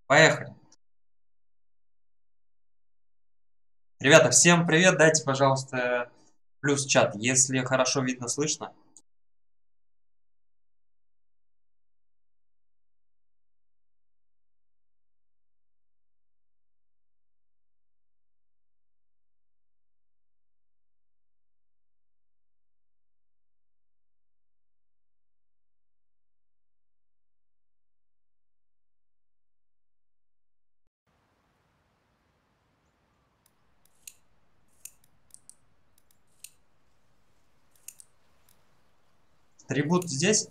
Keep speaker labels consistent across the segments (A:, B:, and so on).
A: Поехали. Ребята, всем привет. Дайте, пожалуйста, плюс чат, если хорошо видно, слышно. Трибут здесь?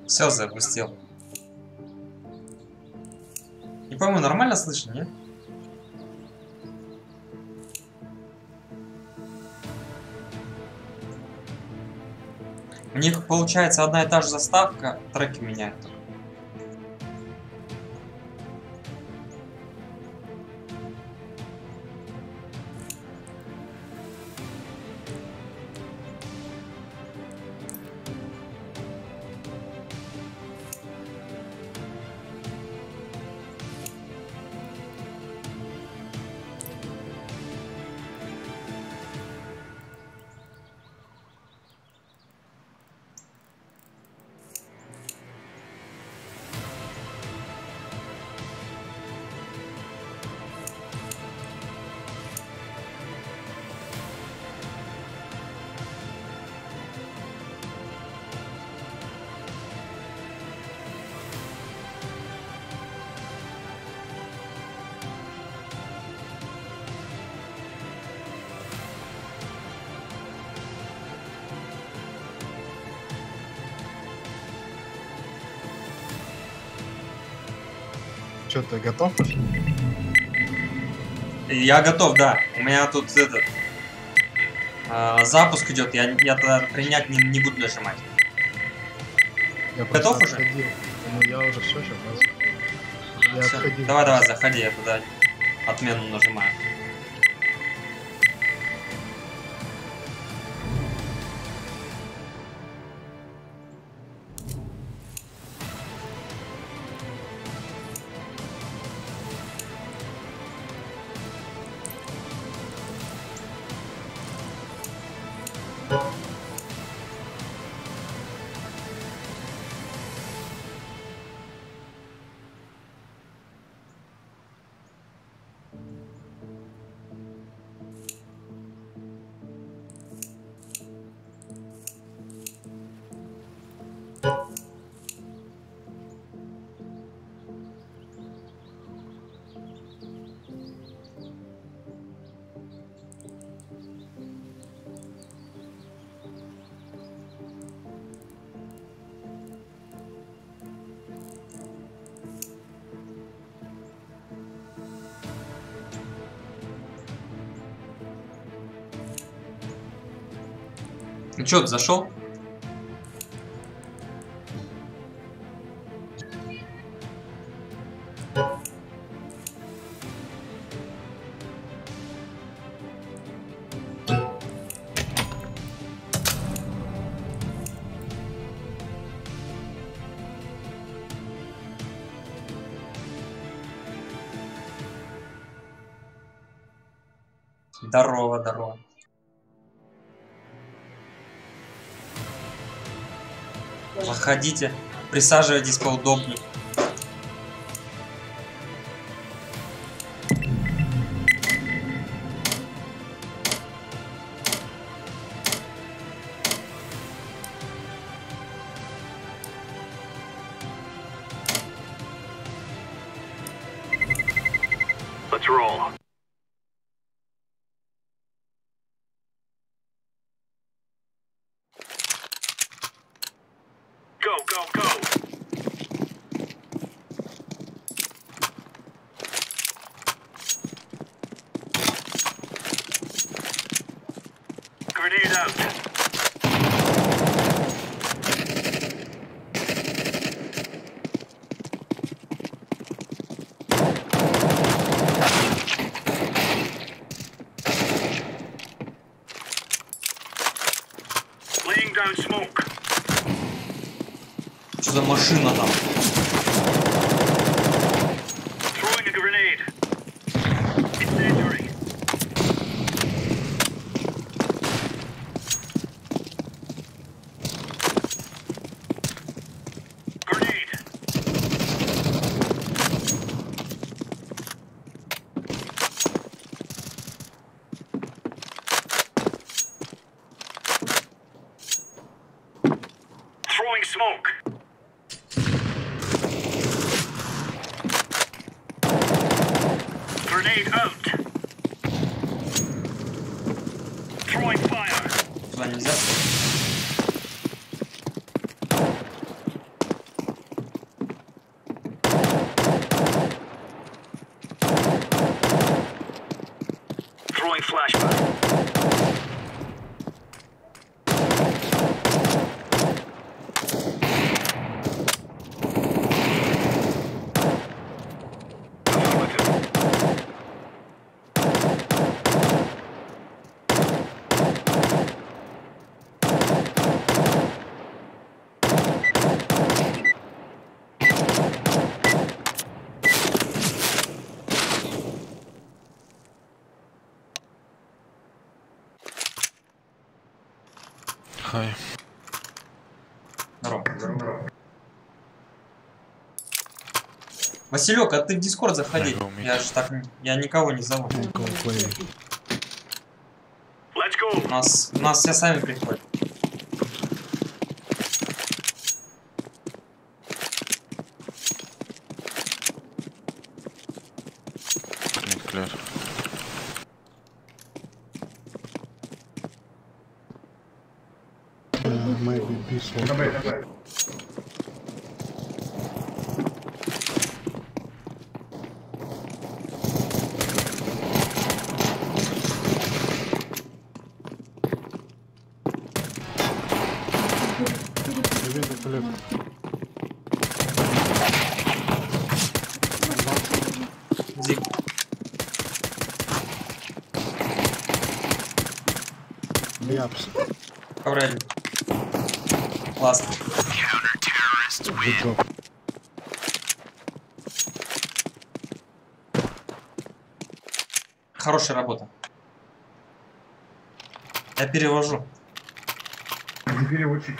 A: Все запустил. Не пойму, нормально слышно, нет? У них получается одна и та же заставка, треки меняют.
B: Что, ты готов уже?
A: Я готов, да. У меня тут этот запуск идет. Я тогда принять не буду нажимать.
B: Я
A: Готов
B: просто
A: уже?
B: отходил. Ну я уже все, сейчас. Я
A: Всё.
B: отходил.
A: Давай, заходи, я туда отмену нажимаю. Ну чё, ты зашел? Здорово, здорово. Заходите, присаживайтесь поудобнее.
C: Let's roll. Go, go, go. Grenade out. Laying down smoke.
A: Что за машина там?
C: Throwing a grenade. Incendiary. Grenade. Throwing smoke. Grenade out. Throwing fire.
A: Туда нельзя?
C: Throwing flashbang.
B: Хай.
A: Здорово. Василек, а ты в Дискорд заходи. Я ж так, я никого не зову.
B: Go
C: Let's go.
A: У нас все сами приходят.
B: clear.
D: Maybe peaceful.
A: Зиг.
D: Япс.
A: Коврали. Классно.
D: Good job.
A: Хорошая работа. Я перевожу.
D: Переводчик.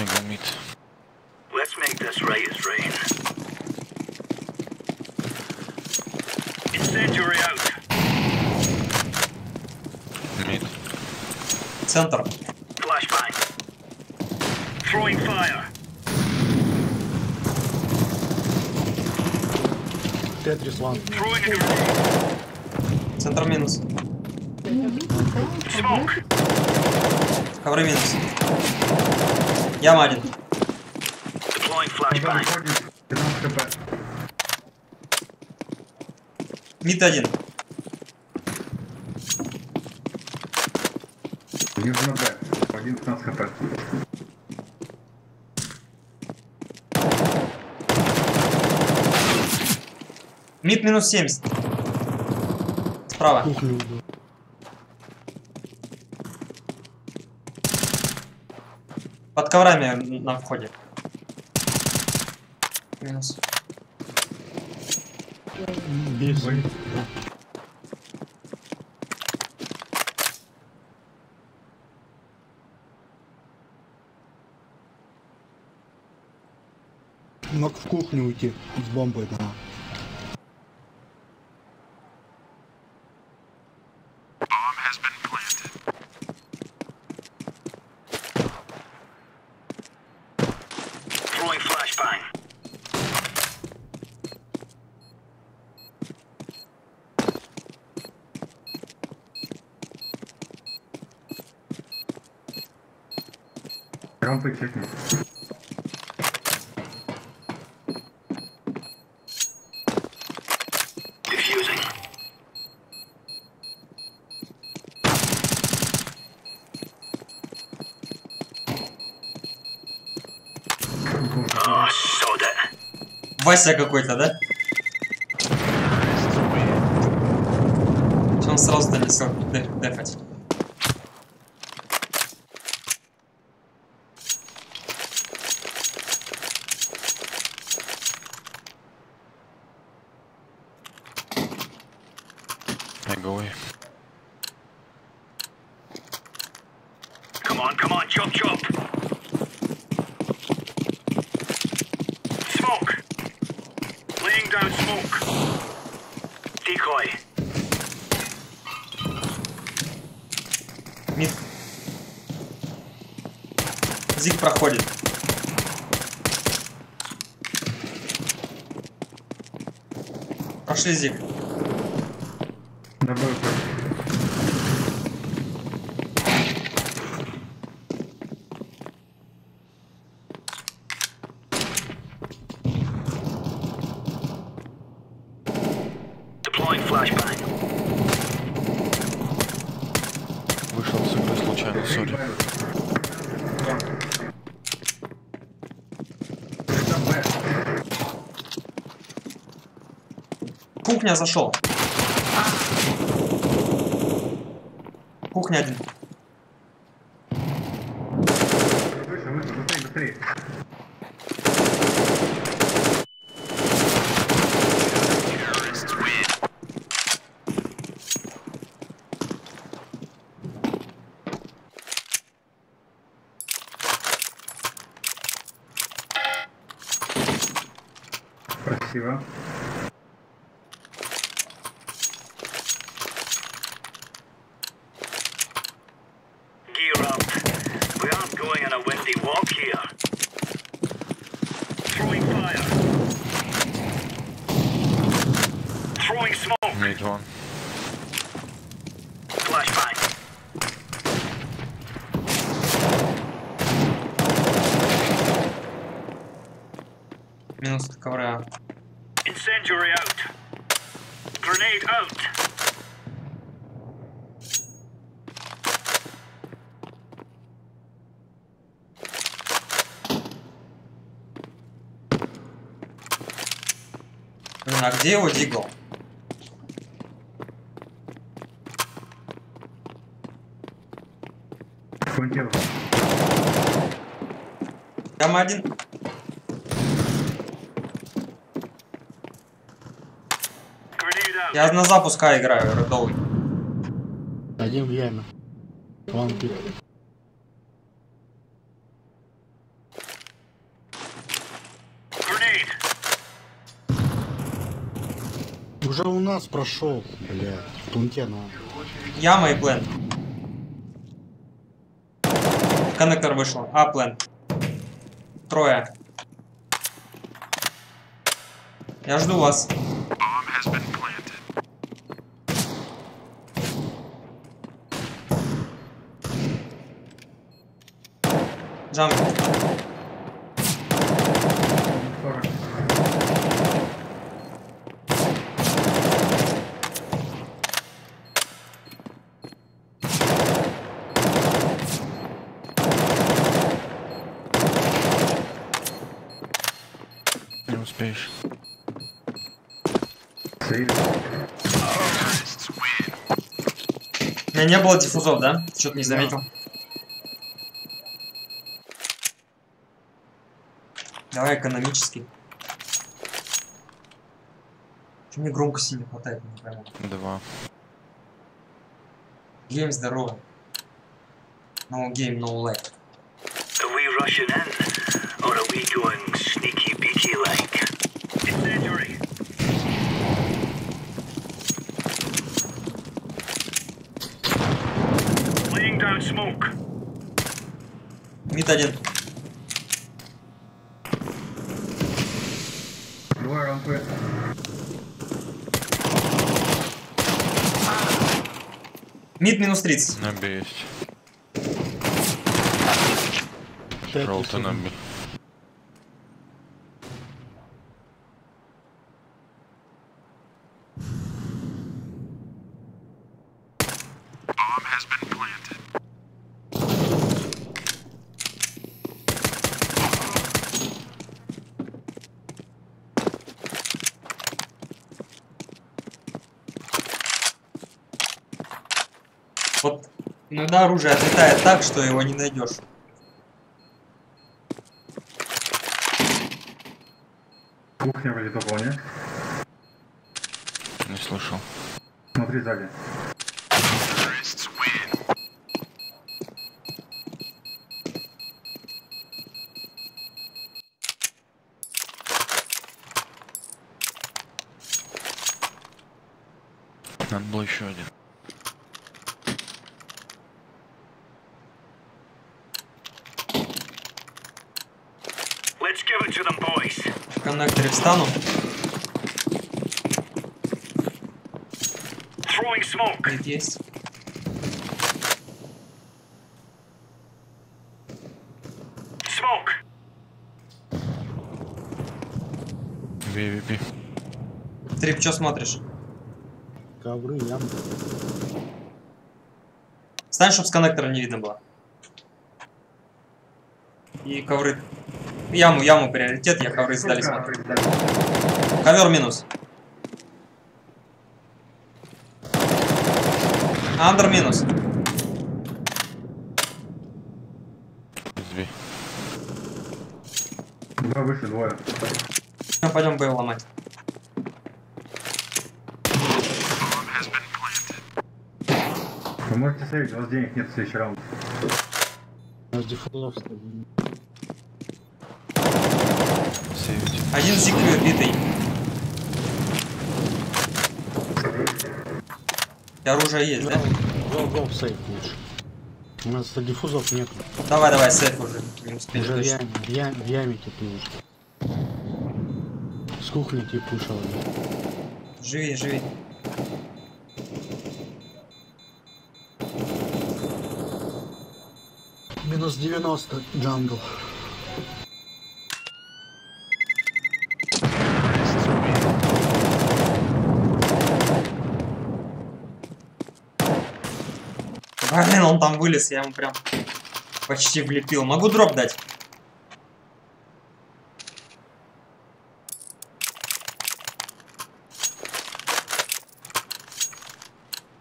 B: I go meet.
C: Let's make this right as rain. Incendiary out.
B: Meet.
A: Центр.
C: Flashbang. Throwing fire.
D: Tetris 1.
C: Throwing a grenade.
A: Центр минус.
C: Smoke.
A: Ковры минус. Яма один.
C: Deploying flashbang.
A: Мид один.
E: Внизу на Б. 11 хп.
A: Мид минус 70. Справа.
D: Кухню убил.
A: Под коврами на входе. Минус.
D: Бис. Мог в кухню уйти с бомбой, да.
C: Throwing flashbang.
E: Рампы чекни.
C: Diffusing. Oh, soda.
A: Вася какой-то, да? Че он сразу донесел дефать?
B: I go away.
C: Come on, chop, chop. Smoke. Laying down smoke. Decoy.
A: Мид. Зиг проходит. Прошли зиг.
E: На Б.
C: Deploying flashbang.
B: Вышел с игры случайно, сори.
E: Это Б.
A: Кухня зашел. Кухня один.
E: Выше, быстрее, быстрее. Спасибо.
C: Gear up. We aren't going on a windy walk here. Throwing fire. Throwing smoke.
B: Mid one.
C: Flashbang.
A: Минус ковра.
C: Incendiary out. Grenade out.
A: Блин, а где его дигл?
E: Полетел.
A: Там один.
C: Grenade out.
A: Я на запуска играю, редовый.
D: Один в яме. Ван пик.
C: Grenade.
D: Уже у нас прошел, блядь. В тунте на.
A: Яма и плен. Коннектор вышел. А, плен. Трое. Я жду вас. Джамп.
E: 40.
B: Сейвишь.
E: Сейв.
A: У меня не было диффузов, да? Что-то не заметил. Давай экономический. Чё мне громкости не хватает, не пойму.
B: 2.
A: Гейм здоровый. No game, no life.
C: Are we rushing in? Or are we going sneaky beaky like? Incendiary! Laying down smoke.
A: Мид один.
E: Двое рампы.
A: Мид минус 30.
B: На Б есть.
D: Пять
B: Желтый на
D: секунд.
B: Б.
A: Вот иногда оружие отлетает так, что его не найдешь.
E: Кухня вроде пополня.
B: Не слышал.
E: Смотри сзади.
B: Надо было еще один.
C: Let's give it to them, boys.
A: В коннекторе встану.
C: Throwing smoke.
A: Мид есть.
C: Smoke.
B: B.
A: Трип, что смотришь?
D: Ковры, ямы.
A: Стань, чтобы с коннектора не видно было. И ковры. Яму приоритет, я ковры сдали смотрю. Ковер минус. Андер минус.
B: Из B.
E: Два выше, двое.
A: Пойдем Б ломать.
E: Вы можете сейвить, у вас денег нет в следующий раунд.
D: У нас диффузов стабильно.
B: Сейвить.
A: Один зик битый. И оружие есть, да?
D: Го в сейф лучше. У нас диффузов нет.
A: Давай, сейф уже. Не успели
D: Уже
A: точно.
D: в яме типа уже. С кухни типа ушел.
A: Живи.
D: Минус 90 джангл.
A: Блин, он там вылез, я ему прям почти влепил. Могу дроп дать.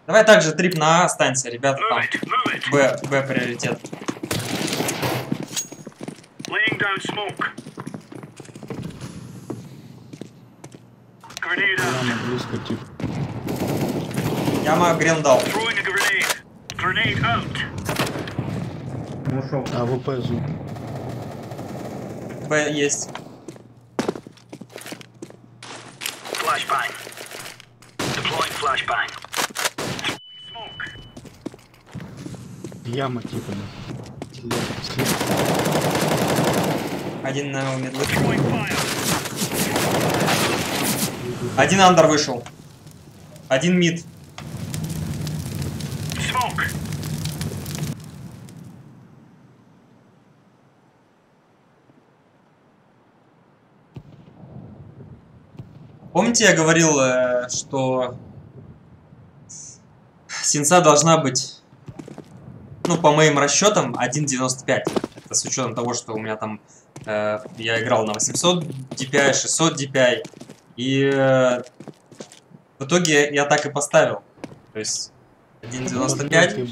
A: Давай также трип на А останься, ребята, там.
C: Move it.
A: Б приоритет.
C: Laying down smoke. Grenade out.
D: Яма близко типа.
A: Яма грен дал.
C: Throwing a grenade. Grenade out.
E: Он ушел.
D: АВП зуб.
A: Б есть.
C: Flashbang. Deploying flashbang. Smoke.
D: Яма типа.
A: Один на медлы.
C: Throwing fire.
A: Один андер вышел. Один мид.
C: Smoke.
A: Помните, я говорил, что синца должна быть, ну, по моим расчетам, 1.95. Это с учетом того, что у меня там Я играл на 800 DPI, 600 DPI. И в итоге я так и поставил. То есть 1.95.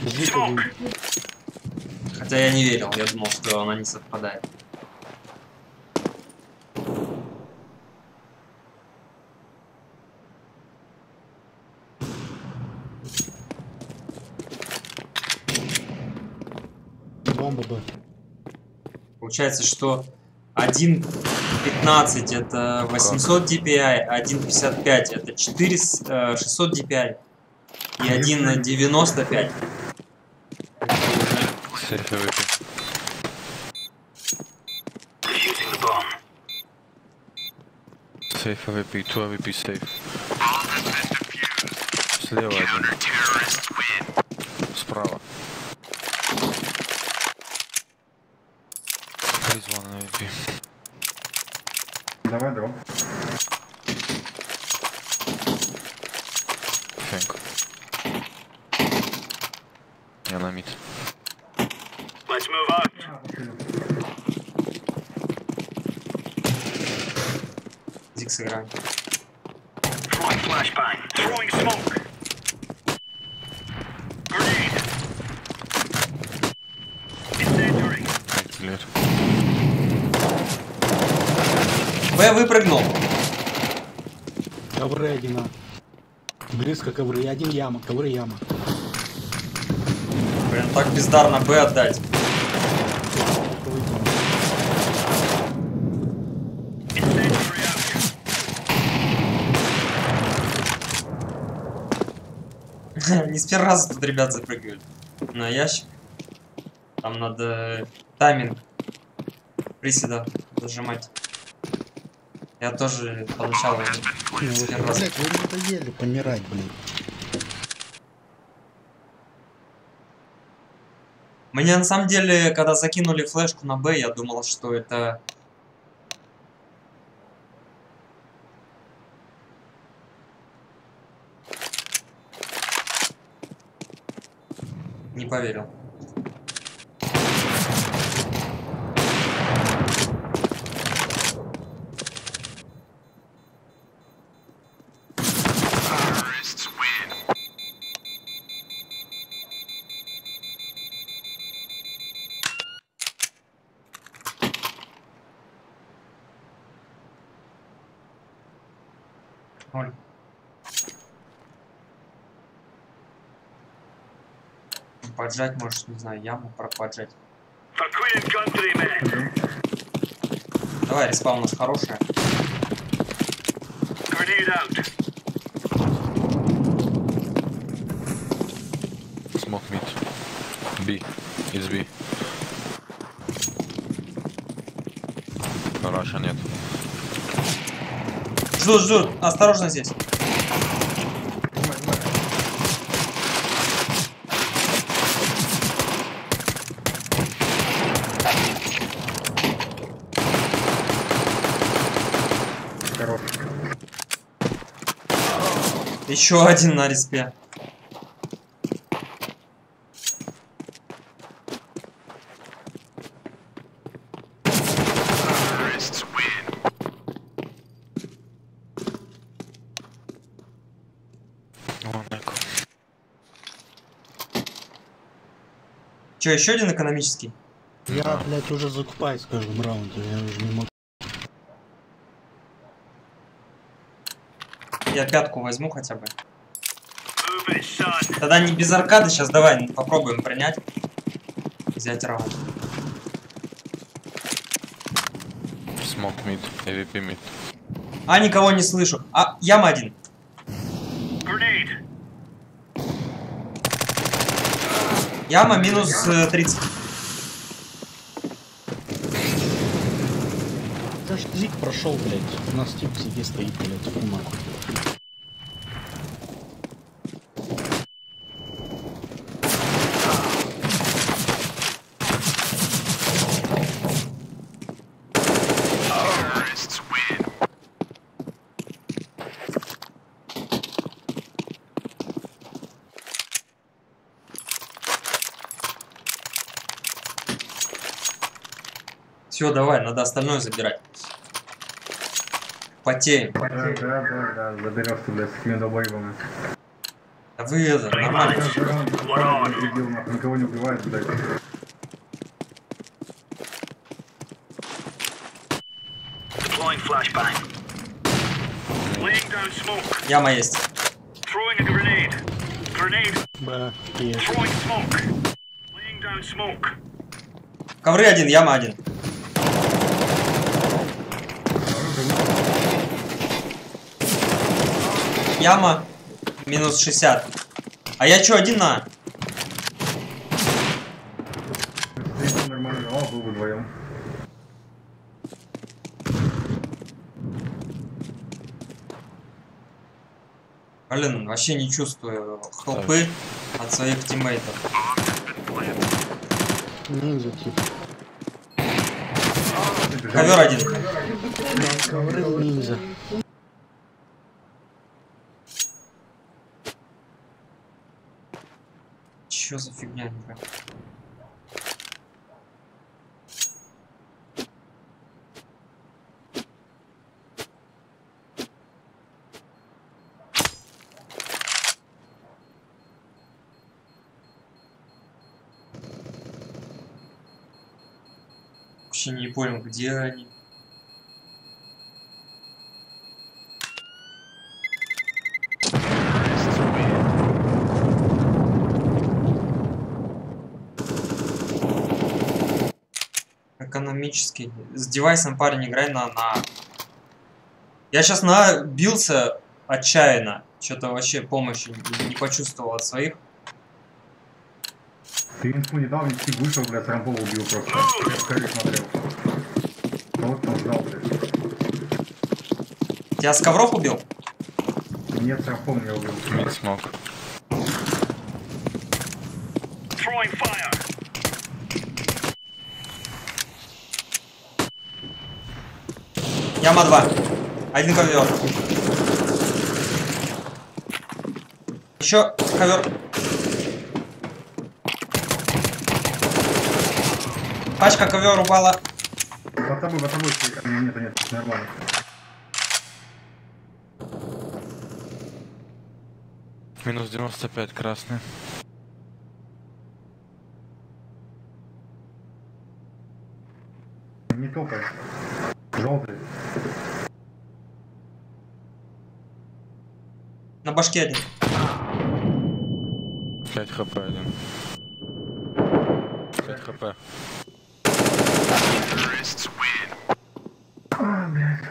D: Были только.
A: Хотя я не верил, я думал, что она не совпадает.
D: Бомба Б.
A: Получается, что 1.15 это 800 DPI, 1.55 это 600 DPI и 1.95.
B: Сейф AWP.
C: Defusing the bomb.
B: Сейф AWP, 2 AWP сейф. Слева один. Справа. Please one AWP.
E: Давай, дроп.
B: Thank. Я на мид.
C: Let's move out.
A: Зиг сыграем.
C: Throwing flashbang. Throwing smoke. Grenade. Incendiary.
B: Clear.
A: Б выпрыгнул.
D: Ковры один. Близко ковры. Один яма. Ковры яма.
A: Блин, так бездарно Б отдать.
C: Incendiary out.
A: Не с первого раза тут ребят запрыгивают на ящик. Там надо тайминг приседа зажимать. Я тоже поначалу с первого раза.
D: Блять, вы надоели помирать, блин.
A: Мне на самом деле, когда закинули флешку на Б, я думал, что это... Не поверил. Оль. Поджать можешь, не знаю, яму проподжать.
C: For Queen and Country, men.
A: Давай, респаун у нас хорошая.
C: Grenade out.
B: Smoke mid. B. It's B. Раша нет.
A: Ждут. Осторожно здесь.
E: Хорош.
A: Еще один на респе.
B: One echo.
A: Че, еще один экономический?
D: Я, блядь, уже закупаюсь в каждом раунде. Я уже не могу.
A: Я пятку возьму хотя бы.
C: Move it, son.
A: Тогда не без аркады, сейчас давай попробуем принять. Взять раунд.
B: Smoke mid. AWP mid.
A: А, никого не слышу. А, яма один.
C: Grenade.
A: Яма минус 30.
D: Даже Зик прошел, блядь. У нас тип себе стоит, блядь, в нахуй.
A: Все, давай, надо остальное забирать. Потеем.
E: Да, заберешься, блядь, с такими долбоебами.
A: А вы это, нормально.
E: Дебил, нахуй, никого не убивает, блядь.
C: Deploying flashbang. Laying down smoke.
A: Яма есть.
C: Throwing a grenade. Grenade.
D: Б, есть.
C: Throwing smoke. Laying down smoke.
A: Ковры один, яма один. Яма. Минус 60. А я чё, один на?
E: Стоит нормально. О, был бы вдвоем.
A: Блин, вообще не чувствую хлопы от своих тиммейтов.
D: Ниндзя тип.
A: Ковер один.
D: Ковры ниндзя.
A: Чё за фигня, не понимаю. Вообще не понял, где они. Экономический. С девайсом, парень, играй на. Я сейчас набился отчаянно. Что-то вообще помощи не почувствовал от своих.
E: Ты инфу не дал, нести вышел, блядь, Рамбова убил просто. Я в корей смотрел. Кого ты там ждал, блядь?
A: Тебя с ковров убил?
E: Нет, с Рамбом меня убил.
B: Mid smoke.
C: Throwing fire.
A: Яма 2. Один ковер. Еще ковер. Пачка ковер упала.
E: Под тобой, нет, нормально.
B: Минус 95 красный.
E: Не топай. Желтый.
A: На башке один.
B: 5 хп один. 5 хп.
E: А, блядь.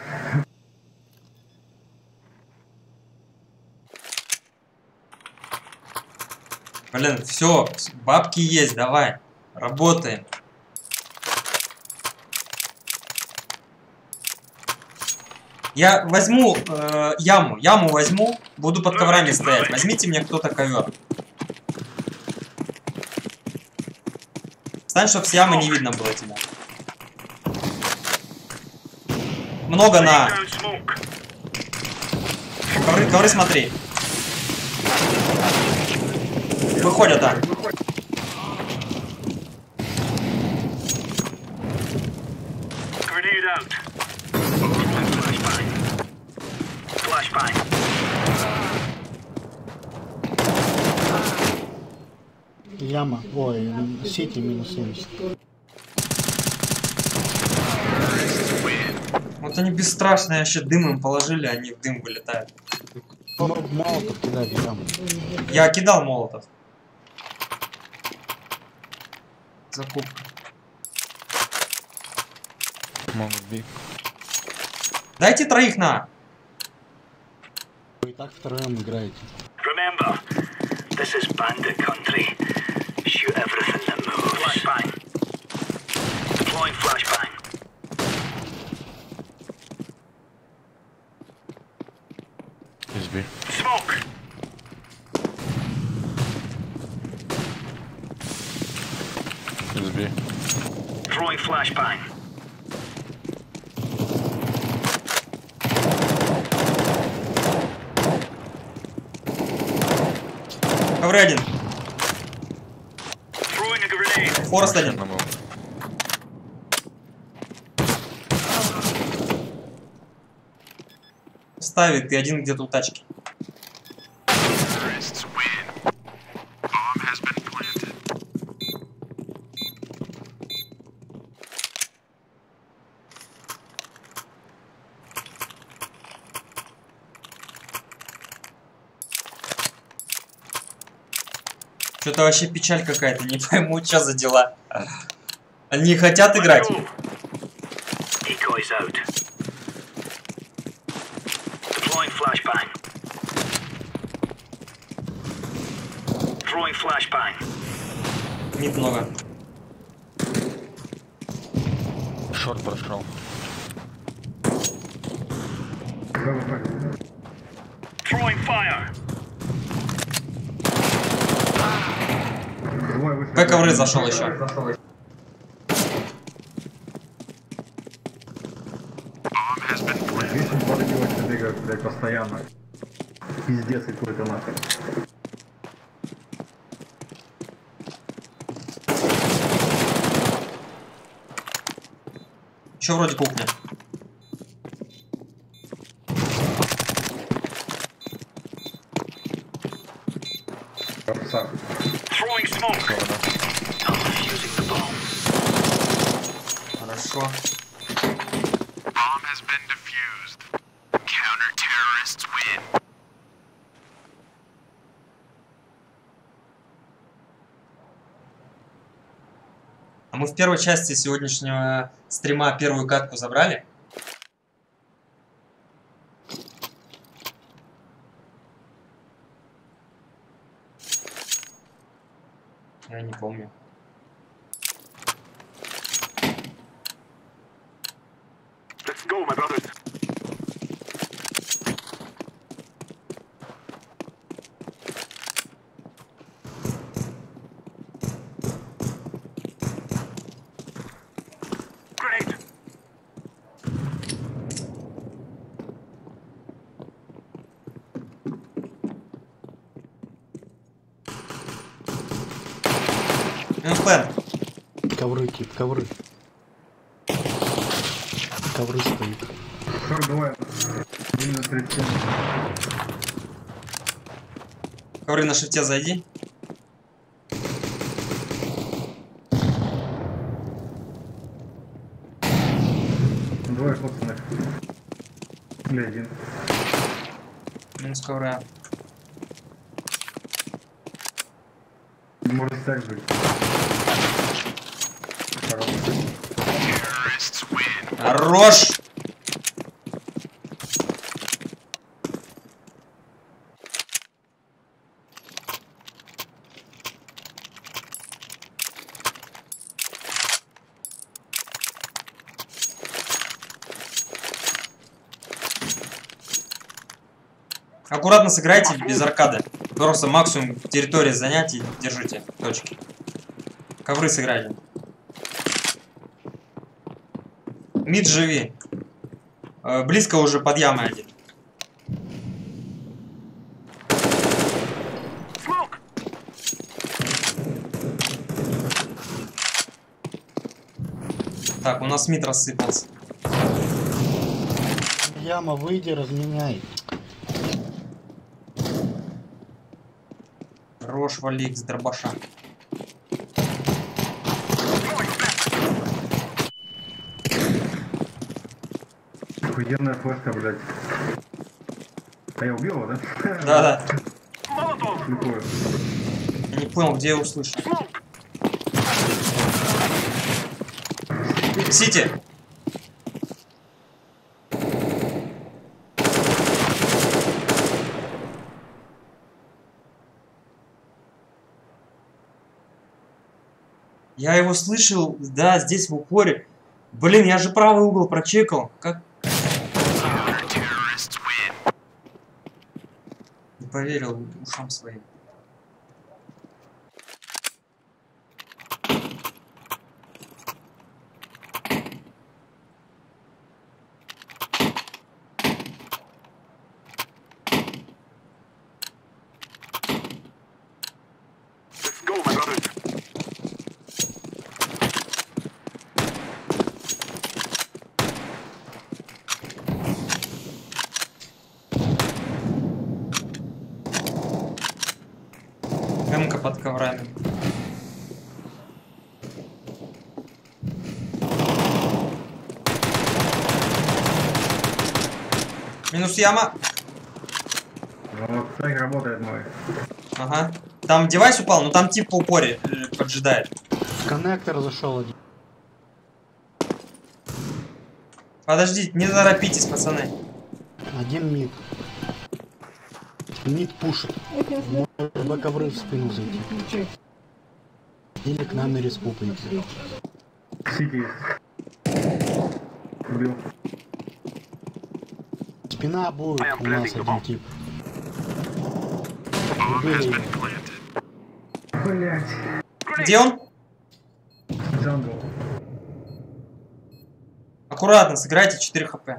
A: Блин, все, бабки есть, давай. Работаем. Я возьму яму возьму, буду под коврами стоять. Возьмите мне кто-то ковер. Встань, чтоб с ямы не видно было тебя. Много на. Ковры смотри. Выходят, да.
C: Grenade out. Flashbang.
D: Яма. Ой, сети минус 70.
A: Вот они бесстрашные, вообще дым им положили, они в дым вылетают.
D: Молотов кидали яму.
A: Я кидал молотов. Закупка.
B: Могут бить.
A: Дайте троих на.
D: Вы и так втроем играете.
C: Remember, this is bandit country. Shoot everything that moves. Flashbang. Deploying flashbang.
B: Is B.
C: Smoke.
B: Is B.
C: Throwing flashbang.
A: Ковры один.
C: Throwing a grenade.
A: Форест один.
B: Машина был.
A: ставит, и один где-то у тачки. Что-то вообще печаль какая-то, не пойму, что за дела. Они хотят играть.
C: Decoys out. Deploying flashbang. Throwing flashbang.
A: Мид много.
B: Шорт прошел.
C: Throwing fire.
A: Б ковры зашел еще.
E: Вечно подбивать бегают, блядь, постоянно. Пиздец какой-то нахуй.
A: Еще вроде кухня.
E: Красавчик.
C: Throwing smoke. I'm defusing the bomb.
A: Хорошо.
C: Bomb has been defused. Counter-terrorists win.
A: А мы в первой части сегодняшнего стрима первую катку забрали? Я не помню.
C: Let's go, my brothers. Grenade.
A: План.
D: Ковры, тип, ковры. Ковры стоит.
E: 42. Минус 37.
A: Ковры на шифте зайди.
E: Двое собственных. Или один.
A: Минус ковра.
E: Может так быть.
A: Хорош! Аккуратно сыграйте без аркады. Просто максимум территории занять и держите точки. Ковры сыграйте. Мид живи. Близко уже под ямой один.
C: Smoke.
A: Так, у нас мид рассыпался.
D: Яма, выйди, разменяй.
A: Рожь вали с дробаша.
E: Охуенная флешка, блядь. А я убил его, да?
A: Да-да.
C: Molotov.
E: Слепую.
A: Я не понял, где я услышал.
C: Smoke.
A: Сити! Я его слышал, да, здесь в упоре. Блин, я же правый угол прочекал. Как? Не поверил ушам своим.
C: Let's go, my brothers.
A: Эмка под коврами. Минус яма.
E: Вот так работает мой.
A: Ага. Там девайс упал, но там тип по упоре поджидает.
D: В коннектор зашел один.
A: Подождите, не торопитесь, пацаны.
D: Один мид. Мид пушит. Может на ковры в спину зайти. Или к нам на республике.
E: Сити есть. Убил.
D: Спина будет у нас один тип. Убили его.
E: Блять.
A: Где он?
E: Джангл.
A: Аккуратно, сыграйте 4 хп.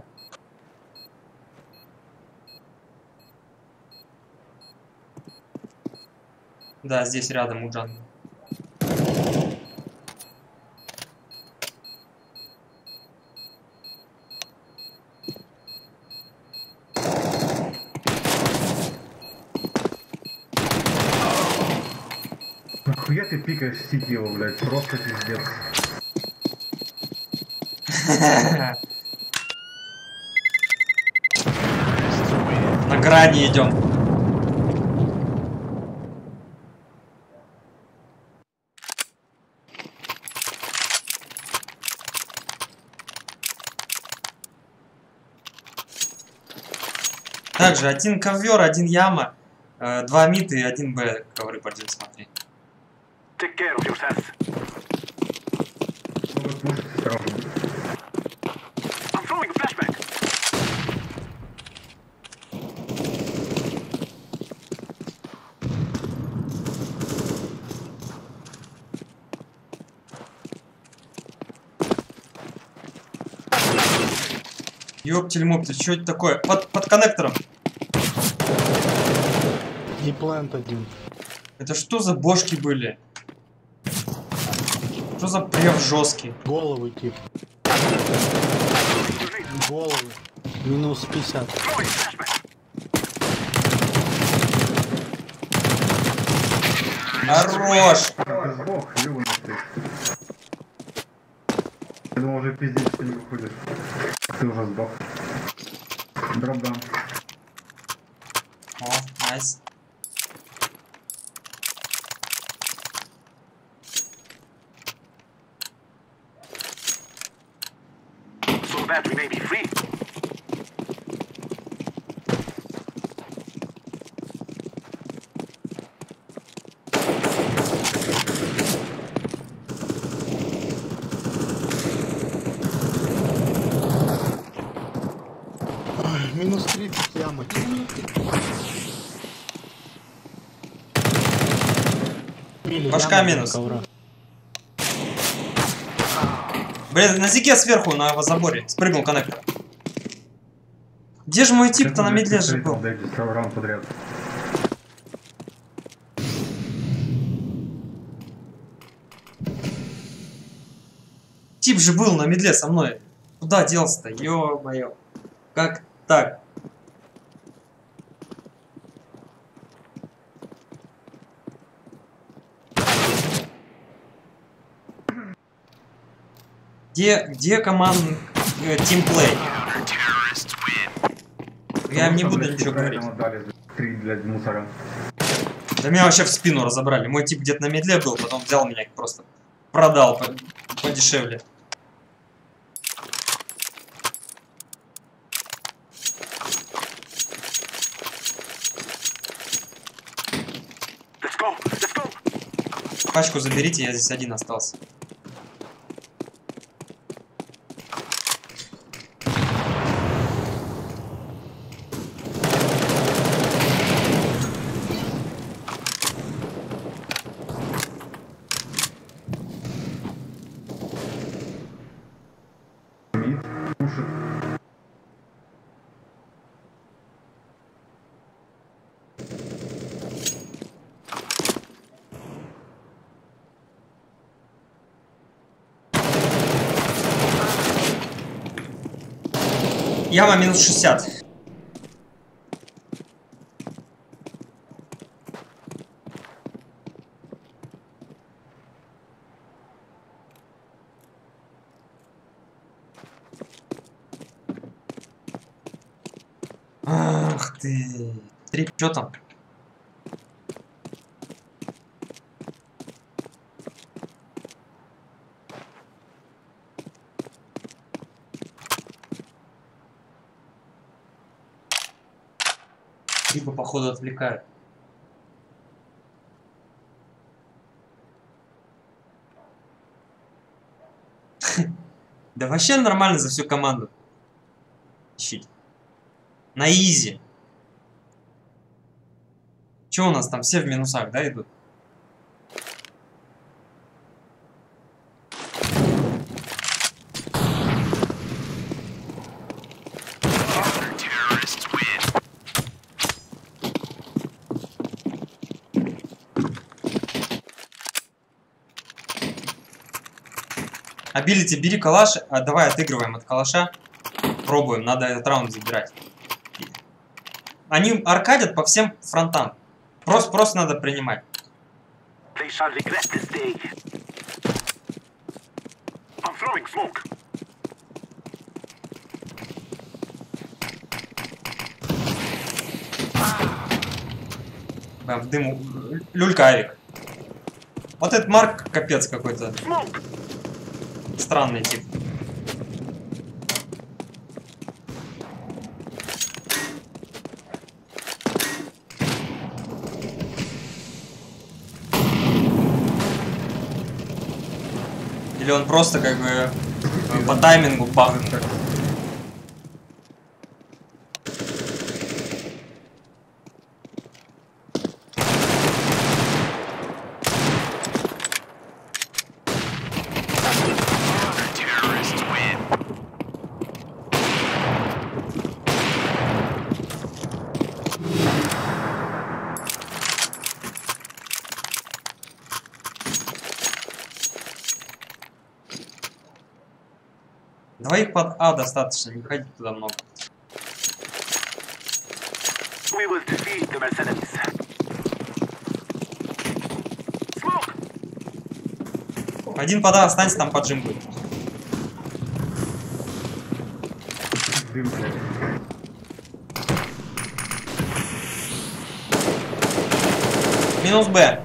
A: Да, здесь рядом у Джангла.
E: Нахуя ты пикаешь Сити его, блядь? Просто пиздец.
A: На грани идем. Также один ковер, один яма, 2 мид и 1 Б ковры пойдем смотреть.
C: Take care of yourself.
E: Могут пушить осторожно.
C: I'm throwing a flashback.
A: Ёптель-моптель, что это такое? Под коннектором.
D: И плент один.
A: Это что за бошки были? Что за прев жесткий?
D: Головы тип. Головы. Минус 50.
C: Throwing flashback.
A: Хорош!
E: Ты сдох, ёбаный ты. Я думал, уже пиздец, ты не выходишь. Ты уже сдох. Дропдаун.
A: О, найс.
C: So that we may be free.
D: Минус 30 яма.
A: Башка минус. Блин, на зиге сверху, на его заборе. Спрыгнул коннектор. Где же мой тип-то на медле же был?
E: Дайте второй раунд подряд.
A: Тип же был на медле со мной. Куда делся-то? Ё-моё. Как так? Где командный тимплей? Я им не буду ничего говорить.
E: Отдали 3, блядь, мусора.
A: Да меня вообще в спину разобрали. Мой тип где-то на медле был, потом взял меня и просто продал подешевле.
C: Let's go. Let's go.
A: Пачку заберите, я здесь один остался.
E: Мид, пушит.
A: Яма минус 60. Ах ты. Три, что там? Либо, походу, отвлекают. Да вообще нормально за всю команду. Ищите. На изи. Че у нас там все в минусах, да, идут? Абилити, бери калаш, давай отыгрываем от калаша. Пробуем, надо этот раунд забирать. Они аркадят по всем фронтам. Просто надо принимать.
C: They shall regret this day. I'm throwing smoke.
A: Прям в дыму. Люлька авик. Вот этот Марк капец какой-то.
C: Smoke.
A: Странный тип. Или он просто как бы по таймингу багнул. Двоих под А достаточно, не ходить туда много.
C: We will defeat the mercenaries. Smoke.
A: Один под А останется, там под Джим будет.
E: Дым, блядь.
A: Минус Б.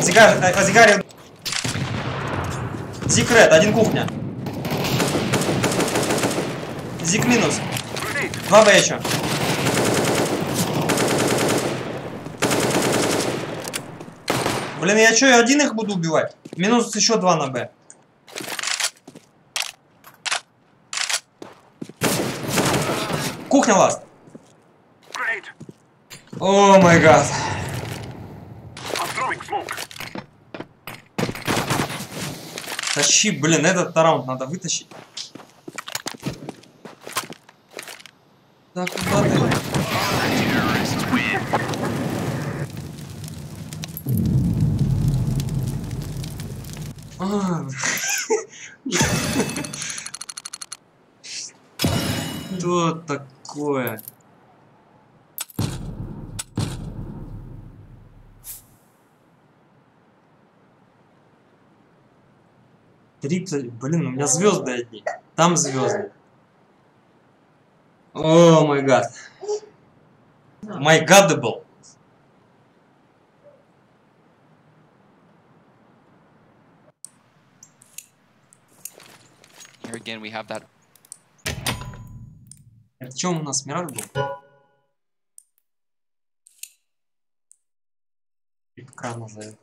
A: Зигарь. Зикрет, один кухня. Зик минус. 2 Б еще. Блин, я что, я один их буду убивать? Минус еще 2 на Б. Кухня ласт.
C: Grenade.
A: О май гад.
C: I'm throwing smoke.
A: Тащи, блин, этот раунд надо вытащить. Да куда ты? А. Что такое? Блин, у меня звезды одни. Там звезды. О май гад. My Godable.
F: Here again, we have that.
A: Это что у нас Мираж был? Экран зовет.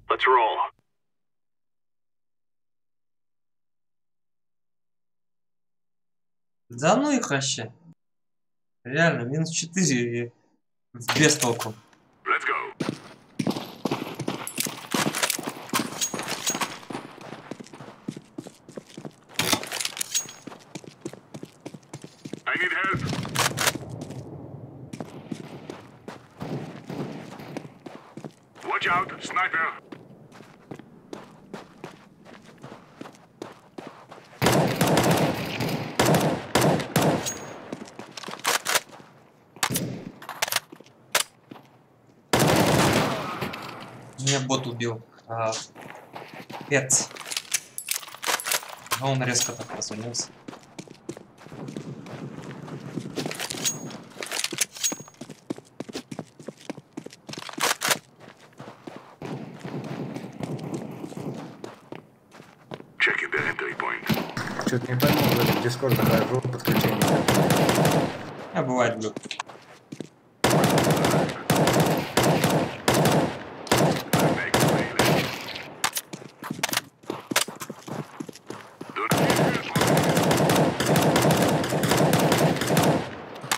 C: Let's roll.
A: Да ну их вообще. Реально, минус 4 и без толку.
C: Let's go. I need help. Watch out, sniper.
A: Меня бот убил. Пец. А он резко так развернулся.
C: Checking the entry point.
F: Что-то не пойму, в этот Discord захожу, подключение.
A: А бывает, блюд.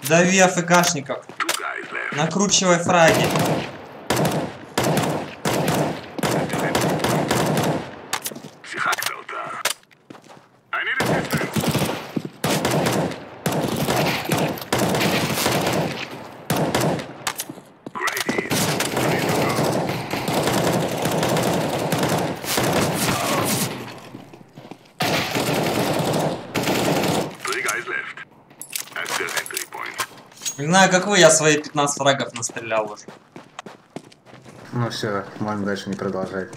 A: Дави АФКшников.
C: Two guys left.
A: Накручивай фраги.
C: שיחקת אותה. I need assistance. Great hit. Ready to go. Three guys left. At the entry point.
A: Не знаю, как вы, я свои 15 фрагов настрелял уже.
F: Ну все, можно дальше не продолжать.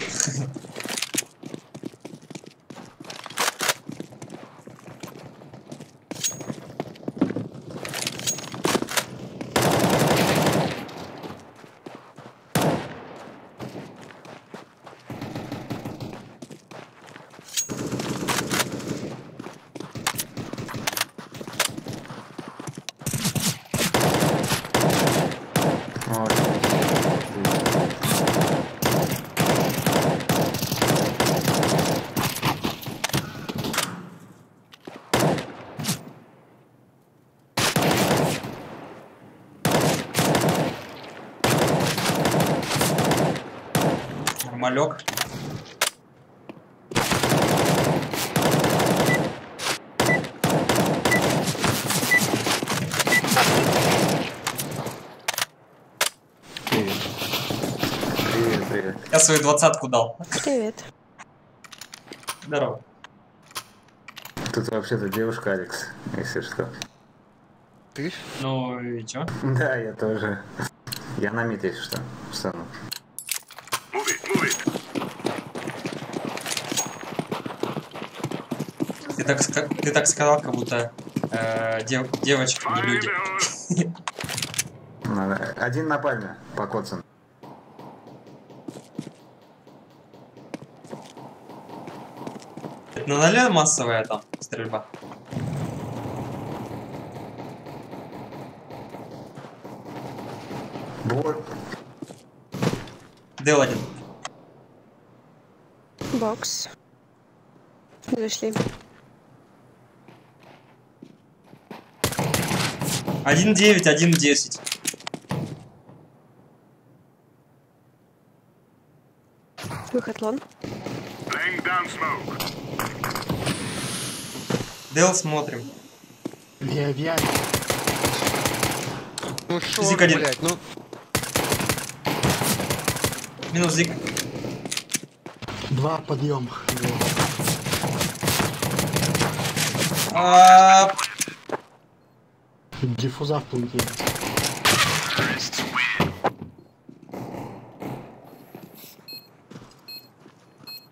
F: Вот.
A: Нормалек.
F: Привет. Привет, привет.
A: Я свою 20-ку дал.
G: Привет.
A: Здорово.
F: Тут вообще-то девушка Алекс, если что.
D: Ты?
A: Ну и чё?
F: Да, я тоже. Я на мид, если что. Встану.
C: Move it, move it.
A: Ты так сказал, как будто девочки не
C: Fire in
A: люди.
C: the hole.
F: Надо. Один на пальме, покоцан.
A: Это на ноле массовая там стрельба.
F: Вот.
A: Дел один.
G: Бокс. Зашли.
A: 1-9, 1-10.
G: Выход лон.
C: Laying down smoke.
A: Дел смотрим.
D: Левиан.
H: Ну шо,
A: Зик один.
H: блядь, ну...
A: Минус зик.
D: 2 подъем. Диффуза в пункте.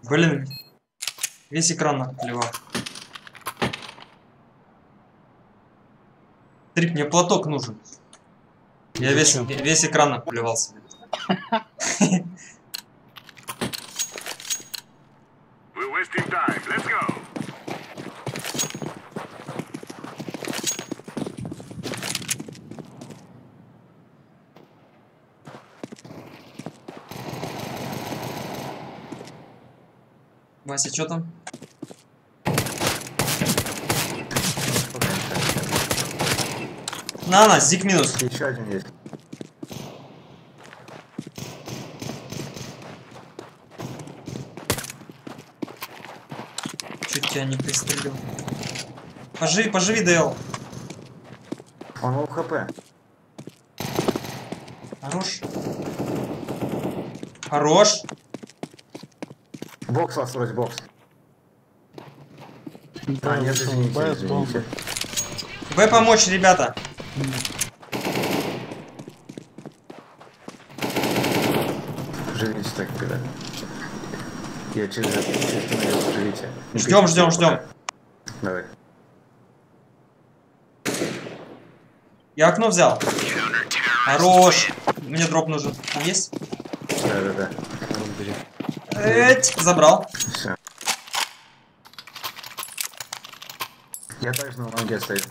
A: Блин. Весь экран наплевал. Трип, мне платок нужен. Я весь экран наплевал себе.
C: We're wasting time. Let's go.
A: Вася, что там? На, зик минус.
F: Еще один есть.
A: Чуть тебя не пристрелил. Поживи, Дейл.
F: Он у ХП.
A: Хорош. Хорош.
F: Бокс вас вроде, бокс.
D: Да,
F: Нет,
D: вышел
F: извините,
D: Б с
F: извините.
D: бомбой.
A: Б помочь, ребята.
F: Живите так, когда. Я через туннель, живите.
A: Ждем.
F: Давай.
A: Я окно взял. Хорош. Мне дроп нужен. Там есть?
F: Да.
A: Забрал.
F: Все. Я также на ноге стою.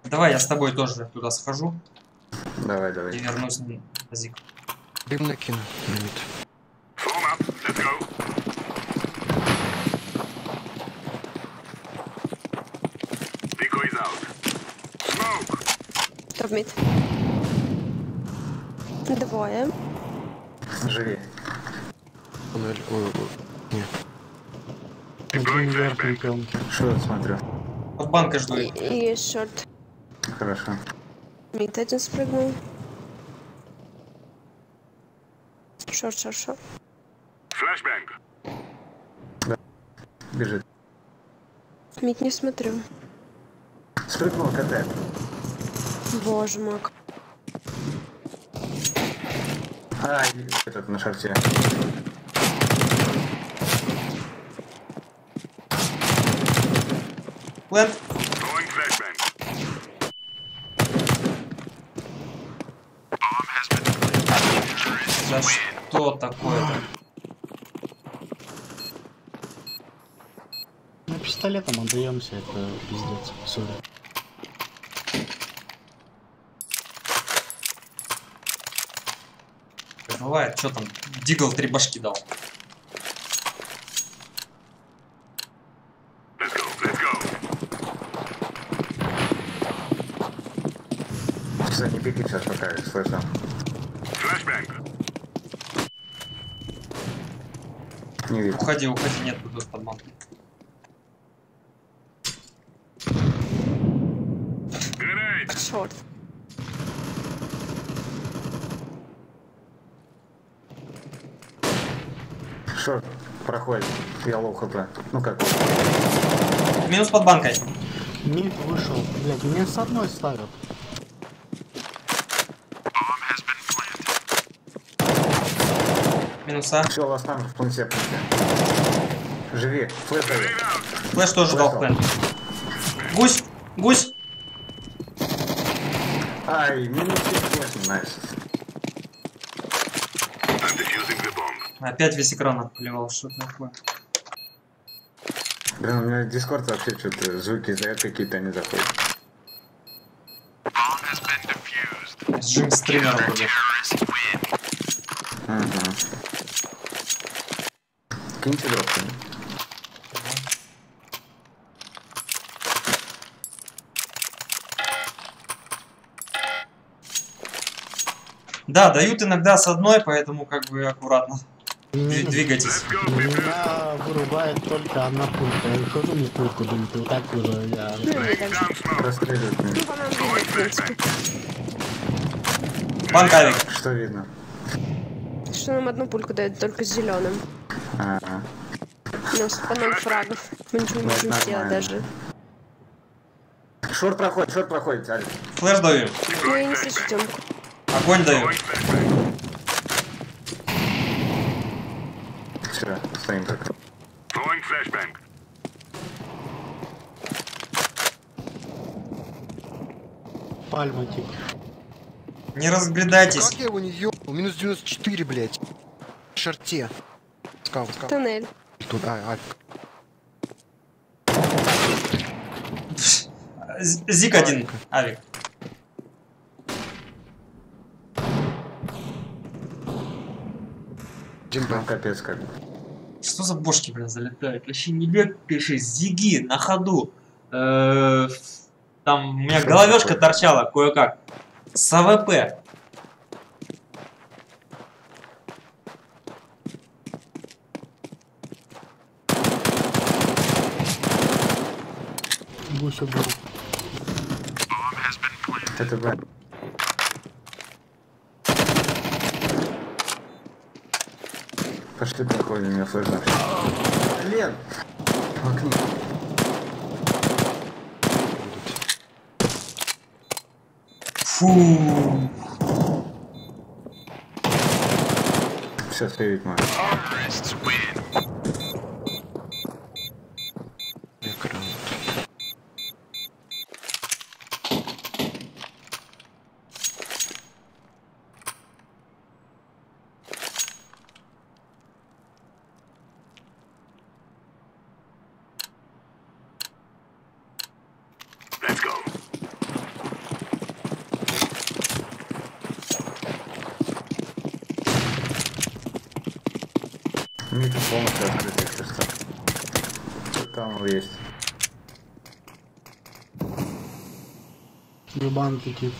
A: Давай, я с тобой тоже туда схожу
F: Давай.
A: и вернусь на зик.
H: Дым накину. Лимит.
C: Form up. Let's go. Decoys out. Smoke.
G: Топ мид. Двое.
F: Живи.
H: Туннель. Ой. Нет.
D: Один верхний пленки.
F: Что я смотрю?
A: Под банкой жду.
G: И есть шорт.
F: Хорошо.
G: Мид один спрыгнул. Шорт.
C: Flashbang.
F: Бежит.
G: Мид не смотрю.
F: Спрыгнул КТ.
G: Боже мой.
F: Ай, этот на шарте.
A: Плент.
C: Throwing flashbang.
A: Да что такое-то?
D: Ну, пистолетом отдаемся, это пиздец. Сори.
A: Бывает, что там? Дигл 3 башки дал.
C: Let's go.
F: Все, не пикай сейчас пока, я слышал.
C: Flashbang.
F: Не видно.
A: Уходи, нет тут под банкой.
C: Grenade.
G: Шорт.
F: Шорт проходит. Я лоу хп. Ну как?
A: Минус под банкой.
D: Мид вышел. Блять, меня с одной ставят.
A: Минуса.
F: Все, у вас там в планете. Живи. Флэш даю.
A: Флэш тоже дал в плент. Гусь.
F: Ай, минус 58, найс.
C: I'm defusing the bomb.
A: Опять весь экран отплевал, что такое.
F: Блин, у меня Дискорд вообще что-то звуки издает какие-то не заходят.
A: Джим стример вроде.
F: Ага. Киньте дроп.
A: Да, дают иногда с одной, поэтому как бы аккуратно. Двигайтесь.
D: Меня вырубает только одна пулька. Я выхожу, мне пульку дают, и вот так уже я...
G: Ну, мне так же.
F: Расстреливают меня.
G: Ну, по-моему, видно, в принципе.
A: Банк авик.
F: Что видно?
G: Что нам одну пульку дают, только с зеленым.
F: Ага.
G: У нас по 0 фрагов. Мы ничего не можем
F: Нормально.
G: сделать даже.
F: Шорт проходит, Алик.
A: Флэш даю.
G: Ну, я не слышу Тёмку.
A: Огонь даю.
F: Все, стоим так.
C: Throwing flashbang.
D: Пальма, типа.
A: Не разглядайтесь.
H: Как я его не ёбнул? Минус 94, блядь. В шарте. Скал.
G: Туннель.
H: Тут, авик.
A: Зик один. Авик.
H: Один
F: Ну,
H: Б.
F: капец как.
A: Что за бошки, блин, залетают? Вообще не пиши. Зиги на ходу. Там у меня головешка торчала кое-как. С АВП.
D: Гуся был.
F: Это Б. Пошли проходим, меня флеш дальше. Блин! В окне.
A: Фу.
F: Сейчас сейвить можно.
H: Экран.
C: Let's go.
F: Мид полностью открытый, если что. Там есть.
D: Ебанки тип.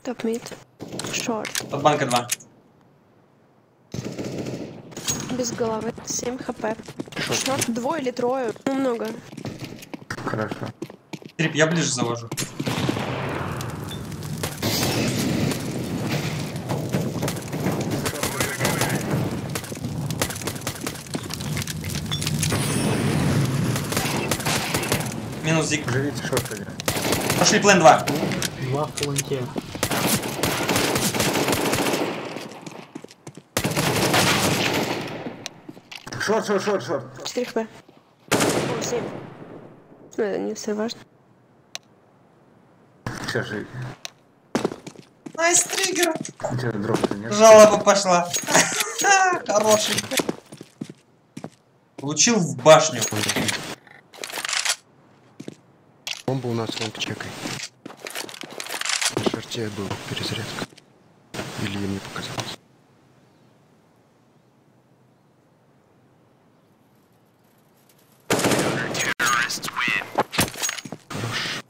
G: Топ мид. Шорт.
A: Под банка 2.
G: Без головы. 7 хп. Шорт 2 или 3. Ну, много.
F: Хорошо.
A: Трип, я ближе завожу. Минус зик.
F: Живите шорт один.
A: Пошли план 2.
D: 2 в планте.
F: Шорт, шорт, шорт, шорт.
G: 4 хп. О, 7. Ну, это не все важно.
F: Сейчас живи.
A: Найс триггер.
F: У тебя дроп-то нет?
A: Жалоба пошла. Хороший. Получил в башню.
H: Бомба у нас лонг чекай. На шарте был перезарядка. Или мне показалось. Хорош.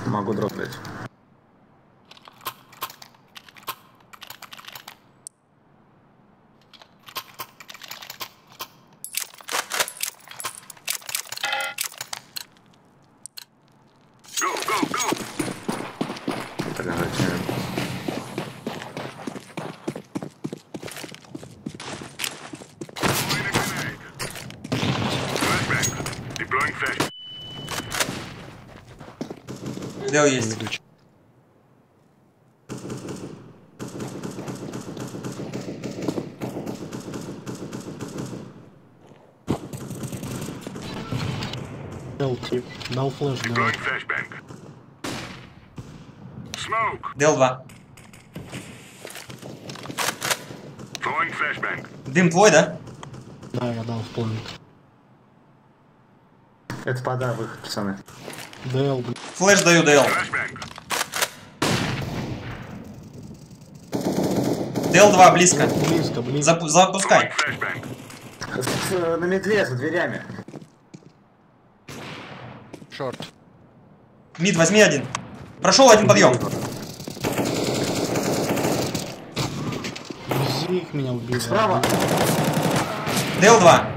F: Могу дроп дать.
C: Go, go, go.
F: Тогда начнем.
C: Flashbang. Deploying flash.
A: Дел есть.
H: Медуч.
D: Дал тип. Дал флеш, да.
C: Deploying flashbang. Smoke.
A: Дел 2.
C: Throwing flashbang.
A: Дым твой, да?
D: Да, я дал в планет.
F: Это пода выход, пацаны.
D: ДЛ, блин.
A: Флэш даю, ДЛ.
C: Flashbang.
A: ДЛ 2 близко.
D: Близко, близко.
A: Запускай.
C: Flashbang.
F: На медве за дверями.
H: Шорт.
A: Мид, возьми один. Прошел один подъем.
D: Зик меня убил.
F: Справа.
A: ДЛ 2.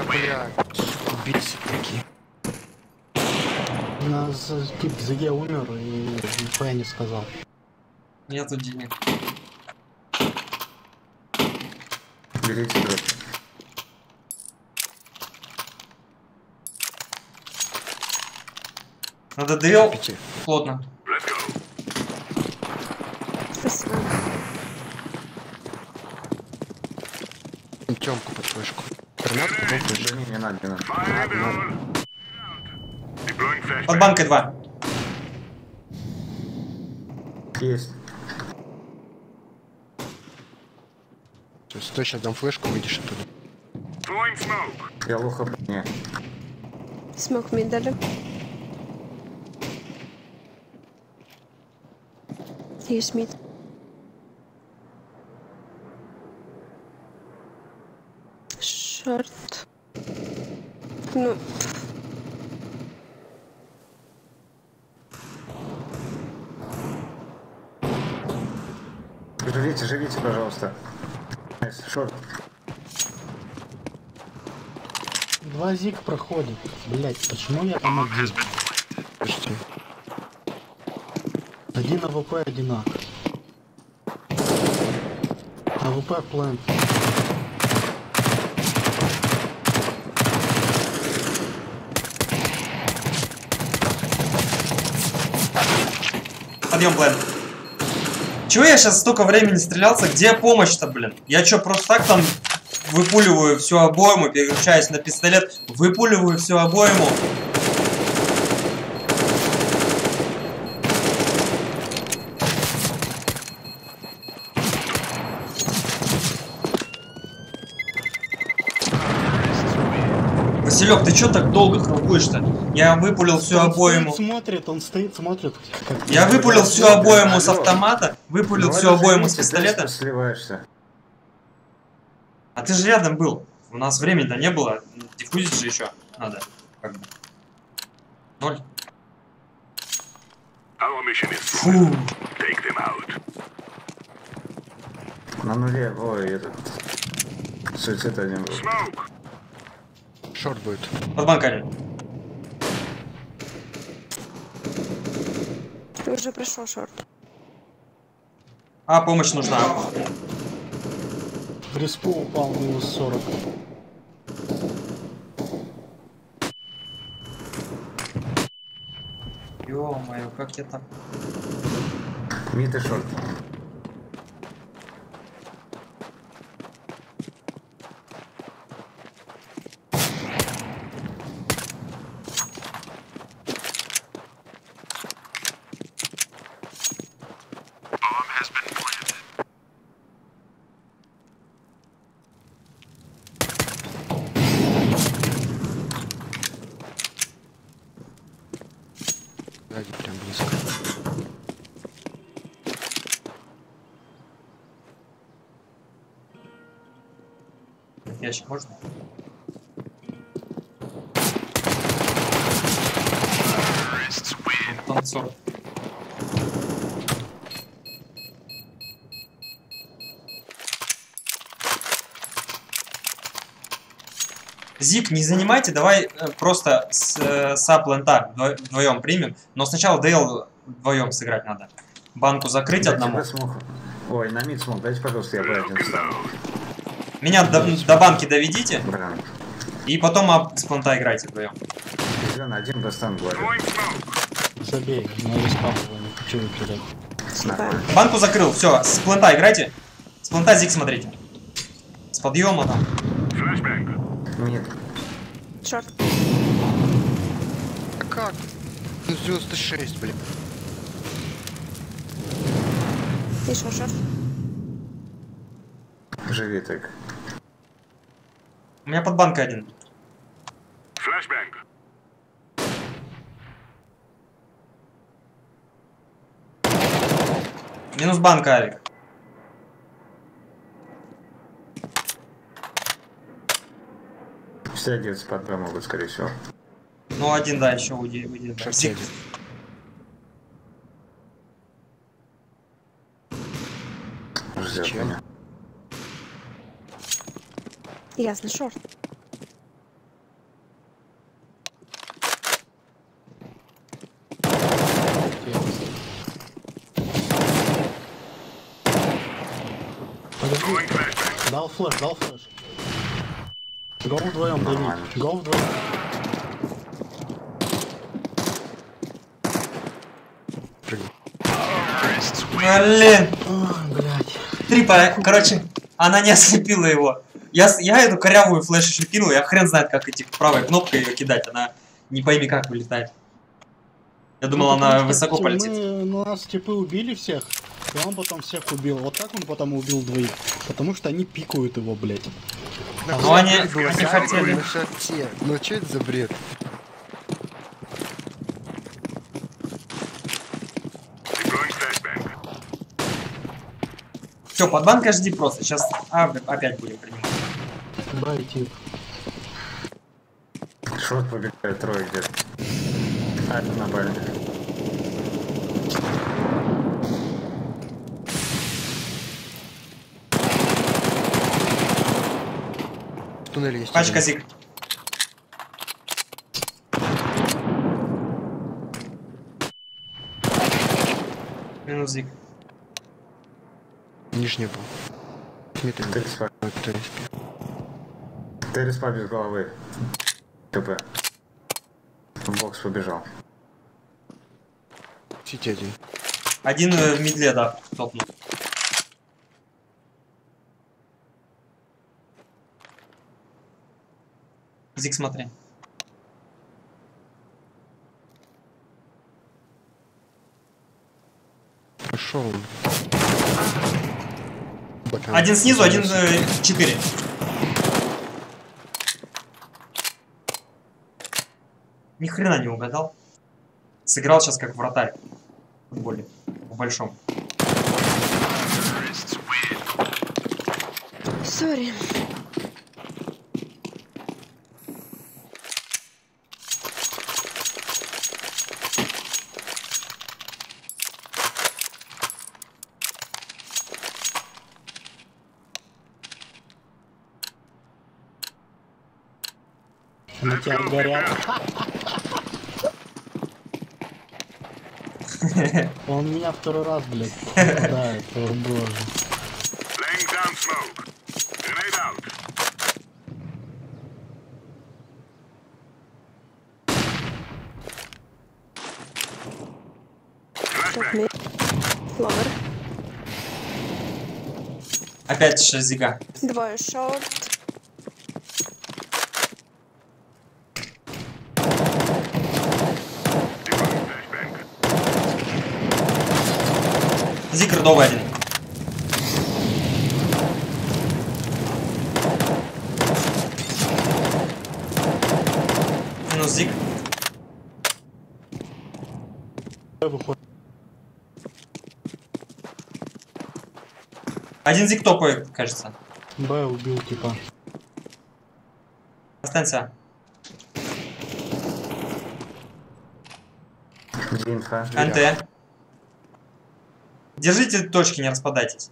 H: Бля, убийцы такие.
D: У нас тип ЗГ умер и нихуя не сказал.
A: Нету денег.
F: Берите дроп.
A: Надо ДЛ
H: Пяти.
A: плотно.
C: Let's go.
G: Спасибо.
H: Тёмку под флешку. Гранату, потом флешку.
F: Не надо, не надо.
C: Fire in the hole. Deploying
A: Под
C: flashbang.
A: банкой 2.
F: Есть.
H: То есть стой, сейчас дам флешку, выйдешь оттуда.
C: Throwing smoke.
F: Я лоха не.
G: Смог мид дали. Есть мид. Шорт. Ну.
F: Живите, живите, пожалуйста. Шорт.
D: 2 зиг проходит. Блять, почему я там один?
H: Подожди.
D: Один АВП одинаково. АВП плент.
A: Подъем, план. Чего я сейчас столько времени стрелялся? Где помощь-то, блин? Я что, просто так там выпуливаю всю обойму, переключаюсь на пистолет, выпуливаю всю обойму. Василек, ты чё так долго хрупуешь-то? Я выпулил всю обойму.
D: Он стоит, смотрит. Как...
A: Я выпулил всю обойму с автомата, выпулил всю обойму с пистолета.
F: Сливаешься.
A: А ты же рядом был. У нас времени-то не было. Диффузить же еще надо. Как бы. 0. Фу.
F: На нуле, ой, этот... Суицид один был.
H: Шорт будет.
A: Под банками.
G: Ты уже пришел шорт.
A: А, помощь нужна.
D: В респу упал минус 40.
A: Ё-моё, как я так...
F: Мид и шорт.
H: Сзади прям близко.
A: Ящик можно? Танцор. Зик, не занимайте, давай просто с аплента вдвоем примем. Но сначала ДЛ вдвоем сыграть надо. Банку закрыть
F: Дайте
A: одному.
F: смог. Ой, на мид смог, дайте, пожалуйста, я Б1 стану.
A: Меня до банки доведите,
F: Бран.
A: и потом с плента играйте вдвоем.
F: Зелёный, один достан говорю.
D: Забей, на респавну, чего не кидать.
G: Слепая.
A: Банку закрыл, все, с плента играйте. С плента Зик смотрите. С подъема там.
F: Нет.
G: Шорт.
H: А как? Ну 96, блин.
G: Еще шорт.
F: Живи так.
A: У меня под банкой один. Минус банка, Авик.
F: Все одеться под Б могут, скорее всего.
A: Ну, один, да, еще уйди.
H: Шорт
A: Зик.
H: едет.
F: Ждет
H: Зачем?
F: меня.
G: Ясно, шорт.
D: Подожди. Дал флеш. Го вдвоем,
F: Нормально.
D: Давид. Го вдвоем.
A: Блин.
D: Блять.
A: Короче, она не ослепила его. Я эту корявую флеш еще кинул, я хрен знает, как эти правой кнопкой ее кидать, она не пойми как вылетает. Я думал, она высоко полетит.
D: Нас типы убили всех, и он потом всех убил. Вот так он потом убил двоих. Потому что они пикают его, блять.
A: Ну они хотели.
H: На шорте. Ну что это за бред?
A: Все, под банкой жди просто. Сейчас опять будем принимать.
D: Бай, тип.
F: Шорт побегает, трое где-то. А, это на баре.
H: В туннеле есть.
A: Пачка
H: один.
A: зиг. Минус зиг.
H: Нижний был. Металл.
F: Ты респа без головы. ТП. В бокс побежал.
H: Сити один.
A: Один в медле, да, топнул. Зиг, смотри.
H: Пошел он. Бокам.
A: Один снизу, один 4. Ни хрена не угадал. Сыграл сейчас как вратарь в футболе. В большом.
G: Сори.
D: На тебя горят. Он меня второй раз, блядь, попадает. О, боже.
C: Laying down smoke. Grenade out.
G: Так, ми. Флавер.
A: Опять 6 зига.
G: Двое шорт.
A: Зиг родовый один. Минус зиг.
D: Выходит.
A: Один зиг топает, кажется.
D: Б убил, типа.
A: Останься.
F: Где инфа?
A: НТ. Держите точки, не распадайтесь.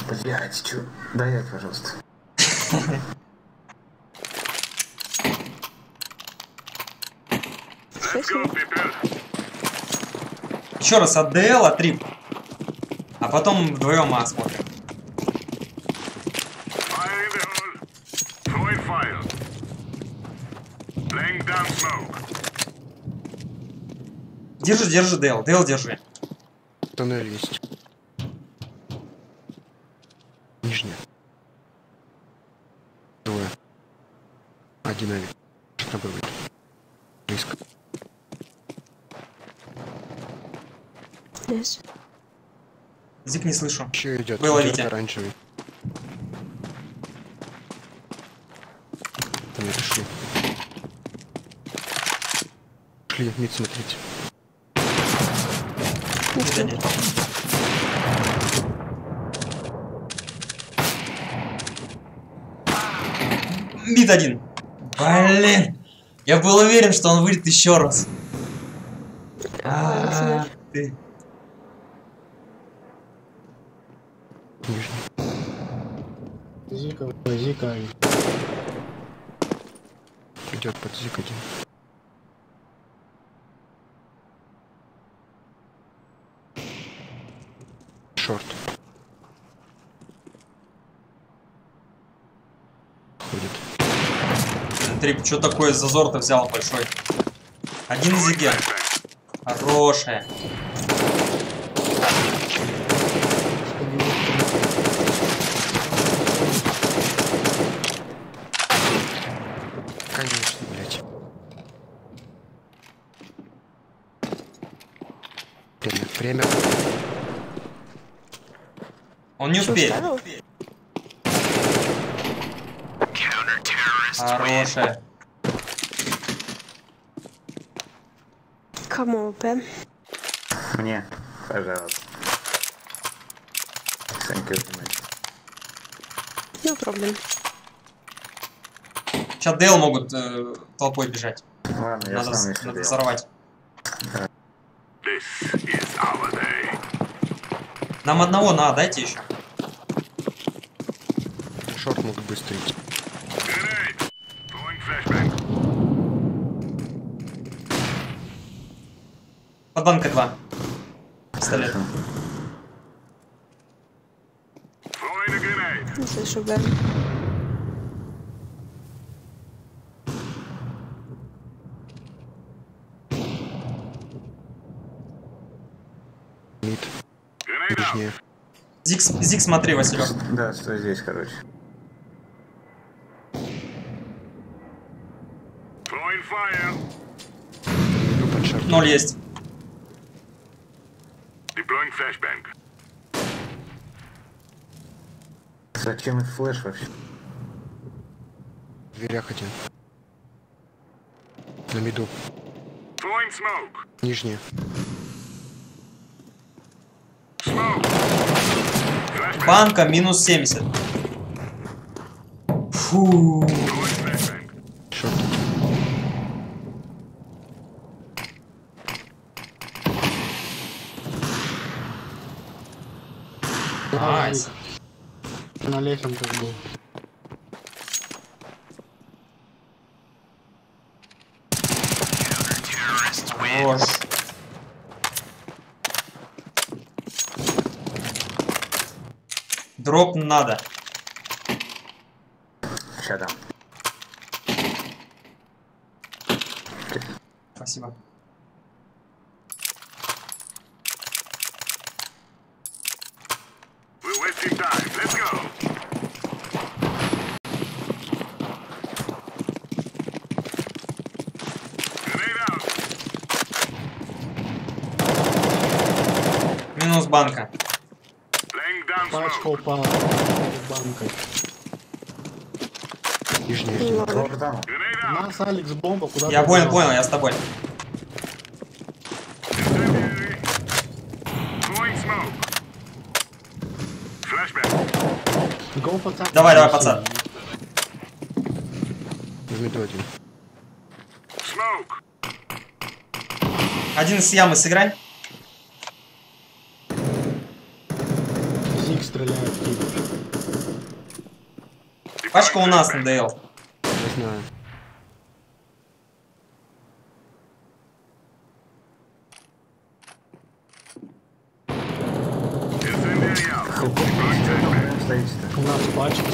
F: Блять, чё? Дай, пожалуйста.
G: Спасибо.
A: Еще раз АДЛ, Атрип. А потом вдвоем смотрим.
C: Fire in the hole. Throwing fire. Laying down smoke.
A: Держи, держи, ДЛ. ДЛ держи.
H: Туннель есть. Нижняя. Двое. Один авик. Что будет? Близко.
G: Yes.
A: Зиг не слышу.
H: Еще идет.
A: Было,
H: идет
A: Витя.
H: оранжевый. Нет, шли. Шли, мид смотрите.
A: Мид один. Блин. Я был уверен, что он выйдет еще раз. Ты.
H: Нижний.
D: Зика, Зика.
H: Идет под зик один. Шорт. Ходит.
A: Трип, что такое зазор-то взял большой? Один зиге. Хорошая.
H: Конечно, блять. Время.
A: Он не
G: Что,
A: успеет.
G: вставил?
A: Хорошая.
G: Кому ОП?
F: Мне, пожалуйста. Thank you very much.
G: No problem.
A: Сейчас Дейл могут толпой бежать.
F: Ладно, я
A: Надо,
F: сам еще
A: надо
F: делал.
A: взорвать.
C: This is our day.
A: Нам одного надо, дайте еще.
H: Шорт мог быстро идти.
C: Grenade. Throwing flashbang.
A: Под банкой 2. Пистолет.
F: Хорошо.
C: Throwing a grenade.
G: Не слышу, Б.
H: Мид.
C: Grenade out.
H: Нижнее.
A: Зиг, смотри, Василек.
F: Да, стой здесь, короче.
C: Throwing fire.
H: Иду под шорт.
A: 0 есть.
C: Deploying flashbang.
F: Зачем их флеш вообще?
H: В дверях один. На миду.
C: Throwing smoke.
H: Нижнее.
C: Smoke. Flashbang.
A: Банка минус 70. Фу.
C: Throwing flashbang.
H: Шорт.
A: Найс.
D: На лесенках был.
A: Хорош. Дроп надо.
F: Ща там.
A: Спасибо.
C: We're wasting time. Let's go. Grenade out.
A: Минус банка.
C: Laying down
D: Пачка
C: smoke.
D: упала банкой.
H: Нижнее один.
G: Ладно.
F: Дроп там.
C: Grenade
D: У
C: out.
D: нас Алекс бомба куда-то.
A: Я понял,
D: упала.
A: я с тобой.
C: Incendiary. Throwing smoke. Flashbang.
D: Go, пацан.
A: Давай, пацан.
H: В миду один.
C: Smoke.
A: Один с ямы сыграй.
D: Зиг стреляет.
A: Пачка у нас на ДЛ.
H: Я знаю.
C: Incendiary out. Deploying flashbang.
F: Стоите-то.
D: У нас пачка.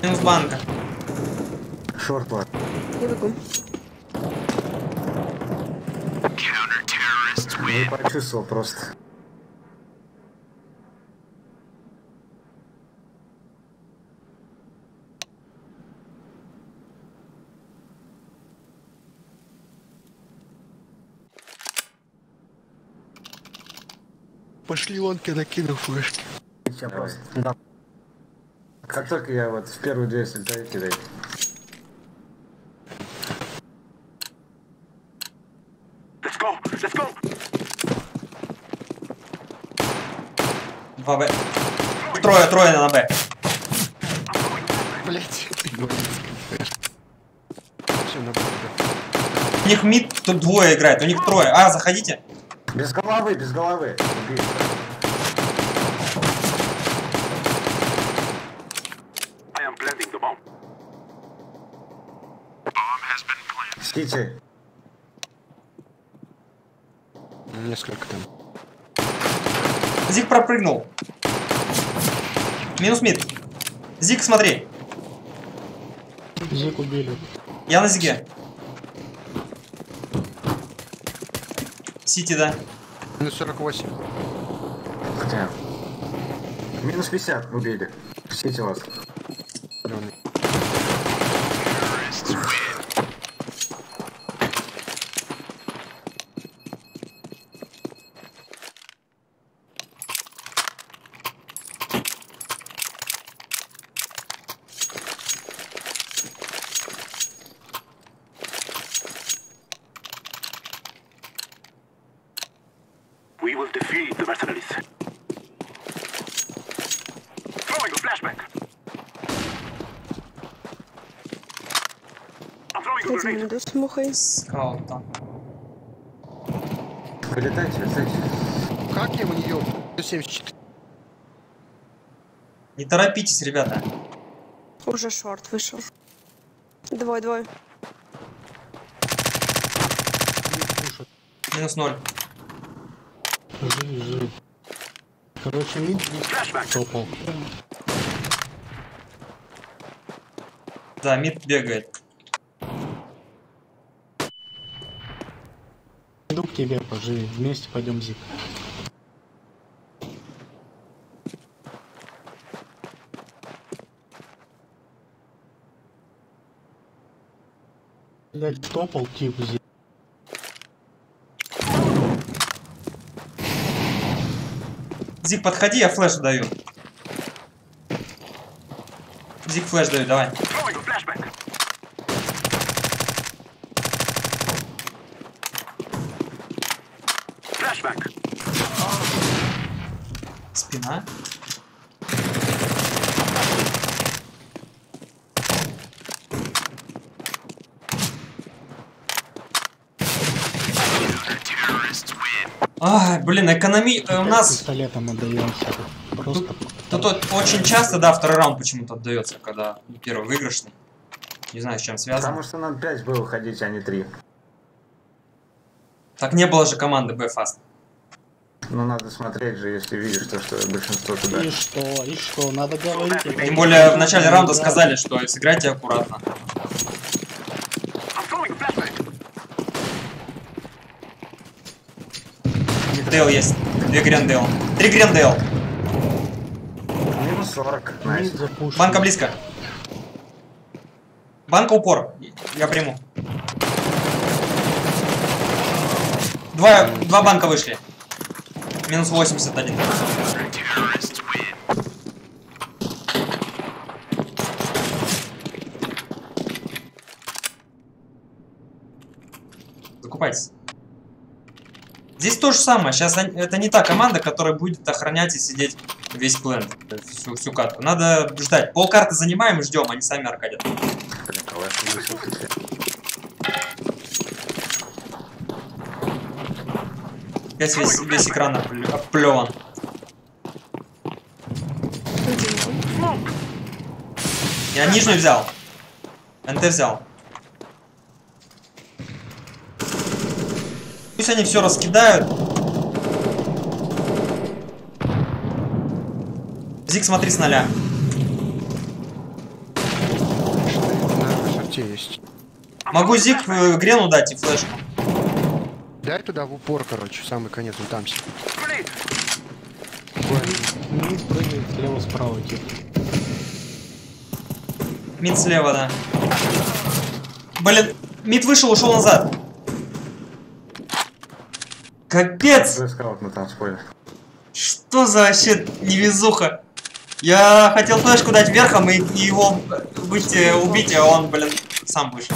A: Минус банка.
F: Шорт ладно.
G: Я бегу.
F: Не почувствовал просто.
H: Пошли лонки, накину флешки.
F: Я просто. Да. Как только я вот в первую дверь слетаю, кидай.
C: Let's go. Let's go.
A: 2 Б. Трое на Б.
H: Блять. Все, на бэкбэк.
A: У них мид тут двое играет, у них трое. А, заходите.
F: Без головы, без головы. Убей.
C: I am planting the bomb.
F: Сити.
H: Несколько там.
A: Зиг пропрыгнул. Минус мид. Зиг, смотри.
D: Зиг убили.
A: Я на Зиге. Сити, да.
H: Минус 48.
F: Хотя. Минус 50 убили. Сити вас.
H: Зеленый.
C: We will defeat the mercenaries. Throwing a flashback. I'm throwing a
G: Кстати,
C: grenade.
G: иду с мухой.
A: Скаут там.
F: Вылетайте, вылетайте.
H: Как я в нее? 74.
A: Не торопитесь, ребята.
G: Уже шорт вышел. Двое.
A: Минус 0.
D: Живи. Короче, мид топал.
A: Да, мид бегает.
D: Иду к тебе, поживи. Вместе пойдем зик. Блять, топал тип зик.
A: Зик, подходи, я флеш даю. Зик, флеш даю, давай.
C: Throwing a flashback. Flashback.
A: Спина. Ай, блин, у нас
D: Пистолетом отдаемся. Просто
A: тут очень часто, да, второй раунд почему-то отдается, когда первый выигрышный. Не знаю, с чем связано.
F: Потому что надо 5 было ходить, а не 3.
A: Так не было же команды B-Fast.
F: Ну надо смотреть же, если видишь то, что большинство туда.
D: И что? Надо говорить.
A: Тем более в начале раунда сказали, что сыграйте аккуратно.
C: I'm throwing a flashback.
A: Дейл есть. 2 Грендейл. 3 Грендейл.
F: Минус 40. Найс.
D: Мид запушен.
A: Банка близко. Банка упор. Я приму. Два банка вышли. Минус 81. Закупайтесь. Здесь то же самое. Сейчас это не та команда, которая будет охранять и сидеть весь плент. Всю катку. Надо ждать. Полкарты занимаем и ждем, они сами аркадят.
F: Блин, калаш высокий.
A: Весь экран оплеван. Я нижнюю взял. НТ взял. Пусть они все раскидают. Зик, смотри с 0.
H: На шарте есть.
A: Могу Зик Грену дать и флешку.
H: Дай туда в упор, короче, в самый конец, он там сидит.
D: Мид прыгает слева-справа, типа.
A: Мид слева, да. Блин, мид вышел, ушел назад. Капец!
F: Скаут на танцполе.
A: Что за вообще невезуха? Я хотел флешку дать верхом и его убить, а он, блин, сам вышел.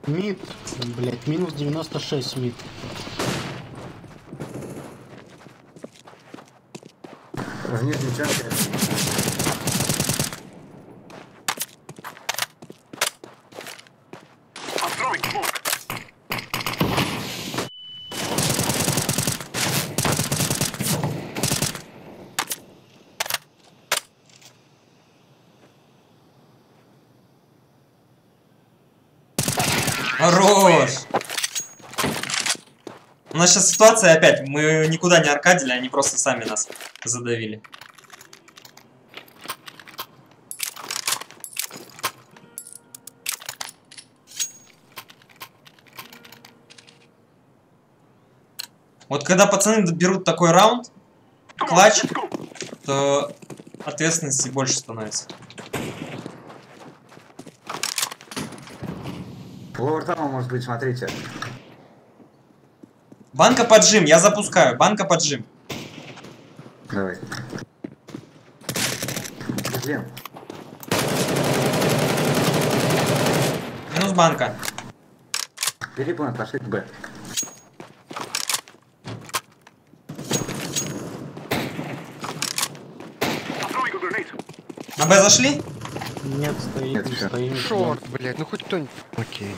D: Мид, блять, минус 96 мид.
F: В нижней части.
C: I'm throwing smoke.
A: Хорош! У нас сейчас ситуация опять. Мы никуда не аркадили, они просто сами нас задавили. Вот когда пацаны берут такой раунд, клатч, то ответственности больше становится.
F: Ловер там может быть, смотрите.
A: Банка поджим, я запускаю. Банка поджим.
F: Давай. Блин.
A: Минус банка.
F: Бери план, пошли к Б.
A: На Б зашли?
D: Нет, стоит,
F: Нет,
D: не
F: всё.
D: стоим.
H: Шорт, блядь, ну хоть кто-нибудь. Окей.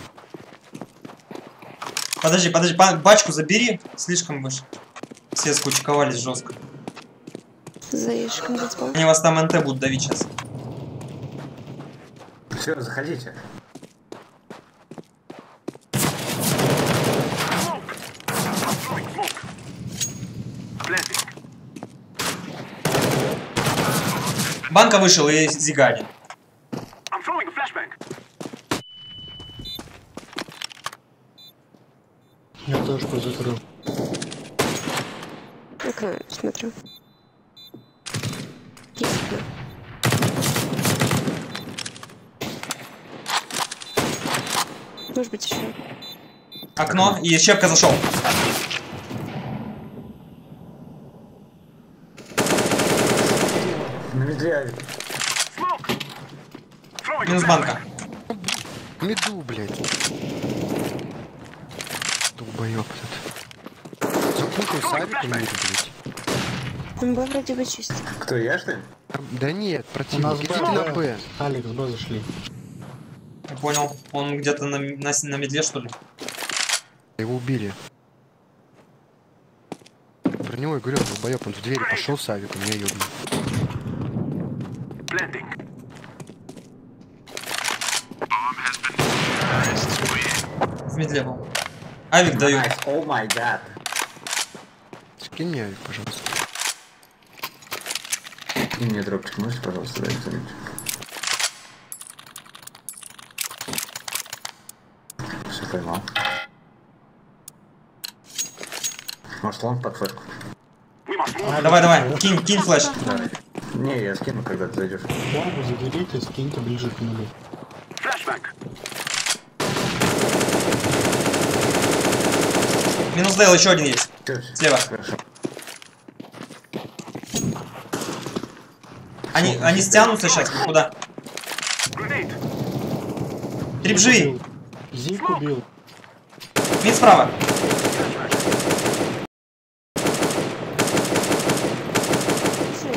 A: Подожди, бачку забери. Слишком выше. Все скучковались жестко.
G: За ящиком зацепал.
A: Они вас там НТ будут давить сейчас.
F: Все, заходите.
A: Банка вышел и Зиганин.
C: I'm throwing a flashbang.
D: Я тоже позакрыл.
G: Окно смотрю. Есть окно. Может быть еще.
A: Окно, и щепка зашел.
F: На медведя.
C: Smoke. Throwing
A: Минус
C: a
A: банка.
H: Меду, блядь. Долбоёб этот. Запутал савиком мид, блядь.
G: МБ вроде бы чисто.
F: Кто, я что ли?
H: Да нет,
D: У нас
H: противник, идите на Б.
D: Алекс, Б зашли.
A: Я понял. Он где-то на медве, что ли?
H: Его убили. Про него я говорю, долбоёб, он в двери пошел с авиком, меня ёбнул.
C: blending.
A: В медле был. Авик даю.
F: О май гад.
H: Скинь мне авик, пожалуйста.
F: И мне дропчик можете, пожалуйста, дать кто-нибудь? Все поймал. Может, лонг под флешку?
C: We must move.
A: Давай, кинь флеш.
F: Давай. Не, я скину, когда ты зайдешь.
D: Бомбу заберите, скиньте ближе к нулю.
C: Flashbang.
A: Минус Дейл, еще один есть.
F: Всё,
A: Слева.
F: Хорошо.
A: Они стянутся сейчас. Куда?
C: Grenade.
A: Трипжи.
D: Зик убил.
A: Мид справа.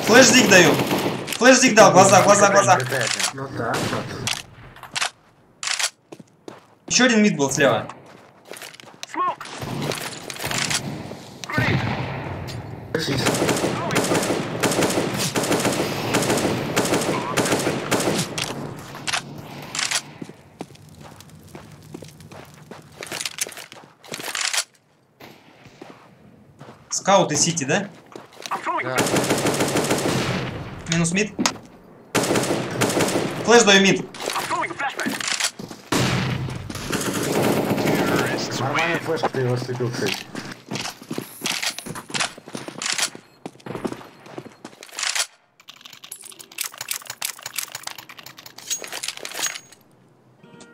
A: Флэш зиг даю. Флэш зиг дал. Глаза.
F: Ну да, вот.
A: Еще один мид был слева.
C: Smoke. Grenade.
F: Пришли.
A: Скауты Сити, да?
C: I'm throwing
H: Да.
A: Минус мид. Флэш даю мид.
C: I'm throwing a flashbang.
F: Нормальный флеш, ты его слепил, кстати.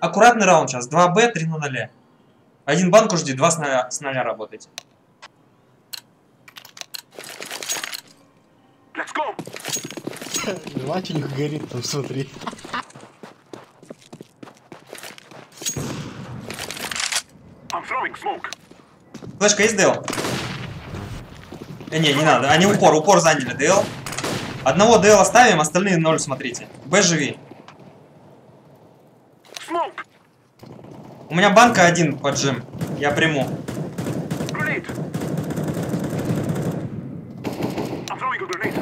A: Аккуратный раунд сейчас. 2Б, 3 на 0. Один банку жди, 2 с 0 работайте.
C: Let's go.
D: Латинг горит там, смотри.
C: I'm throwing smoke.
A: Флешка есть Дейл? Не надо. Они упор заняли Дейл. Одного Дейл оставим, остальные 0 смотрите. Б живи.
C: Smoke.
A: У меня банка один под джим. Я приму.
C: Grenade. I'm throwing a grenade.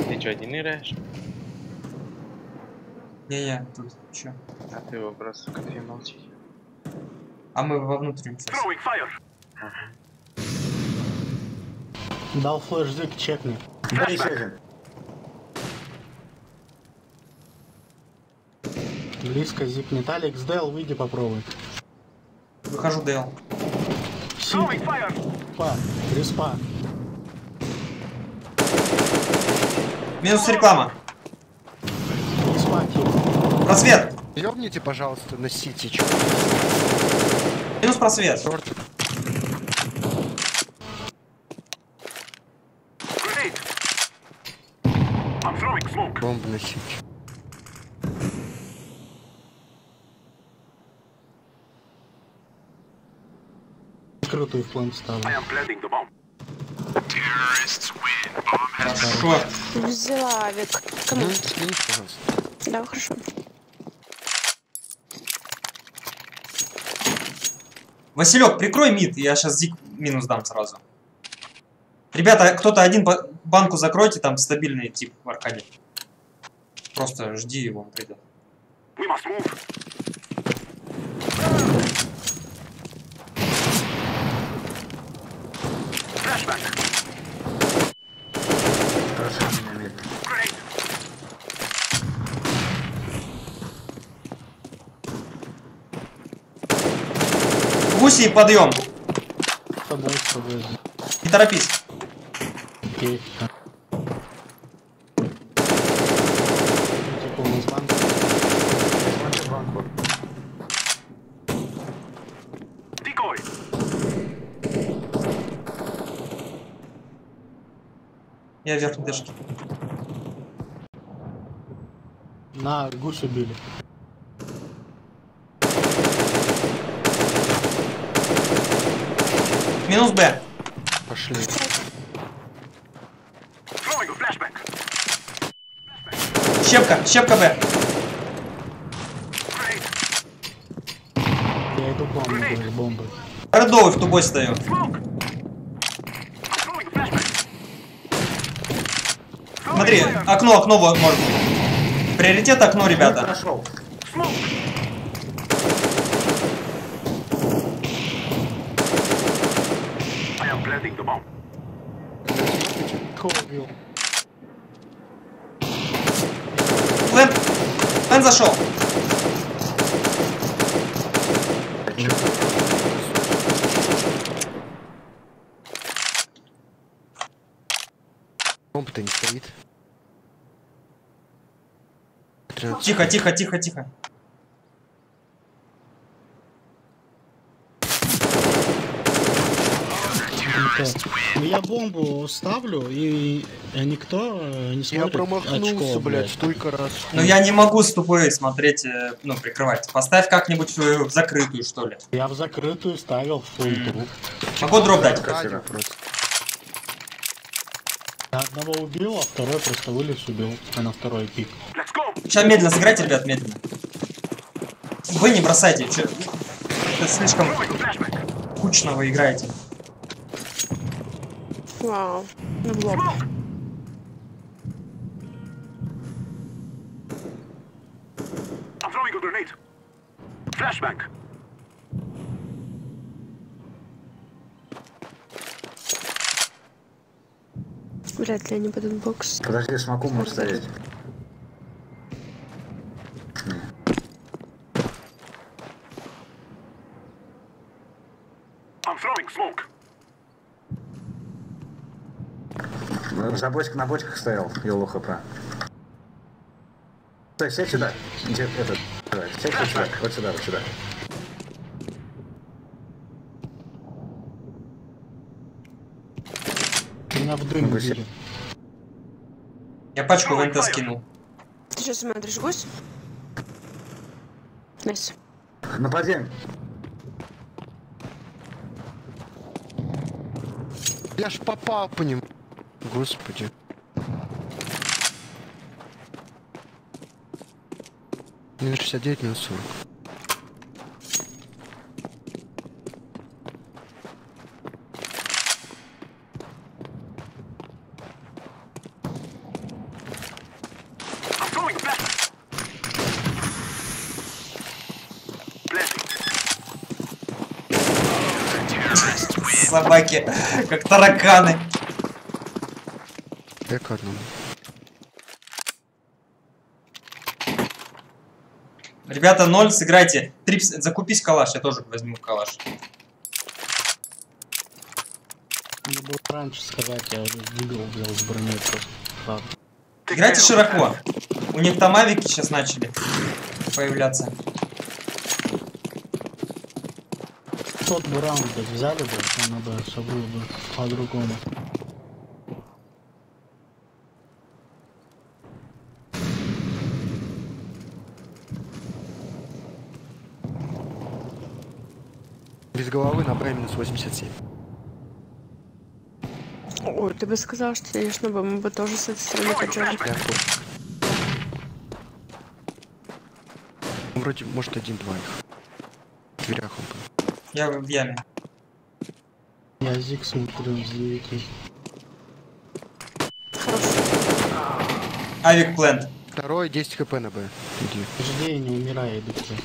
I: Ты что, один играешь?
A: Не, тут чё?
I: А ты его просто в кафе молчишь.
A: А мы во внутреннем сейчас.
C: Throwing fire.
D: Дал флеш зик, чекни.
F: Да, еще один.
D: Близко зикнет. Алекс, Дэл, выйди попробуй.
A: Выхожу Дейл.
C: Throwing fire.
D: Респа, респа.
A: Минус реклама.
D: Респа, тип.
A: Просвет.
H: Ёбните, пожалуйста, на сити, чё.
A: Минус просвет.
H: Шорт.
C: Grenade. I'm throwing smoke.
H: Бомба на сити.
D: Крутую в план
C: I
D: ставлю.
C: am planting the bomb.
A: Хорошо.
G: Взяла авик. Кому?
H: Ну, скинь, пожалуйста.
G: Да, хорошо.
A: Василек, прикрой мид, я сейчас зик минус дам сразу. Ребята, кто-то один банку закройте, там стабильный тип в аркаде. Просто жди его, он придет.
C: We must move. Flashback.
F: Хорошо, меня мид.
C: Grenade.
A: Гуси, подъем.
D: С тобой.
A: Не торопись.
D: Окей. Типа у нас банк.
F: Смотри банку.
C: Decoy.
A: Я вверх дышки.
D: На, гусь убили.
A: Минус Б.
H: Пошли.
C: Throwing a flashback.
A: Щепка Б.
C: Grenade.
D: Я иду к вам с бомбой.
A: Родовый в тубой стою.
C: Smoke. Throwing a flashback.
A: Смотри, окно вот может. Приоритет окно, ребята.
F: Прошел.
C: Smoke. I am planting the bomb.
D: Кого убил?
A: Лэн зашел.
H: Комп-то не стоит. 13.
A: Тихо.
D: Ну я бомбу ставлю, и никто не
H: Я
D: смотрит
H: промахнулся,
D: очко,
H: блядь, столько раз.
A: Но я не могу с тупой смотреть, ну, прикрывать. Поставь как-нибудь в закрытую, что ли.
D: Я в закрытую ставил в фулл.
A: Могу дроп дать?
H: Радио просто.
D: Я одного убил, а второй просто вылез убил. А на второй пик.
C: Let's go.
A: Сейчас медленно сыграйте, ребят, медленно. Вы не бросайте, это слишком кучно вы играете.
G: Вау. Ну, в лоб.
C: I'm throwing a grenade. Flashbang.
G: Вряд ли они будут бокс.
F: Подожди, смогу может стоять.
C: I'm throwing smoke.
F: На бочках стоял, Йолу ХП. Сядь сюда. Где этот? Сядь сюда. Вот сюда.
D: Меня в дым убили.
A: Я пачку в НТ скинул.
G: Ты что смотришь, гусь? Найс.
F: Нападем.
H: Я ж попал по ним. Господи. Минус 69, минус 40.
C: I'm throwing a flashbang. Planting.
A: Собаки, как тараканы.
H: Я к одному.
A: Ребята, 0, сыграйте. Закупись калаш, я тоже возьму калаш.
D: Надо было раньше сказать, я уже выиграл, взял с броней просто. Правда.
A: Играйте широко. У них там авики сейчас начали появляться.
D: Тот бы раунд взяли бы, то надо все было бы по-другому.
H: Без головы на Б минус 87.
G: Ой, Ты бы сказал, что едешь на Б, мы бы тоже с этой стороны поджали.
H: Я тут. Ну, вроде, может, один-два их. В дверях он был.
A: Я в яме.
D: Я зиг смотрю с 9.
G: Хорошо.
A: Авик плент.
H: Второй, 10 хп на Б. Иди.
D: Жди, не умирай, иду к тебе.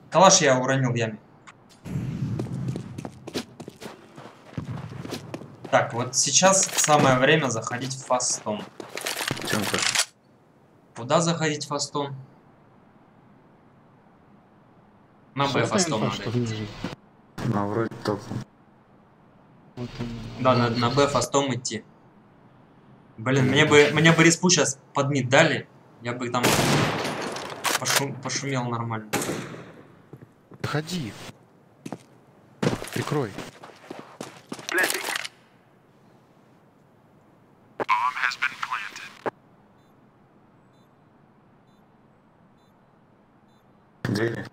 A: Калаш я уронил в яме. Так, вот сейчас самое время заходить фастом.
F: Чем-то.
A: Куда заходить фастом? На Б
D: Что
A: фастом
D: инфа,
A: надо.
D: что внизу?
F: Ну, вроде топ.
D: Вот он.
A: Да, надо на Б фастом идти. Блин, мне бы респу сейчас под мид дали. Я бы там пошумел нормально.
H: Заходи. Прикрой.
F: Двери.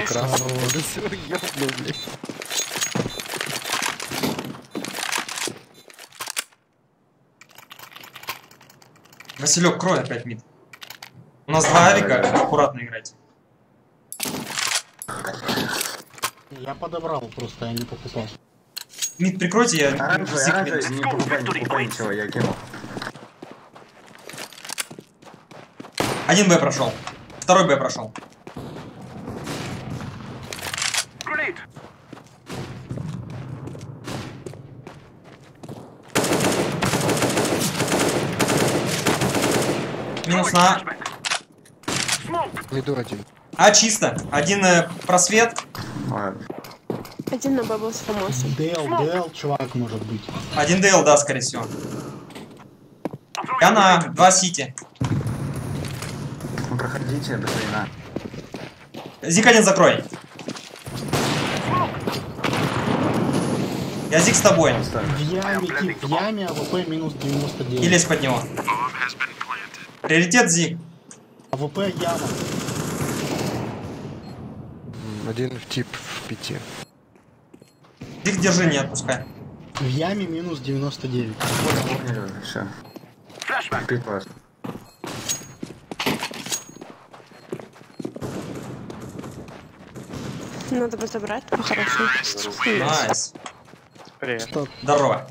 G: Хорошо.
H: Красава. Да все, ёбну, блядь.
A: Василек, крой опять мид. У нас два авика, аккуратно играйте.
D: Я подобрал просто, я не покупал.
A: Мид прикройте, я
F: Оранжевый,
A: зиг
F: оранжевый,
A: минус.
F: не покупай ничего, я кинул.
A: Один Б прошел. Второй Б прошел. Минус на
H: Иду один.
A: А, чисто. Один просвет.
F: Ладно.
G: Один на Б был с Фомосом.
D: ДЛ, чувак, может быть.
A: Один ДЛ, да, скорее всего. Я на 2 сити.
F: Ну, проходите до хрена.
A: Зик один закрой. Я Зик с тобой.
D: В яме, тип, в яме, АВП минус 99.
A: И лезь под него. Приоритет Зик.
D: АВП яма.
H: Один в тип в 5.
A: Зик держи, не отпускай.
D: В яме минус 99.
F: Все. Пит вас.
G: Надо бы забрать по-хорошему.
A: Найс.
I: Привет.
A: Здорово.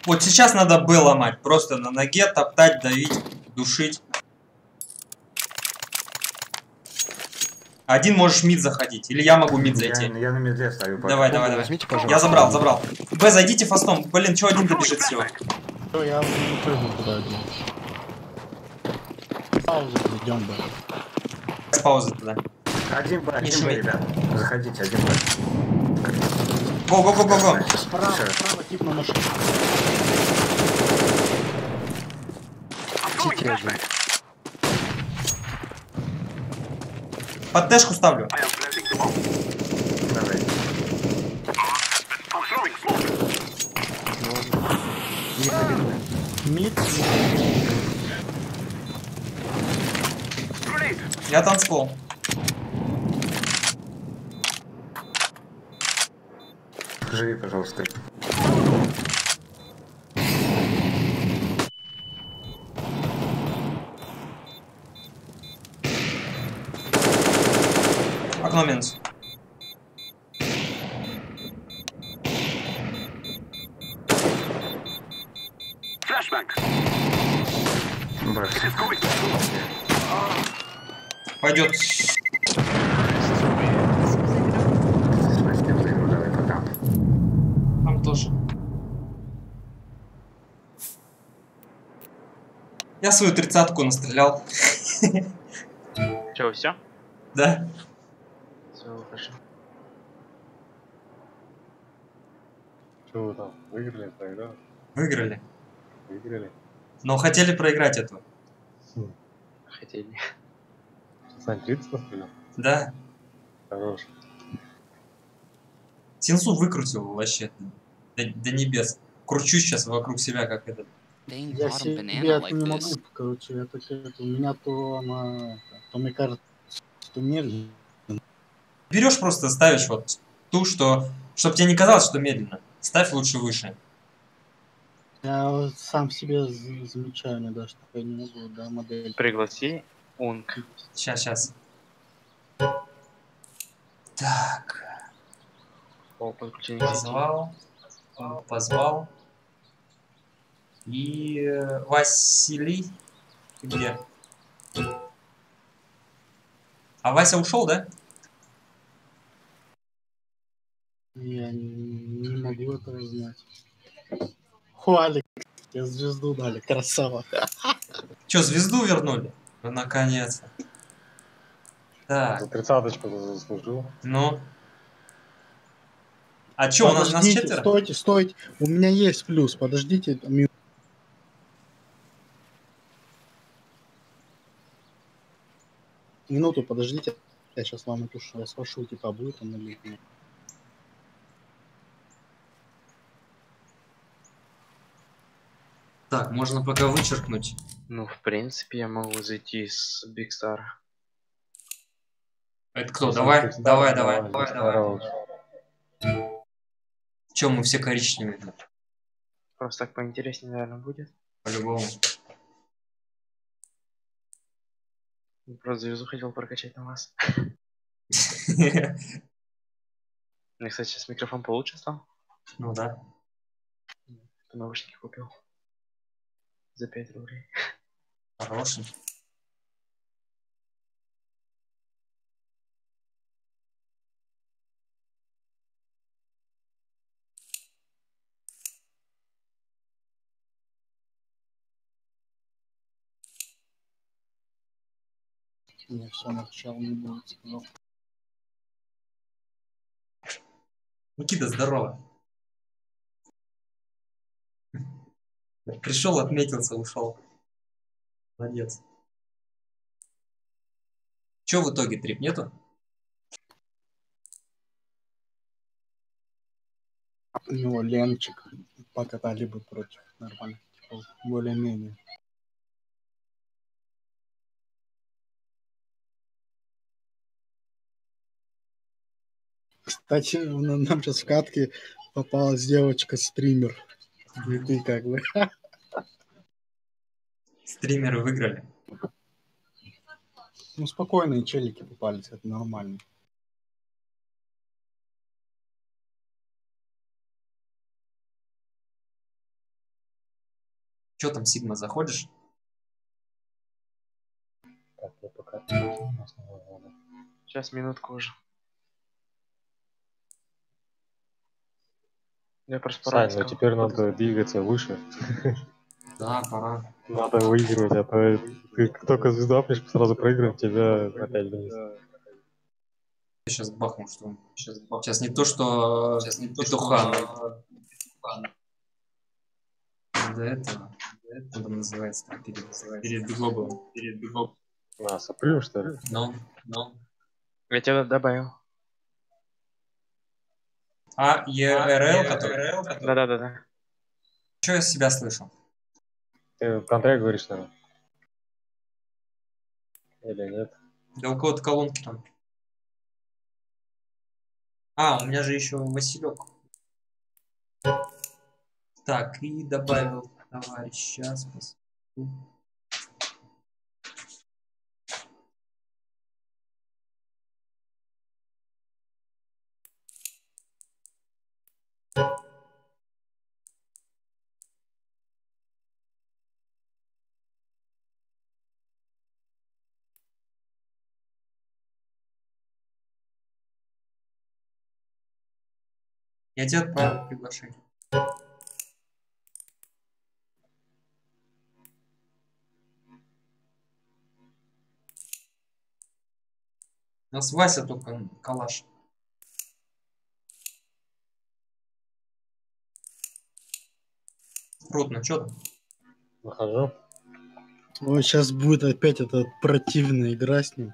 A: Вот сейчас надо Б ломать. Просто на ноге топтать, давить, душить. Один можешь мид заходить. Или я могу мид зайти.
F: Я на медле стою. пока.
A: Давай, давай, давай.
H: Возьмите, пожалуйста.
A: Я забрал. Б, зайдите фастом. Блин, чё один добежит всего?
D: Все, я не прыгну туда один. Паузу ведем, бы.
A: С паузы туда.
F: Один Б,
A: Не
F: один Б,
A: шуми.
F: ребят. Заходите, один Б.
A: Го-го-го-го-го.
D: Справа,
F: Всё.
D: справа, тип на машине.
H: Сити один.
A: Под тэшку ставлю.
F: Давай.
H: Не наверное.
D: Мид.
A: Я танцпол.
F: Живи, пожалуйста.
A: Окно минус.
F: Брат.
A: Пойдет.
F: Спасибо за игру, давай, пока.
A: Там тоже. Я свою 30-ку настрелял.
I: Че, все?
A: Да.
I: Все, хорошо.
J: Что вы там, выиграли тогда?
A: Выиграли.
J: Выиграли.
A: Но хотели проиграть эту.
I: Хотели.
J: Сань, 30 настрелял?
A: Да.
J: Хорош.
A: Тинсу выкрутил вообще до небес. Кручусь сейчас вокруг себя, как этот.
D: Я себе это не могу, короче, это у меня то она, то мне кажется, что медленно.
A: Берешь просто, ставишь вот ту, что... Чтоб тебе не казалось, что медленно. Ставь лучше выше.
D: Я вот сам себе замечаю, иногда, что я не могу, да, модель.
I: Пригласи Унг.
A: Сейчас. Так.
I: О, подключение к сети.
A: Позвал. И Василий. Ты где? А Вася ушел, да?
D: Я не могу этого знать. Хуалик, я звезду дали, красава.
A: Че, звезду вернули? Ну, наконец-то. Так.
J: За 30-очку заслужил.
A: Ну. А че, у нас
D: Подождите,
A: четверо?
D: стойте. У меня есть плюс, подождите. Минуту, подождите. Я сейчас вам напишу. Я спрошу, типа, будет он или нет.
A: Так, можно пока вычеркнуть.
I: Ну, в принципе, я могу зайти с Big Star.
A: Это кто? Давай. Че, мы все коричневые?
I: Просто так поинтереснее, наверное, будет.
A: По-любому.
I: Просто звезду хотел прокачать на вас. Мне, кстати, сейчас микрофон получше стал.
A: Ну да.
I: Наушники купил. За 5 рублей.
A: Хороший.
D: Не, все, начал не будет. Сказал.
A: Никита, здорово. Пришел, отметился, ушел. Молодец. Че в итоге, трип нету?
D: У него Ленчик покатали бы против. Нормально. Типа, более-менее. Кстати, нам сейчас в катке попалась девочка-стример. И ты как бы.
A: Стримеры выиграли.
D: Ну, спокойные челики попались, это нормально.
A: Че там, Сигма, заходишь?
J: Так, я пока...
I: Сейчас, минутку уже. Я просто
J: Сань, ну теперь надо двигаться выше.
A: Да, пора.
J: Надо выигрывать, а то ты только звезду апнешь, сразу проигрываем, тебя опять вниз.
A: Сейчас бахну, что сейчас не то, что петуха. До этого. Как он называется там, перед беглом.
J: А, соплю, что ли?
A: Ну.
I: Я тебя добавил.
A: А, ЕРЛ, который?
I: Да.
A: Че я себя слышу?
J: Ты в контракт говоришь, наверное? Или нет?
A: Да у кого-то колонки там. А, у меня же еще Василек. Так, и добавил товарищ. Сейчас посмотрю. Я тебе отправил приглашение. У нас Вася только калаш. Крутно, что там?
J: Нахожу.
D: Ой, сейчас будет опять эта противная игра с ним.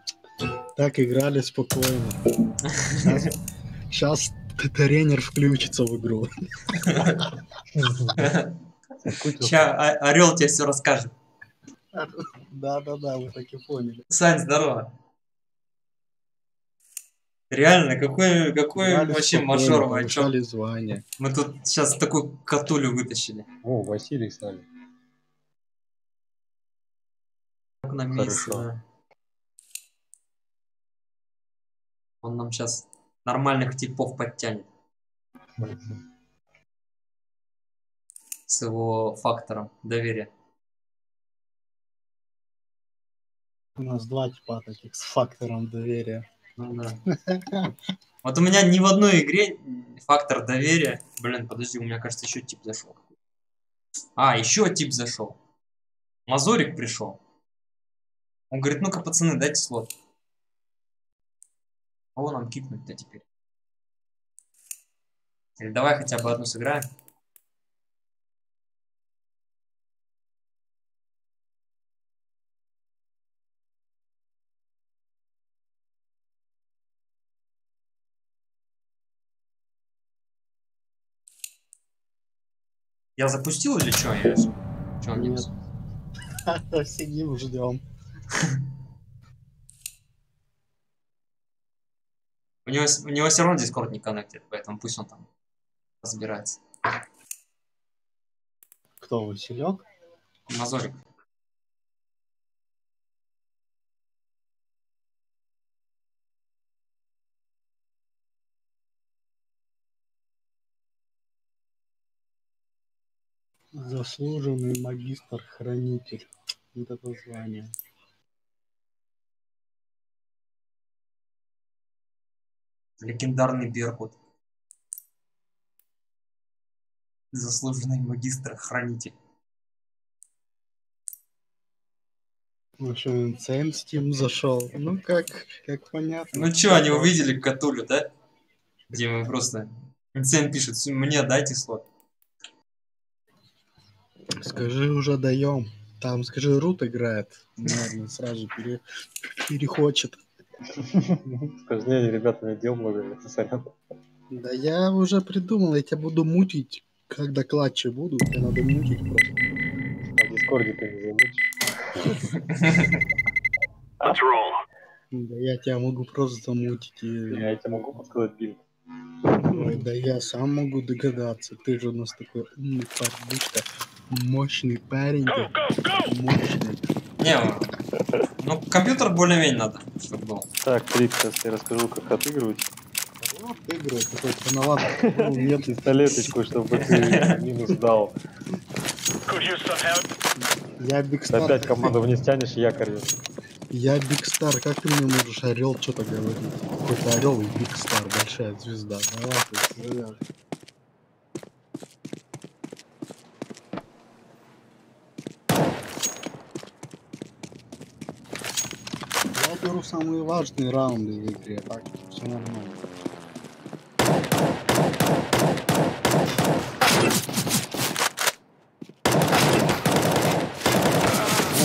D: Так играли спокойно. Сейчас Тренер включится в игру.
A: Сейчас Орел тебе все расскажет.
D: Да-да-да, вы так и поняли.
A: Сань, здорово. Реально, какой
D: Играли
A: вообще
D: спокойно,
A: мажор,
D: повышали звание.
A: Мы тут сейчас такую катулю вытащили.
J: О, Василий стали.
A: На месте,
J: Хорошо.
A: да. Он нам сейчас нормальных типов подтянет. С его фактором доверия.
D: У нас два типа таких с фактором доверия.
A: Ну да. Вот у меня ни в одной игре фактор доверия. Блин, подожди, у меня, кажется, еще тип зашел. А, еще тип зашел. Мазорик пришел. Он говорит, ну-ка, пацаны, дайте слот. Кого нам кикнуть-то теперь? Или давай хотя бы одну сыграем. Я запустил или что? Что он не
D: Нет. Сидим, ждем.
A: У него все равно Discord не коннектит, поэтому пусть он там разбирается.
D: Кто, Василек?
A: Мазорик.
D: Заслуженный магистр-хранитель. Вот это звание.
A: Легендарный Беркут. Заслуженный магистр-хранитель.
D: В общем, НЦМ Steam зашел. Ну, как понятно.
A: Ну чё, они увидели Катулю, да? Где мы просто... Инцен пишет, мне дайте слот.
D: Скажи, уже даем. Там, скажи, Рут играет. Наверное, сразу перехочет.
J: Скажи, не, ребята, не дел много, это сорян.
D: Да я уже придумал, я тебя буду мутить. Когда клатчи будут, тебе надо мутить просто.
J: А в Дискорде ты не замутишь.
C: Let's roll.
D: Да я тебя могу просто замутить.
J: Я тебе могу подсказать билд.
D: Ой, да я сам могу догадаться. Ты же у нас такой умный парнишка. Мощный парень. Мощный.
A: Не, ну компьютер более-менее надо, чтобы был.
J: Так, Трик, сейчас я расскажу, как отыгрывать.
D: Вот игры, какой-то новатор. Нет,
J: Пистолеточку, чтобы ты минус дал.
C: Could use some help.
D: я Бигстар.
J: Опять команду вниз тянешь, якорь.
D: Я Бигстар. Как ты мне можешь орел что-то говорить? Какой-то орел и Бигстар, большая звезда. Давай ты стреляй. Я беру самые важные раунды в игре, так что все нормально.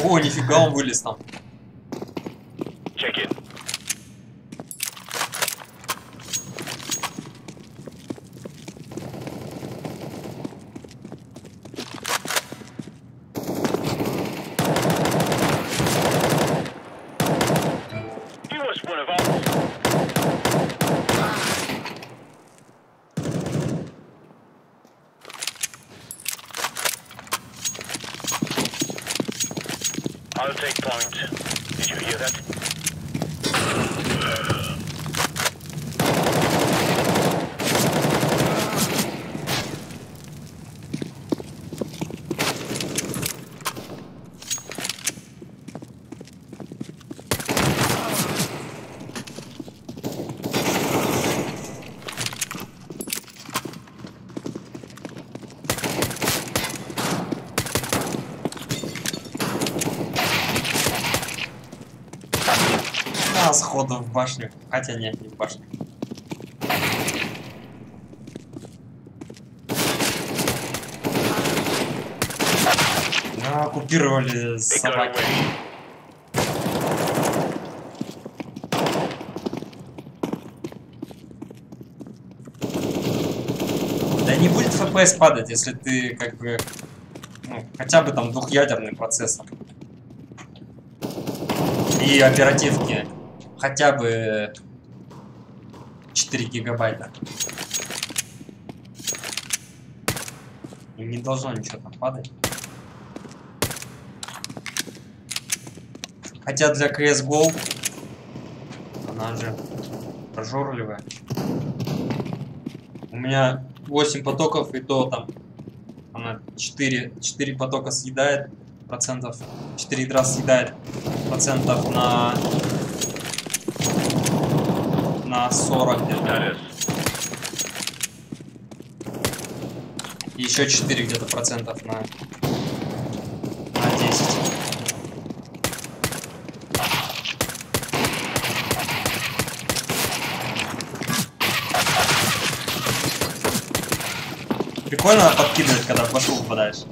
A: Ого, нифига он вылез там.
C: Check in. He was one of us. I'll take point. Did you hear that?
A: А, сходу в башню. Хотя нет, не в башню. Оккупировали собаки. FPS падает, если ты как бы, ну, хотя бы там двухъядерный процессор. И оперативки хотя бы 4 гигабайта. И не должно ничего там падать. Хотя для CSGO она же прожорливая. У меня 8 потоков, и то там она 4 потока съедает процентов, 4 ядра съедает процентов на 40 где-то. И еще 4 где-то процентов на 10. Прикольно подкидывать, когда в башку попадаешь.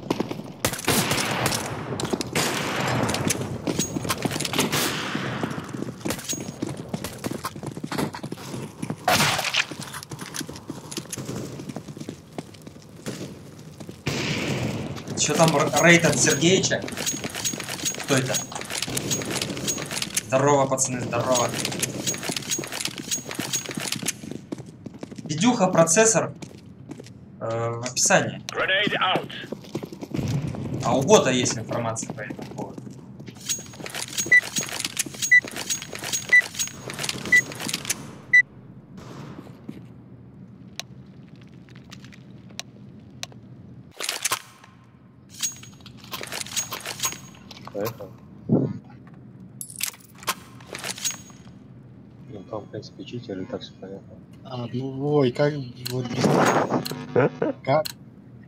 A: Что там рейд от Сергеича? Кто это? Здорово, пацаны, здорово. Видюха, процессор в описании. А у бота есть информация по этому поводу.
J: Поэтому. Ну там, в принципе, читер, и так все понятно.
D: Ну ой, как вот без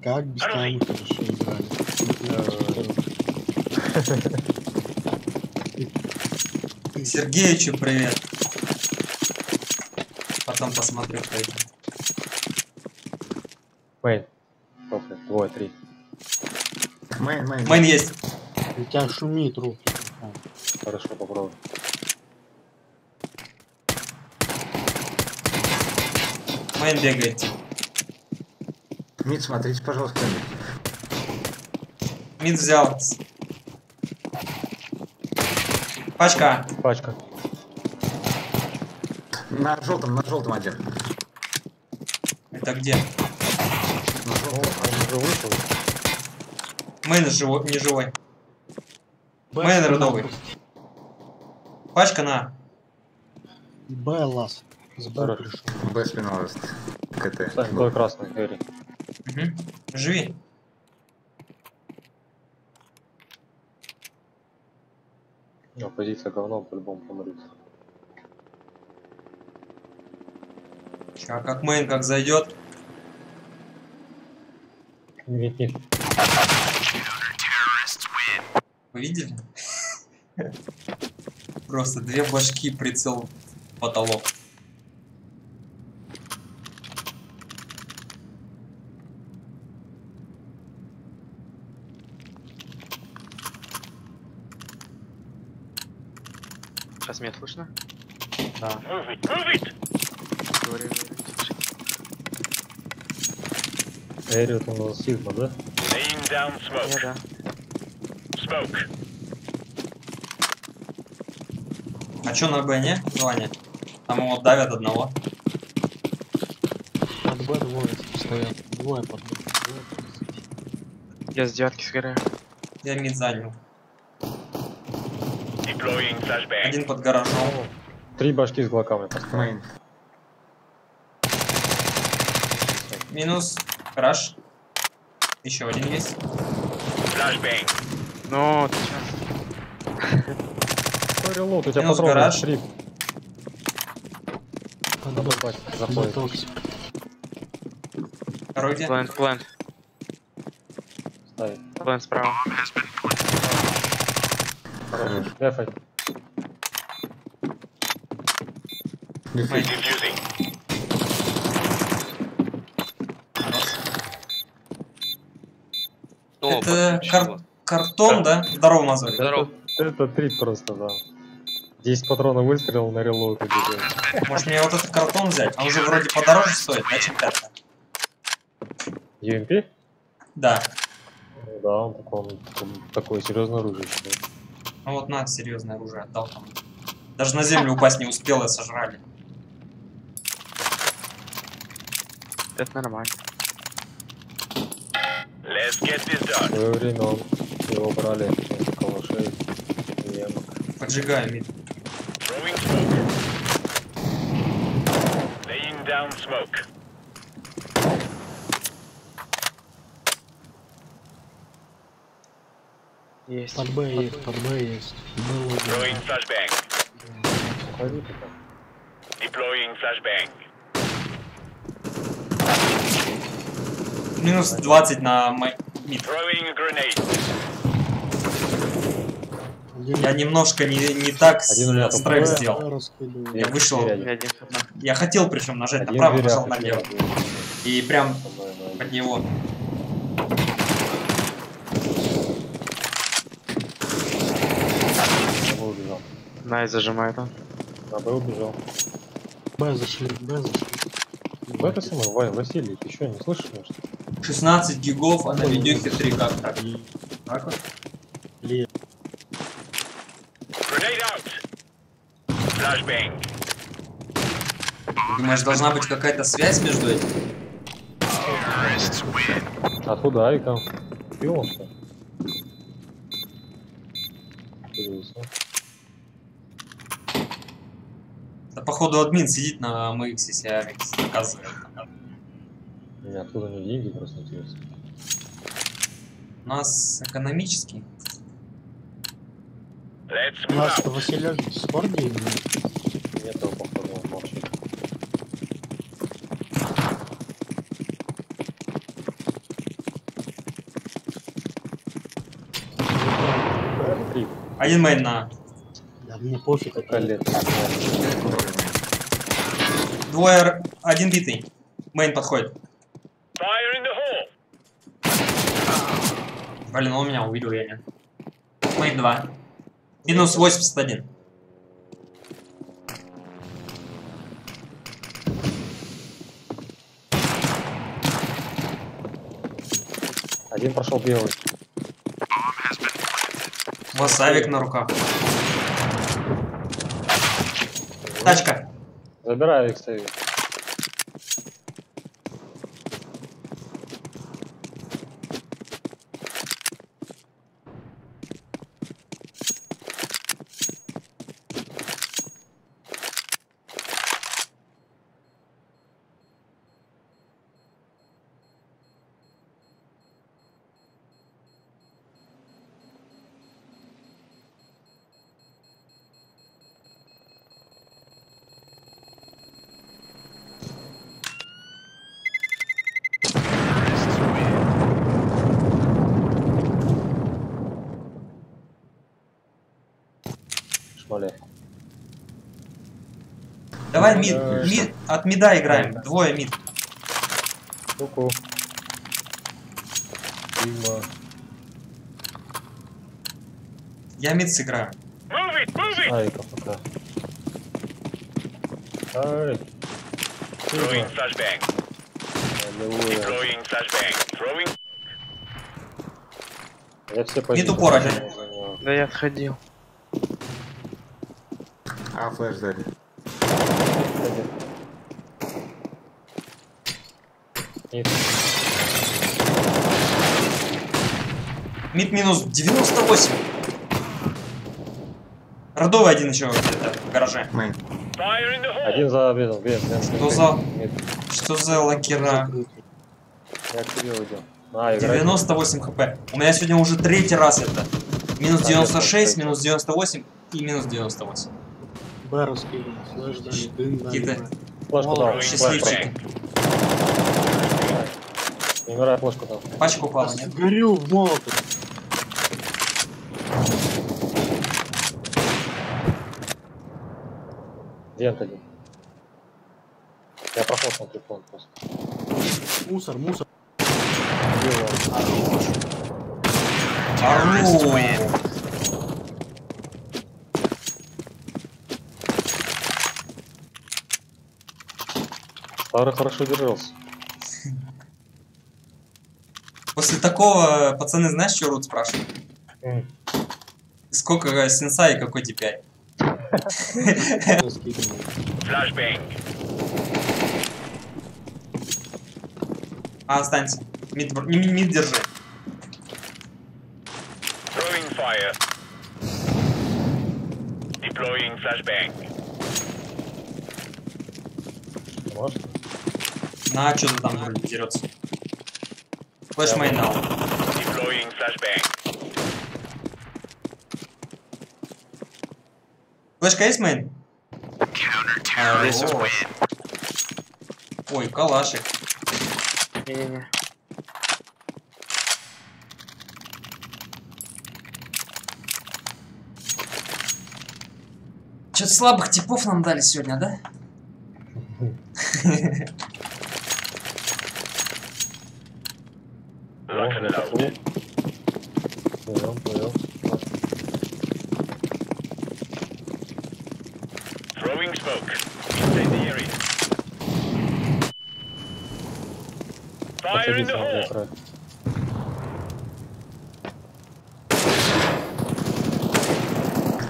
D: как без того мы хорошо играли.
A: Сергеичу привет. Потом посмотрю, кто это.
J: Мейн. Топлю. 2-3.
A: Мейн есть.
D: У тебя шумит руки.
J: Хорошо, попробуй.
A: Мейн бегает.
F: Мид, смотрите, пожалуйста.
A: Мид взял. Пачка.
J: Пачка.
F: На желтом один.
A: Это где?
F: На желтом.
J: Он уже вышел.
A: Мейн не живой. Мейн родовый. Пачка на.
D: Б лаз. С Б пришел.
F: Б спина КТ.
J: Кстати, твой красный, Эри.
A: Угу. Живи.
J: Позиция говно, по-любому помрет.
A: А как мейн как зайдет?
J: Нет.
A: Вы видели? Просто две башки, прицел в потолок.
I: Сейчас меня слышно?
A: Да.
I: Говори.
J: Эри, вот он у нас Сигма, да?
I: Я, да.
A: А чё на Б, не, Ваня? Там его давят одного.
D: Под Б двое стоят. Двое под Б.
I: Я с девятки сгораю.
A: Я мид занял. Один под гаражом.
J: 3 башки с глоками поставил.
F: Мейн.
A: Минус. Краш. Еще один есть.
I: Ну, ты чё?
J: Релоуд, у тебя
A: Минус
J: патроны
A: гараж.
J: 3.
D: Под Б.
J: Заходит.
D: Ботокс.
A: Второй где?
I: Плент.
J: Ставит.
I: Плент справа.
F: Хорош.
J: Дефай.
A: Мейн. Это картон, да? Здорово, Мазоль.
I: Здорово.
J: Это 3 просто, да. 10 патронов выстрелил на релоуд.
A: Может мне вот этот картон взять? Он уже вроде подороже стоит, да, чем 5?
J: UMP?
A: Да.
J: Ну да, он такое серьезное оружие считает.
A: Ну вот на, серьезное оружие отдал там. Даже на землю упасть не успел, и сожрали.
I: Это нормально.
C: Let's get this
J: В
C: done.
J: свое время его брали из калашей и эмок.
A: Поджигаем мид.
C: Throwing smoke. Laying down smoke.
I: Есть.
D: Под Б есть, под Б есть. Было
C: Throwing
D: дело.
C: flashbang.
J: Уходи пока.
C: Deploying flashbang.
A: Минус 20 на мид.
C: Throwing a grenade.
A: Я немножко не так
J: Один у меня
A: стрейф
J: там
A: сделал.
D: Раскидываю.
A: Я вышел.
J: Один.
I: Я один хп.
A: Я хотел причем нажать
J: Один
A: направо,
J: в дверях,
A: нажал налево.
J: один.
A: И прям
J: По-моему,
A: под него.
J: на Б убежал.
I: Най зажимает он.
J: На Б убежал.
D: Б зашли, Б зашли.
J: В это самое, Василий, ты что, не слышишь, может?
A: 16 гигов, а на видюхе 3 как так. Так вот.
D: Ли.
C: Grenade out. Flashbang.
A: Думаешь, должна быть какая-то связь между этим?
J: Откуда Авик там? Пил он что? Интересно.
A: Да походу админ сидит на MX, если Авикс доказывает.
J: У меня откуда не деньги, просто интересно.
A: У нас экономический.
C: Let's
D: У
C: move
D: нас
C: out.
D: Василек в Дискорде или нет?
J: Нет его, походу, он молчит. Три.
A: Один мейн на.
D: Да мне пофиг.
J: Колет.
A: Двое, один битый. Мейн подходит.
C: Fire in the hole.
A: Блин, он меня увидел, я нет. Мейн 2. Минус 81.
J: Один прошел белый.
A: У вас авик на руках. Тачка.
J: Забирай Авик, стоит. Шмаля.
A: Давай мид, от мида играем. Двое мид.
J: Ку-ку. Сигма.
A: Я мид сыграю.
C: Move it, move it.
J: Авика пока. Ай.
C: Throwing
J: Сигма.
C: flashbang.
J: Аллилуйя.
C: Deploying flashbang. Throwing.
J: Я все позиции
A: упор один.
J: занял.
I: Да я отходил.
F: А, флеш сзади.
J: Нет.
A: Мид минус 98. Родовый один еще где-то в гараже.
F: Мейн.
C: Fire in the hole.
J: Один за обедом,
A: Что за... Что за лакера?
J: Я к тебе уйдем. А, играй.
A: 98 хп. У меня сегодня уже третий раз это. Минус 96, минус 98 и минус 98.
D: Б раскидываю. Флэш дали, дым дали.
A: Какие-то
J: Флешку дал.
C: Throwing
A: счастливчики.
J: Не умирай, флешку дал.
A: Пачка упала, нет?
D: Горю в молоту.
J: Вент один. Я проход смотрю фон просто.
D: Мусор, мусор.
A: Ару!
J: Старый хорошо держался.
A: После такого пацаны, знаешь, что Рут спрашивают? Сколько сенса и какой DPI?
C: Flashbang.
A: А, останься. Мид держи.
C: Throwing fire. Deploying flashbang.
J: Может?
A: На, что ты там вроде дерется? Флэшмейн дал.
C: Deploying flashbang.
A: Флешка есть, мейн? Ой, калашик.
I: Не-не-не.
A: Что-то слабых типов нам дали сегодня, да?
C: Lock and load.
J: Понял.
C: Throwing smoke. Incendiary. Fire in the hole.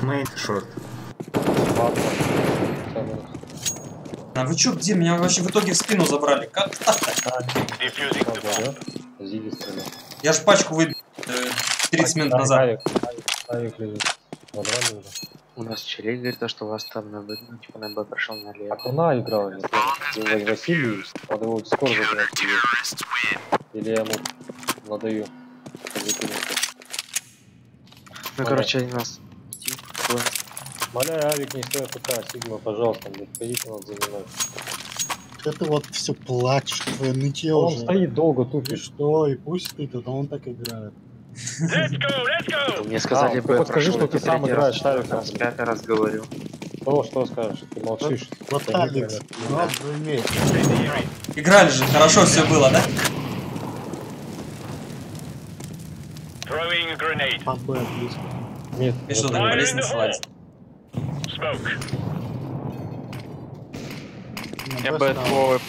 F: Мейн, шорт.
A: А вы чё, где? Меня вообще в итоге в спину забрали. Как так-то?
C: Defusing the bomb.
J: Зиги стрелял.
A: Я ж пачку выбил 30 минут назад.
J: Авик лежит. Забрали уже.
I: У нас челей говорит, что вас там на Б, ну, типа на Б прошел налево.
J: А она играла, не помню. Василий, надо его в Discord забрать. Или я ему надаю.
I: Ну, короче, у нас тип такой.
J: Моляй, Авик, не стоит ПК, Сигма, пожалуйста, блядь, ходите, надо занимать.
D: Это вот все плачешь, твое нытье
J: Он
D: уже.
J: стоит долго,
D: И
J: тупит.
D: что, и пусть ты, а он так играет.
C: Let's go, let's go.
I: Мне сказали,
J: ты
I: Б
J: вот скажи,
I: прошел,
J: что ты
I: это
J: сам
I: третий
J: играешь,
I: раз,
J: Шарик,
I: раз, пятый раз говорю.
J: Что скажешь? Ты молчишь.
D: Вот
J: Ты
D: Алекс,
J: никогда.
D: надо заметь.
C: Incendiary.
A: Играли же, хорошо все было, да?
C: Throwing a grenade.
D: По Б близко.
J: Нет,
A: И что,
J: вот
A: так по
C: Fire in the
A: лестнице
C: hole.
A: лазить?
C: Smoke.
D: На
I: Я
D: Б
I: Б
D: стал.
I: твой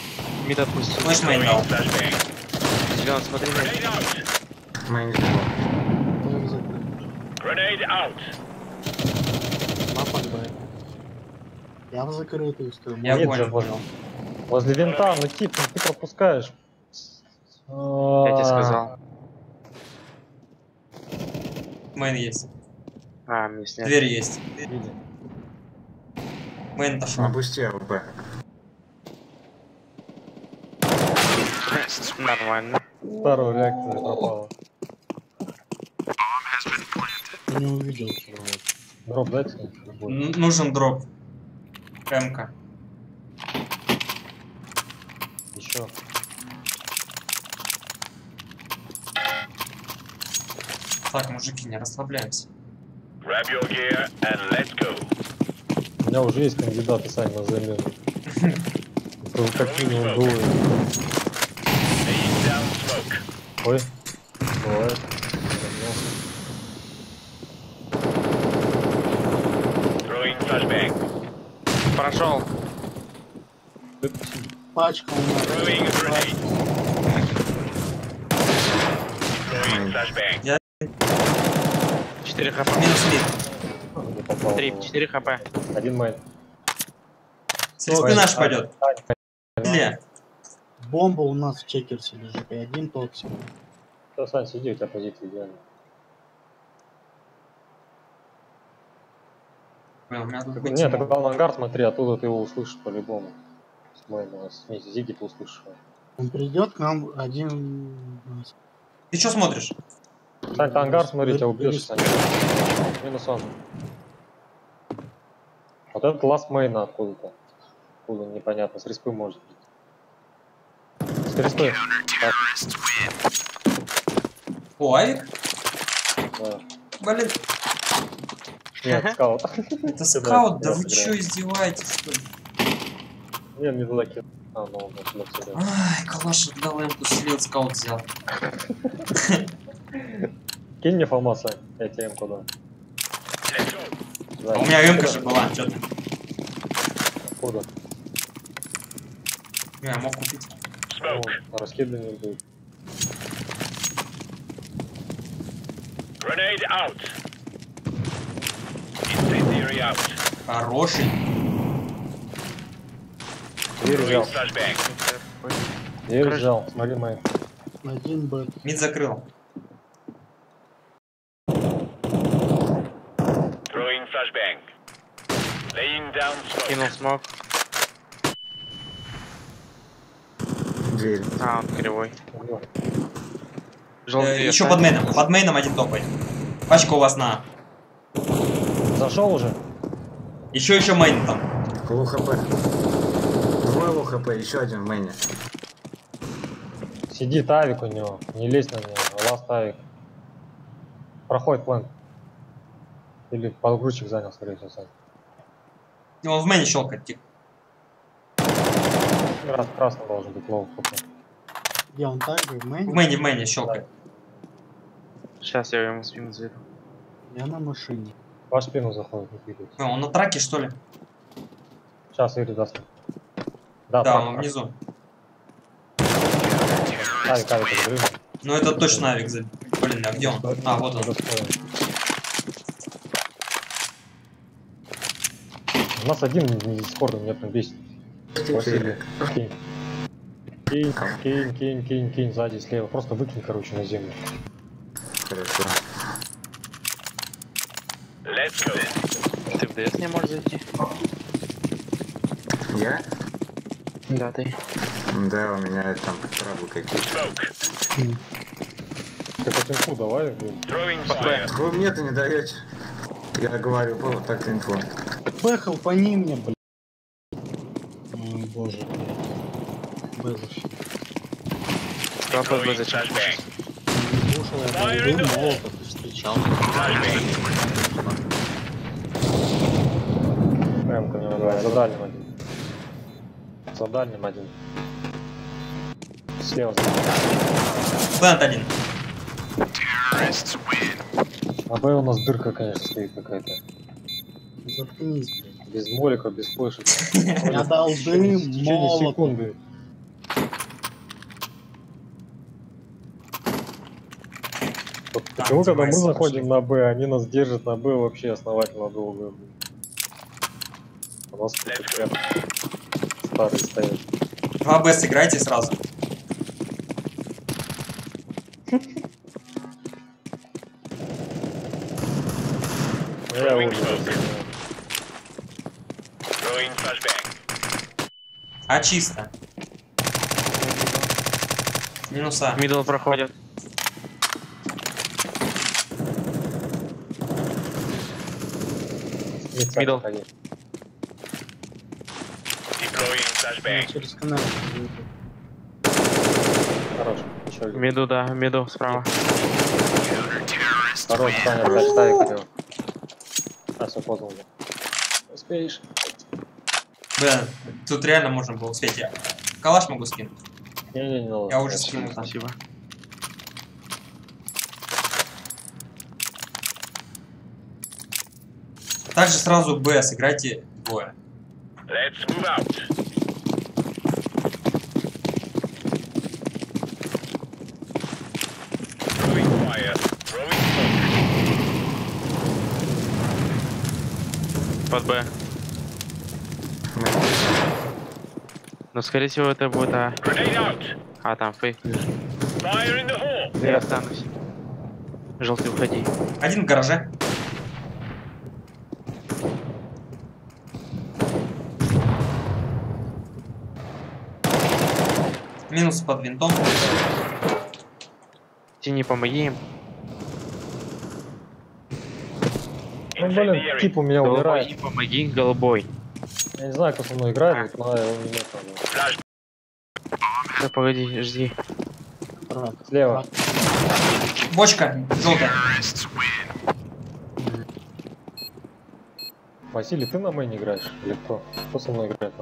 I: мид отпустил.
A: Флэшмейн дал.
C: Flashbang.
I: Зелён, смотри на
C: Grenade out.
F: Мейн.
D: Б закрыт.
C: Grenade out.
D: На под Б. Я в закрытую стою.
A: Я
J: Нет,
A: понял,
J: забыл.
A: понял.
J: возле винта, ну тип, ну ты пропускаешь.
I: Я тебе сказал.
A: Мейн есть.
I: А, мне сняли.
A: Дверь есть.
J: Види.
A: Мейн
F: На
A: отошел.
F: бусте АВП.
I: Нормально.
J: Второй реактор пропало.
D: Не увидел чего.
J: Дроп дайте.
A: Нужен дроп. МК.
J: Еще.
A: Так, мужики, не расслабляемся.
C: Grab your gear and let's go.
J: У меня уже есть кандидаты, Сань, на замену. Это как минимум двое.
C: Laying down smoke.
J: Ой, бывает.
C: Throwing flashbang.
I: Прошел.
D: Пачка у нас.
C: Throwing a grenade. Throwing flashbang.
I: 4 хп.
A: Минус мид.
J: Не попал.
I: 4 хп.
J: Один майн.
A: С респы наш пойдет. Или?
D: Бомба у нас в чекерсе лежит. И один токсик.
J: Все, Сань, сиди, у тебя позиция идеальная.
A: У меня тут
J: Нет, так главный ангар, смотри, оттуда ты его услышишь по-любому. С майна, с Зиги ты услышишь.
D: Он придет к нам один.
A: Ты что смотришь?
J: Сань, ты ангар, смотри, тебя убьешь, Сань. Минус он. Вот этот ласт мейна откуда-то. Откуда, непонятно, с респы может быть. С респы. Так,
A: О, Авик?
J: да.
A: Блин,
J: Нет, скаут.
A: это скаут, да вы чё, издеваетесь, что ли?
J: Нет, не туда кинул. А, ну, он туда все.
A: Ай, калаш отдал эмку, слил, скаут взял.
J: Кинь мне фалма, Сань, я тебе эмку дам.
A: А у меня эмка же была, чё ты?
J: Откуда?
A: Я мог купить.
J: Ну, раскидывание будет.
C: Grenade out. Incendiary out.
A: Хороший.
J: Дверь взял.
C: Flashbang.
J: Дверь взял. Смотри, мой.
D: Один бэт.
A: Мид закрыл.
C: Throwing flashbang. Laying down smoke.
I: Кинул смог.
F: Дверь.
I: А, он кривой. Желтый
A: Еще под мейном. Под мейном один топает. Пачка у вас на.
J: Зашел уже?
A: Еще мейн там.
F: Лоу хп. Двое лоу хп, еще один в мейне.
J: Сидит авик у него. Не лезь на него. Ласт авик. Проходит план. Или подгрузчик занял, скорее всего, сам.
A: Он в мейне щелкает. Тихо.
J: Раз красный должен быть лоу хп.
D: Где он также? В
A: В
D: мэне?
A: мейне щелкает.
I: Сейчас я ему спину заведу.
D: Я на машине.
J: Ваш спину заходит, не двигается.
A: Он на траке, что ли?
J: Сейчас Ири даст. Да,
A: Да,
J: трак,
A: он внизу.
J: Авик подгрыз.
A: Ну это точно авик. Блин, а где он? А, вот он.
J: У нас один не спорный, меня прям бесит. Василий, кинь, сзади, слева. Просто выкинь, короче, на землю.
F: Хорошо.
C: Let's go.
I: Ты в ДС не можешь зайти?
F: Я?
I: Да, ты.
F: Да, у меня там травы какие-то.
C: Smoke.
J: Ты по инфу давай, блин.
C: Throwing fire.
F: Вы мне-то не даете. Я говорю, вот так инфу.
D: Пехал по ним мне, блин. Ой, боже, блин. Безовщик.
I: Что под
C: Throwing
I: зачем?
C: flashbang.
D: Не слушал, я там был, молотов встречал.
J: Прям ко мне давай. За дальним один. За дальним один. Слева.
A: Плент один.
J: А Б у нас дырка, конечно, стоит какая-то.
D: Заткнись, блин.
J: Без молика, без флешек.
D: Я дал
J: В
D: дым,
J: течение
D: молот.
J: секунды. Вот почему, когда мы заходим на Б, они нас держат на Б вообще основательно долго. У нас тут прям старые стоят.
A: 2Б сыграйте сразу.
J: Я уже
C: Throwing flashbang.
A: А чисто. Минуса.
I: Мидл проходит. Мидл.
C: Deploying flashbang.
D: Через канал.
J: Хорош. Еще один.
I: Миду, да, миду справа.
J: Хорош, Саня, опять ставик хотел. А, все поздно уже. Успеешь?
A: Блин, тут реально можно было успеть. Я калаш могу скинуть.
J: Не надо.
A: Я уже скинул там.
I: Спасибо.
A: Также сразу Б сыграйте двое.
C: Let's move out. Throwing fire. Throwing smoke.
I: Под Б. Но скорее всего это будет
C: Grenade out.
I: там фейк.
C: Fire in the hole.
I: Я останусь. Желтый, уходи.
A: Один в гараже. Минус под винтом.
I: Тени, помоги им.
J: Ну, блин, тип у меня
I: Голубой,
J: умирает.
I: помоги, голубой.
J: Я не знаю, кто со мной играет, но его не нет.
I: Да, погоди, жди.
J: Слева.
A: Бочка желтая.
J: Василий, ты на мэйне играешь? Или кто? Кто со мной играет?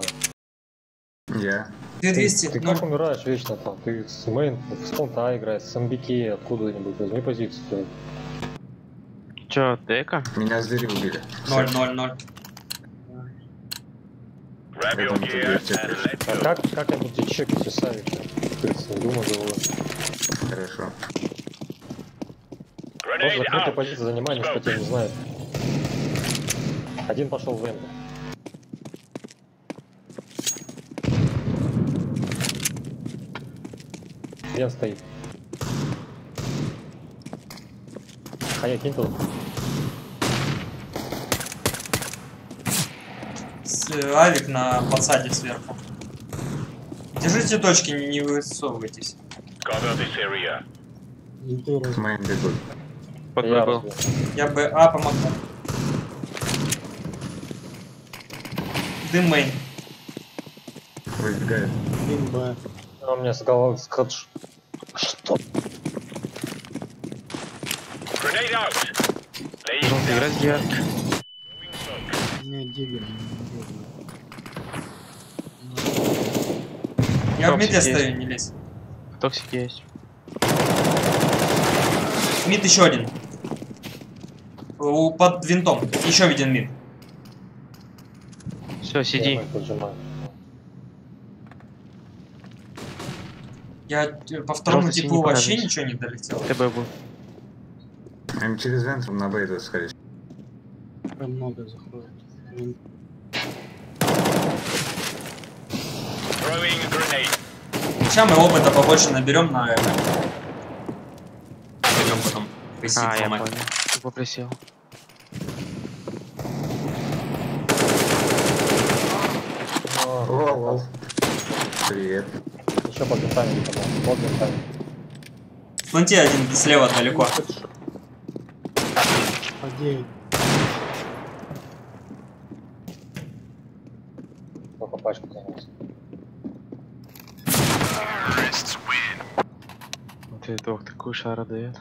F: Я.
A: 2200.
J: Ты как умираешь вечно там? Ты с мейн, с понта играешь, с MBK откуда-нибудь, возьми позицию.
I: Чё, дека?
F: Меня с двери убили.
A: 0-0-0.
C: Grab your
F: Поэтому
C: gear
F: ты
C: and
F: чекаешь.
C: let's
J: А
C: go.
J: как я буду тебе чекать, если Савик? Ты думаю, головой.
F: Хорошо.
J: Просто закрытая позиция, занимание, что тебя не знает. Один пошел в энду. Вен стоит. А я кинь тут.
A: Авик на подсаде сверху. Держите точки, не высовывайтесь.
F: Мейн бегут.
I: Под
J: Я
I: был.
J: разбил.
A: Я бы А помогу. Дым мейн.
F: Выбегает.
D: Б.
J: А у меня с головы скотч. Что?
I: Желтый, играть ярко.
D: Не, диггер.
A: Я в
I: Токсик
A: миде
I: есть.
A: стою, не лезь.
I: Токсик есть.
A: Мид еще один. Под винтом. Еще один мид.
I: Все, сиди.
J: Я поджимаю.
A: Я по второму
I: Желтый,
A: типу
I: синий
A: вообще
I: показывайте.
A: ничего не долетел.
I: ТБ был.
F: Они через вентром на Б идут, скорее.
D: Прям много заходит.
A: Сейчас мы опыта побольше наберем на это. Пойдем потом. Присесть
I: А, я
A: ломать.
I: понял. Тупо присел.
F: О, привет.
J: Еще под винтами где-то был. Под винтами.
A: В фронте один слева далеко.
D: Подей.
J: Только пачку занес.
I: Вот этот ох, такую шару дает.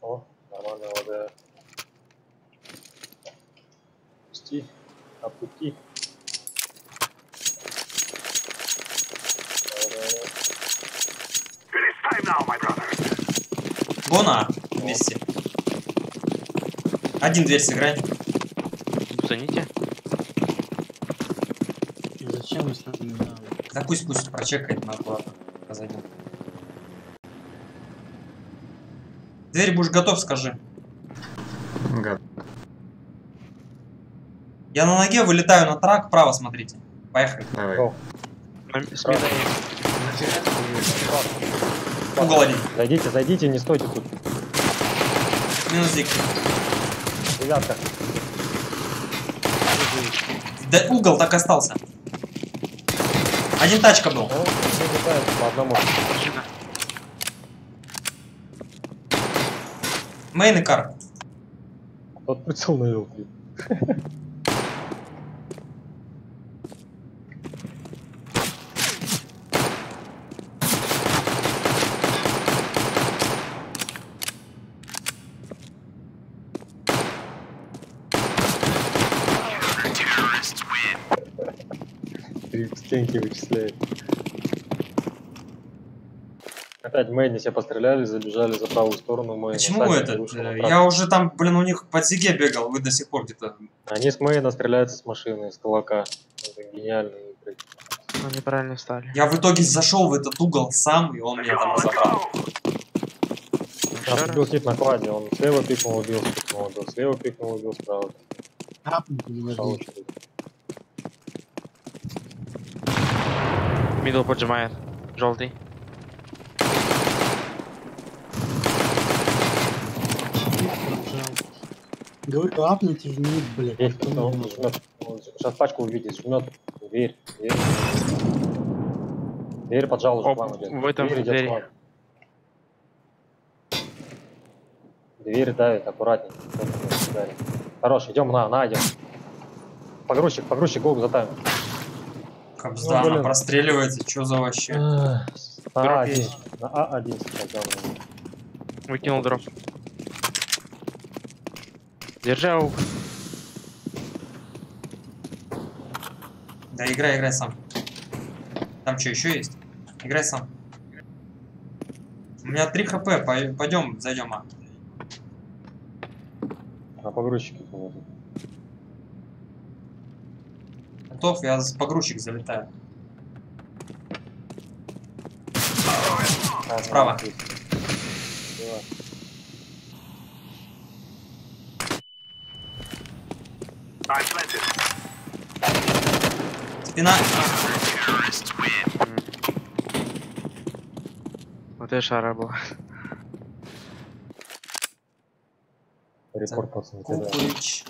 J: О, нормальный ЛДР. Пусти. Опусти.
A: Гона вместе. Один дверь сыграй.
I: Заните.
D: Зачем мы с нами не дали?
A: Да пусть прочекает на аккуратно. Позади. Дверь будешь готов, скажи.
F: Гад.
A: Я на ноге вылетаю на трак, право смотрите. Поехали.
F: Давай.
J: О,
I: Смена.
A: Угол один.
J: зайдите, зайдите, не стойте тут.
A: Минус дик.
J: Девятка.
A: Да угол так остался. Один тачка был.
J: О, все летают по одному.
A: Мейн и кар.
J: Тот прицел навел, блин. Три стенки вычисляет. Опять Мэйни себе постреляли, забежали за правую сторону. Мэй
A: Почему
J: на сайте
A: этот?
J: вышел на
A: Я уже там, блин, у них под зиге бегал, вы до сих пор где-то.
J: Они с Мэйна стреляются с машины, с кулака. Это гениальные игры.
I: Ну, неправильно стали.
A: Я в итоге зашел в этот угол сам, и он меня там забрал.
J: Нас убил тип на кладе, он слева пикнул, убил, слева пикнул, убил, справа.
D: Апнуть не
J: Пошел
D: возьми.
J: очередь.
I: Мидл поджимает. Желтый.
D: Говорю, апните в мид, блядь.
J: Есть кто-то, он жмет, сейчас пачку увидит, жмет, дверь, дверь. Дверь поджал уже,
I: Оп,
J: план идет.
I: в этом
J: Дверь идет
I: двери.
J: план. Дверь давит, аккуратнее. Хорош, идем на, идем. Погрузчик, голубь затаем.
A: Кобзда,
J: блин.
A: она простреливается, что за вообще?
J: На
I: Дроп
J: А1,
I: есть.
J: на А1 сейчас дам.
I: Выкинул дроп. Держи аук.
A: Да, играй сам. Там что, еще есть? Играй сам. У меня 3 хп, пойдем, зайдем А.
J: погрузчике кого-то.
A: Готов, я с погрузчик залетаю. Справа.
J: Давай.
C: I planted.
A: Спина.
I: Вот и шара была.
J: Репорт, пацаны, кидаю.
A: Кукурич.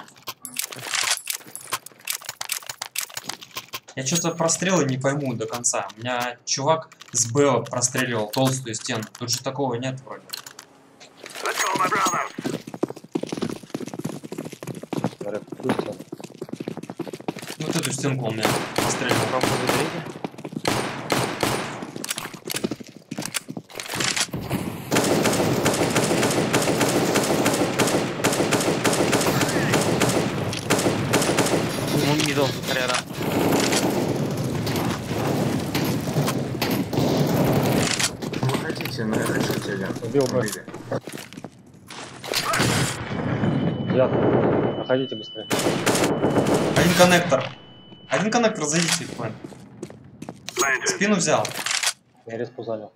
A: Я что-то прострелы не пойму до конца. У меня чувак с Б простреливал толстую стену. Тут же такого нет вроде.
C: Let's go, my brother.
J: Говорят, пусть.
A: Вот эту стенку он меня простреливал.
I: Бомбу заберите. Ну, мидл, рядом.
F: Выходите, на решите один.
J: Убил бы.
F: Убили.
J: Я. Проходите быстрее.
A: Один коннектор. Один коннектор, зайдите в план.
C: Planted.
A: Спину взял.
J: Я респу занял.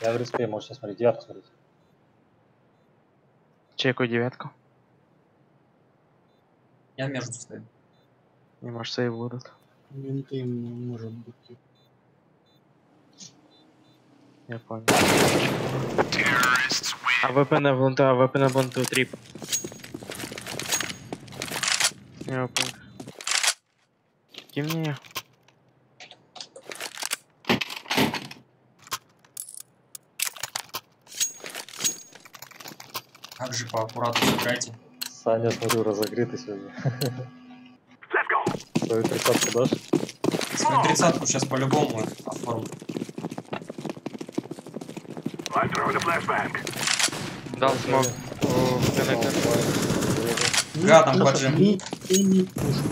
J: Я в респе, можете смотреть. Девятку смотрите.
I: Чекаю девятку.
A: Я между стою.
I: Не может, сейв будут.
D: Винты может быть.
I: Я понял. АВП на блунту, АВП на блунту, трип. Я понял. Ким мне?
A: Как же по аккурату сыграйте.
J: Саня, смотрю, разогретый сегодня.
C: Let's go.
J: Свою 30-ку дашь?
A: Свою 30-ку сейчас по-любому оформлю.
C: I'm throwing a flashbang.
I: Дал смог. Коннектор.
A: Гадом поджим.
D: Не пушит.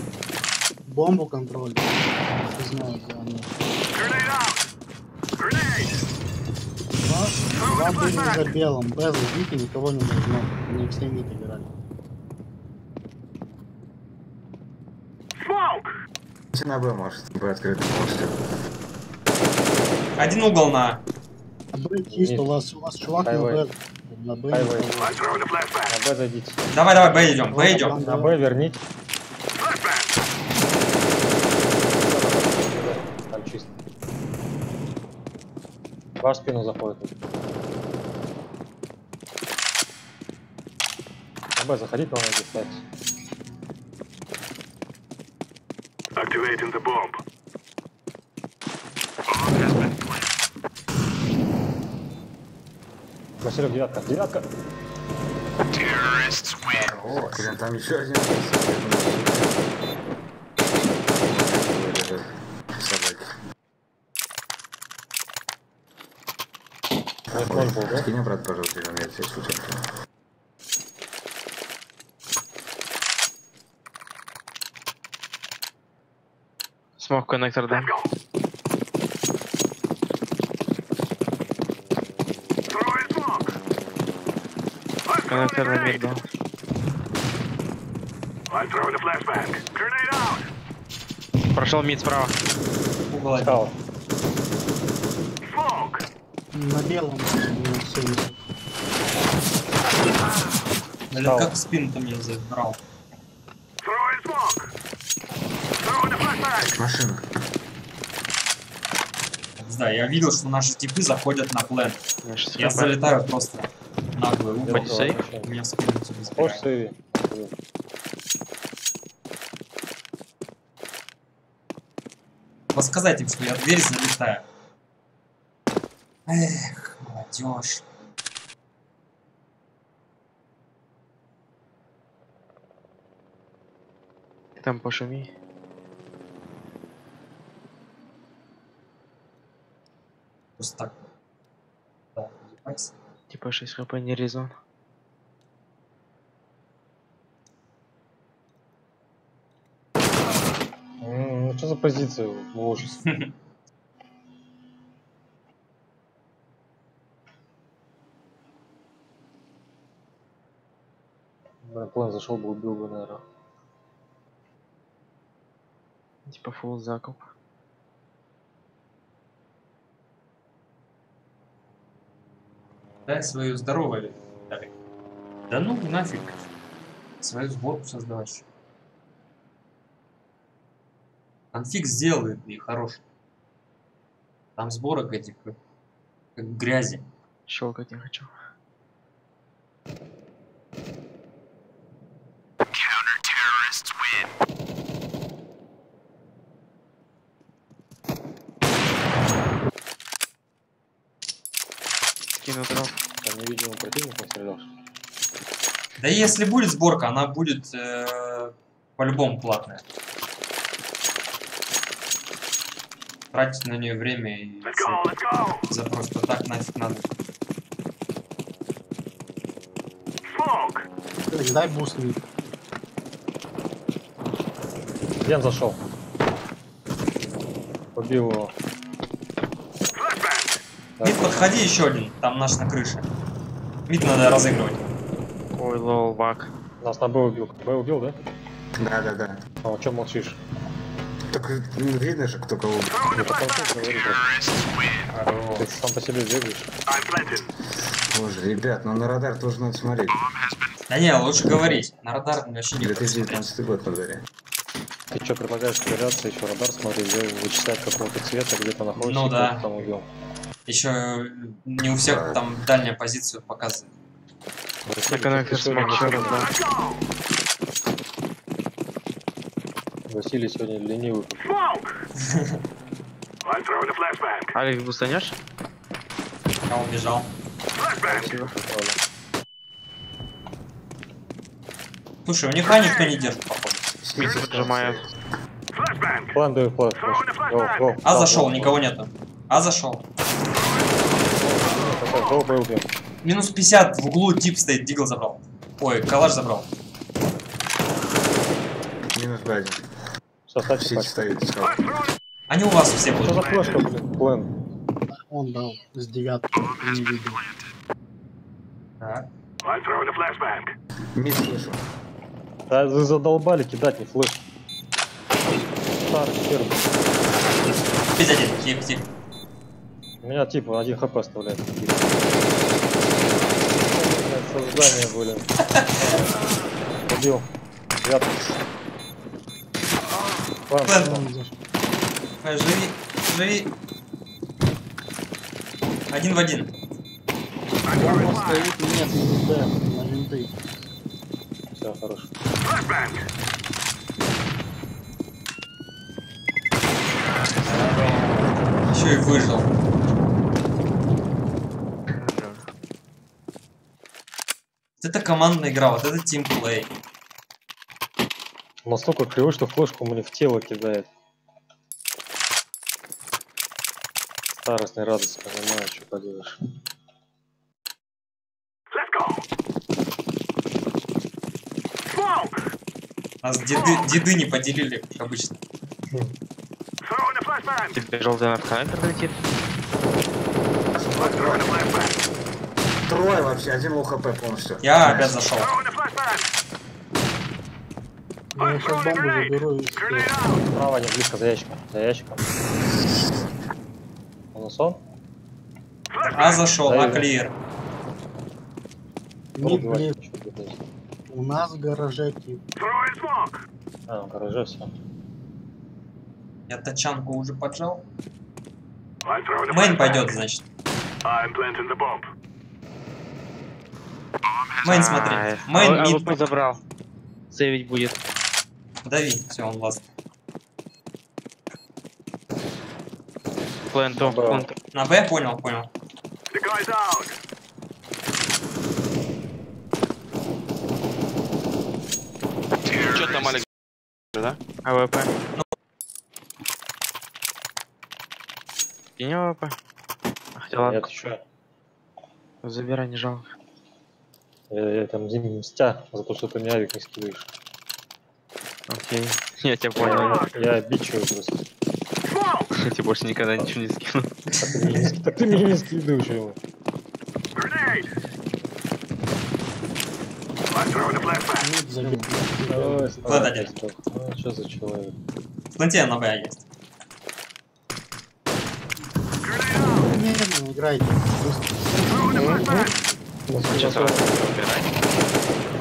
D: Бомбу контроль. Не знаю, где она.
C: Grenade out. Grenade.
D: Два были за белым. Без убить никого не должно. Не все мид играли.
C: Smoke.
F: На Б может. Б открыто можете.
A: Один угол на.
D: Б чисто, у вас чувак на
J: Хайвей.
D: Б. На Б.
J: Хайвей.
C: I'm throwing a flashbang.
J: На Б зайдите.
A: Давай, давай, Б идем, Б идем.
J: На Б верните.
C: Flashbang.
J: Там чисто. Ваш спину заходит. На Б заходите, он здесь ставится.
C: Activating the bomb.
J: Василек, девятка. Девятка.
F: Блин, там еще один. Собаки.
J: Ноль был, да?
F: Скинь, брат, пожалуйста, я тебе случайно.
I: Смог коннектор, да?
C: Let's go. Throwing smoke. I'm throwing a
I: Коннектор на мид
C: grenade.
I: дал.
C: I'm throwing a flashbang. Grenade out.
I: Прошел мид справа.
A: Угол один.
J: Скаут.
C: Smoke.
D: На белом. Не все.
A: Блин, как в спину-то мне забрал.
C: Throwing smoke. Throwing a flashbang.
F: Машина.
A: Да, я видел, что наши типы заходят на плен. Я
I: Хп.
A: залетаю просто наглый угол.
I: Ходи сейв.
A: У меня в спину тебе
J: Хочешь
A: забирает.
J: сейви?
A: Подсказать им, что я дверь залетаю. Эх, молодежь.
I: Ты там пошуми.
A: Просто так. Да, ебать.
I: Типа 6 хп не резон.
J: Ну что за позиция? Ужас. план зашел бы, убил бы, наверное.
I: Типа фулл закуп.
A: Дай свою здоровую. Да ну нафиг. Свою сборку создавать. Конфиг сделает и хороший. Там сборок этих как грязи.
I: Щелкать не хочу. Скину дров.
J: Там невидимый противник стрелял.
A: Да если будет сборка, она будет по-любому платная. Тратить на нее время и за просто так нафиг надо.
D: Дай бусни.
J: Ген зашел. Побил его.
A: Мид, подходи еще один, там наш на крыше. Мид надо разыгрывать.
I: Ой, лол, баг.
J: Нас на Б убил. Б убил, да?
F: Да.
J: А о чем молчишь?
F: Так видно же, кто кого.
J: Ты сам по себе бегаешь.
F: Боже, ребят, ну на радар тоже надо смотреть.
A: Да не, лучше говорить. На радар вообще не хочется смотреть.
F: 2019 год на заре.
J: Ты что, предлагаешь проверяться, еще радар смотреть, вычислять какого-то цвета, где-то находится,
A: Ну да.
J: там убил.
A: Еще не у всех там дальняя позицию показывает.
I: Так она как смокчер, да.
J: Василий сегодня ленивый.
I: Алекс, бустанешь?
A: А он бежал.
I: Спасибо.
A: Слушай, у них А никто не держит, походу.
I: Мид сжимает.
J: План даю флэш. Го.
A: А зашел, никого нету. А зашел.
J: Го, Б убил.
A: Минус 50 в углу тип стоит, дигл забрал. Ой, калаш забрал.
F: Минус Б1.
J: Составьте
F: Сеть
J: пачку.
F: стоит, искал.
A: Они у вас все
J: Что
A: будут.
J: за флешка, блин? План.
D: Он дал с 9-ки, не видел.
A: Так.
F: Мид слышу.
J: Да вы задолбали кидать, не флеш. Старый хер.
A: Без один, тип.
J: У меня типа 1 хп оставляет. Создание, блин. Убил. Рядом.
A: Живи. Один в один.
D: Он стоит, нет, не Д, на винты.
J: Все, хорошо.
A: Еще и выжил. Вот это командная игра, вот это тимплей.
J: Настолько кривой, что флешку мне в тело кидает. Старостная радость, понимаю, что поделаешь.
A: Нас деды не поделили, как обычно.
I: Тебе желтый надхайпер летит.
F: Трое вообще, 1 лоу хп полностью.
A: Я опять зашел.
D: Я сейчас бомбу заберу и все.
J: Справа не близко, за ящиком. За ящиком. Он сон?
A: А зашел,
J: Да,
A: а
J: я-
A: клир.
D: Не, блин, у нас в гараже тип.
J: А, в гараже все.
A: Я тачанку уже поджал. Мейн пойдет, значит. Мейн, смотри. Мейн, мид.
I: АВП забрал. Сейвить будет.
A: Дави, все, он ласт.
I: Пленту.
A: На Б, понял.
K: Что там, Алекс? Да?
I: АВП. Кинь АВП. Хотя ладно,
J: Нет, еще.
I: забирай, не жалко.
J: Я там мстя за то, что ты мне авик не скидываешь.
I: Окей. Я тебя понял.
J: Я бичую просто.
I: Я тебе больше никогда ничего не скину.
J: Так ты меня не скидываешь его.
D: Мид забил.
A: Флэт один.
J: Ну, что за человек?
A: В планте на Б есть.
D: Не играйте.
K: Сейчас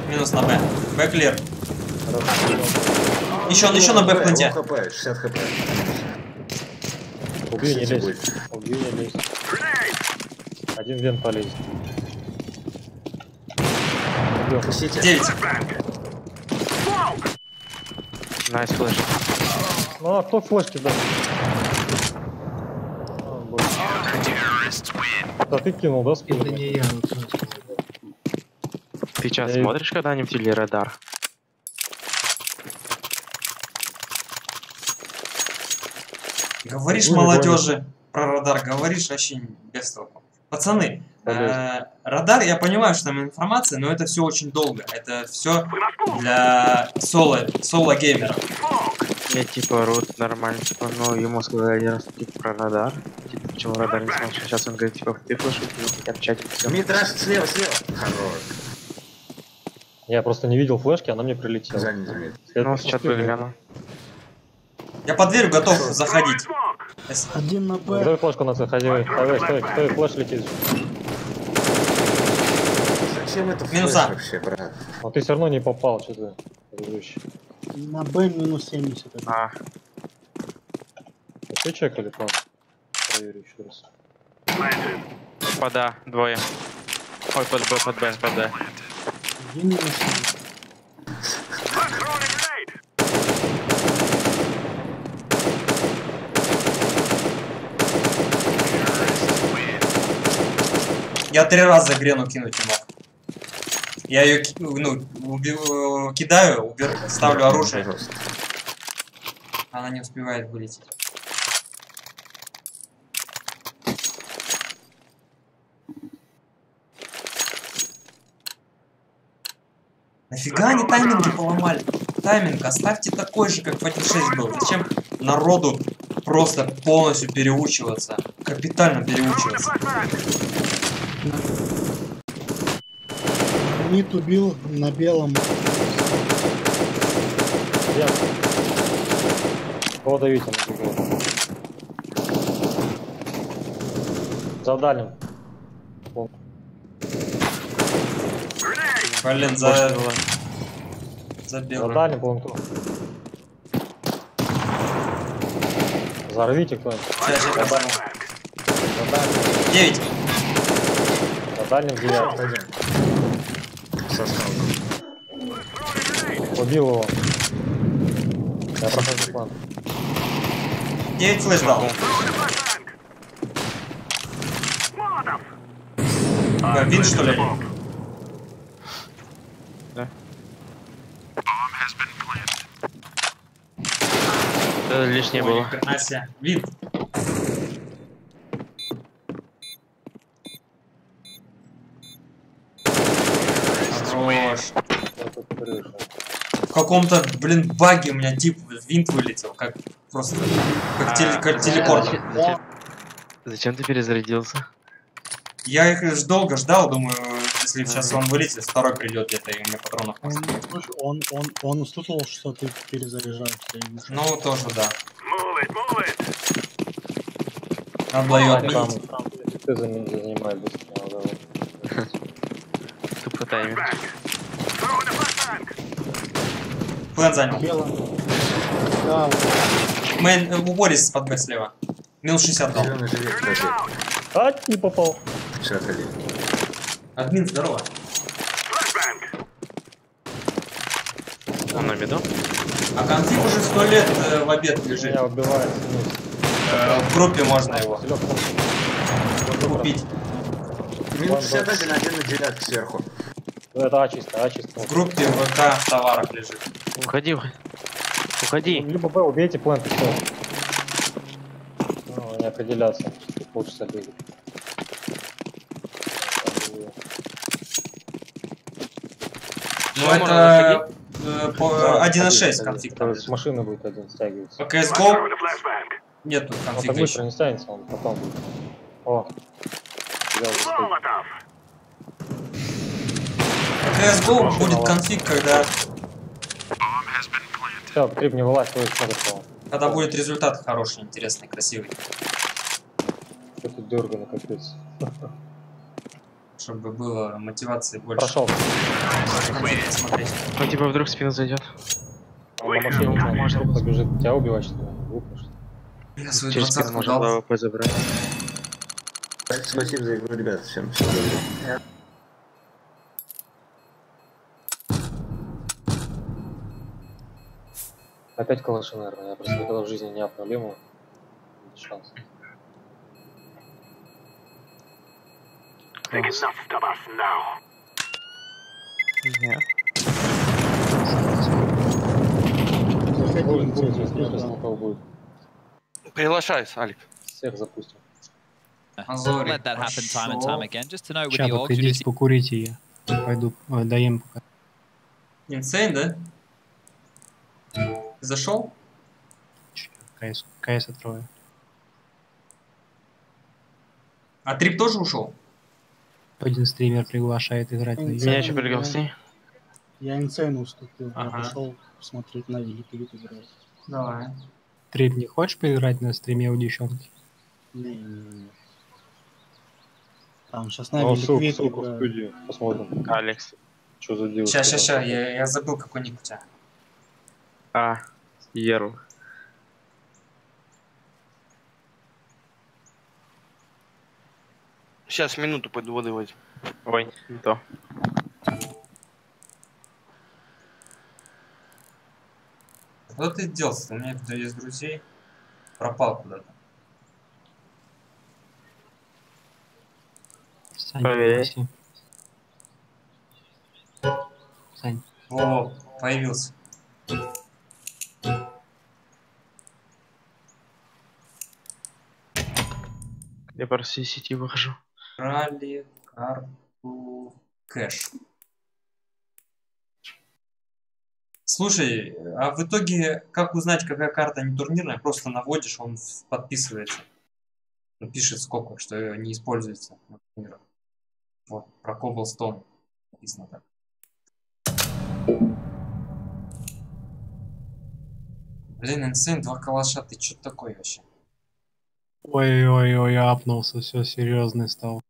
A: Минус на Б. Б клир. Еще на Б в планте.
F: хп, 60 хп.
J: Убей, не
F: Кстати,
J: лезь.
F: будет.
J: Убей, не лезь. Один вен полезет. Убил.
F: Пустите.
A: 9.
K: Найс флеш.
J: Ну, а кто флешки дал? Да ты кинул, да, спину?
D: Это не я.
K: Ты сейчас
J: Я-
K: смотришь когда-нибудь или радар?
A: Говоришь
J: Ну, не
A: молодежи про радар, говоришь вообще без толку. Пацаны, радар, я понимаю, что там информация, но это все очень долго. Это все для соло геймеров.
K: Я типа рот нормально, типа, ну ему сказали один раз типа про радар. Типа, почему радар не смотришь? Сейчас он говорит, типа, ты флеш убил, я в чате все.
F: Мид рашит слева. Хорош.
J: Я просто не видел флешки, она мне прилетела.
F: Занят мид.
K: Ну, сейчас выгляну.
A: Я под дверью готов заходить.
D: Один на Б.
J: Дай флешку на заходи. Стой, флеш летит.
F: Зачем это
A: Минуса.
F: флеш вообще, брат?
J: Но ты все равно не попал, что ты предыдущий.
D: На Б минус 70.
K: А,
J: Ты чекали план? Проверю еще раз.
K: под А, двое. Ой, под Б, под Б, под Б.
D: Один минус 70.
A: Я 3 раза Грену кинуть не мог. Я ее кидаю, ставлю оружие.
F: Пожалуйста.
A: Она не успевает вылететь. Нафига они тайминги поломали? Тайминг оставьте такой же, как в 1.6 был. Зачем народу просто полностью переучиваться? Капитально переучиваться.
D: Мид убил на белом.
J: Я. Кого давить он убегал? За дальним.
A: Блин,
J: За
A: забил.
J: дальним пункту. Взорвите кто-нибудь.
A: Сейчас,
J: За дальним.
A: 9.
J: За дальним 9.
F: Один. Со скалком.
J: Убил его. Я прохожу план.
A: 9 флеш дал. Вин, что ли?
K: Да. Это лишнее
A: Ой,
K: было.
A: ни хрена себе. Вин. Хорош. В каком-то, блин, баге у меня дип винт вылетел, как просто, как телепортер.
K: Зачем ты перезарядился?
A: Я их долго ждал, думаю, если сейчас он вылетит, второй придет где-то, и у меня патронов.
D: Он услышал, что ты перезаряжаешься.
A: Ну, тоже, да. Надо было ее отменить.
J: Там ты занимай быстро.
K: Тупо тайминг.
A: План занял.
D: Белым. Да,
A: Мэн, уборись под Б слева. Минус 60 дал.
F: Зеленый жилет, кстати.
J: А, не попал.
F: 61.
A: Админ, здорово.
K: Он на виду?
A: А конфиг уже 100 лет в обед лежит.
J: Меня убивает.
A: В группе можно его купить.
F: Минус 61, один на девятке сверху.
J: Это А чисто, А чисто.
A: В группе ВК в товарах лежит.
K: Уходи. Уходи.
J: Либо Б, убейте плент и все. Ну, не определяться. Тут получится бегать.
A: Ну это 1.6 конфиг там
J: С
A: лежит.
J: машины будет один стягиваться.
A: По CSGO нет тут
J: Он так
A: конфига
J: быстро
A: еще.
J: не стянется, он потом будет. О. Взял,
A: CSGO будет конфиг, когда
J: Все, Трип не вылазь, то есть смотрит его.
A: когда будет результат хороший, интересный, красивый.
J: Это дергано, капец.
A: Чтобы было мотивации больше.
J: Прошел.
A: Смотреть.
K: Ну типа вдруг в спину зайдет.
J: Он на машине может побежит тебя убивать, что ли? Глупо, что ли?
A: Я свою
K: Через спину
A: 20-ку
K: можно
A: дал.
K: АВП забрать.
F: Спасибо за игру, ребят. Всем всего доброго.
J: Опять калаши, наверное. Я просто никогда в жизни не обновил ему. Шанс.
C: Think enough of us now.
K: Нет.
J: Будет, если у кого будет.
I: Приглашай, Алик.
J: Всех запустим.
A: Азори.
L: Let that happen time and time again, just to know with the
D: Чабок,
L: org, you
D: идите
L: just
D: покурите, я пойду доем пока.
A: Инсейн, да? Ты зашел?
D: КС отрою.
A: А Трип тоже ушел?
D: Один стример приглашает играть на
K: Меня еще пригласи.
D: Я Инсейну уступил,
A: Ага.
D: я пошел смотреть на великий играть.
A: Давай.
D: Трип, не хочешь поиграть на стриме у девчонки? Не. Там сейчас
J: Ну,
D: на
J: ссылку
D: великий
J: в студию. Посмотрим.
K: Алекс.
J: Что за девушка.
A: Ща, я забыл, какой ник у тебя.
K: А, Ерл.
I: Сейчас минуту пойду воды возьму.
K: Ой, не то.
A: Куда ты делся? У меня кто из друзей пропал куда-то.
D: Сань,
K: Проверяй.
D: пригласи. Сань.
A: Во, появился.
K: Я просто из сети выхожу.
A: Брали карту кэш. Слушай, а в итоге, как узнать, какая карта не турнирная? Просто наводишь, он подписывается. Ну, пишет сколько, что не используется на турнирах. Вот, про Cobblestone написано так. Блин, Insane, 2 калаша, ты чё такой вообще?
D: Ой-ой-ой, апнулся, все серьезный стал.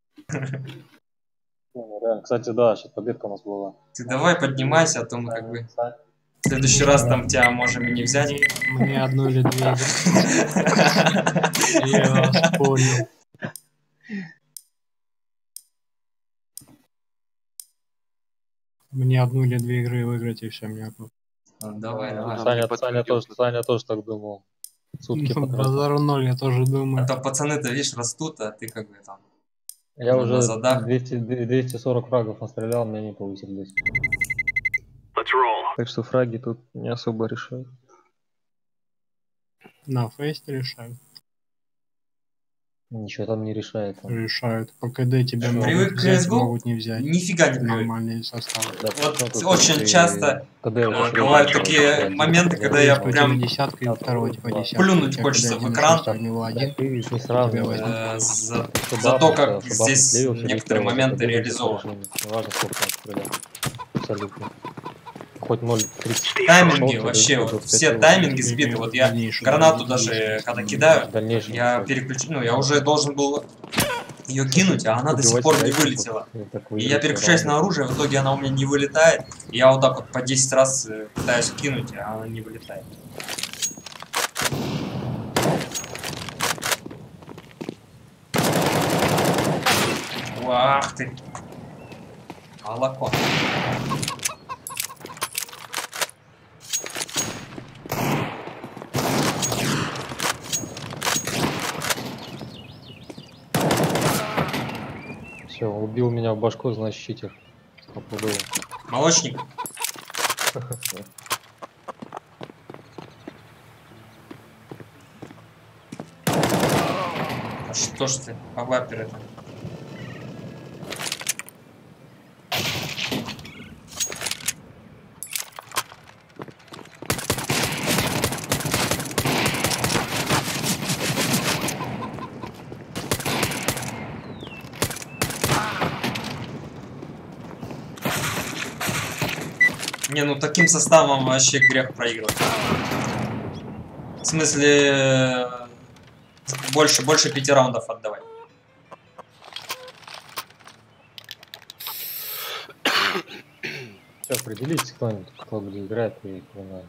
J: Ну, реально, кстати, да, сейчас победка у нас была.
A: Ты давай поднимайся, а то мы как бы... В следующий раз там тебя можем и не взять.
D: Мне одну или две игры. Я вас понял. Мне одну или две игры выиграть и все, мне окно.
A: Давай, давай.
J: Саня тоже так думал. Сутки потратил.
D: Базару 0, я тоже думаю.
A: А то пацаны-то, видишь, растут, а ты как бы там...
J: Я
A: на
J: уже
A: задах.
J: 240 фрагов настрелял, мне не получилось.
C: Let's roll.
J: Так что фраги тут не особо решают.
D: На фейсте решают.
J: Ничего там не решает.
D: Решают. По КД тебя
A: Привык
D: могут
A: к
D: взять,
A: CSGO?
D: могут не взять.
A: Нифига не привык.
D: Нормальные составы.
J: Да,
A: Вот
J: причем тут
A: очень
J: и
A: часто
J: КД очень
A: бывают
J: хорошо,
A: такие
J: да,
A: моменты,
J: да,
A: когда я
J: да,
A: прям
D: десятка и второго типа десятка.
A: плюнуть хочется в экран.
J: да, ты не сравнивай.
A: За то, как здесь некоторые моменты реализованы.
J: Неважно, сколько он стрелял. Абсолютно. Хоть 0.30.
A: Тайминги вообще, вот все тайминги сбиты. Вот я гранату даже когда кидаю, я переключу, ну я уже должен был ее кинуть, а она до сих пор не вылетела. И я переключаюсь на оружие, в итоге она у меня не вылетает. И я вот так вот по 10 раз пытаюсь кинуть, а она не вылетает. Ах ты! Молоко.
J: Все, убил меня в башку, значит читер. Попробую.
A: Молочник. А что ж ты, повапер это? Не, ну таким составом вообще грех проигрывать. В смысле, больше 5 раундов отдавать.
J: Все, определитесь кто-нибудь, кто будет играть и кто на...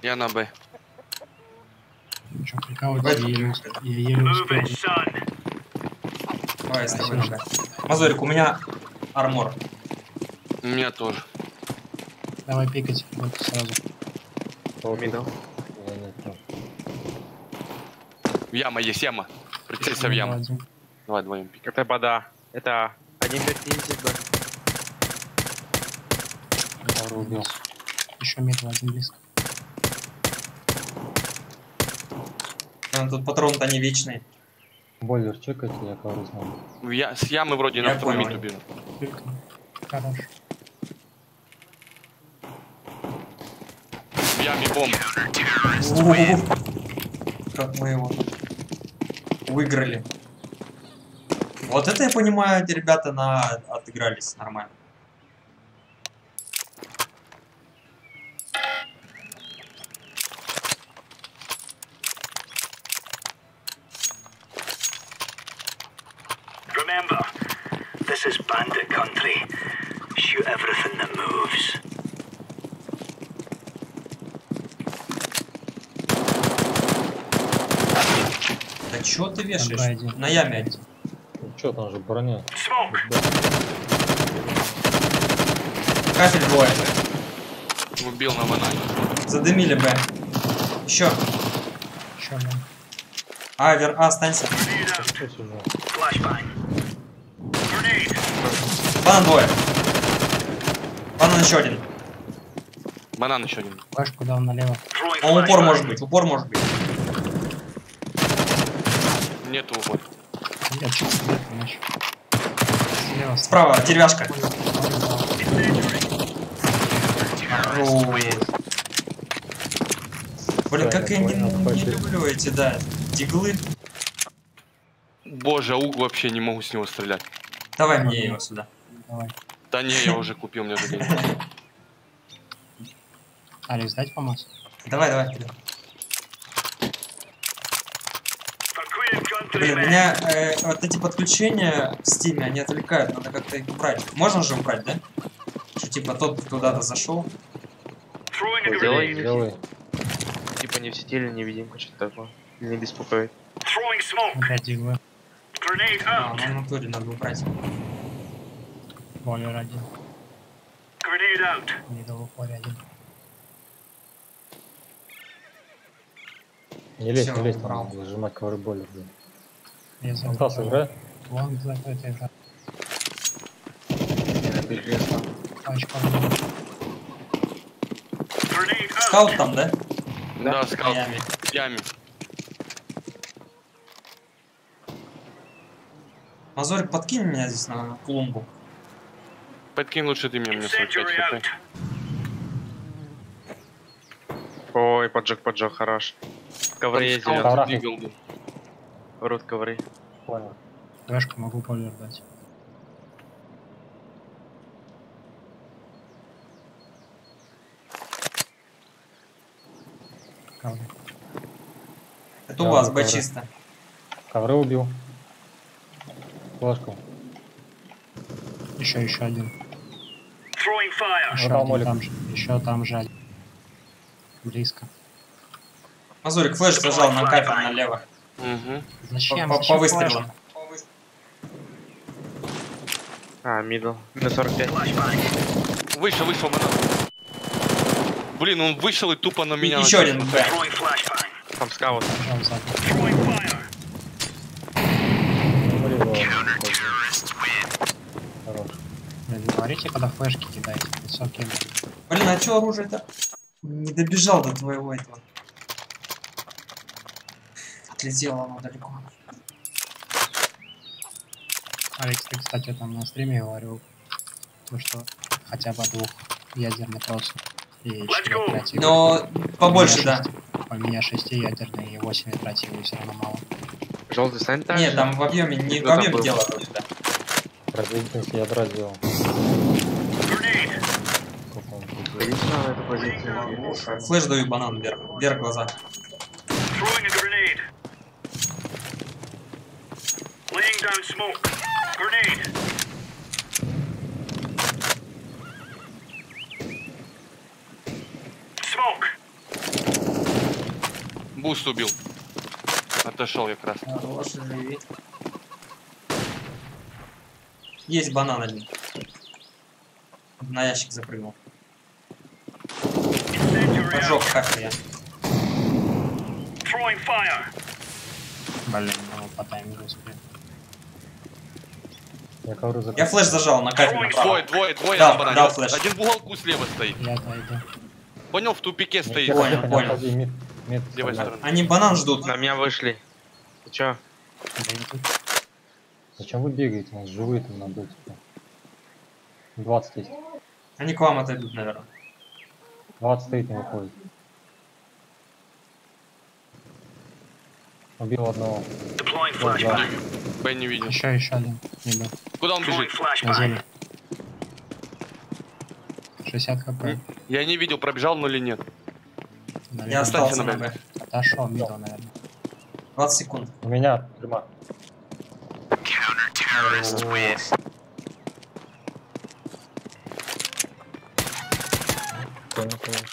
I: Я на Б.
D: Че, прикалывайтесь, я еле успел.
A: Давай, с тобой нога. Мазурик, у меня армор.
I: У меня тоже.
D: Давай пикать вот сразу.
K: Мидл.
I: Яма есть, яма. Прицелься в яму. Давай, двоем пик.
K: Это бода. Это один бит ездит, да.
J: Убил.
D: Еще метр один близко.
A: Тут патроны-то не вечные.
J: Бойлер чекайте, я кого знаю.
I: С ямы вроде на второй мид убил.
D: Хорош.
I: В яме бомб.
A: Как мы его выиграли. Вот это я понимаю, эти ребята отыгрались нормально.
C: Remember, this is bandit country. Shoot everything that moves.
A: Да чё ты вешаешь? На яме один.
J: Ну чё, там же броня.
A: Кафель двое.
I: Убил на банане.
A: Задымили Б. Еще. Останься. Банан двое. Банан еще один.
I: Банан еще один.
D: Флешку дал налево.
A: Он упор может быть, быть.
I: Нету упор.
D: Я чуть слева.
A: Справа, деревяшка. Блин, как я не люблю эти, да, диглы.
I: Боже, аук вообще не могу с него стрелять.
A: Давай мне его сюда.
D: Давай.
I: Да не, я уже купил, мне же денег.
D: Алекс, дать помочь?
A: Давай. Блин, меня вот эти подключения в стиме, они отвлекают, надо как-то их убрать. Можно же убрать, да? Что типа тот куда-то зашел.
K: Делай. Типа не в сети или невидимка, что-то такое. Не беспокоит.
D: Опять иглы.
A: А, ну в натуре надо убрать.
D: Бойлер один. Мидл упоре один.
J: Не лезь,
A: Всё,
J: там
A: убрал.
J: надо зажимать ковры бойлер.
D: Я
J: Антас, играй.
D: Вон закрытый игра. Пачка.
A: Скаут там, да?
I: Да, скаут.
A: Яме.
I: В яме.
A: Мазорик, подкинь меня здесь на клумбу.
I: Подкинь лучше ты мне 45 хп.
K: Ой, поджог, хорош. Ковры есть,
J: Коврах
K: двигал. Рот ковры.
J: Понял.
D: Флешку могу бойлер дать. Ковры.
A: Это у вас, Б чисто.
J: Ковры убил. Флешку.
D: Еще один.
J: Дал молик.
D: Еще там же один. Близко.
A: Мазурик флеш зажал на кафель налево.
I: Угу.
D: Зачем?
A: По выстрелу.
K: А, мидл. Минус 45.
I: Вышел, банан. Блин, он вышел и тупо на меня.
A: Еще один Б.
K: Там скаут.
D: Не говорите, когда флешки кидаете. Высокие.
A: Блин, а чё оружие-то? Не добежал до твоего этого. Отлетело оно далеко.
D: Алекс, ты, кстати, там на стриме говорил, что хотя бы 2 ядерный просто. И 4 оперативы.
A: Но побольше, да.
D: У меня 6 ядерные и 8 оперативы, все равно мало.
K: Желтый стань там?
A: Нет, там в объеме, не в объеме дело только.
J: Производительность ядра сделал.
K: Идите на эту позицию.
A: Флэш даю банан вверх. Вверх глаза.
C: Throwing a grenade. Laying down smoke. Grenade. Smoke.
I: Буст убил. Отошел я как раз.
A: Хорош, живи. Есть банан один. На ящик запрыгнул. Поджег кафе я.
C: Throwing fire.
D: Блин, ну по таймингу успел.
J: Я ковры закрыл.
A: Я флеш зажал на кафе направо.
I: Двое
A: Да,
I: на банане.
A: дал флеш.
I: Один в уголку слева стоит.
D: Я отойду.
I: Понял, в тупике стоит.
A: Понял,
J: Не
A: понял.
J: отходи, мид
I: С левой
J: вставляй.
I: стороны.
A: Они банан ждут.
K: На меня вышли. Ты чё?
J: Зачем вы бегаете? У нас живые там надо. Типа. 20 есть.
A: Они к вам отойдут, наверное.
J: 20 стоит, не выходит. Убил одного.
C: Deploying
J: Вот, да.
C: flashbang.
I: Б не видел.
D: Еще один. Ребят,
I: Куда он
C: Throwing
I: бежит?
D: на
C: flashbang.
D: зоне. 60 хп.
I: Я не видел, пробежал он или нет.
A: Я остался на Б.
D: Отошел, мидл, наверное.
A: 20 секунд.
J: У меня тюрьма. Понял, понял.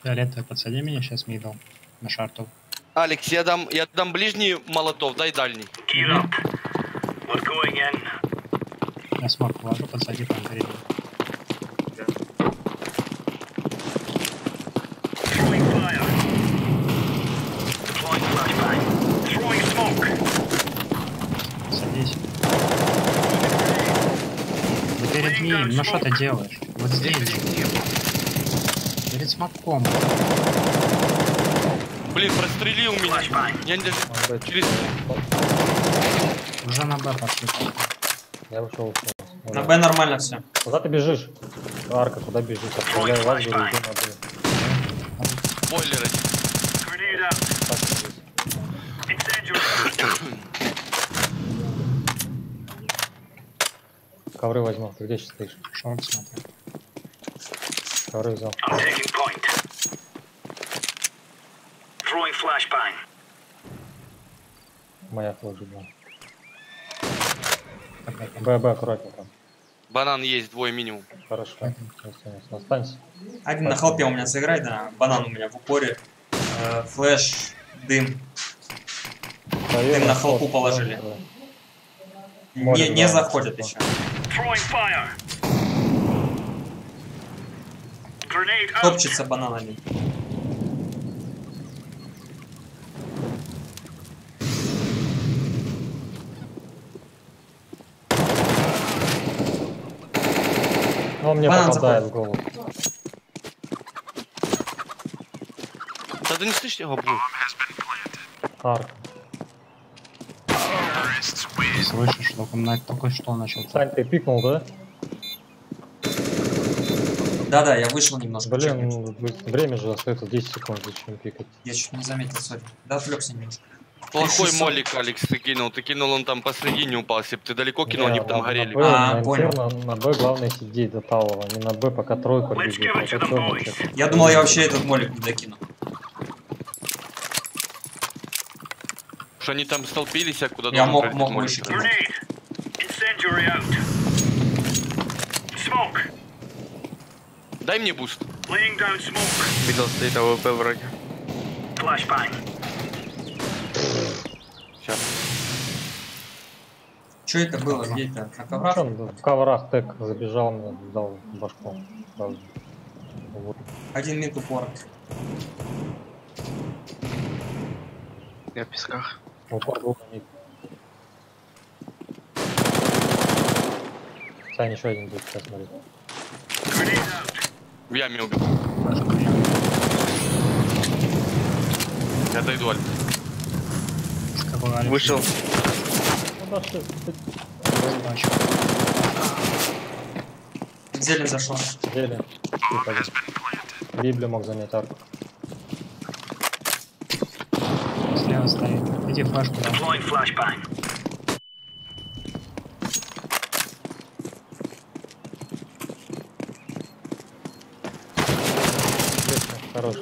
D: Фиолетовый, подсади меня сейчас мидл. На шарту.
I: Алекс, я дам ближний молотов, дай дальний.
C: Gear up. We're going in.
D: Я смог вложу, подсади там впереди.
C: Throwing fire. Deploying flashbang. Throwing smoke.
D: Садись. Да перед ним, ну что ты делаешь? Вот здесь же. Перед смоком.
I: Блин, прострелил меня. Я не даже через...
D: Уже на Б пошли.
J: Я ушел.
A: На Б нормально все.
J: Куда ты бежишь? Арка, куда бежишь? Отправляю вас, говорю, иди на Б.
I: Бойлеры.
C: Grenade out. Incendiary.
J: Ковры возьму. Ты где сейчас стоишь?
D: Шорт смотрю.
J: Ковры взял.
C: I'm taking point. Throwing flashbang.
J: Моя тоже была. Б, аккуратненько.
I: Банан есть, двое минимум.
J: Хорошо. Останься.
A: Один на холпе у меня сыграй, да. Банан у меня в упоре. Флэш, дым. Дым на холпу положили. Не заходят еще.
C: Throwing fire. Grenade out.
A: Топчется банан один.
J: Он мне
A: Банан
J: попадает
A: заходит.
J: в голову.
I: Да ты не слышишь его, блин?
J: Арка.
D: Слышишь, только что начал.
J: Сань, ты пикнул, да?
A: Да-да, я вышел немножко.
J: Блин, ну, время же остается 10 секунд, зачем пикать?
A: Я чуть не заметил, сори. Да, отвлекся немножко.
I: Плохой
A: 600.
I: молик, Алекс, ты кинул. Ты кинул, он там посредине упал. Если бы ты далеко кинул,
J: Не,
I: они бы там
J: на
I: горели.
J: Б, на
A: понял.
J: Инферно, на Б главное сидеть до талого, не на Б, пока тройка
C: Let's
J: бежит.
C: give it
J: а
C: to
J: то
C: them,
J: чёрный
C: boys.
J: чё-то.
A: Я думал, я вообще этот молик не докину.
I: Что они там столпились, а куда
A: Я
I: должен
A: мог
I: пролететь молик?
A: выше кинуть.
C: Grenade. Incendiary out. Smoke.
I: Дай мне буст.
C: Laying down smoke.
K: Мидл стоит АВП вроде.
C: Flashbang.
I: Сейчас.
A: Что это было? Где это? На коврах?
J: Он в коврах тэк забежал, мне дал башку. Сразу. Вот.
A: Один мид упор.
K: Я в песках.
J: Упор был на мид. Сань, еще один будет, сейчас смотри.
C: Grenade out.
I: В яме убил. Я дойду, Алекс.
K: Вышел.
J: Ну, да, что ты...
A: В зелень зашел.
J: Зелень. Библию мог занять арку.
D: Слева стоит.
M: Иди флешку.
C: Deploying flashbang.
J: Хорош.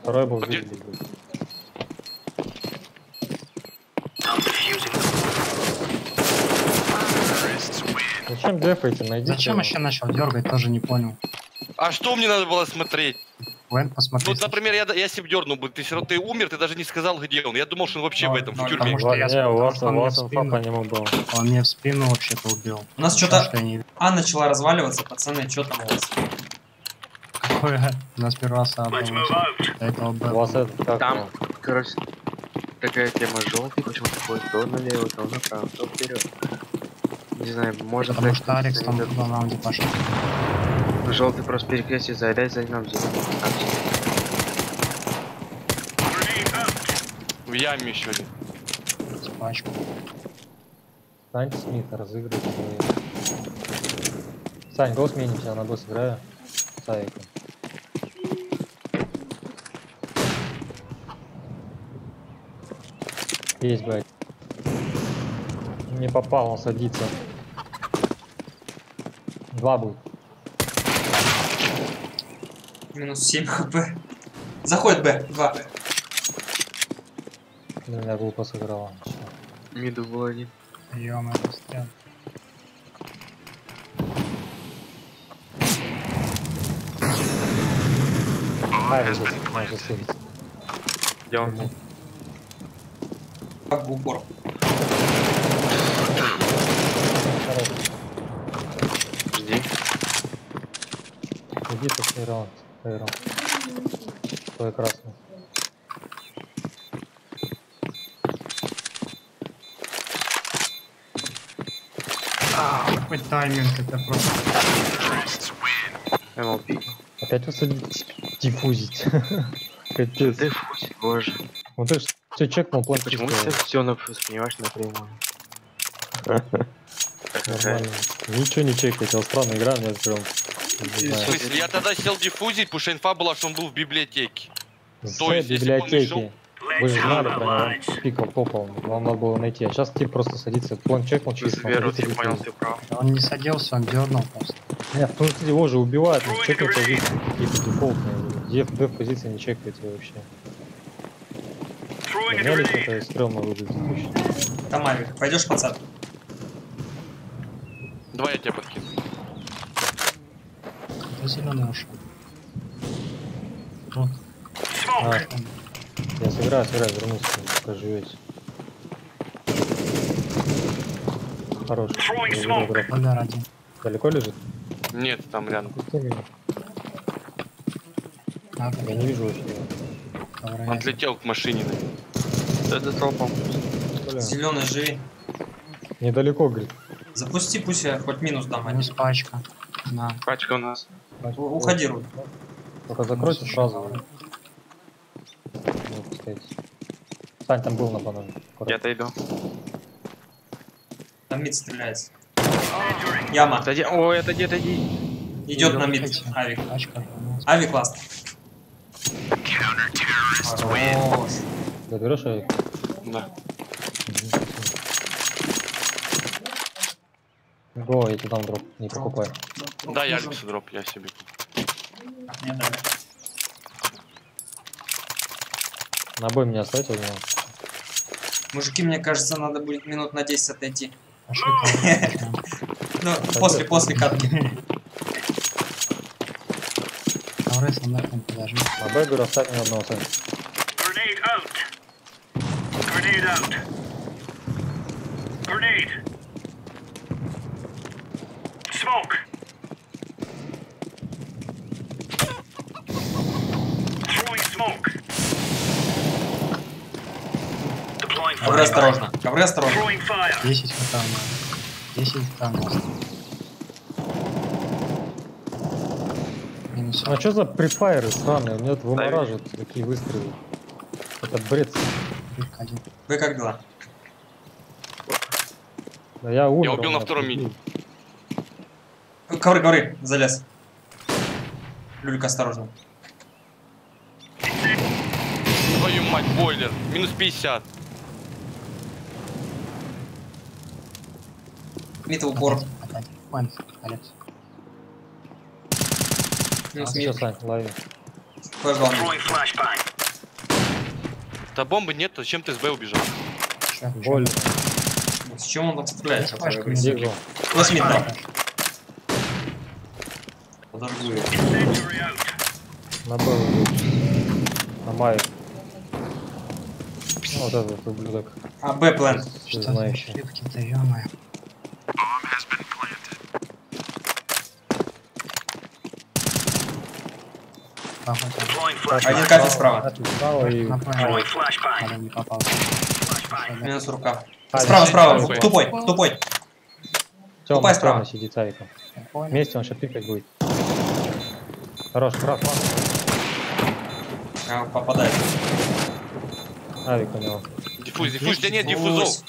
J: Второй был
I: Где?
J: здесь. Зачем дефаете? Найдите.
M: Зачем еще начал дергать, тоже не понял.
I: А что мне надо было смотреть?
M: Вен, посмотри.
I: Ну, например, я себе дернул бы, ты все равно ты умер, ты даже не сказал, где он. Я думал, что он вообще в этом, в тюрьме.
M: Потому что я
J: Не, у вас
M: он мне в
J: инфа
M: спину.
J: по нему был.
M: Он мне в спину вообще-то убил.
A: У нас
M: Потому
A: что-то...
M: я не-
A: А начала разваливаться, пацаны, что там у вас?
M: Какое? У нас первый раз
C: Let's move
M: обралось.
C: out.
M: До этого
J: У
M: было.
J: вас это как?
K: Там, короче, такая тема желтый, почему-то ходит то налево, то направо, то вперед. Не знаю, может
M: Потому
K: быть,
M: что Алекс там в раунде пошел.
K: желтый просто перекрестится, опять за ним зеленый.
I: В яме еще один.
M: Пачку.
J: Сань Смит разыгрывает. Сань, го сменимся, на босс играю. Савика. Есть, блядь. Не попал, он садится. 2 будет.
A: Минус 7 хп. Заходит Б, 2.
J: Меня глупо сыграла.
K: Миду был один.
M: Ё-моё, застрял.
J: Может сыграть.
K: Где он?
A: Как в упор.
K: Жди.
J: Иди после раунд. Твой красный.
M: Какой тайминг, это просто...
K: МЛП.
J: Опять вы садитесь диффузить. Капец.
K: Дефузи, боже.
J: Ну ты ж все чекнул, план
K: Почему ты все воспринимаешь напрямую?
J: Нормально. Ничего не чекайте, а странная игра, мне прям...
I: В смысле, я тогда сел диффузить, потому что инфа была, что он был в библиотеке.
J: С
I: То есть, если бы он
J: библиотеки.
I: нашел-
J: Вы же знали про него, пикал, топал, вам надо было найти. А сейчас тип просто садится, план чекнул, через
K: Веру, ты понял, ты прав.
M: Он не садился, он дернул просто.
J: Нет, потому что его же убивают, но чекай позиции какие-то дефолтные. Деф позиции не чекайте вообще. Поднялись, это стрёмно выглядит.
A: Там Авик. Пойдешь, пацан?
I: Давай я тебя подкину.
M: Это зеленый ушел. Вот.
J: А, я сыграю, вернусь, пока живете. Хорош.
M: Удар один.
J: Далеко лежит?
I: Нет, там рядом.
J: Я не вижу вообще.
I: Он отлетел к машине.
K: Это толпом.
A: Зеленый, живи.
J: Недалеко, говорит.
A: Запусти, пусть я хоть минус дам.
M: Минус пачка. На.
K: Пачка у нас.
A: Уходи, Руль.
J: Только закройте сразу. Не пускайте. Сань, там был на банане.
K: Я отойду.
A: Там мид стреляется. Яма.
K: Отойди. Ой, отойди.
A: Идет на мид. Авик. Авик ласт. Хорош.
J: Заберешь Авик?
I: Да.
J: Го, я тебе дам дроп, не покупай.
I: Да, я Алексу дроп, я себе.
A: Мне дали.
J: На бой меня оставить один.
A: Мужики, мне кажется, надо будет минут на 10 отойти.
M: Пошли.
A: Ну, после катки.
M: Аврес, он нахрен подожди.
J: На Б, говорю, оставь мне одного, Сань.
C: Grenade out. Grenade out. Grenade. Smoke. Throwing smoke. Deploying
A: Ковры осторожно. Ковры осторожно.
C: Throwing fire.
M: 10 хп у нас. 10 хп у нас. Минус.
J: А что за префайры сраные? Меня тут вымораживают такие выстрелы. Это бред.
A: Вы как дела?
J: Да я умер.
I: Я убил
J: у
I: на
J: меня
I: втором
J: такие.
I: миде.
A: Ковры, залез. Люлька, осторожно.
I: Твою мать, бойлер. Минус 50.
A: Мид в упор.
M: Опять. Вон, Алекс.
A: Минус
J: Сейчас,
A: мид.
J: Сань, лови.
A: Флэш главный.
C: Throwing flashbang.
I: Да бомбы нет, зачем ты с Б убежал?
J: Больно.
A: С чем он там стреляет?
M: Флешка
J: Дигл.
A: Флэш мид, да. Подожгу его.
C: Incendiary out.
J: На Б на Мавик. Ну, вот этот ублюдок.
A: А, Б план.
J: Все
M: Что за
J: знающий.
M: ошибки-то, ё-моё.
C: Deploying flashbang.
A: Один катит справа.
J: Катит справа и...
C: Throwing flashbang.
M: Надо не попал.
C: Flashbang.
A: Минус рука.
J: А,
A: Справа,
J: здесь
A: справа.
I: тупой.
A: Тупой, тупой.
J: Тёма,
A: Тупая справа.
J: Тёма сидит с Авиком.
M: Я понял.
J: Вместе он сейчас пикать будет. Хорош, прав,
A: А, попадает.
J: Авик у него.
I: Диффуз, диффуз, да нет, диффузов.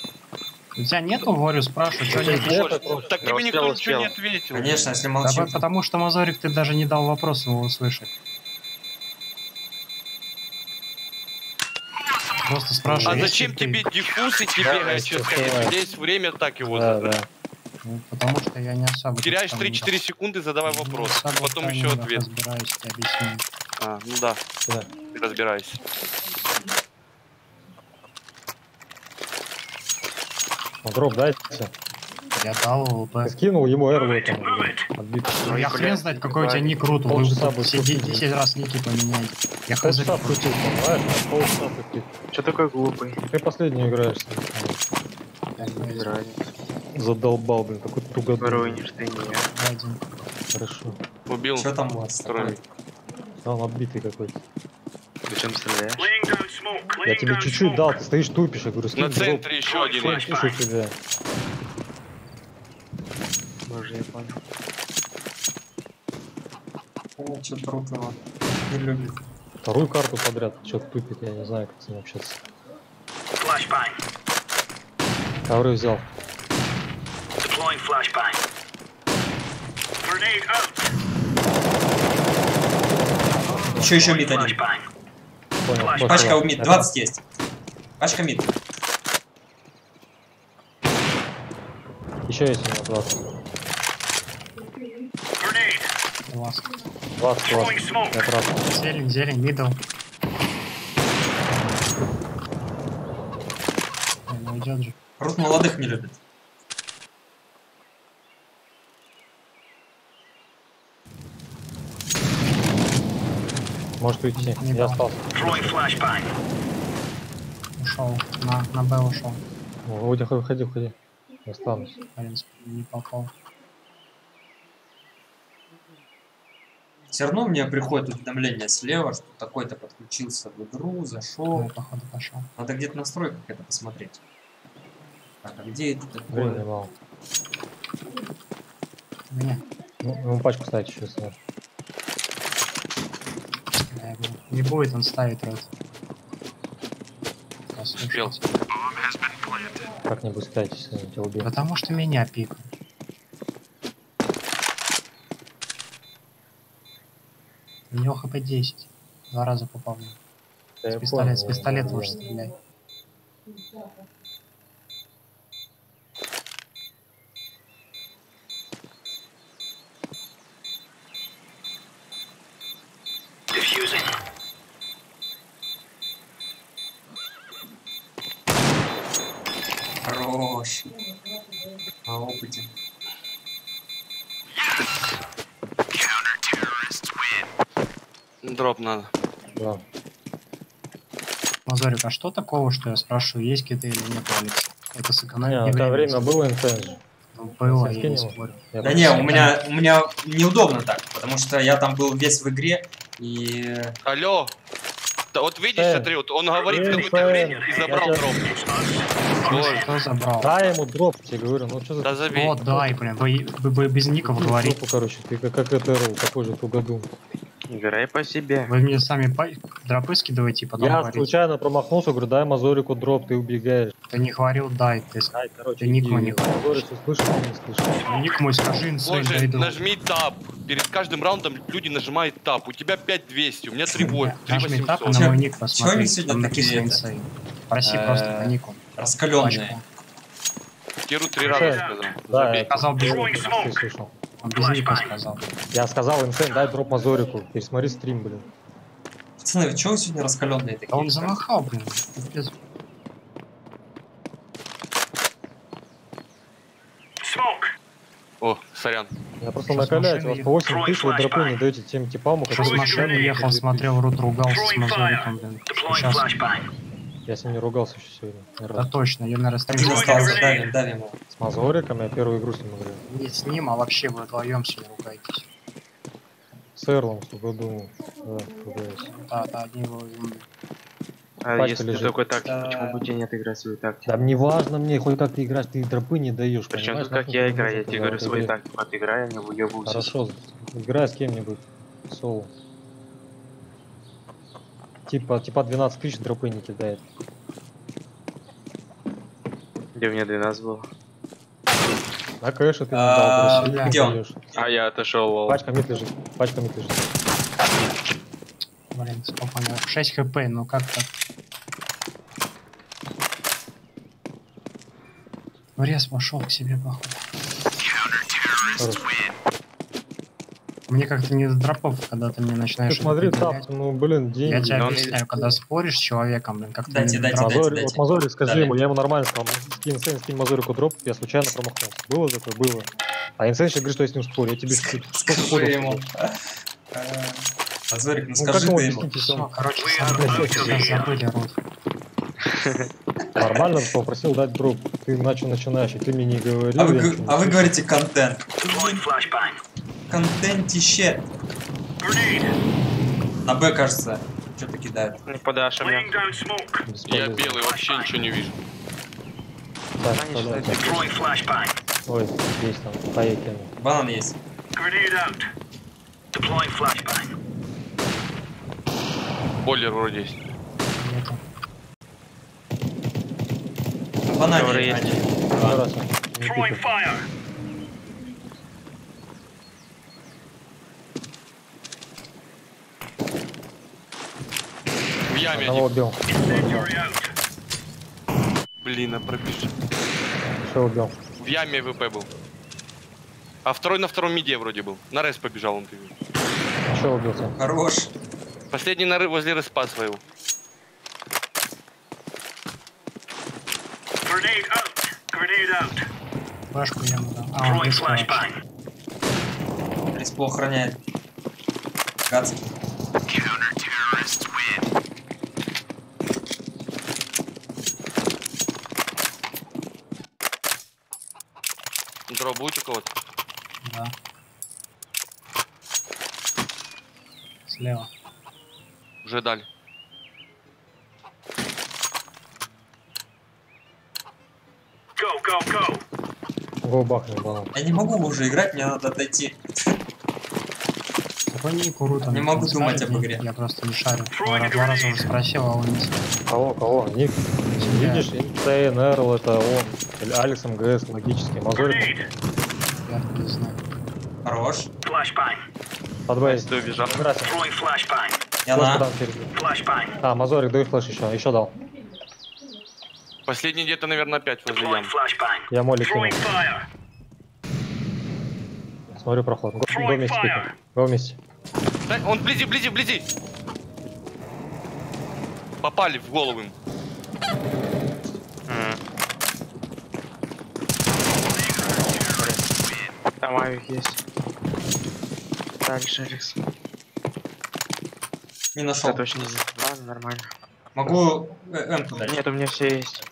M: У тебя нету, говорю, спрашиваю, что не пишешь?
I: Так тебе никто ничего не ответил.
A: Конечно, если
M: Да,
A: молчим.
M: потому что, Мазорик, ты даже не дал вопрос его услышать. Просто
I: А
M: спрашиваю.
I: зачем
M: если ты-
I: тебе диффуз и тебе бегать через конец? У тебя есть время так его
J: Да,
I: задать.
J: да.
M: Ну, потому что я не особо...
I: Теряешь
M: там
I: 3-4 секунды, задавай вопрос.
M: не особо
I: Потом
M: в
I: еще
M: таймингах
I: ответ.
M: разбираюсь, я объясню.
I: А, ну да,
J: Да.
I: ты разбирайся.
J: Дроп дайте.
M: Я дал ЛП.
J: Ты скинул ему эрлу там. Отбит.
M: Ну, я хрен знает, какой у тебя ник рут. Вы
J: Полчаса будет
M: все
J: крутить.
M: 10 раз ники поменяете. Я хз.
J: Полчаса крутил, понимаешь? Полчаса крутил.
K: Че такой глупый?
J: Ты последний играешь.
K: Без разницы.
J: Задолбал, блин, какой тугодум.
K: Воронишь ты не.
M: Один.
J: Хорошо.
I: Убил.
A: Что там у вас?
I: Второй.
J: А он отбитый какой-то.
K: Зачем стреляешь?
C: Laying down smoke.
J: Я
C: Laying
J: тебе
C: down
J: чуть-чуть
C: smoke.
J: дал, ты стоишь тупишь. Я говорю, скинь
I: На
J: дроп.
I: центре еще один.
J: Я пишу тебя.
K: Боже, я понял.
A: О, что труд его. Не любит.
J: Вторую карту подряд. Что-то тупит, я не знаю, как с ним общаться.
C: Flashbang.
J: Ковры взял.
C: Deploying flashbang. Grenade out.
A: Еще мид один.
C: Flashbang.
J: Понял.
C: Пачка
A: Пачка у мид.
J: Это-
A: 20 есть. Пачка мид.
J: Еще есть у меня 20.
C: Grenade.
M: Класс.
J: 20.
C: Throwing smoke.
J: Я прав.
M: Зелень, зелень, мидл. Ну, идет же.
A: Рут молодых не любит.
J: Может уйти.
M: Не
J: Я
M: дал.
J: остался.
C: Throwing flashbang.
M: Ушел. На Б ушел.
J: Уходи, выходи, уходи. Останусь.
M: В принципе, не попал.
A: Все равно мне приходит уведомление слева, что такой-то подключился в игру, зашел.
M: Я, походу, пошел.
A: Надо где-то в настройках это посмотреть. Так, а где это
J: Времени
A: такое?
J: мало.
M: Меня.
J: Ну, ему пачку ставить еще сможешь.
M: Да, я говорю, не будет он ставить рот.
I: Успел.
J: Как-нибудь ставить, если он тебя убьет.
M: Потому что меня пикал. У него хп 10. 2 раза попал.
J: Да,
M: С
J: я
M: пистолета, с
J: понял,
M: пистолета
J: я
M: уж
J: понял.
M: стреляй.
C: Diffusing.
A: Хорош. На опыте.
I: Дроп надо.
J: Да.
M: Мазорик, а что такого, что я спрашиваю, есть киты или нет, Алекс? Это сэкономит
J: Не,
M: мне
J: это время
M: если-
J: было НТ же.
M: Ну, было,
J: Я
M: я не
J: скинул.
M: спорю.
J: Я
A: Да не, у меня неудобно так, потому что я там был весь в игре и...
I: Алло. Да вот видишь,
J: Фэн.
I: смотри, вот он говорит
J: Фэн,
I: какое-то
J: Фэн.
I: время и забрал
J: Я
I: дроп.
M: Кто забрал?
J: Дай ему дроп, тебе говорю, ну что за...
I: Да забей.
M: Вот, дай, блин, вы без ников говорите.
J: Дропу, короче, ты как ЭТРЛ, такой же тугодум.
K: Играй по себе.
M: Вы мне сами дропы скидываете и потом
J: Я
M: говорите.
J: случайно промахнулся, говорю, дай Мазорику дроп, ты убегаешь.
M: Ты не говорил дай, ты,
J: Ай, короче,
M: ты ник мой не
J: Мазорик, ты слышишь или не слышишь?
M: ник мой скажи инсейн,
I: Боже,
M: дойду.
I: нажми тап. Перед каждым раундом люди нажимают тап. У тебя 5200, у меня 3800.
M: Нажми тап и на
A: Чё-
M: мой ник
A: чё
M: посмотри,
A: они сегодня
M: там
A: такие
M: написано
A: это?
M: инсейн. Проси просто по нику.
A: Раскаленные.
I: Киру 3 раза сказал.
J: Да,
I: Забей.
J: я
M: Сказал без
J: ты
M: ника.
J: слышал.
M: Он без ника сказал.
J: Я сказал, Инсейн, дай дроп Мазорику. Пересмотри стрим, блин.
A: Пацаны, вы чего вы сегодня раскаленные такие?
M: Да он замахал, блин. Пиздец.
I: О, сорян.
J: Я просто
M: Что с
J: накаляюсь, у
M: машины
J: вас по 8 тысяч вы дропы не даете тем типам, у
M: Что с
J: которых...
M: машины ехал, смотрел, рот ругался с мазориком, блин. Сейчас.
J: Я с ним не ругался еще сегодня. Ни
M: Да
J: разу.
M: точно, я на расстоянии.
A: Один остался, давим его.
J: С Мазориком я первую игру с ним играю.
M: Не с ним, а вообще вы вдвоем с ним ругаетесь.
J: С Эрлом, чтобы думал. Да, ругаюсь.
M: Да, одни его зомби.
K: А
J: Пачка
K: если ты
J: лежит.
K: такой тактик, почему бы тебе не отыграть свою тактику?
J: Да не важно мне, хоть как ты играешь, ты дропы не даешь.
K: Причем
J: понимаешь?
K: тут как
J: Нахуй
K: я
J: ты
K: играю, я
J: нужен,
K: тебе
J: когда
K: говорю
J: вот
K: свою
J: игре.
K: тактику, отыграй, а не выебывайся.
J: Хорошо, играй с кем-нибудь. Соло. Типа 12 тысяч дропы не кидает.
K: Где у меня 12 было?
J: На кэше ты не дал, короче,
A: где он?
J: даешь.
K: А я отошел, лол.
J: Пачка мид лежит, пачка мид лежит.
M: Блин, сколько у него? 6 хп, ну как так? Ну рез пошел к себе, походу.
J: Хорош.
M: Мне как-то не до дропов, когда ты мне начинаешь...
J: Ты смотри,
M: определять.
J: тап, ну блин, деньги.
M: Я тебе
K: он
M: объясняю, когда споришь с человеком, блин, как-то
A: Дайте,
M: не до
A: дайте,
M: дропов.
A: дайте.
J: Мазорик, вот Мазорик, скажи
A: Далее.
J: ему, я ему нормально сказал, скинь Мазорику дроп, я случайно промахнулся. Было такое? Было. А Инсейн сейчас говорит, что я с ним спорю, я тебе
A: Скажи ему. Азорик, ну
J: Ну как
A: скажи
J: ему
A: ты ему.
J: объяснить, если
M: Всё,
J: он
M: короче, забыли рот.
J: нормально попросил дать дроп, ты начинаешь, и ты мне не говорил.
A: А вы,
J: я
A: г-
J: ничего не
A: а вы
J: слышал.
A: говорите контент. Контентище. На Б, кажется, что-то кидают.
K: Не подашь, а мне.
I: Я
J: Бесполезно.
I: белый, вообще ничего не вижу.
J: Так,
K: Конечно,
J: подожди. Ой, есть там, поехали.
A: Банан есть.
I: Бойлер вроде есть.
M: Нету.
A: На банане
K: Который есть.
A: один.
J: Второй раз он не пикает.
I: В яме
J: Одного
I: один.
J: убил.
I: Блин, а пробежал.
J: Что убил?
I: В яме ВП был. А второй на втором миде вроде был. На рейс побежал он.
J: Что убился?
A: Хорош.
I: Последний возле респа своего.
M: Башку я ему дал. А, он без флеш.
A: Респо охраняет. Гадский.
I: Дроп будет у кого-то?
M: Да. Слева.
I: Уже дали.
J: Го бахнул банан.
A: Я не могу уже играть, мне надо отойти.
M: Какой ник у Рута?
A: Не могу
M: Он
A: думать
M: знает,
A: об игре.
M: Я просто не шарю. Два раза уже спросил, а он не знает.
J: Кого? Ник. Видишь, Инсейн, Эрл, это он. Или Алекс МГС, логически. Мазорик.
M: Я не знаю.
A: Хорош.
J: По 2 есть.
K: Ты убежал.
J: Нравится.
A: Я
J: Просто
A: на.
J: дам через. А, Мазорик, дай флеш еще дал.
I: Последний где-то, наверное, опять возле ям.
J: Я молик кинул. Смотрю проход. Го вместе пикнем. Го вместе.
I: Да, он вблизи. Попали в голову им.
K: Там авик есть. Дальше, Алекс.
A: Не нашел.
K: Я точно не знаю. Ладно, нормально.
A: Могу М-ку дать.
K: Нет, у меня все есть.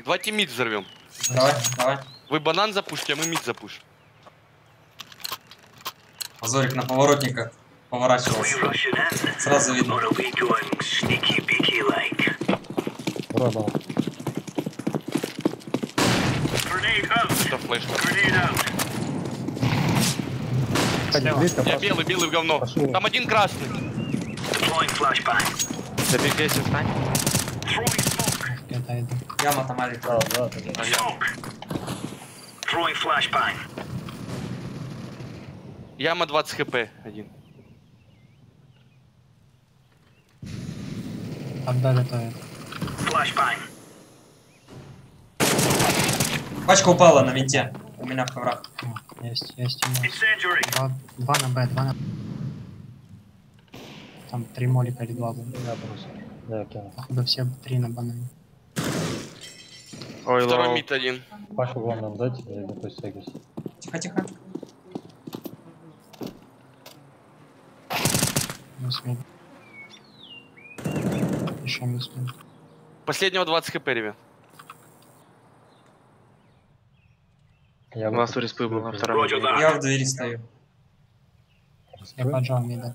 I: Давайте мид взорвем.
A: Давай.
I: Вы банан запушите, а мы мид запушим.
A: Азорик на поворотниках поворачивался. Сразу видно.
J: Ура, банан.
I: Это флешка. Я белый в говно.
J: Пошел.
I: Там один красный.
K: Забегайся, встань.
M: Это иду.
A: Яма там Алик.
J: Да.
I: Яма 20 хп один.
M: Тогда готовит.
A: Пачка упала на винте. У меня в коврах.
M: Есть. Два на Б, два на... Там 3 молика или 2 было.
J: Я бросил. Я кину.
M: Походу все 3 на банане.
K: Ой,
I: Второй
K: лол.
I: мид один.
J: Пашу главное дайте, я иду по стягиваюсь.
A: Тихо.
M: Минус мид. Еще минус мид.
I: Последнего 20 хп, ребят.
J: Я
K: У нас у респы был на втором.
C: Roger that.
A: Я в двери стою.
M: Я поджал мида.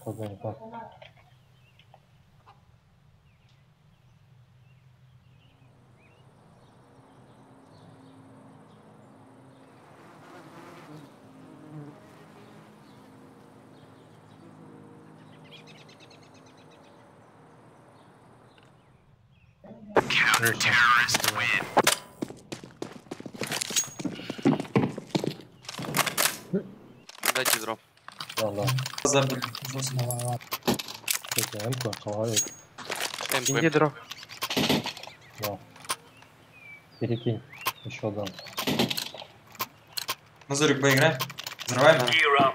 I: Дайте дроп.
J: Да.
A: Забыли.
M: Давай, ладно.
J: Кстати, М-ку, человек.
K: Иди
I: МП.
K: дроп.
J: Да. Перекинь. Еще дам.
A: Мазурик, поиграем. Взрываем?
C: Gear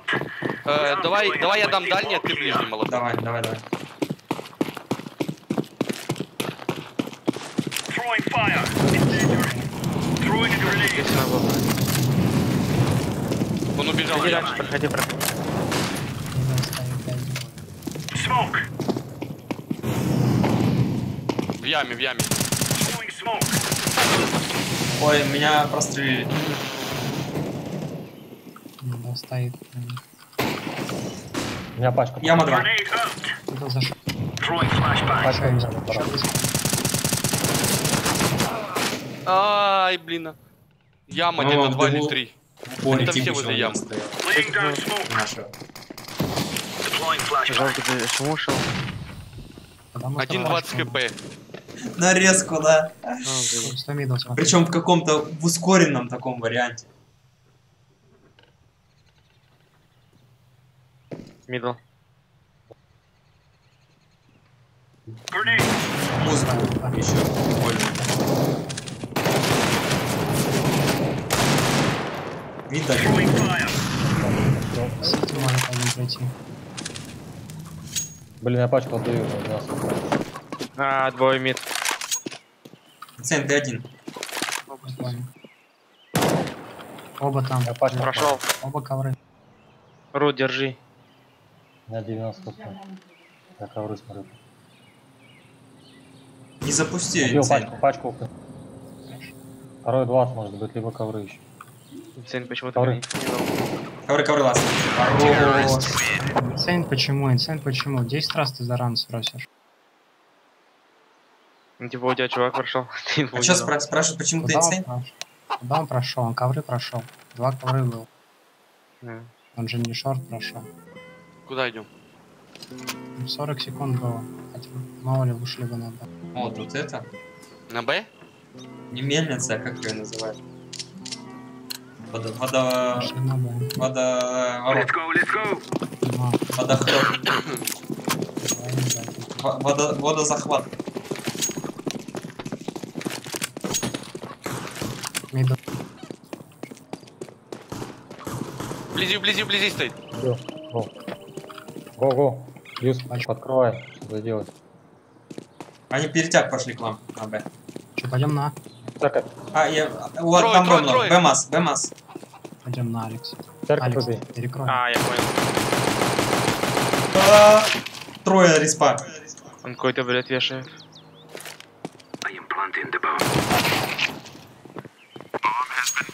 C: up.
I: Давай я дам дальний, а ты ближний, молодой.
A: Давай.
C: Throwing fire. Incendiary. Throwing a grenade.
K: Здесь она была.
I: Он убежал.
K: Иди дальше, проходи.
M: Мида ставит 5.
C: Smoke.
I: В яме.
C: Throwing smoke.
A: Ой, меня прострелили.
M: Мида стоит.
J: У меня пачка.
A: Яма 2.
C: Grenade out.
M: Мида зашел.
C: Throwing flashbang.
J: Пачка
M: Еще
J: не пора.
I: Ай, блин. Яма
A: Ну,
I: где-то 2
A: ты
I: или
A: был-
I: 3.
A: Ой,
I: Это
A: тип
I: все
A: еще
I: возле
A: у
I: ямы.
A: нас стоял.
C: Laying down smoke.
A: Наша.
C: Deploying flashbang.
K: Жалко, ты почему ушел?
M: Потому что
I: 1.20
M: пачка-
I: хп.
A: Нарезку, да.
M: Что мидл смотри.
A: Причем в каком-то в ускоренном таком варианте.
K: Мидл.
C: Grenade.
A: Музыку еще больше. Видно.
C: Throwing fire.
M: Сити может один пройти.
J: Блин, я пачку отдаю. У нас.
K: А, двое мид.
A: Цен, ты один.
M: Понял. Оба там.
J: Я пачку
K: Прошел.
M: Оба ковры.
K: Ру, держи.
J: У меня 90 сто. Я ковры смотрю.
A: Не запусти
J: Убил
A: цель.
J: пачку. Второй 20 может быть, либо ковры еще.
K: Цен почему-то
J: Ковры.
K: не дал.
A: Ковры, ласт.
M: Инсейн почему? 10 раз ты за ран спросишь.
K: Ну, типа у тебя чувак прошел.
A: А что спрашивают, почему ты инсейн?
M: Куда он прошел? Он ковры прошел. 2 ковры был.
K: Да.
M: Он же не шорт прошел.
I: Куда идем?
M: 40 секунд было. Хотя бы мало ли вышли бы на Б.
A: О, тут это.
I: На Б?
A: Не мельница, а как ее называют?
M: Пошли на Б.
C: Let's go.
A: Водохрот. Водозахват.
M: Мидл.
I: Вблизи стоит.
J: Все. Го. Юс, открывай. Что делать?
A: Они перетяг пошли к вам на Б.
M: Че, пойдем на?
J: Так,
A: Вот
I: Трое,
A: там
I: трое,
A: ровно.
I: трое.
A: БМАС.
M: Пойдем на Алекс.
J: церковь
M: Алекс,
J: убей.
M: перекрой.
K: А, я понял.
A: Трое респа.
K: Он какой-то, блядь, вешает.
C: I am planting the bomb.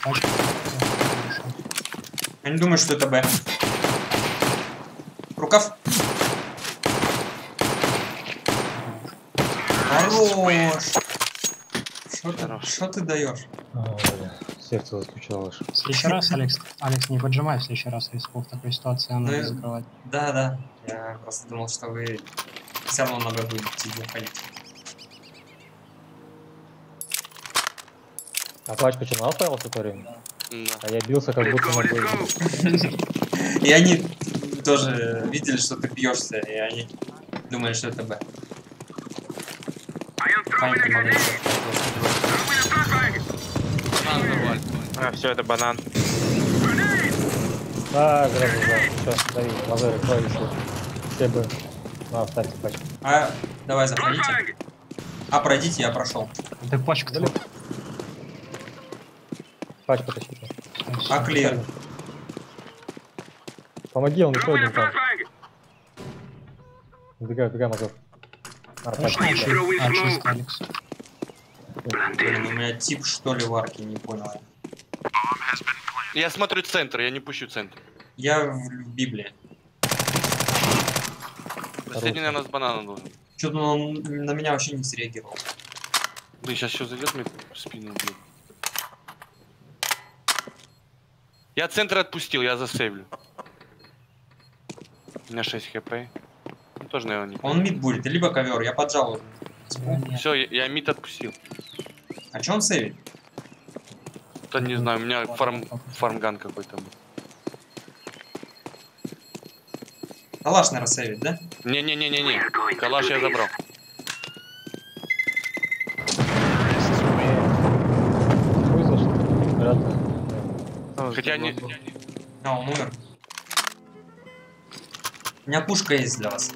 M: Пачка.
A: Я не думаю, что это Б. Рукав. Хорош. Что ты даешь?
J: Сердце застучало аж.
M: В следующий раз, Алекс, не поджимай в следующий раз респу. В такой ситуации надо
A: Да.
M: закрывать.
A: Да. Я просто думал, что вы все равно на Б будете заходить.
J: А пачку что, на оставил все это время?
I: Да.
J: А я бился как будто на бой.
A: И они тоже видели, что ты бьешься, и они думали, что это Б. Файн, ты молодец.
I: Надо взорвали.
K: А, все, это банан.
J: А, грязно, да. Все, дави, лазеры, повисли. Все бы. На, вставьте пачку.
A: А, давай заходите. А, пройдите, я прошел.
M: Да пачка твоя.
J: Пачку тащите.
A: А, клир.
J: Помоги, он еще один там. Убегай, убегай, Мазур.
M: Точно еще? А, чисто, Алекс.
A: Блин, у меня тип что ли в арке, не понял.
I: Я смотрю центр, я не пущу центр.
A: Я в Библии.
I: Последний, наверное, с банана должен.
A: Что-то он на меня вообще не среагировал.
I: Блин, сейчас что зайдет, мне в спину убьет. Я центр отпустил, я засейвлю. У меня 6 хп. Ну, тоже, наверное, не.
A: Он мид будет, либо ковер, я поджал уже.
I: Все, я мид отпустил.
A: А че он сейвит?
I: Да не знаю, у меня фармган какой-то был.
A: Калаш, наверное, сейвит, да?
I: Не-не-не-не-не. Калаш я забрал.
J: Вызвал, что ли? Рядом.
I: Хотя не...
A: А, он умер. У меня пушка есть для вас.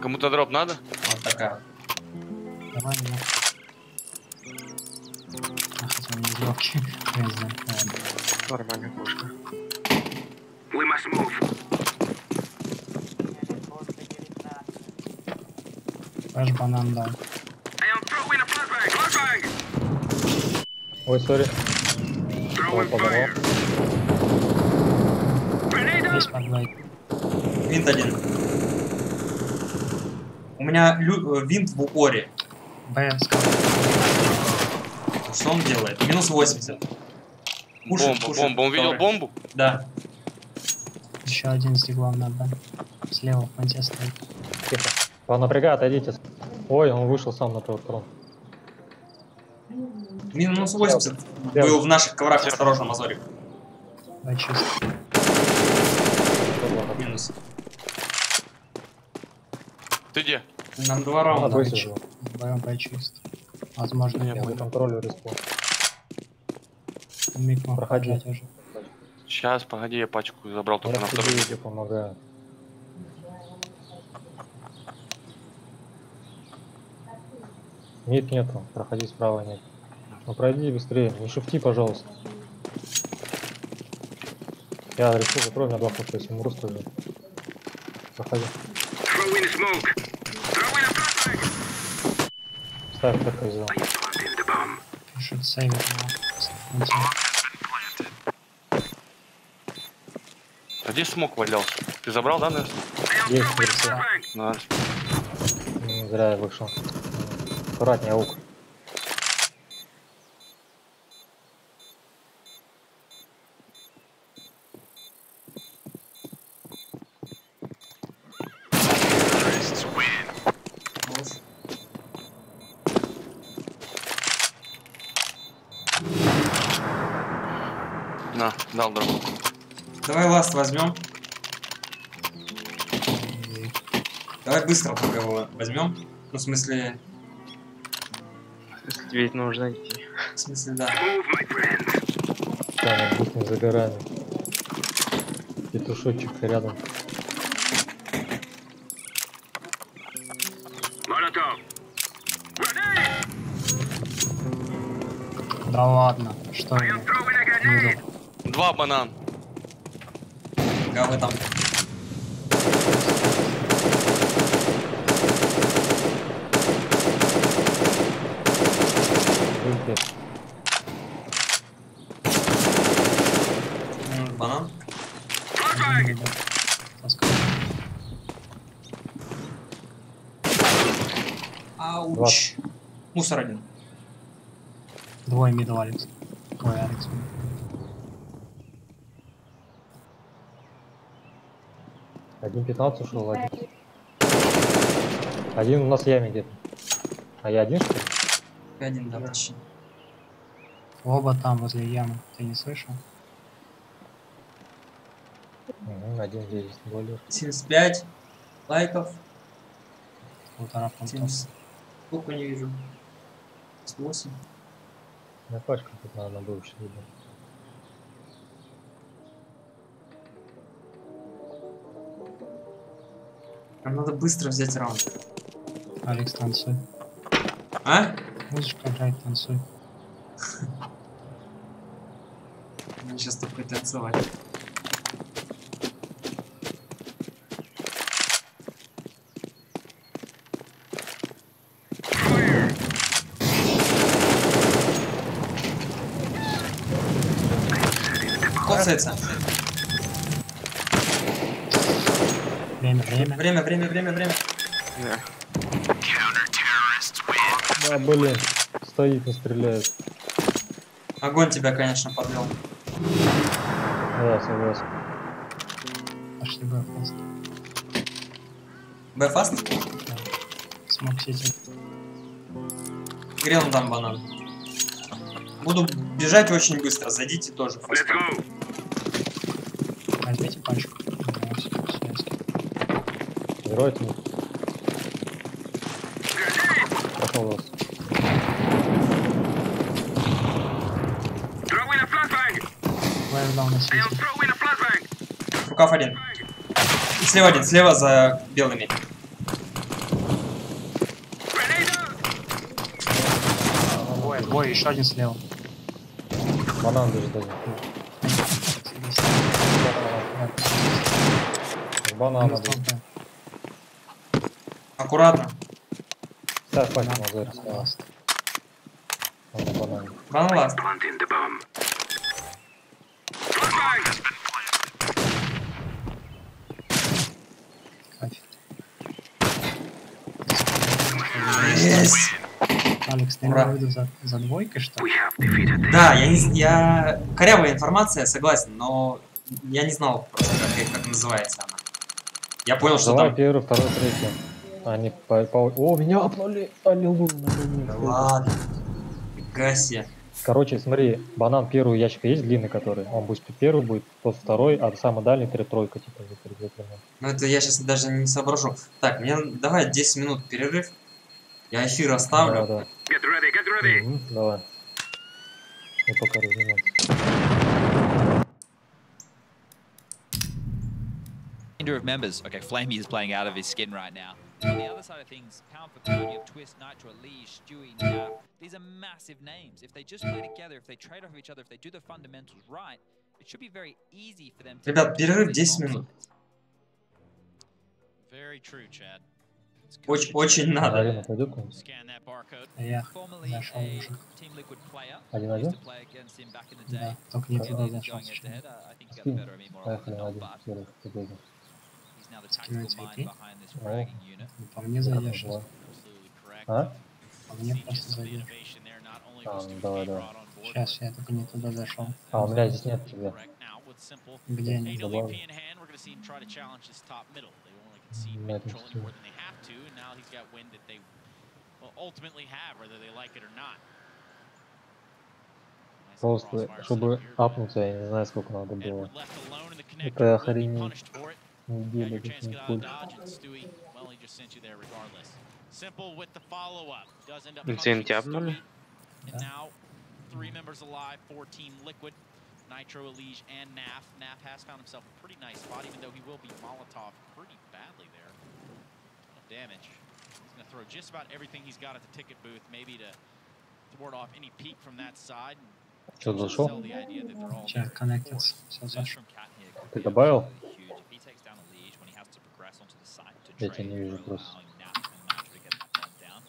I: Кому-то дроп надо?
A: Вот такая.
M: Давай, ну. А, хотя он не легкий. Я не знаю. Ладно.
K: Нормальная пушка.
C: We must move.
M: Аж банан дал.
C: I am throwing a flashbang. Flashbang.
J: Ой, сори.
C: Throwing fire.
M: Есть подвайт.
A: Винт один. У меня винт в упоре.
M: Б, сказал.
A: Что он делает? Минус 80. Пушит,
I: Бомба,
A: пушит.
I: бомба. Он видел
A: Добрый.
I: бомбу?
M: Да. Еще один с диглом надо. Слева в понте стоит.
J: Тихо. Понапрягай, отойдите. Ой, он вышел сам на трон.
A: Минус 80 был в наших коврах. Осторожно, Мазорик.
M: Да, чисто.
A: Минус.
I: Ты где?
A: Нам 2 раунда.
M: Б чисто. Возможно,
J: Я по контролю респон.
M: Миг мог
J: Проходи.
M: прожать уже.
I: Сейчас, погоди, я пачку забрал только
J: Я
I: на второй.
J: тебе помогаю. Нет, нету. Проходи справа, нет. Ну пройди быстрее. Не шифти, пожалуйста. Я решил, закрой, у меня 2 фута, если умру, скажи. Проходи.
C: Throwing smoke. Throwing a flashbang.
J: Ставь, так и сделал.
C: Planting the bomb.
M: Пишет сейвер на понте.
I: А где смог валялся? Ты забрал, да, Несс?
J: Есть, все.
I: Надо.
J: Зря я вышел. Аккуратнее, аук.
I: На, дал дроп.
A: Давай ласт возьмем. Давай быстро пока его возьмем. Ну, в смысле...
K: Ведь нужно идти.
A: В смысле, да.
J: Там обычный загорание. Петушочек рядом.
M: Да ладно, что я?
I: 2 банан.
A: Как вы там? Банан? Ауч. Мусор один.
M: Двое мидл, Алекс. Ой, Алекс.
J: Один 15 ушел, один. Один у нас в яме где-то. А я один, что ли?
A: Один, да, почти.
M: Оба там, возле ямы. Ты не слышал?
J: Один здесь, более.
A: 75 лайков.
M: Полтора понтов.
A: Сколько не вижу? 8.
J: На пачку тут надо было еще видеть.
A: Нам надо быстро взять раунд.
M: Алекс, танцуй.
A: А?
M: Музычка играет, танцуй.
A: Мне сейчас только танцевать. Коцается. Время.
J: Да, блин. Стоит, не стреляет.
A: Огонь тебя, конечно, подвел.
J: Да, согласен.
M: Пошли бы фаст.
A: Б-фаст?
M: Смог сети.
A: Грел там банан. Буду бежать очень быстро, зайдите тоже.
M: Возьмите пачку.
J: Геройте. Пошел вас.
A: Рукав один. И слева один, слева за белыми.
M: Бой, еще один слева.
J: Банан даже даже. Банана.
A: Аккуратно.
J: Ставь пачку на зоре. Банан.
A: Банан ласт. Есть!
M: Алекс, ты имел в виду за двойкой, что ли?
A: Да, я... Корявая информация, согласен, но я не знал просто, как называется она. Я понял, что
J: давай
A: там...
J: первый, второй, третий. Они О, меня апнули!
A: Да ладно. Фига себе.
J: Короче, смотри, банан первый ящик есть длинный, который. Он будет первый, будет тот второй, а самый дальний тройка, типа.
A: Ну это я сейчас даже не соображу. Так, мне давай 10 минут перерыв. Я эфир оставлю.
J: Да. Давай. Я пока разнимаюсь.
L: Of members. Okay, Flamey is playing out of his skin right now. On the other side of things, pound for pound, you have Twist, Nitro, Lee, Stewie, Naf. These are massive names. If they just play together, if they trade off each other, if they do the fundamentals right, it should be very easy for them to...
A: Ребят, перерыв 10 минут.
L: Very true, Chad.
A: Очень надо.
J: Арена пойдет?
M: Я зашел уже.
J: Один-один?
M: Да, только не туда зашел.
J: Поехали на один. Серый,
M: скинуть IP? По мне зайдешь.
J: А?
M: По мне просто зайдешь.
J: Давай.
M: Сейчас, я только не туда зашел.
J: А, у меня здесь нет тебя.
M: Где они?
J: Просто, чтобы апнуться, я не знаю, сколько надо было. Это охренеть. Неделя,
K: Бензин тебя обнули?
L: Nitro, Elige, and Naf. Naf has found himself a pretty nice spot, even though he will be Molotov pretty badly there. Damage. He's going to throw just about everything he's got at the ticket booth, maybe to ward off any peek from that side.
J: Что, зашел?
M: Сейчас, коннектится. Все, зашел.
J: Ты добавил? Я тебя не вижу просто.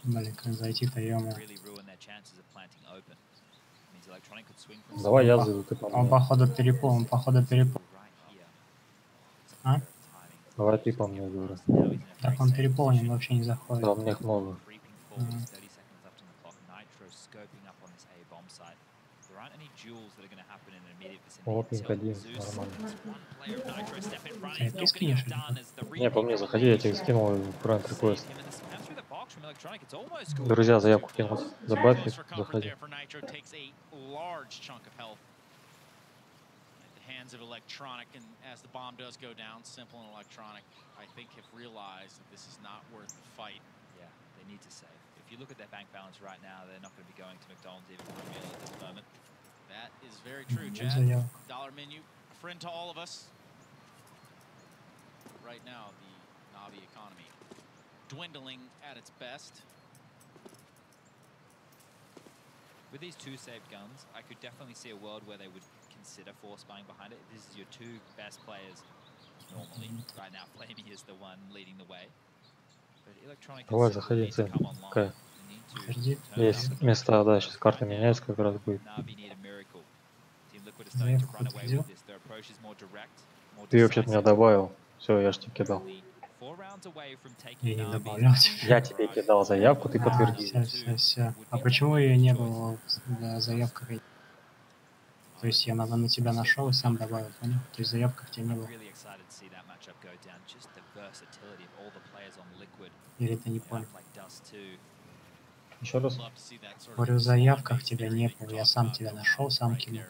M: Блин, как зайти-то, ё-моё.
J: Давай я зайду, ты по-моему.
M: Он походу перепол, А?
J: Давай ты по мне, говорю.
M: Так он переполнен, вообще не заходит.
J: Да, у меня их много. О, пинг один, нормально.
M: Ты скинешь?
J: Не, по мне заходи, я тебе скинул friend request. Друзья, заявку кинуть. Забавь их, заходи.
L: Hands of Electronic, and as the bomb does go down, Simple and Electronic, I think, have realized that this is not worth the fight. Yeah, they need to save. If you look at their bank balance right now, they're not going to be going to McDonald's even for a meal at this moment. That is very true, Chad. Dollar menu, a friend to all of us. Right now, the Navi economy dwindling at its best.
N: With these two saved guns, I could definitely see a world where they would consider force buying behind it. This is your two best players normally. Right now, Flamey is the one leading the way. But Electronic
J: Давай, заходи, Ц. Какая?
M: Заходи.
J: Есть места, да, сейчас карта меняется, как раз будет.
M: Заявку подтвердил.
J: Ты вообще-то меня добавил. Все, я ж тебе кидал.
M: Я не добавлял тебя.
J: Я тебе кидал заявку, ты подтверди.
M: Все. А почему ее не было в заявках? То есть я на тебя нашел и сам добавил, понял? То есть заявка в тебя не было. Или ты не понял?
J: Еще раз.
M: Говорю, в заявках тебя не было. Я сам тебя нашел, сам кинул.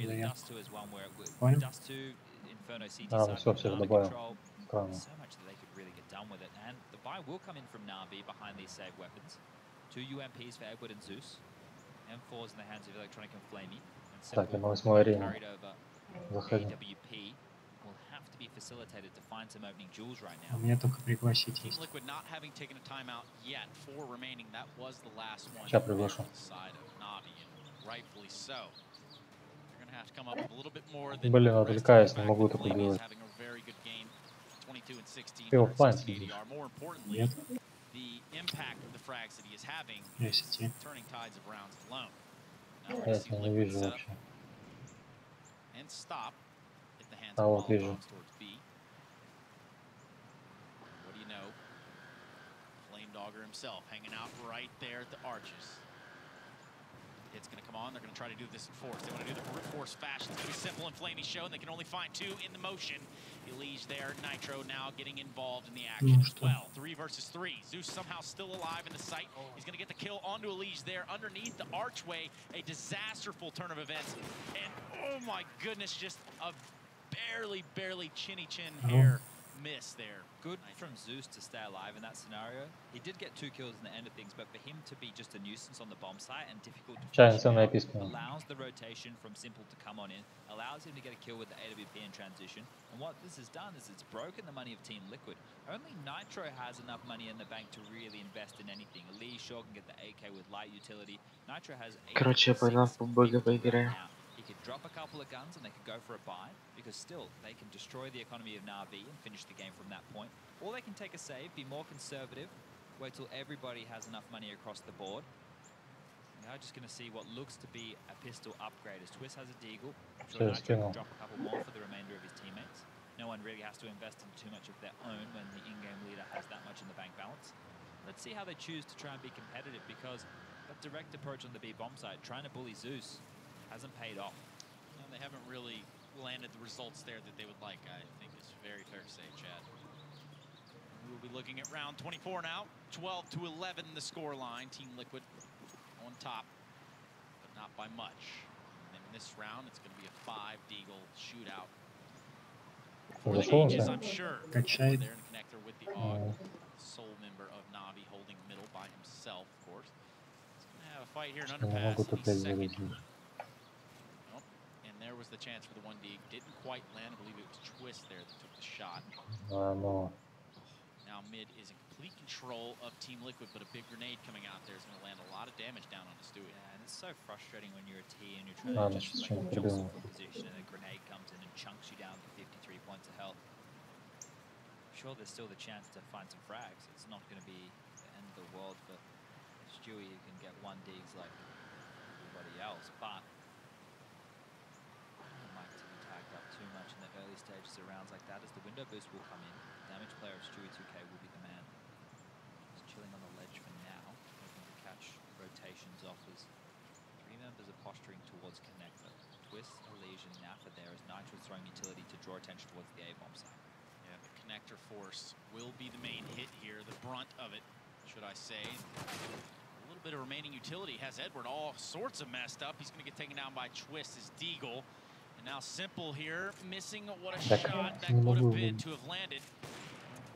M: Заявку. Понял?
J: А, ну все, всех добавил. Странно. Так, я на 8-й арене. Заходи.
M: У меня только пригласить есть.
J: Сейчас приглашу. Блин, отвлекаюсь, не могу такое делать. Ты оффлайн сидишь?
M: Нет. Если те.
J: Я тебя не вижу вообще. А вот вижу.
L: Flamedogger himself hanging out right there at the arches. It's going to come on. They're going to try to do this in force. They want to do the brute force fashion. It's going to be simple and Flamey show, and they can only find two in the motion. Elige there. Nitro now getting involved in the action as well. 3 versus 3. Zeus somehow still alive in the sight. He's going to get the kill onto Elige there underneath the archway. A disasterful turn of events. And oh my goodness, just a barely chinny chin hair miss there.
N: Good from Zeus to stay alive in that scenario. He did get 2 kills in the end of things, but for him to be just a nuisance on the bomb site and difficult to finish allows the rotation from Simple to come on in, allows him to get a kill with the AWP in transition. And what this has done is it's broken the money of Team Liquid. Only Nitro has enough money in the bank to really invest in anything. Lee Shaw can get the AK with light utility. Nitro has 8.
K: Короче, я пойду по БГ поиграю.
N: He could drop a couple of guns and they could go for a buy, because still they can destroy the economy of Na'Vi and finish the game from that point. Or they can take a save, be more conservative, wait till everybody has enough money across the board. Now just going to see what looks to be a pistol upgrade as Twist has a Deagle. I'm sure Nitro can drop a couple more for the remainder of his teammates. No one really has to invest in too much of their own when the in-game leader has that much in the bank balance. Let's see how they choose to try and be competitive, because that direct approach on the B bomb site, trying to bully Zeus, hasn't paid off.
L: No, they haven't really landed the results there that they would like, I think it's very fair to say, Chad. We will be looking at round 24 now. 12-11 the score line. Team Liquid on top, but not by much. And in this round, it's going to be a 5 Deagle shootout. For the ages, I'm sure. There in the connector with the AUG, sole member of Na'Vi holding middle by himself, of course. He's going to have a fight here in underpass in the second. There was the chance for the 1D. Didn't quite land. I believe it was Twist there that took the shot.
J: No.
L: Now mid is in complete control of Team Liquid, but a big grenade coming out there is going to land a lot of damage down on the Stewie.
N: Yeah, and it's so frustrating when you're a T and you're trying to just like jostle for position and a grenade comes in and chunks you down for 53 points of health. Sure, there's still the chance to find some frags. It's not going to be the end of the world for Stewie, who can get 1Ds like everybody else, but too much in the early stages of rounds like that, as the window boost will come in. Damage player of Stewie 2K will be the man. He's chilling on the ledge for now, hoping to catch rotations off as 3 members are posturing towards connector. Twist, Elige, and Nappa there as Nitro throwing utility to draw attention towards the A-bomb site.
L: Yeah, the connector force will be the main hit here, the brunt of it, should I say. A little bit of remaining utility has Edward all sorts of messed up. He's going to get taken down by Twist as Deagle. Now Simple here, missing what a shot that would have been to have landed.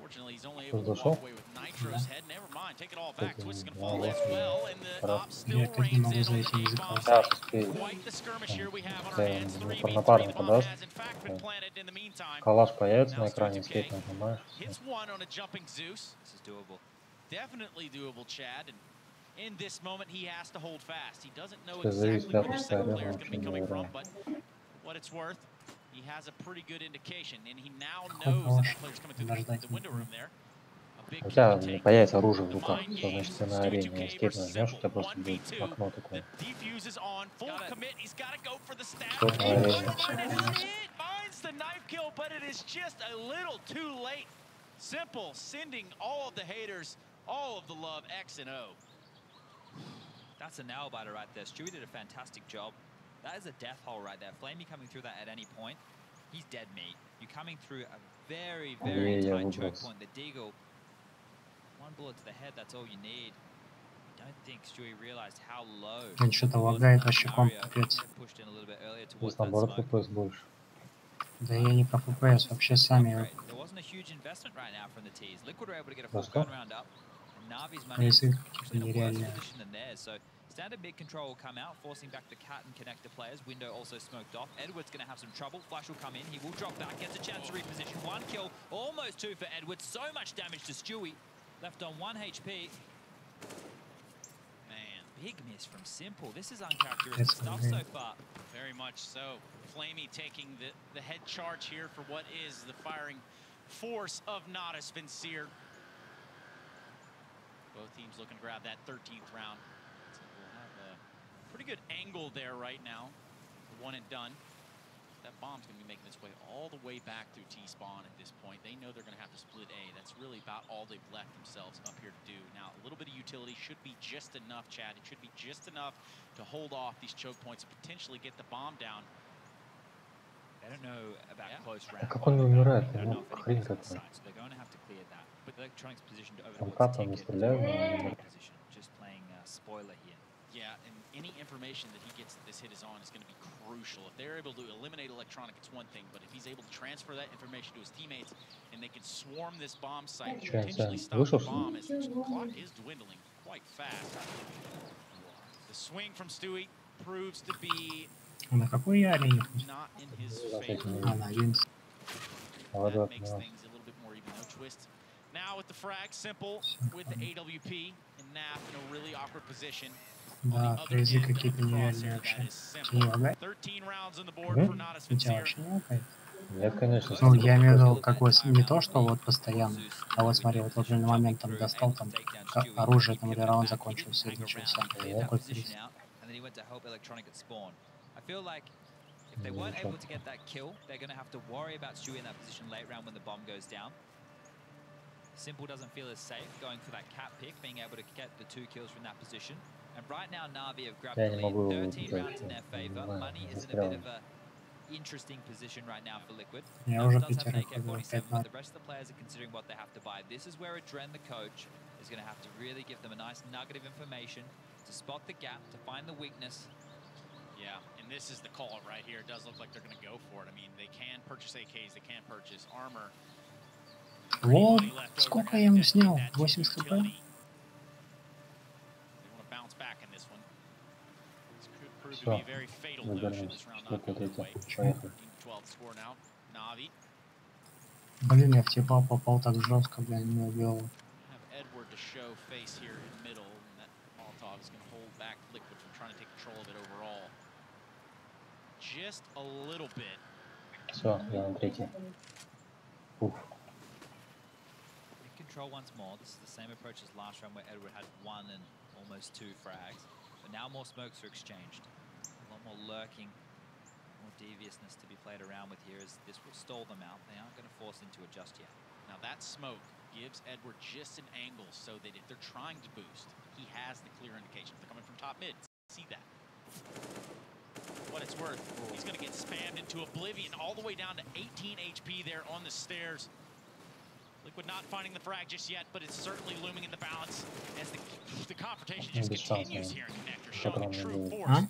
L: Unfortunately, he's only
J: Кто
L: able to
J: зашел?
L: walk away with Nitro's head. Never mind, take it all back. Twist is going to fall
J: Молодец.
L: as well, and the op still
M: Я опять не
L: reigns
M: могу
L: in on the
M: зайти
L: D
M: из
L: bomb
M: экрана.
J: Сейчас
L: site.
J: успею.
L: Quite the skirmish here we have on our hands.
J: Если
L: 3v3, the
J: напарника
L: bomb
J: даст,
L: has in fact been planted in the meantime.
J: калаш появится
L: Now
J: на
L: it's
J: экране,
L: 32K.
J: escape нажимаешь. всё.
L: Hits one on a jumping Zeus.
N: This is doable.
L: Definitely doable, Chad. And in this moment, he has to hold fast. He doesn't know
J: Все зависит
L: exactly
J: от
L: where the second
J: арена,
L: player is going to be
J: вообще
L: coming from,
J: говоря.
L: but for what it's worth, he has a pretty good indication, and he now knows that the player's coming through the window room there. A big
J: У
L: kill
J: тебя
L: to take.
J: появится оружие в руках,
L: Mind
J: все, значит,
L: games,
J: ты на
L: Stu
J: арене
L: 2K
J: escape
L: versus
J: нажмешь, у тебя
L: Simple,
J: просто будет
L: 1v2.
J: окно такое.
L: The defuse is on, full commit. He's got to go for the stab.
J: Кто на арене?
L: It finds the knife kill, but it is just a little too late. Simple sending all of the haters all of the love, X and O.
N: That's a nail biter right there. Stewie did a fantastic job. That is a death hole right there. Flamey coming through that at any point. He's dead meat. You're coming through a very, very
J: Yeah,
N: tight choke
J: wobbles.
N: point. The Deagle, one bullet to the head, that's all you need. I don't think Stewie realized how low.
M: Он что-то лагает вообще комп, капец.
N: Pushed in a little bit earlier towards
J: Здесь
N: that
J: наоборот
N: smoke.
J: FPS больше.
M: Да я не про FPS, вообще сами.
N: There wasn't a huge investment right now from the T's. Liquid were able to get a
J: That's
N: full
J: cool.
N: gun round up. And Navi's money is
M: Если
N: actually in a worse
M: нереально.
N: position than theirs. So standard mid control will come out, forcing back the cat and connector players. Window also smoked off. Edward's going to have some trouble. Flash will come in. He will drop back. Gets a chance to reposition. One kill, almost two for Edward. So much damage to Stewie. Left on 1 HP.
L: Man,
N: Big miss from Simple. This is uncharacteristic stuff so far.
L: very much so. Flamey taking the head charge here for what is the firing force of Nodus Vincere. Both teams looking to grab that 13th round. So we'll have a pretty good angle there right now. One and done. That bomb's going to be making its way all the way back through T-spawn at this point. They know they're going to have to split A. That's really about all they've left themselves up here to do. Now, a little bit of utility should be just enough, Chad. It should be just enough to hold off these choke points and potentially get the bomb down.
N: They don't know about close round.
J: Как он не умирает?
N: They don't know
J: Ну,
N: if
J: хрень
N: anybody's
J: какая.
N: on site, so they're going to have to clear that. But Electronics positioned over
J: Там
N: towards
J: капом не
N: Ticket.
J: стреляю, но он умер.
N: Position, just playing spoiler here.
L: Yeah, and any information that he gets that this hit is on is going to be crucial. If they're able to eliminate Electronic, it's one thing, but if he's able to transfer that information to his teammates and they can swarm this bomb site and
J: Че,
L: potentially
J: Sam,
L: stop
J: вышел,
L: the
J: что ли?
L: bomb as the clock is dwindling quite fast. The swing from Stewie proves to be
M: А на какой я арене?
L: not in his
J: Вот
L: favor.
J: этим
M: А, на 11.
J: Молодец,
L: That makes
J: да.
L: things a little bit more even. No twist. Now with the frag, Simple with the AWP and Naf in a really awkward position.
M: Да, фрезы какие-то нереальные вообще. Ты не лагает?
L: 13 rounds on the board
J: Мгм.
L: for Nodus
M: У тебя
L: Vincere.
M: вообще не лагает?
J: Нет, конечно.
M: Ну, я имею в виду, как вот не то, что вот постоянно, а вот смотри, вот в определенный момент там достал, там оружие, там или раунд закончился, или начался. Такой фриз.
N: And then he went to help Electronic at spawn. I feel like if they weren't able to get that kill, they're going to have to worry about Stewie in that position late round when the bomb goes down. Simple doesn't feel as safe going for that cat pick, being able to get the 2 kills from that position. And right now, Na'Vi have grabbed
J: Я
N: the
J: не могу
N: lead,
J: его
N: 13
J: убежать,
N: rounds in their favor.
J: понимаю,
N: Money is in a
J: застрял.
N: bit of a interesting position right now for Liquid.
M: Я
N: Na'Vi
M: уже
N: does have an
M: пятерых выбил,
N: AK-47,
M: 5
N: but the rest of the players are considering what they have to buy. This is where Adren, the coach, is going to have to really give them a nice nugget of information to spot the gap, to find the weakness.
L: Yeah, and this is the call right here. It does look like they're going to go for it. I mean, they can purchase AKs, they can purchase armor.
M: Вот, сколько я ему снял? 80 хп?
L: They want to bounce back in this one. This could prove to be
J: Все,
L: very fatal though, should this
J: выбираемся.
L: round not
J: Вот
L: go their
J: эти.
L: way.
J: Поехали.
L: 12 score now. Na'Vi
M: Блин, я в типа попал так жестко, блин, не убил.
L: have Edward to show face here in the middle, and that Molotov is going to hold back Liquid from trying to take control of it overall. Just a little bit.
J: Все, я на третий. Уф.
N: Mid control once more. This is the same approach as last round where Edward had 1 and almost 2 frags. But now more smokes are exchanged. A lot more lurking, more deviousness to be played around with here as this will stall them out. They aren't going to force into it just yet.
L: Now that smoke gives Edward just an angle so that if they're trying to boost, he has the clear indication. If they're coming from top mid, see that. What it's worth, he's going to get spammed into oblivion all the way down to 18 HP there on the stairs. Liquid not finding the frag just yet, but it's certainly looming in the balance as the confrontation just continues here in Connector, showing true force.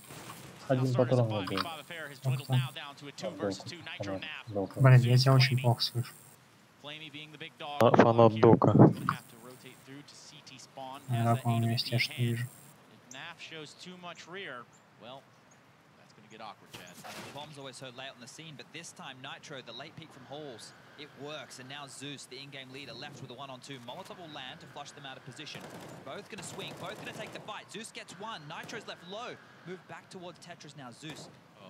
J: Один патрон не был.
L: Has dwindled now down to a 2 versus 2 Nitro Nap.
M: Блин, я тебя очень плохо слышу.
J: Фанат Дока.
M: Я помню, я что вижу.
N: Bomb's always so late on the scene, but this time Nitro, the late peek from Halls, it works, and now Zeus, the in-game leader, left with a 1-on-2. Molotov will land to flush them out of position. Both gonna swing, both gonna take the fight. Zeus gets one, Nitro's left low. Move back towards Tetris now. Zeus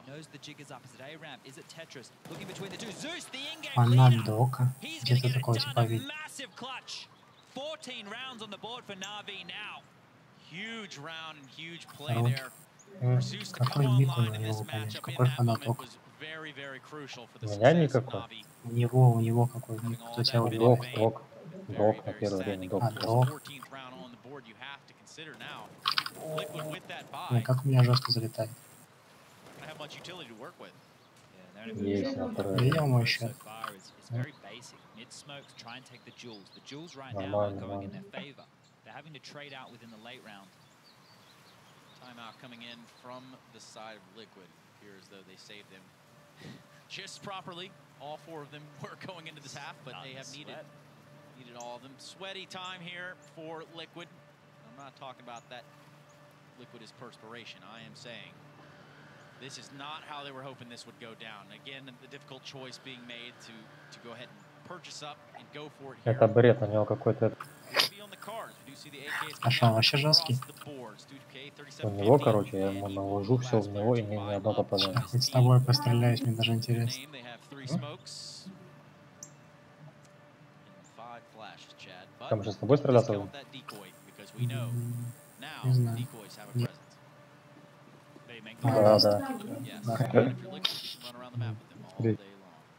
N: knows the jig is up. Is it A-Ramp? Is it Tetris? Looking between the two. Zeus, the in-game
M: Фанат
N: leader.
M: Дока. Где-то такого типа видел.
N: Massive clutch. 14 rounds on the board for Na'Vi now.
L: Huge round and huge play
M: Рот.
L: there.
M: Какой ник у него, понять? Какой фанат Дока?
J: У меня никакой.
M: У него какой ник? Кто тебя убил?
J: Док. Док на первое время. Док.
M: А, Док. Ой, как у меня жестко залетает.
J: Есть на второе.
M: Видел мой счет?
J: Нормально.
L: Timeout coming in from the side of Liquid. Appears though they saved him just properly. All four of them were going into this half, but they have needed all of them. Sweaty time here for Liquid. I'm not talking about that. Liquid is perspiration. I am saying this is not how they were hoping this would go down. Again, the difficult choice being made to go ahead and purchase up and go for it here.
J: Это бред, у него какой-то...
M: А что, он вообще жесткий?
J: У него, короче, я ему наложу все в него и ни одно попадание.
M: Хоть с тобой постреляюсь, мне даже интересно.
J: Там же с тобой стреляться будем?
M: Не знаю. Нет.
J: Да.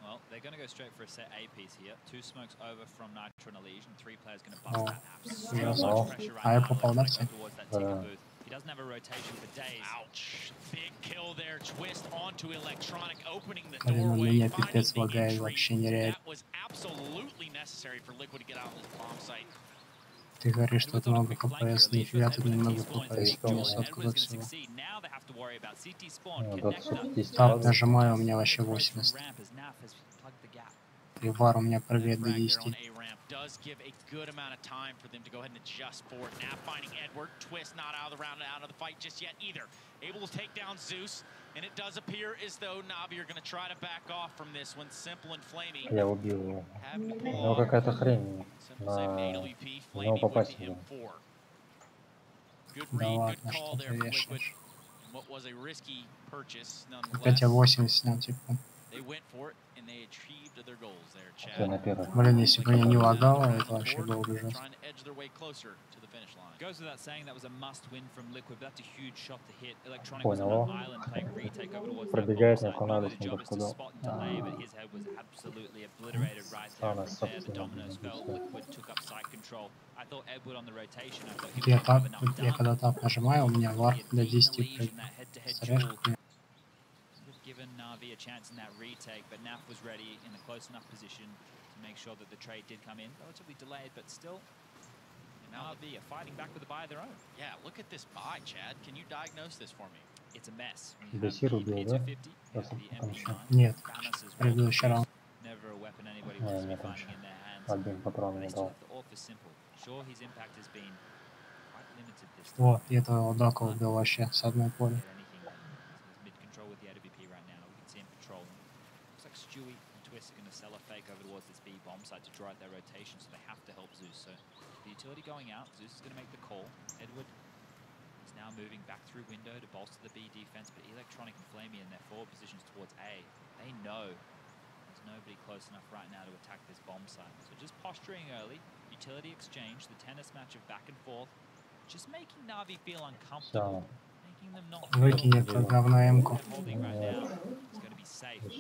N: Well, they're going to go straight for a set A piece here. 2 smokes over from Nitro and Elysian. 3 players going to bust that map. So much pressure right now towards that ticket booth. He doesn't have a rotation for days.
L: Ouch. Big kill there. Twist onto Electronic, opening the
M: Блин,
L: doorway.
M: меня пипец лагает, вообще нереально.
L: That was absolutely necessary for Liquid to get out on this bomb site.
M: Ты говоришь, что тут много КПС, нифига тут немного КПС, 50 куда всего. Так, нажимаю, у меня вообще 80. И вар у меня прыгает до 10.
L: Does give a good amount of time for them to go ahead and adjust for it. Now finding Edward. Twist not out of the round, out of the fight just yet either. Able to take down Zeus, and it does appear as though Na'Vi are going to try to back off from this one. Simple and Flamey.
J: Я убил его. У него какая-то хрень на него попасть не было.
M: Да ладно, что ты вешаешь.
L: What was a risky purchase,
M: Опять я 80 снял, типа.
L: They went for it and they achieved their goals there, Chad.
M: Блин, если бы меня не лагало, это вообще было бы жестко.
L: Trying to edge their way closer to the finish line.
N: Goes without saying that was a must-win from Liquid. That's a huge shot to hit. Electronic was on an island playing retake over towards that
J: Пробегает,
N: ball
J: не
N: side.
J: понадобится,
N: The
J: не
N: job is to
J: подходил.
N: spot and delay, but his head was absolutely obliterated right there. From there, the dominoes fell. Liquid took up site control. I thought Edward on the rotation. I thought he
M: Я
N: would
M: так,
N: have enough
M: я
N: done.
M: когда так нажимаю, у меня вар до 10 прыгает. Представляешь, как мне?
N: Given Na'Vi a chance in that retake, but Naf was ready in a close enough position to make sure that the trade did come in. Relatively delayed, but still, Na'Vi are fighting back with a buy of their own.
L: Yeah, look at this buy, Chad. Can you diagnose this for me?
N: It's a mess.
J: Бесир убил, да? Там еще.
M: Нет, предыдущий раунд.
N: Never a weapon anybody wants to be
J: Нет, там еще.
N: finding in their hands.
J: Один патрон не дал.
N: The author simple. Sure, his impact has been quite limited this time.
M: Вот, и этого Дока убил вообще с одной поля.
N: Mid-control with the AWP right now. We can see him patrolling. Looks like Stewie and Twist are going to sell a fake over towards this B bomb site to draw out their rotation, so they have to help Zeus. So the utility going out, Zeus is going to make the call. Edward is now moving back through window to bolster the B defense, but Electronic and Flamey in their forward positions towards A, they know there's nobody close enough right now to attack this bomb site. So just posturing early, utility exchange, the tennis match of back and forth, just making Na'Vi feel uncomfortable.
M: Выкинь это говно М-ку.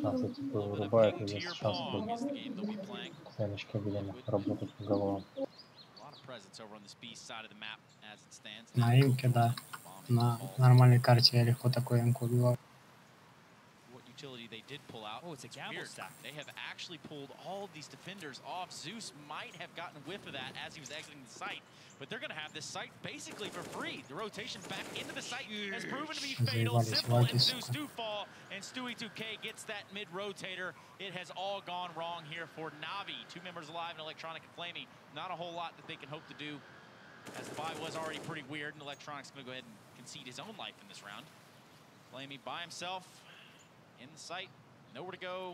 J: Шансы типа вырубают, и есть шанс с ямочкой будем работать по головам.
M: На М-ке, да. На нормальной карте я легко такой М-ку убиваю.
L: Utility they did pull out. Oh, it's a gamble stack. They have actually pulled all of these defenders off. Zeus might have gotten a whiff of that as he was exiting the site, but they're going to have this site basically for free. The rotation back into the site has proven to be fatal. Simple and Zeus do fall, and Stewie2K gets that mid-rotator. It has all gone wrong here for Na'Vi. 2 members alive in Electronic and Flamey. Not a whole lot that they can hope to do, as the buy was already pretty weird, and Electronic's going to go ahead and concede his own life in this round. Flamey by himself, in the sight, nowhere to go,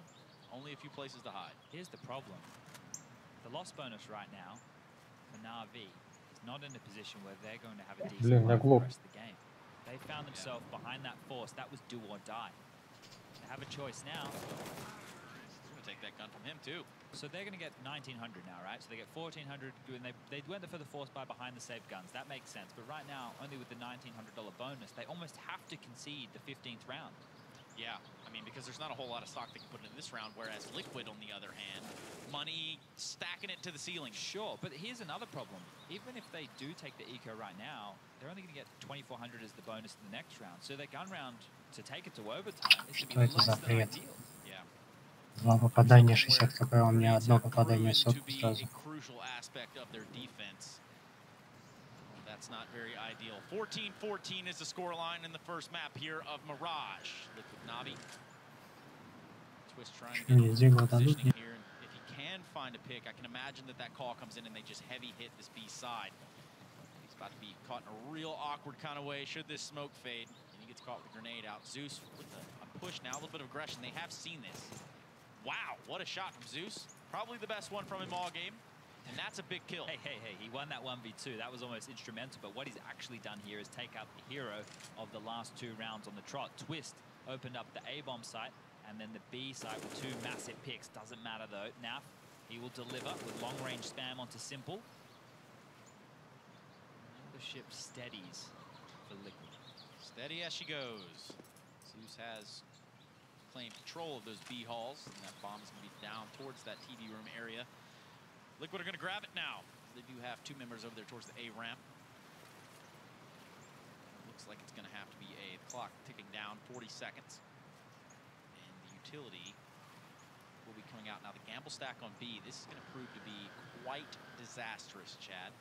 L: only a few places to hide.
N: Here's the problem. The loss bonus right now for Na'Vi is not in a position where they're going to have a decent life for the rest of the game. They found themselves behind that force. That was do or die. They have a choice now.
L: He's going to take that gun from him, too.
N: So they're going to get 1900 now, right? So they get 1400. And they went for the force buy behind the saved guns. That makes sense. But right now, only with the $1,900 bonus, they almost have to concede the 15th round.
L: Yeah, I mean, because there's not a whole lot of stock they can put in this round, whereas Liquid, on the other hand, money stacking it to the ceiling.
N: Sure, but here's another problem. Even if they do take the eco right now, they're only going to get 2400 as the bonus in the next round. So their gun round to take it to overtime is going to be less than ideal.
L: Yeah.
M: 2 попадания, 60 кп, у меня 1 попадание, сотку сразу.
L: Crucial aspect of their defense. That's not very ideal. 14-14 is the scoreline in the first map here of Mirage. Liquid Na'Vi. Twist trying to get positioning here. And if he can find a pick, I can imagine that call comes in and they just heavy hit this B side. He's about to be caught in a real awkward kind of way should this smoke fade. And he gets caught with a grenade out. Zeus with a push now, a little bit of aggression. They have seen this. Wow, what a shot from Zeus. Probably the best one from him all game. And that's a big kill.
N: Hey, he won that 1v2. That was almost instrumental, but what he's actually done here is take out the hero of the last 2 rounds on the trot. Twist opened up the A-bomb site, and then the B site with 2 massive picks. Doesn't matter, though. Now, he will deliver with long-range spam onto Simple. The ship steadies for Liquid.
L: Steady as she goes. Zeus has claimed control of those B halls, and that bomb is going to be down towards that TV room area. Liquid are going to grab it now. They do have 2 members over there towards the A ramp. Looks like it's going to have to be a clock ticking down, 40 seconds. And the utility will be coming out. Now the gamble stack on B, this is going to prove to be quite disastrous, Chad.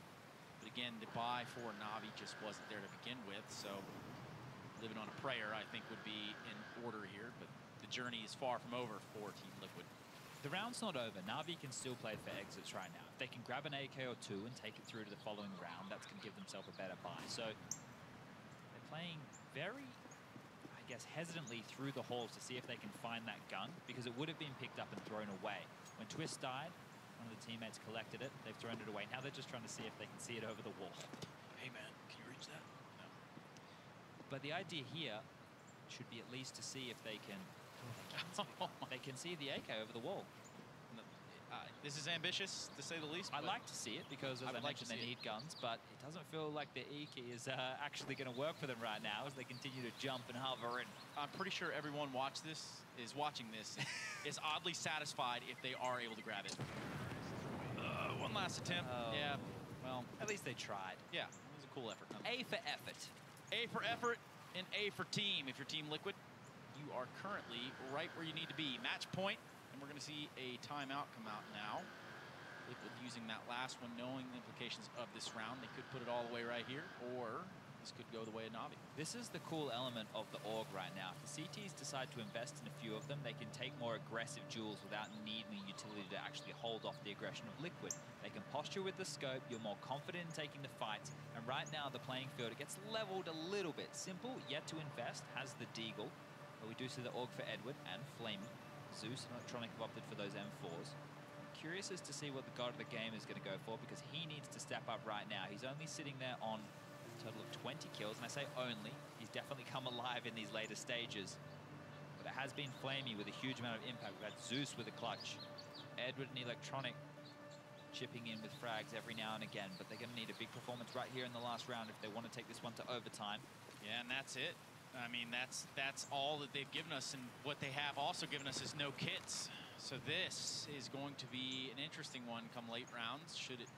L: But again, the buy for Na'Vi just wasn't there to begin with, so living on a prayer, I think, would be in order here. But the journey is far from over for Team Liquid.
N: The round's not over. Na'Vi can still play for exits right now. If they can grab an AK or 2 and take it through to the following round, that's going to give themselves a better buy. So they're playing very, I guess, hesitantly through the halls to see if they can find that gun, because it would have been picked up and thrown away. When Twist died, one of the teammates collected it. They've thrown it away. Now they're just trying to see if they can see it over the wall.
L: Hey, man, can you reach that? No.
N: But the idea here should be at least to see if they can... They can see the AK over the wall.
L: This is ambitious, to say the least.
N: I like to see it because, as I mentioned, they need guns, but it doesn't feel like the E-key is actually going to work for them right now as they continue to jump and hover. And
L: I'm pretty sure everyone watching this is oddly satisfied if they are able to grab it. One last attempt. Yeah, well,
N: at least they tried.
L: Yeah, it was a cool effort.
N: A for effort.
L: A for effort and A for team. If you're Team Liquid, you are currently right where you need to be. Match point, and we're going to see a timeout come out now. Liquid using that last one, knowing the implications of this round. They could put it all the way right here, or this could go the way of Na'Vi.
N: This is the cool element of the org right now. If the CTs decide to invest in a few of them, they can take more aggressive duels without needing the utility to actually hold off the aggression of Liquid. They can posture with the scope, you're more confident in taking the fights, and right now the playing field, it gets leveled a little bit. Simple, yet to invest, has the Deagle. But we do see the org for Edward and Flamey. Zeus and Electronic have opted for those M4s. I'm curious as to see what the god of the game is going to go for, because he needs to step up right now. He's only sitting there on a total of 20 kills, and I say only. He's definitely come alive in these later stages. But it has been Flamey with a huge amount of impact. We've had Zeus with a clutch. Edward and Electronic chipping in with frags every now and again, but they're going to need a big performance right here in the last round if they want to take this one to overtime.
L: Yeah, and that's it. I mean, that's all that they've given us, and what they have also given us is no kits. So this is going to be an interesting one come late rounds, should it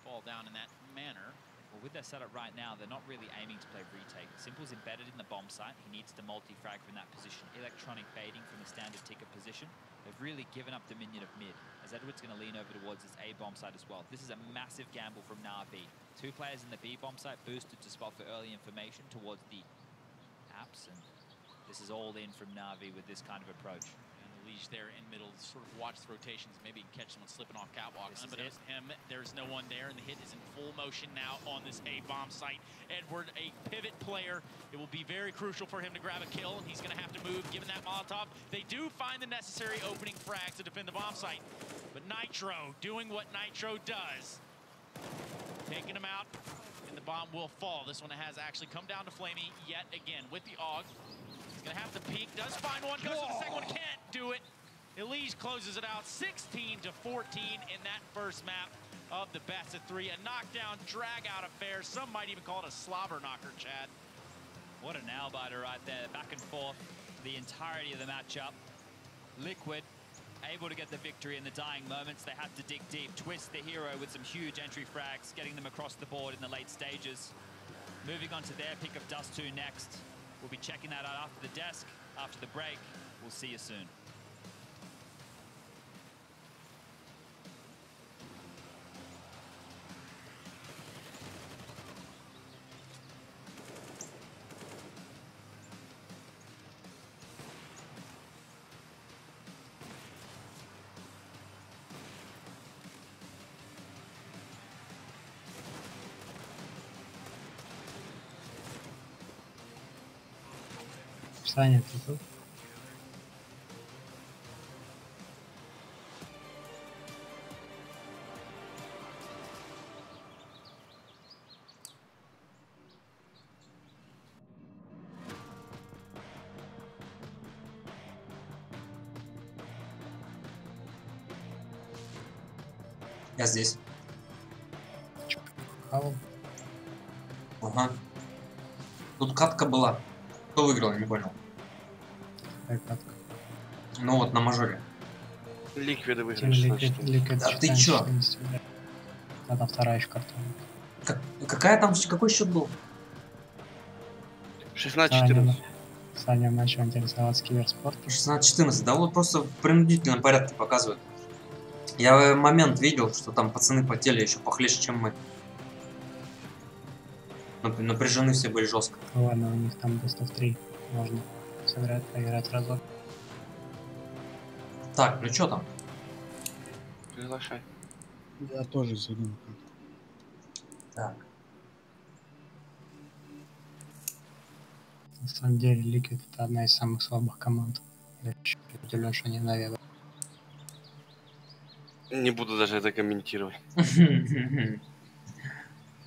L: fall down in that manner.
N: Well, with their setup right now, they're not really aiming to play retake. Simple's embedded in the bomb site. He needs to multi-frag from that position. Electronic baiting from the standard ticket position. They've really given up dominion of mid, as Edward's going to lean over towards this A bomb site as well. This is a massive gamble from Na'Vi. 2 players in the B bomb site boosted to spot for early information towards the apps, and This is all in from Na'Vi with this kind of approach.
L: And the Liege there in middle, sort of watch the rotations, maybe catch someone slipping off catwalks. But it's him, there's no one there, and the hit is in full motion now on this A-bomb site. Edward, a pivot player. It will be very crucial for him to grab a kill, and he's going to have to move, given that Molotov. They do find the necessary opening frag to defend the bomb site. But Nitro doing what Nitro does. Taking him out, and the bomb will fall. This one has actually come down to Flamey yet again with the AUG. He's gonna have to peek, does find one, goes to the second one, can't do it. Elise closes it out 16-14 in that first map of the best of 3. A knockdown, drag out affair. Some might even call it a slobber knocker, Chad.
N: What a nail biter right there, back and forth the entirety of the matchup. Liquid able to get the victory in the dying moments. They had to dig deep. Twist, the hero, with some huge entry frags, getting them across the board in the late stages. Moving on to their pick of Dust 2 next. We'll be checking that out after the desk, after the break. We'll see you soon.
M: Саня, ты тут?
A: Я здесь.
M: Алло.
A: Ага. Тут катка была. Кто выиграл, я не понял.
M: Какая катка?
A: Ну вот на мажоре.
O: Ликвиды выиграли.
A: Да ты чё?
M: Это вторая еще карта.
A: Какая там, какой счет был?
O: 16-14.
M: Саня начал интересоваться киберспортом.
A: 16-14, да вот просто в принудительном порядке показывают. Я момент видел, что там пацаны потели еще похлеще, чем мы. Напряжены все были жестко.
M: Ладно, у них там best of 3 можно сыграть, поиграть разок.
A: Так, ну что там?
O: Приглашай.
D: Я тоже зайду.
A: Так.
M: На самом деле, Liquid это одна из самых слабых команд. Я удивлен, что они на Вега.
O: Не буду даже это комментировать.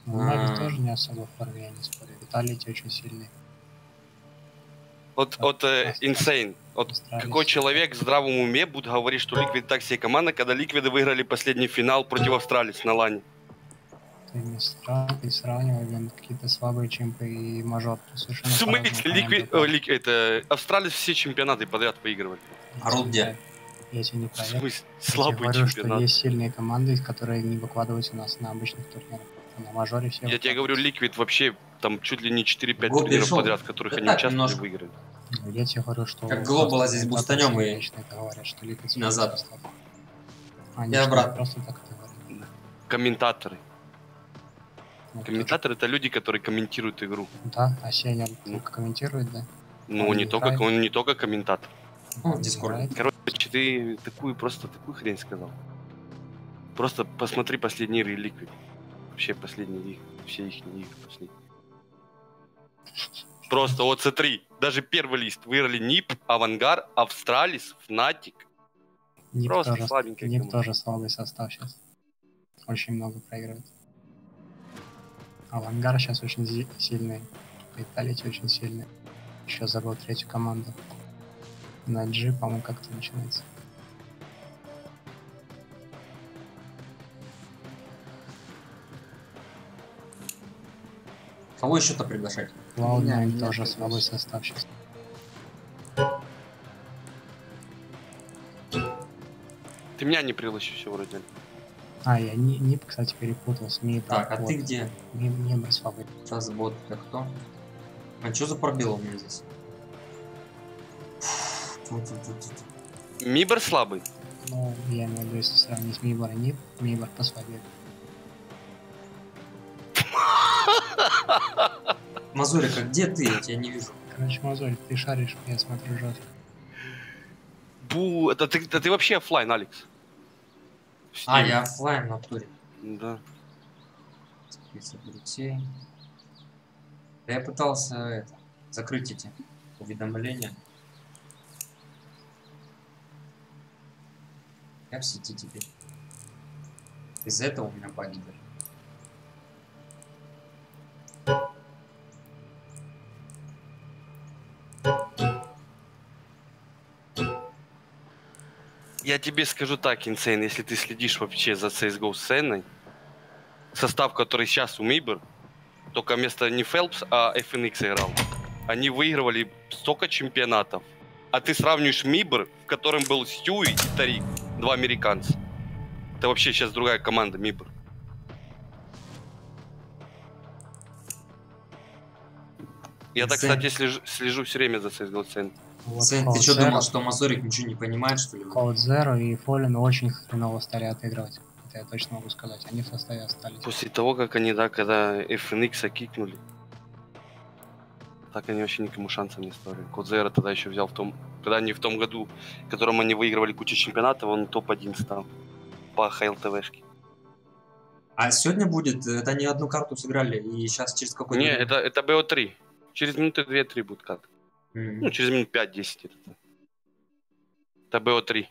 M: Нави тоже не особо в форме, я не спорю. Виталити очень сильный.
O: Вот Insane. Вот какой человек в здравом уме будет говорить, что Liquid так себе команда, когда Ликвиды выиграли последний финал против австралийцев на лане?
M: Ты не сравнивай, какие-то слабые чемпы и мажор.
O: В смысле? Это австралийцы все чемпионаты подряд выигрывали.
A: А Рут где?
M: Я тебе не поверю.
O: В смысле? Слабые
M: чемпионаты.
O: чемпионаты.
M: Есть сильные команды, которые не выкладываются у нас на обычных турнирах. На мажоре все.
O: Я тебе говорю, Liquid вообще там чуть ли не 4-5 турниров подряд, в которых они участвовали, выиграли.
M: Я тебе говорю, что...
A: Как Глобала здесь бустанем и
M: говорят, что Liquid
A: назад.
M: Я
A: обратно.
M: Просто так это говорят.
O: Комментаторы. Комментаторы — это люди, которые комментируют игру.
M: Да, а Сеня комментирует, да?
O: Ну, он не только комментатор.
A: Дискорд.
O: Короче, ты такую хрень сказал. Просто посмотри последние игры Liquid. Вообще последние все их игры последние. Просто вот смотри, даже первый лист выиграли НИП, Авангар, Австралис, Fnatic. Просто слабенькая
M: НИП тоже слабый состав сейчас. Очень много проигрывает. Авангар сейчас очень сильный. Vitality очень сильный. Еще забыл третью команду. На G, по-моему, как-то начинается.
A: Кого еще-то приглашать?
M: Cloud9 тоже слабый состав сейчас.
O: Ты меня не пригласил все вроде.
M: А, я НИП, кстати, перепутал с МИБ.
A: Так, а ты где?
M: МИБ слабый.
A: Сейчас бот, это кто? А что за пробел у меня здесь?
O: Мибор слабый?
M: Ну, я имею в виду, если сравнить Мибор и НИП, Мибор послабее.
A: Мазурика, где ты? Я тебя не вижу.
M: Короче, мозоль, ты шаришь, я смотрю жестко.
O: Бу, это ты вообще оффлайн, Алекс.
A: А, я оффлайн в натуре.
O: Да.
A: Список друзей. Да я пытался закрыть эти уведомления. Я в сети теперь. Из-за этого у меня баги даже.
O: Я тебе скажу так, Insane, если ты следишь вообще за CSGO сценой, состав, который сейчас у Мибер, только вместо не Phelps, а FNX играл. Они выигрывали столько чемпионатов. А ты сравниваешь Мибер, в котором был Стюи и Тарик, два американца. Это вообще сейчас другая команда Мибер. Я так, кстати, слежу все время за CSGO сценой.
M: Вот
A: Сэн, ты что думал, что Мазорик ничего не понимает, что ли?
M: Code Zero и Fallen очень хреново стали отыгрывать. Это я точно могу сказать. Они в составе остались.
O: После того, как они, да, когда FNX кикнули, так они вообще никому шансов не ставили. Code Zero тогда еще взял в том, когда они в том году, в котором они выигрывали кучу чемпионатов, он топ-1 стал по ХЛТВшке.
A: А сегодня будет, это они одну карту сыграли, и сейчас через какой-то...
O: Не, это BO3. Через минуты 2-3 будет карта. Ну, через минут 5-10 это BO3.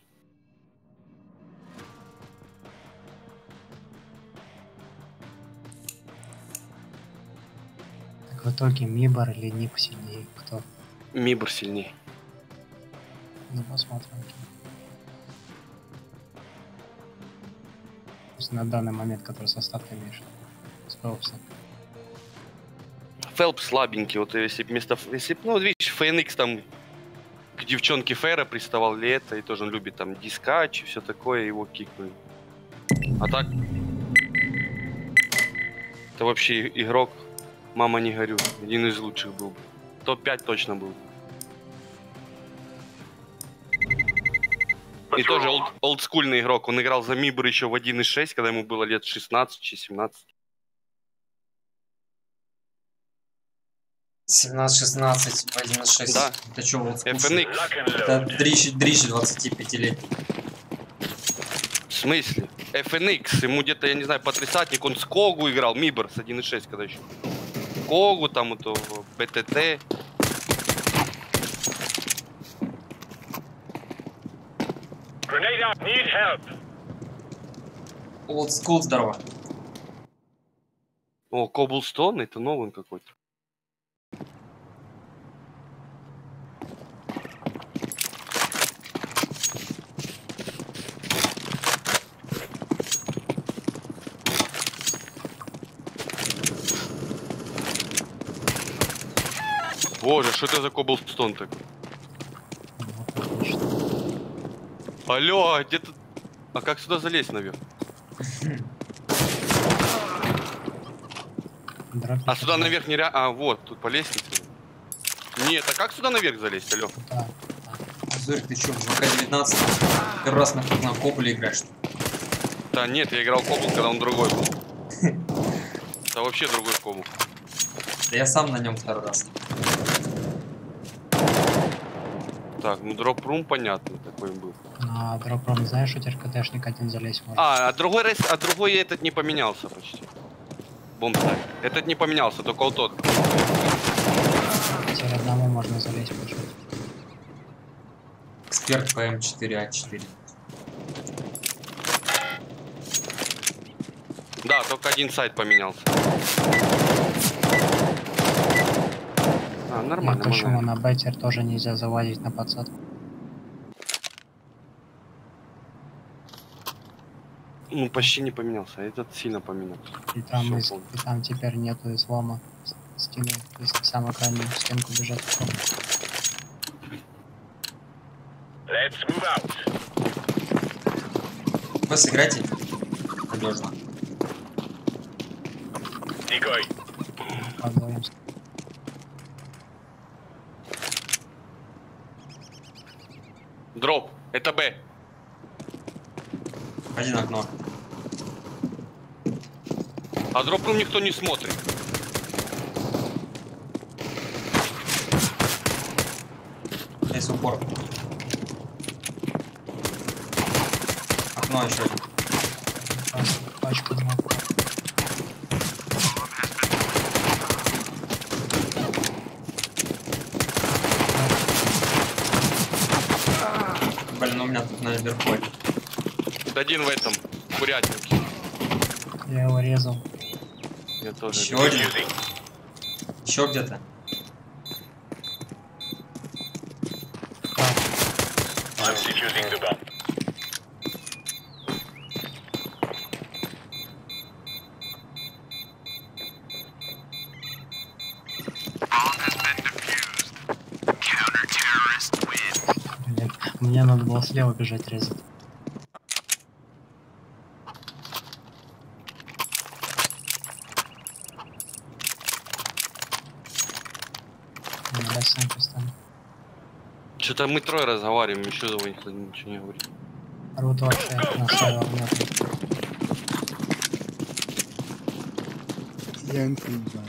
M: Так в итоге Мибор или Ник сильнее? Кто?
O: Мибор сильнее.
M: Ну, посмотрим. То есть на данный момент, который состав ты имеешь с Фелпсом.
O: Фелпс слабенький, вот если бы вместо... Если б, ну, вот видишь, FNX там к девчонке Фера приставал лето, и тоже он любит там дискач и все такое, его кикнули. А так... Это вообще игрок, мама не горю, один из лучших был. Топ-5 точно был. И тоже олдскульный игрок, он играл за Мибр еще в 1.6, когда ему было лет 16-17.
A: 17-16, 1.6.
O: Да.
A: Это что, вот
O: FNX.
A: Это дрищи 25-летний.
O: В смысле? FNX, ему где-то, я не знаю, по тридцатник, он с Когу играл, Мибр с 1.6, когда еще. Когу, там это, БТТ.
C: Grenade out, need help.
A: Old school, здорово.
O: О, Cobblestone, это новый какой-то. Боже, что это за Cobblestone такой? Алло, а где тут... А как сюда залезть наверх? А сюда наверх нереально... А, вот, тут по лестнице. Нет, а как сюда наверх залезть, алло?
A: Зорик, ты что, в ВК-19 первый раз на Кобле играешь?
O: Да нет, я играл в Кобл, когда он другой был. Это вообще другой Кобл.
A: Да я сам на нем второй раз.
O: Так, ну дроп-рум понятно, такой был.
M: А дроп-рум, знаешь, что теперь КТшник один залезть может?
O: А другой этот не поменялся почти. Бомбсайт. Этот не поменялся, только вот тот.
M: Теперь одному можно залезть почему.
A: Эксперт по М4А4.
O: Да, только один сайт поменялся. А, нормально.
M: Ну, почему на бетер тоже нельзя заводить на подсадку?
O: Ну, почти не поменялся, а этот сильно поменялся.
M: И там теперь нету излома стены, если в самую крайнюю стенку бежать.
C: Let's move out.
A: Вы сыграйте надежно.
C: Никой.
M: Подвоемся.
O: Дроп, это Б.
A: Один окно.
O: А дроп-рум никто не смотрит.
A: Здесь упор. Окно еще.
M: Пачка два.
A: Блин, у меня тут наверху.
O: Один в этом, в курятнике.
M: Я его резал.
O: Я тоже.
A: Еще один. Еще где-то.
C: I'm defusing the bomb.
M: Блин, мне надо было слева бежать резать.
O: Что-то мы трое разговариваем, еще за никто ничего не говорит.
M: Рут вообще на сервер нет.
D: Я инфу не знаю.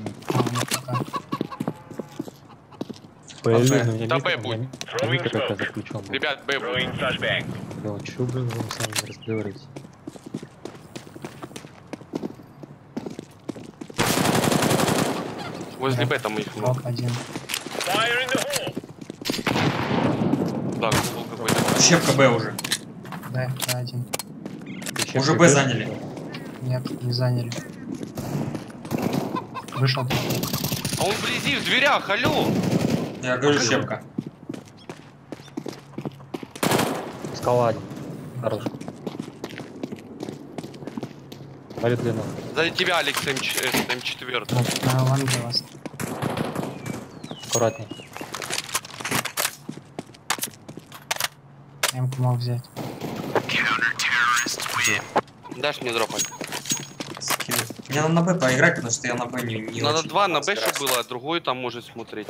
O: Да, Б будет. Ребят, Б будет.
J: Да чё, блин, вы сами не разговариваете?
O: Возле Б там их много.
M: Один.
O: Да, был какой-то.
A: Щепка Б уже.
M: Да, один.
A: Уже Б заняли.
M: Нет, не заняли. Вышел.
O: А он вблизи, в дверях, алло!
A: Я говорю, щепка.
J: Скала один. Хорош. Вали длину.
O: Сзади тебя, Алекс, М4.
M: На ланге вас.
J: Аккуратней.
M: М-ку мог взять.
O: Дашь мне дропать?
A: Мне надо на Б поиграть, потому что я на Б не
O: надо
A: очень
O: два на Б,
A: разбираюсь.
O: чтобы было, а другой там может смотреть.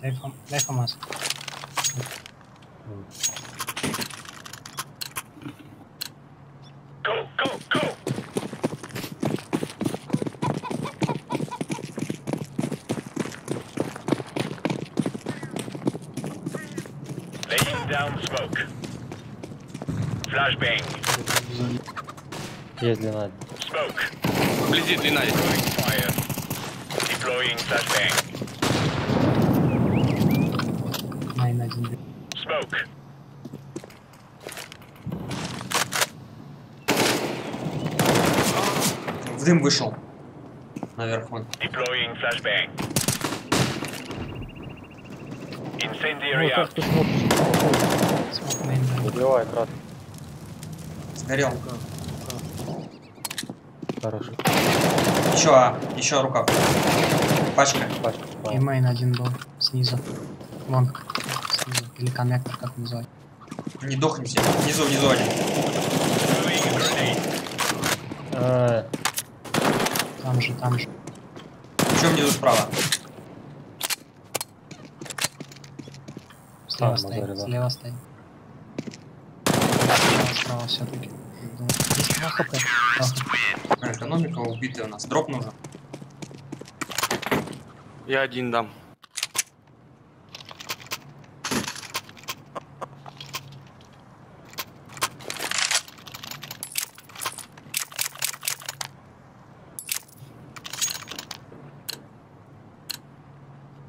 M: Дай ФАМАС.
C: Laying down smoke. Flashbang.
J: Есть длина.
C: Smoke.
O: Вблизи длина есть.
C: Fire. Deploying flashbang.
M: Майн один.
C: Smoke.
A: В дым вышел. Наверху.
C: Deploying flashbang.
J: Ну,
C: Incendiary
J: как
C: out.
J: ты смотришь? Убивай, брат.
A: Сгорел.
J: Хорошо.
A: Еще рука. Пачка.
M: И мейн один был снизу. Вон. Снизу. Или коннектор, как называть.
A: Не дохнемся. Внизу один.
M: Там же.
A: Че внизу справа?
M: Слева стоит. Слева стоит. Справа все-таки.
A: Экономика убитая у нас. Дроп нужен.
O: Я один дам.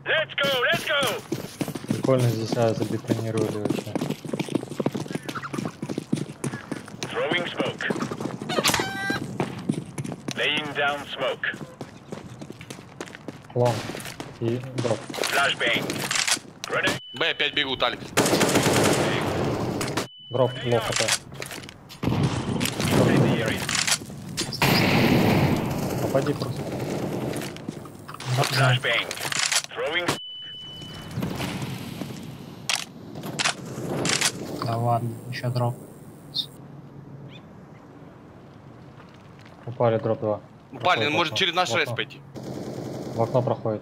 C: Let's go!
J: Прикольно здесь забетонировали вообще.
C: Throwing smoke. Laying down smoke.
J: Лонг. И дроп.
C: Flashbang. Grenade.
O: Б опять бегут, Алекс.
J: Дроп, лох это. Попади просто.
C: Flashbang. Throwing.
M: Да ладно, еще дроп.
J: Упали дроп 2.
O: Упали, он может через наш рейс пойти.
J: В окно проходит.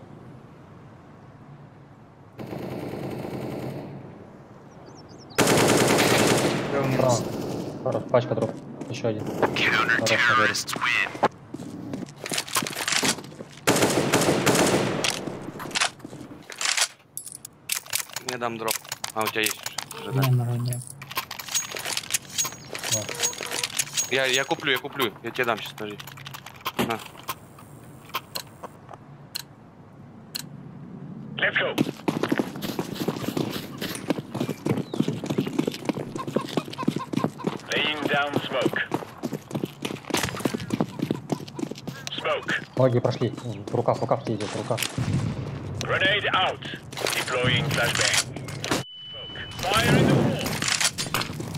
J: Хорош, пачка дроп. Еще один. Хорош,
O: Я дам дроп. А, у тебя есть уже, да?
M: Не, народ,
O: Я куплю. Я тебе дам сейчас, подожди. На.
C: Let's go. Laying down smoke. Smoke.
J: Многие прошли. Рука в тебе идет, рука.
C: Grenade out. Deploying flashbang. Smoke. Fire in the wall.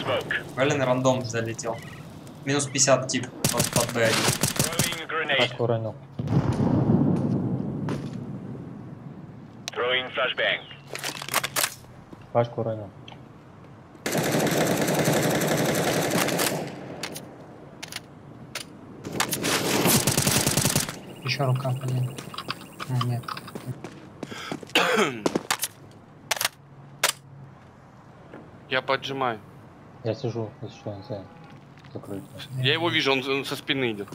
C: Smoke.
A: Блин, рандом залетел. Минус 50 тип под Б1.
C: Throwing a grenade.
J: Пачку ранил.
C: Throwing flashbang.
J: Пачку ранил.
M: Еще рука, блин. А, нет.
O: Я поджимаю.
J: Я сижу, если что, не знаю. Закрыть.
O: Я его вижу, он со спины идет.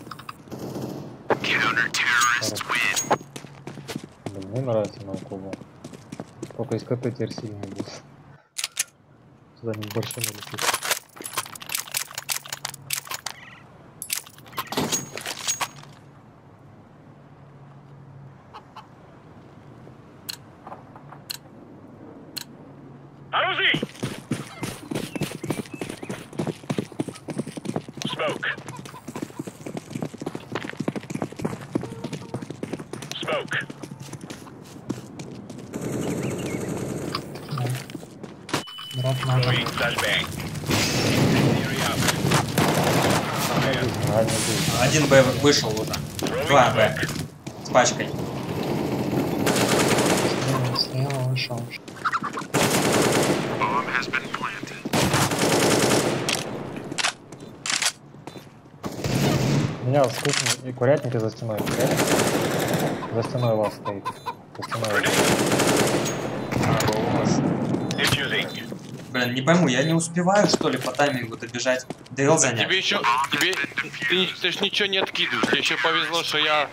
J: Блин, мне нравится на кубу. Только из КП теперь сильный будет. Сюда не больше не летит.
C: Оружие! Smoke. Smoke.
M: Дроп надо.
C: Throwing flashbang.
A: Один Б вышел уже. 2 Б. С пачкой.
M: Слева вышел.
J: У меня с кухни и курятники за стеной. За стеной у вас стоит. За стеной.
C: Diffusing.
A: Блин, не пойму, я не успеваю, что ли, по таймингу добежать. ДЛ занять.
O: Тебе еще... Ты ж ничего не откидываешь. Тебе еще повезло, что я...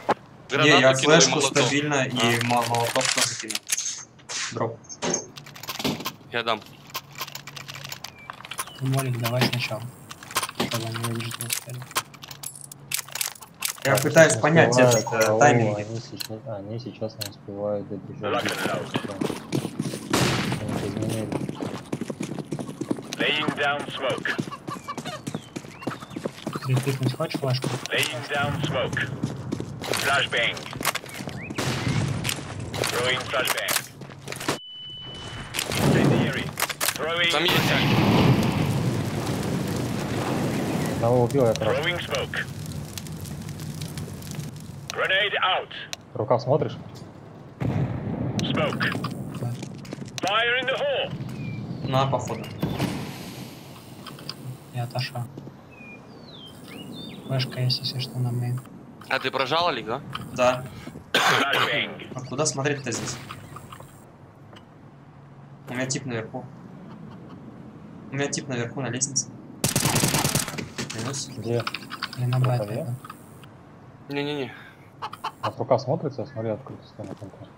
A: Не, я
O: гранату кинул и
A: флешку
O: молоток.
A: стабильно и молоток тоже кинул. Дроп.
O: Я дам.
M: Молик, давай сначала. Чтобы они выбежать не успели.
A: Я пытаюсь понять этот тайминг.
J: Они сейчас не успевают добежать. Они изменили.
C: Laying down smoke.
M: Ты пикнуть хочешь флешку?
C: Laying down smoke. Flashbang. Throwing flashbang. Incendiary. Throwing.
O: Там есть.
J: Одного убил, я красный.
C: Throwing smoke. Grenade out.
J: Рукав смотришь?
C: Smoke. Fire in the hole.
A: На, походу.
M: Я отошел. Флешка есть, если что, на мейн.
O: А ты прожал, Олег, да?
A: Да.
C: Flashbang.
A: А куда смотреть-то здесь? У меня тип наверху. У меня тип наверху на лестнице. Минус.
J: Где?
M: Не на бэт.
O: Не-не-не.
J: А рукав смотрится? Смотри, открыто стена контакт.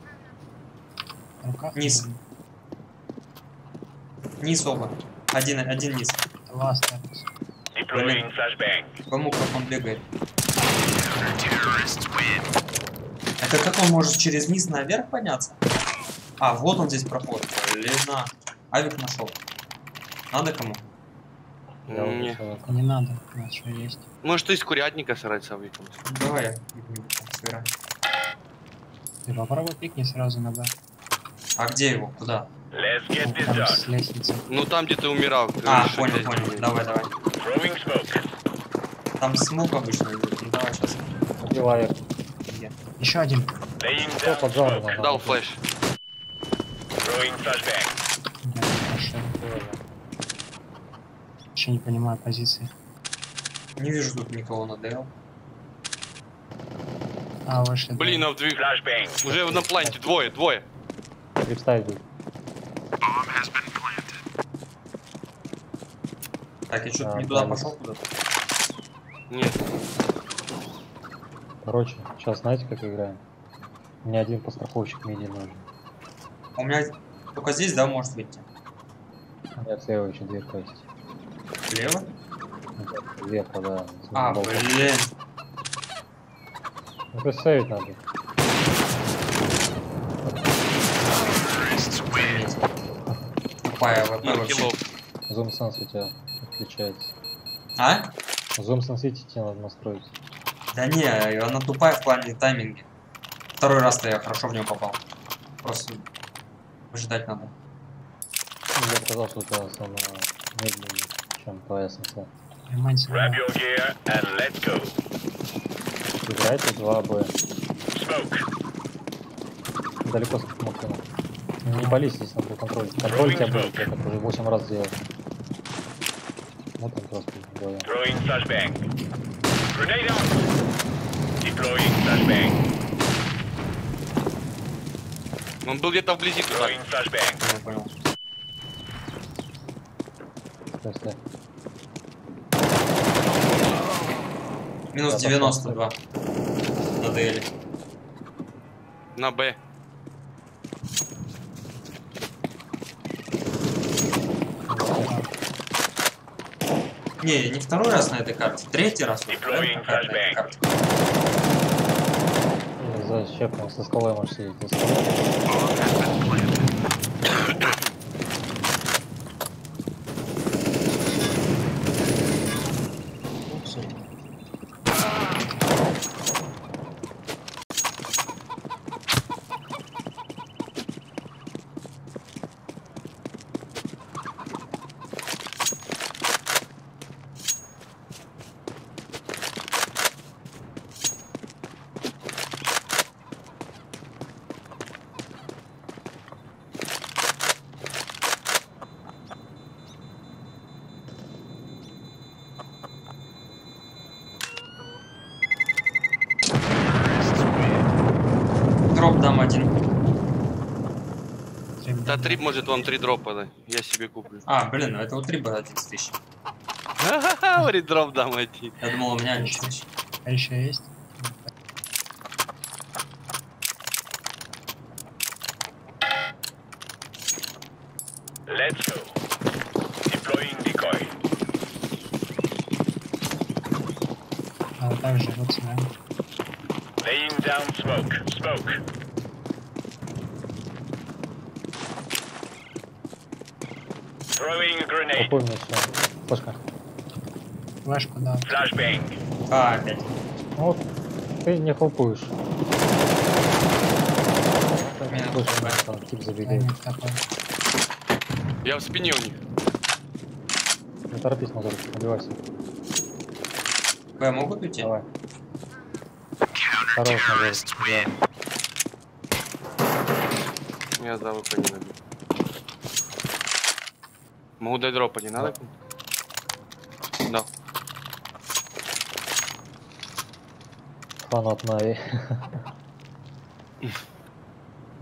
M: Рука?
A: Низ. Низ оба. Один низ.
M: Два остались.
C: Deploying flashbang.
A: Пойму, как он бегает. Это как он может через низ наверх подняться? А, вот он здесь проход. Блин, на. Авик нашел. Надо кому?
O: Не.
M: Не надо, у нас что есть.
O: Может, ты из курятника срать с авиком?
A: Давай я сыграю.
M: Ты попробуй пикни сразу на бэт.
A: А где его? Куда?
C: Let's get this
M: Там
C: done.
M: с лестницы.
O: Ну там, где ты умирал.
A: А,
O: что
A: понял,
O: здесь
A: понял.
O: будет.
A: Давай.
C: Throwing smoke.
A: Там смог обычно идет. Ну давай сейчас.
J: Убиваю.
M: Еще один.
C: Laying
J: Кто
C: down
J: поджал
C: smoke.
J: его?
O: Дал флеш.
C: Throwing flashbang.
M: Да, хорошо. Еще не понимаю позиции.
A: Не вижу тут никого на ДЛ.
M: А, вышли.
O: Блин, а в двиг...
C: Flashbang.
O: Уже на планете двое.
J: Криптайт будет.
A: Так, я что-то
J: А,
A: не туда
J: правильно.
A: пошел куда-то.
O: Нет.
J: Короче, сейчас знаете, как играем? Мне один подстраховщик миди нужен.
A: У меня только здесь, да, может выйти?
J: Нет, слева еще дверка есть.
A: Слева?
J: Дверка, да.
A: А, блин.
J: Ну, представить надо.
A: Тупая ВП вообще.
J: Zoom Sense у тебя отключается.
A: А?
J: Zoom Sensitivity тебе надо настроить.
A: Да не, она тупая в плане тайминга. Второй раз-то я хорошо в нее попал. Просто выжидать надо.
J: Я сказал, что у тебя самое медленнее, чем твоя СМС.
C: Grab your gear and let's go.
J: Играйте 2Б. Далеко с максимум. Не пались здесь, надо контроль. Контроль тебя будет, я так уже 8 раз сделал. Вот он просто вдвоем.
C: Throwing flashbang. Grenade out. Deploying flashbang.
O: Он был где-то вблизи туда.
C: Throwing flashbang.
A: Я понял.
J: Просто.
A: Минус 92. На ДЛ.
O: На Б.
A: Не, не второй раз на этой карте, третий раз.
C: Deploying flashbang.
J: За щепком со скалой можешь сидеть.
A: Дроп дам один.
O: Да, 3, может, вам 3 дропа, да. Я себе куплю.
A: А, блин, это вот 3 было 11 тысяч.
O: Говорит, дроп дам один.
A: Я думал, у меня 11 тысяч.
M: А еще есть?
C: Let's go. Deploying decoy.
M: А вот так же, вот сюда.
C: Laying down smoke. Smoke. Throwing a grenade.
J: Какой у меня еще? Флешка.
M: Флешку, да.
C: Flashbang.
A: А, опять.
J: Ну вот, ты не хлопуешь.
A: Меня
J: Слышно, там тип забегает.
O: Я в спине у них.
J: Не торопись, Мазур, убивайся.
A: Б могут уйти?
J: Давай. Хорош, Мазур. Да.
O: Я за ВП не набил. Могу дать дропа, не надо? Да.
J: Фанат Нави.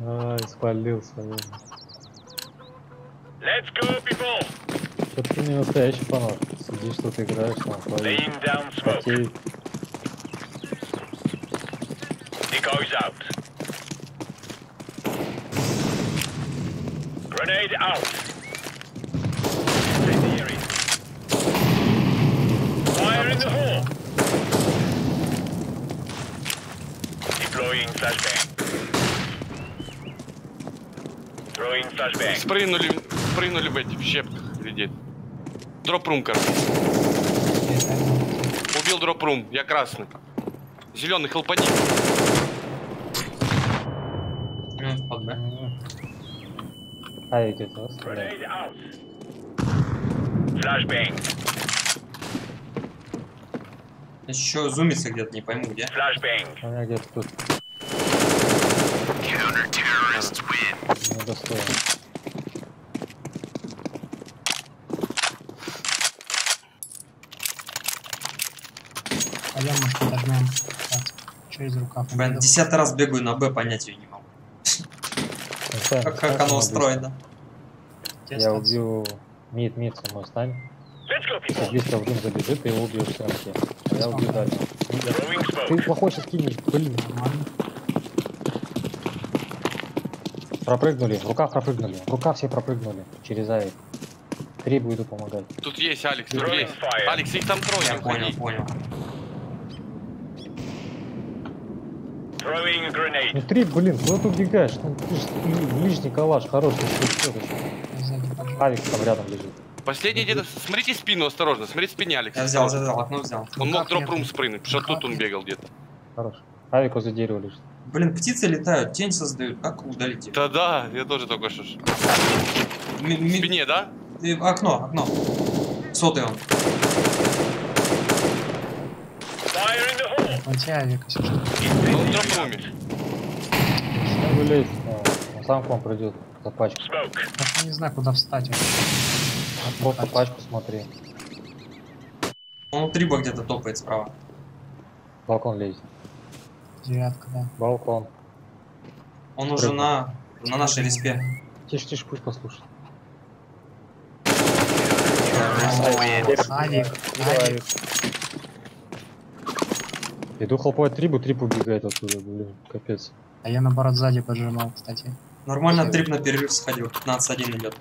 J: Ай, спалил свою.
C: Let's go, people.
J: Что ты не настоящий фанат. Сидишь тут, играешь, там,
C: Laying down smoke.
J: потеет.
C: Decoys out. Grenade out. Incendiary. Fire in the hole. Deploying flashbang. Throwing flashbang.
O: Спрыгнули в эти в щепках глядит. Дроп-рум, короче. Убил дроп-рум, я красный. Зеленый хелпани.
A: Минус под Б.
J: А, где-то
C: Grenade out. Flashbang.
A: Еще зумится где-то, не пойму где.
C: Flashbang.
J: У меня где-то тут.
C: Counter-terrorists win.
J: Не достоин.
M: Пойдем, может, подожмем. Что из рукав?
A: Блин, 10 раз бегаю на Б, понять ее не могу. Как оно устроено.
J: Я убью мид со мной стань. Если близко в дым забежит, ты его убьешь в рамке. А я убью дальнего. ты плохой сейчас кинешь, блин. Пропрыгнули, в руках пропрыгнули. В руках все пропрыгнули. Через авик. Трибу иду помогать.
O: Тут есть, Алекс, тут есть. Алекс, их там трое.
A: Я понял, понял.
J: Ну три, блин, куда ты убегаешь? Ну, ты же ближний калаш, хороший. Авик там рядом лежит.
O: Последний где-то... Смотрите спину, осторожно. Смотрите спине, Алекс.
A: Я взял, окно взял.
O: Он мог дроп-рум спрыгнуть, потому что тут он бегал где-то.
J: Хорош. Авик возле дерева лежит.
A: Блин, птицы летают, тень создают. Как удалить их?
O: Да, я тоже только что. В спине, да?
A: Окно. Сотый он.
M: Он тебя авик, если что.
O: Ну, в дроп-руме.
J: Ну, вылезь. Он сам к вам придет за пачку.
M: Я не знаю, куда встать.
J: Просто пачку смотри.
A: Он триба где-то топает справа.
J: Балкон лезет.
M: Девятка, да.
J: Балкон.
A: Он уже на нашей респе.
J: Тише, пусть послушает.
M: Авик.
J: Иду хлопать трибу, трип убегает оттуда, блин, капец.
M: А я наоборот сзади поджимал, кстати.
A: Нормально трип на перерыв сходил, 15-1 идет.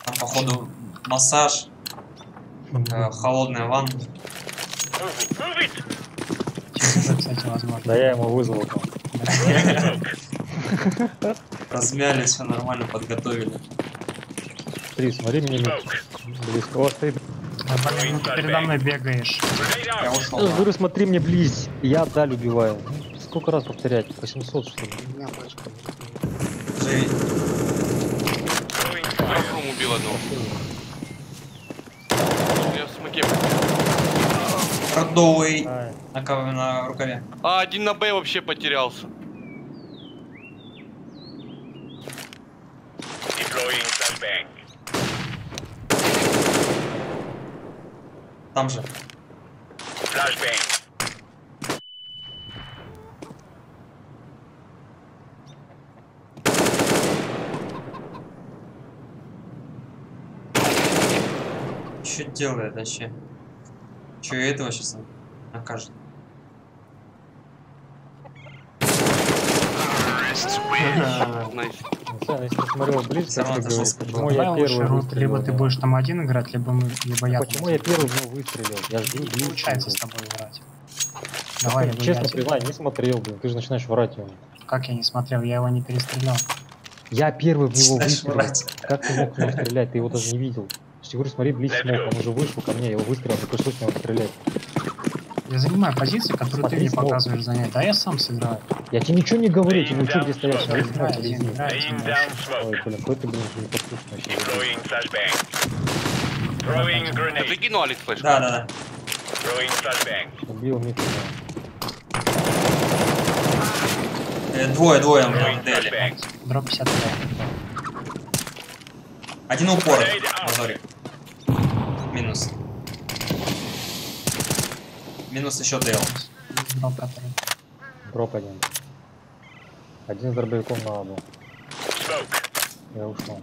A: Там походу массаж, холодная ванна.
M: Кстати, возможно.
J: Да я ему вызвал там.
A: Размялись, все нормально, подготовили.
J: Смотри, смотри мне близко. О, стоит.
M: Блин, ну ты передо мной бегаешь.
A: Я ушел.
J: Я говорю, смотри мне близь. Я даль убиваю. Сколько раз повторять? 800 что ли?
A: Живи.
O: Дроп-рум убил одного. Я в смоке.
A: Продовый на рукаве.
O: А, один на Б вообще потерялся.
A: Там же. Что делает вообще? Че этого сейчас накажет?
O: Найс.
J: Если ты смотрел близко,
A: Всё равно
J: ты говоришь,
A: отошёл.
J: почему я
M: Давай лучше
J: первый
M: рут,
J: выстрелил?
M: либо ты будешь там один играть, либо я там
J: Почему я первый в него выстрелил? Я жду
M: не
J: близко.
M: получается с тобой играть. Давай, либо
J: Честно
M: я
J: признай, не смотрел, блин. Ты же начинаешь врать ему.
M: Как я не смотрел, я его не перестрелял.
J: Я первый в него
A: Начинаешь
J: выстрелил.
A: врать.
J: Как ты мог в него стрелять? Ты его даже не видел. Я говорю, смотри, близко смог, он уже вышел ко мне, я его выстрелил, ты пришлось в него стрелять.
M: Я занимаю позицию, которую
J: Смотри,
M: ты мне
J: смог.
M: показываешь занять. Да я сам сыграю.
J: Я тебе ничего не говорю, тебе учу, где стоять. Смотри,
M: Играй,
J: смог,
M: один
J: близи.
M: играй, один играй.
J: Ой, блин, какой ты, блин, непослушный вообще.
O: Ты кинул, Алекс, флеш?
A: Да.
J: Убил Митю.
A: Двое у меня в дели.
M: Дроп 55.
A: Один упор. Мазорик. Минус. Минус еще Дейл.
M: Дроп который.
J: Дроп один. Один с дробовиком на аду. Я ушел.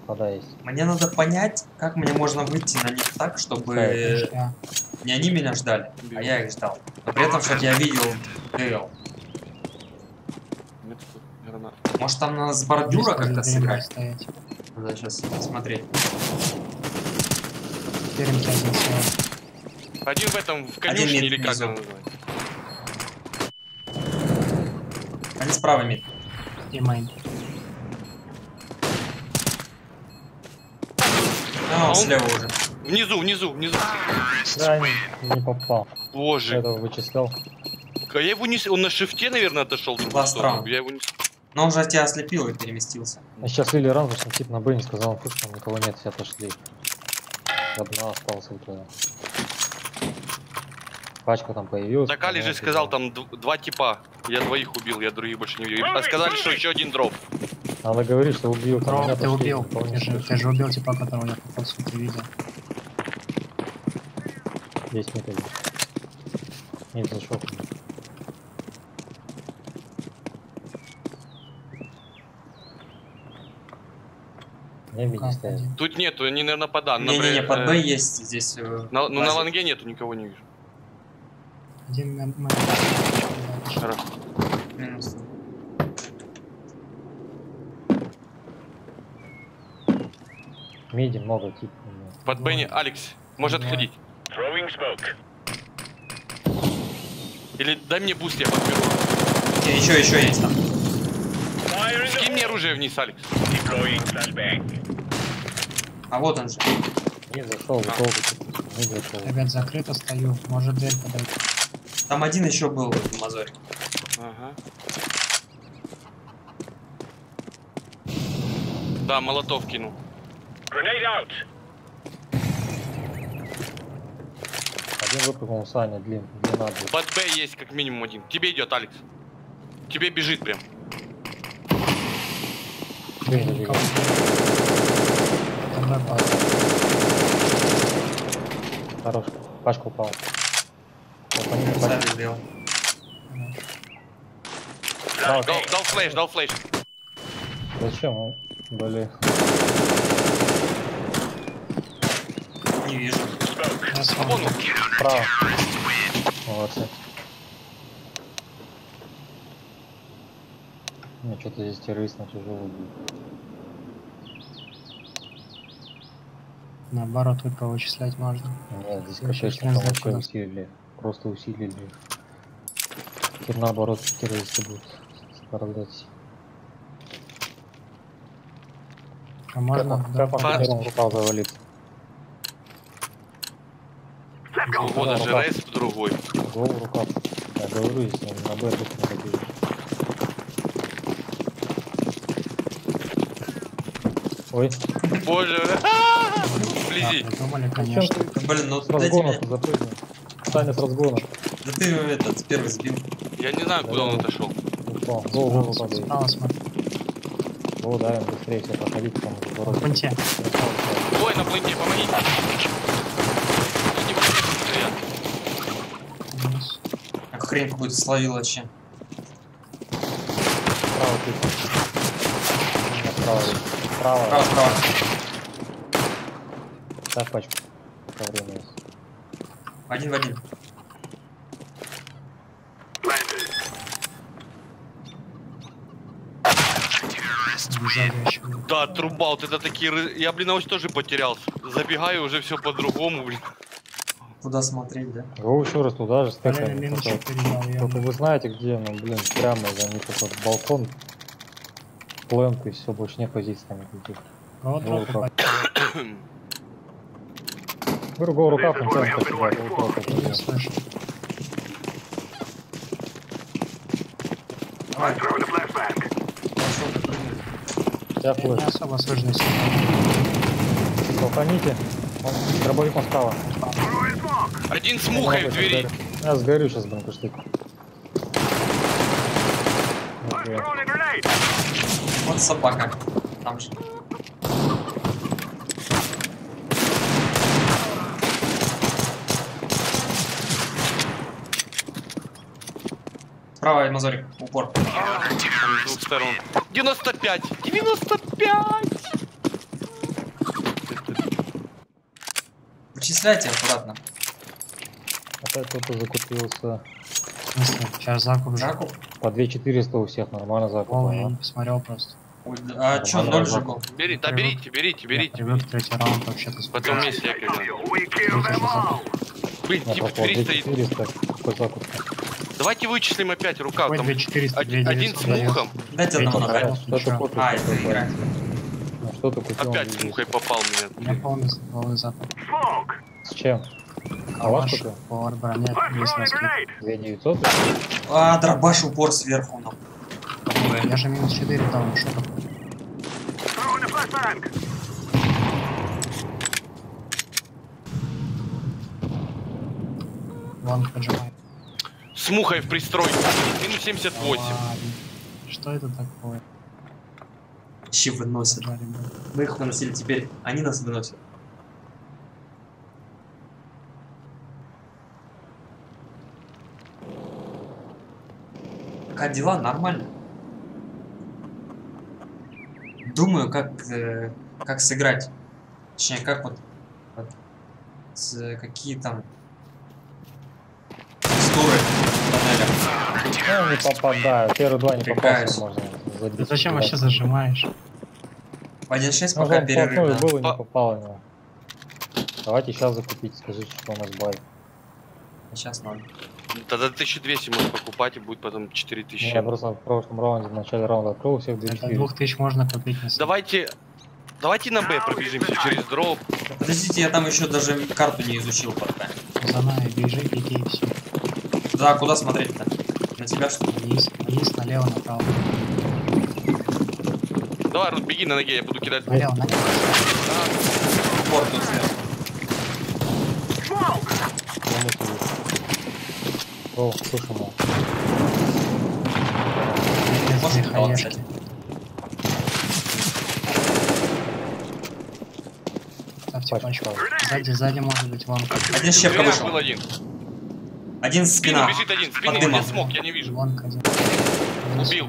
J: Вода есть.
A: Мне надо понять, как мне можно выйти на них так, чтобы не они меня ждали, а я их ждал. Но при этом, чтобы я видел Дейл. Может там надо с бордюра как-то сыграть?
M: Стоять.
A: Надо сейчас смотреть.
M: Теперь один сел.
O: Один в этом, в
A: Один
O: конюшне
A: мид
O: или как
A: внизу.
O: он называется.
A: Они справа мид.
M: И мейн.
A: А, он слева уже.
O: Внизу.
J: Да, не попал.
O: Боже.
J: Этого вычислял.
O: А я его не... Он на шифте, наверное, отошел.
A: Last round.
O: Я его не...
A: Но он же тебя ослепил и переместился.
J: А сейчас Лили ран, потому что тип на Б не сказал, что там никого нет, все отошли. Одна осталась вот это. Пачка там появилась.
O: Так Али же сказал, там два типа. Я двоих убил, я других больше не видел. А сказали, что еще один дроп.
J: Надо говорить, что убил. там
M: Дроп,
J: меня
M: ты
J: пошли,
M: убил.
J: никого не слышал.
M: Ты же убил типа, которого я по сути видел.
J: Есть метод. Нет, зашел. Не, миди стоят.
O: Тут нету, они, наверное, под А.
A: Не-не-не, под Б есть здесь.
O: Ну, на лонге нету, никого не вижу.
M: Один
O: Хорошо.
A: Минус.
J: Миди много типа.
O: Под Б не... Алекс, может отходить. Или дай мне буст, я подберу.
A: Еще есть там.
O: Скинь мне оружие вниз, Алекс.
A: А вот он же.
J: Не зашел, не зашел.
M: Ребят, закрыто стою. Может дверь подойти.
A: Там один еще был в Мазоре.
O: Ага. Да, молотов кинул.
J: Один выпрыгнул, Саня, длина был.
O: Под Б есть как минимум один. Тебе идет, Алекс. Тебе бежит прям.
J: Хорош, пашка упал.
O: Дал флеш.
J: Зачем он? Блин.
A: Не вижу.
O: Вон он.
J: Справа. Молодцы. Мне что-то здесь террорист на тяжелый будет.
M: Наоборот, только вычислять можно.
J: Нет, здесь кошечки там вообще усилили. Просто усилили. Теперь наоборот террористы будут страдать.
M: А можно?
J: Как он первым рукав завалится?
O: Вот даже рейс другой.
J: Голову рукав. Я говорю, если он на Б быстро добежит. Ой.
O: Боже. Вблизи.
M: Думали, конечно.
A: Блин, ну
J: с разгона запрыгнул. Саня с разгона.
A: Да ты этот первый сбил.
O: Я не знаю, куда он отошел.
J: Упал. Голову падает.
M: Справа смотри.
J: О, да, им быстрее все проходить, там
M: В пункте.
O: Ой, на плынке, помогите.
A: Как хрень какую-то словил вообще.
J: Справа ты. Справа.
A: Справа.
J: Ставь пачку. По время есть.
A: Один в один.
O: Да, труба, вот это такие... Я, блин, ось тоже потерялся. Забегаю, уже все по-другому, блин.
A: Куда смотреть, да?
J: Го еще раз туда же стекаем. Только вы знаете где, ну блин, прямо за них этот балкон. Плэнк и все, больше нет позиций там никаких. Говорю, гол рукав, он тянет по себе. Я флеш.
M: Не особо сложность.
J: Толканите. Дробовиком справа.
O: Один с мухой в двери.
J: Я сгорю сейчас, блин, куштык.
A: Вот собака. Там же. Справа Мазорик, упор.
O: С двух сторон. 95! 95!
A: Вычисляйте аккуратно.
J: Опять кто-то закупился.
M: Сейчас закуп.
A: Закуп?
J: По 2400 у всех, нормально закуп.
M: О, я не посмотрел просто.
A: Ой, а чё, 0 же был?
O: Бери, да берите.
M: Привык третий раунд вообще-то.
O: Потом вместе я Блин, тип 300. Давайте вычислим опять рукав. Там один с мухом.
A: Дайте одного набрать. А, это игра.
J: Что-то купил.
O: Опять с мухой попал меня.
M: Я полный запад.
J: С чем? А у вас купил?
M: Повар броня, есть на скидку.
J: 2900?
A: А, дробаш упор сверху. Ну.
M: Я же минус 4 дал, ну что такое? Ланг поджимает.
O: С мухой в пристройке. Минус 78.
M: Что это такое?
A: Вообще выносят. Мы их выносили теперь. Они нас выносят. Как дела? Нормально. Думаю, как как сыграть. Точнее, как вот какие там текстуры в тоннелях.
J: Ну, не попадаю. Первые два не попался, можно забить.
M: Ты зачем вообще зажимаешь?
A: 1.6
J: Ну,
A: пока
J: он
A: перерыв.
J: плотной
A: Да.
J: был и не попало в него. Давайте сейчас закупить, скажите, что у нас бай.
A: Сейчас надо.
O: Тогда 1200 можно покупать и будет потом 4000.
J: Я просто в прошлом раунде, в начале раунда открыл всех 2000.
M: 2000 можно купить на самом.
O: Давайте на Б пробежимся через дроп.
A: Подождите, я там еще даже карту не изучил пока.
M: За нами бежи, беги и все.
A: Да, куда смотреть-то? На тебя что ли?
M: Вниз, налево, направо.
O: Давай, Рут, беги на ноге, я буду кидать.
M: Налево, налево.
A: Порт тут сверху.
J: О, слушай, мол.
A: Можно туда, кстати.
M: Ставьте пачку. Сзади может быть вон.
A: Один щепка вышел.
O: Был один.
A: Один спина.
O: Бежит один,
A: Под
O: спины,
A: дымом.
O: где смог, я не вижу.
M: Вон один.
O: Убил.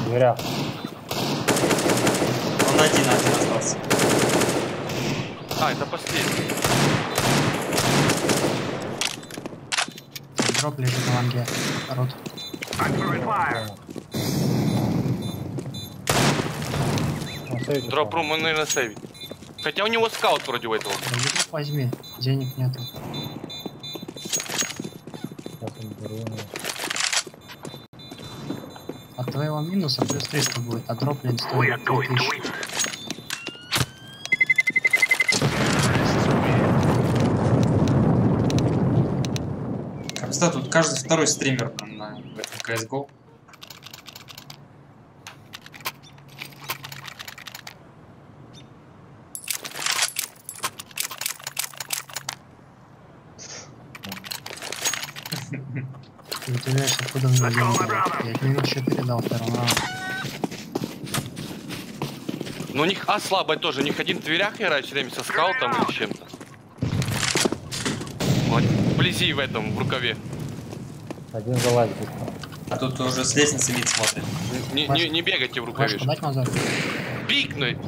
J: Дверя.
A: Он один остался.
O: А, это последний.
M: Дроп лежит на ланге. Рот.
O: Дроп рум, он, наверное, сейвит. Хотя у него скаут вроде у этого.
M: Да дроп возьми. Денег нету. От твоего минуса плюс 300 будет, а дроп, блин, стоит 3000.
A: Кстати, тут каждый второй стример там на CSGO.
M: Ты удивляешься, откуда мне деньги дают. Я тебе минут 4 дал в первом раунде.
O: Но у них слабая тоже. У них один в дверях играет все время со скаутом или чем-то. Вот, вблизи в этом, в рукаве.
J: Один залазит.
A: А тут уже с лестницы мид смотрит.
O: Не бегайте в рукаве.
M: Дать назад?
O: Пикнуть!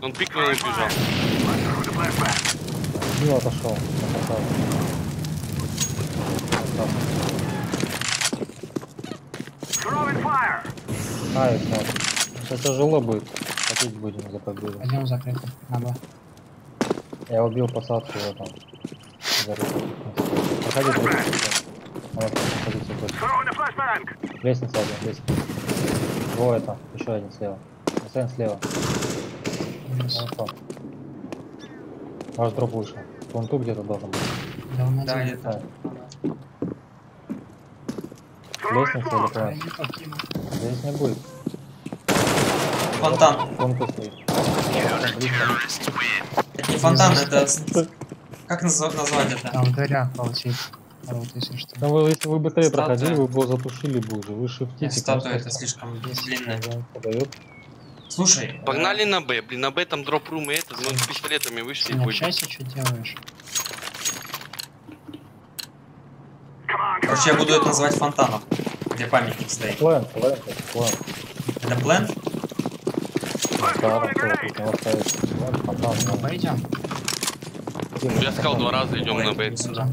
O: Он пикнул и убежал.
J: Ну, отошел. Ай, смотри. Сейчас тяжело будет. Хотеть будем за победу.
M: Пойдем закрытым. На Б.
J: Я убил посадку в этом. Проходи, лестница один, лестница. Двое там, еще один слева. Остаем слева. Ваш дроп вышел. Вон тут где-то должен быть.
M: Да, он
A: Да,
M: один.
A: где-то.
J: Лестница или класс? Здесь не будет.
A: Фонтан.
J: Вон тут стоит.
A: Это не фонтан, это... Как назвать это?
M: Там в дверях полчит. Вот, если что.
J: Ну, вы, если вы быстрее
A: Статуя.
J: проходили, вы бы его затушили бы уже. Вы шифтите.
A: Статуя это слишком длинная.
J: Подает.
A: Слушай,
O: Погнали на Б. Блин, на Б там дроп рум и этот, мы с пистолетами вышли и
M: Не
O: будем.
M: общайся, что делаешь.
A: короче, я буду это называть фонтаном, где памятник стоит.
J: План.
A: Это план?
M: Пойдем.
O: Я сказал 2 раза, идем на Б.
A: Сюда.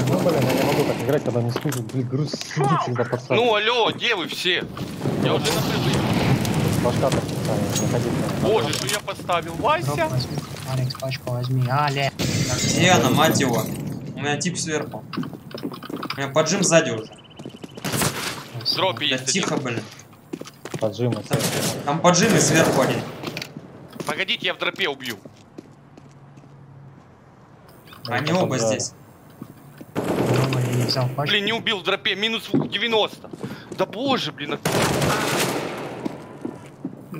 J: Ну, блин, я не могу так играть, когда не слушают. Блин, груз сидит всегда под садом.
O: Ну алло, где вы все? Я уже на Б выехал.
J: Башка так специально, находите.
O: Боже, что я поставил? Вася!
M: Алекс, пачку возьми. Але.
A: Где она, мать его? У меня тип сверху. У меня поджим сзади уже.
O: Дроп
A: Да
O: есть.
A: тихо, блин.
J: Поджимы.
A: Там поджим и сверху один.
O: Погодите, я в дропе убью.
A: Они оба здесь.
M: Я не взял пачку.
O: Блин, не убил в дропе, минус 90. Да боже, блин.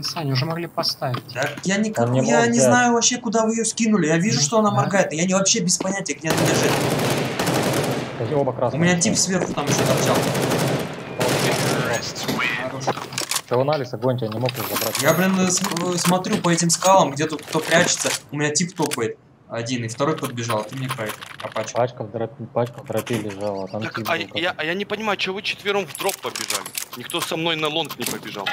M: Саня, уже могли поставить.
A: Да, я не
J: взять.
A: знаю вообще, куда вы ее скинули. Я вижу, что она моргает. Я вообще без понятия, где она лежит.
J: Эти оба красные.
A: У меня тип сверху там еще торчал.
J: Кого на Алекса гоньте, я не мог его забрать.
A: Я, блин, смотрю по этим скалам, где тут кто прячется. У меня тип топает. один, и второй подбежал, ты мне про это, про пачку.
J: Пачка в дропе лежала, там
O: Так,
J: тип
O: а,
J: был как-то.
O: я не понимаю, что вы четвером в дроп побежали? Никто со мной на лонг не побежал.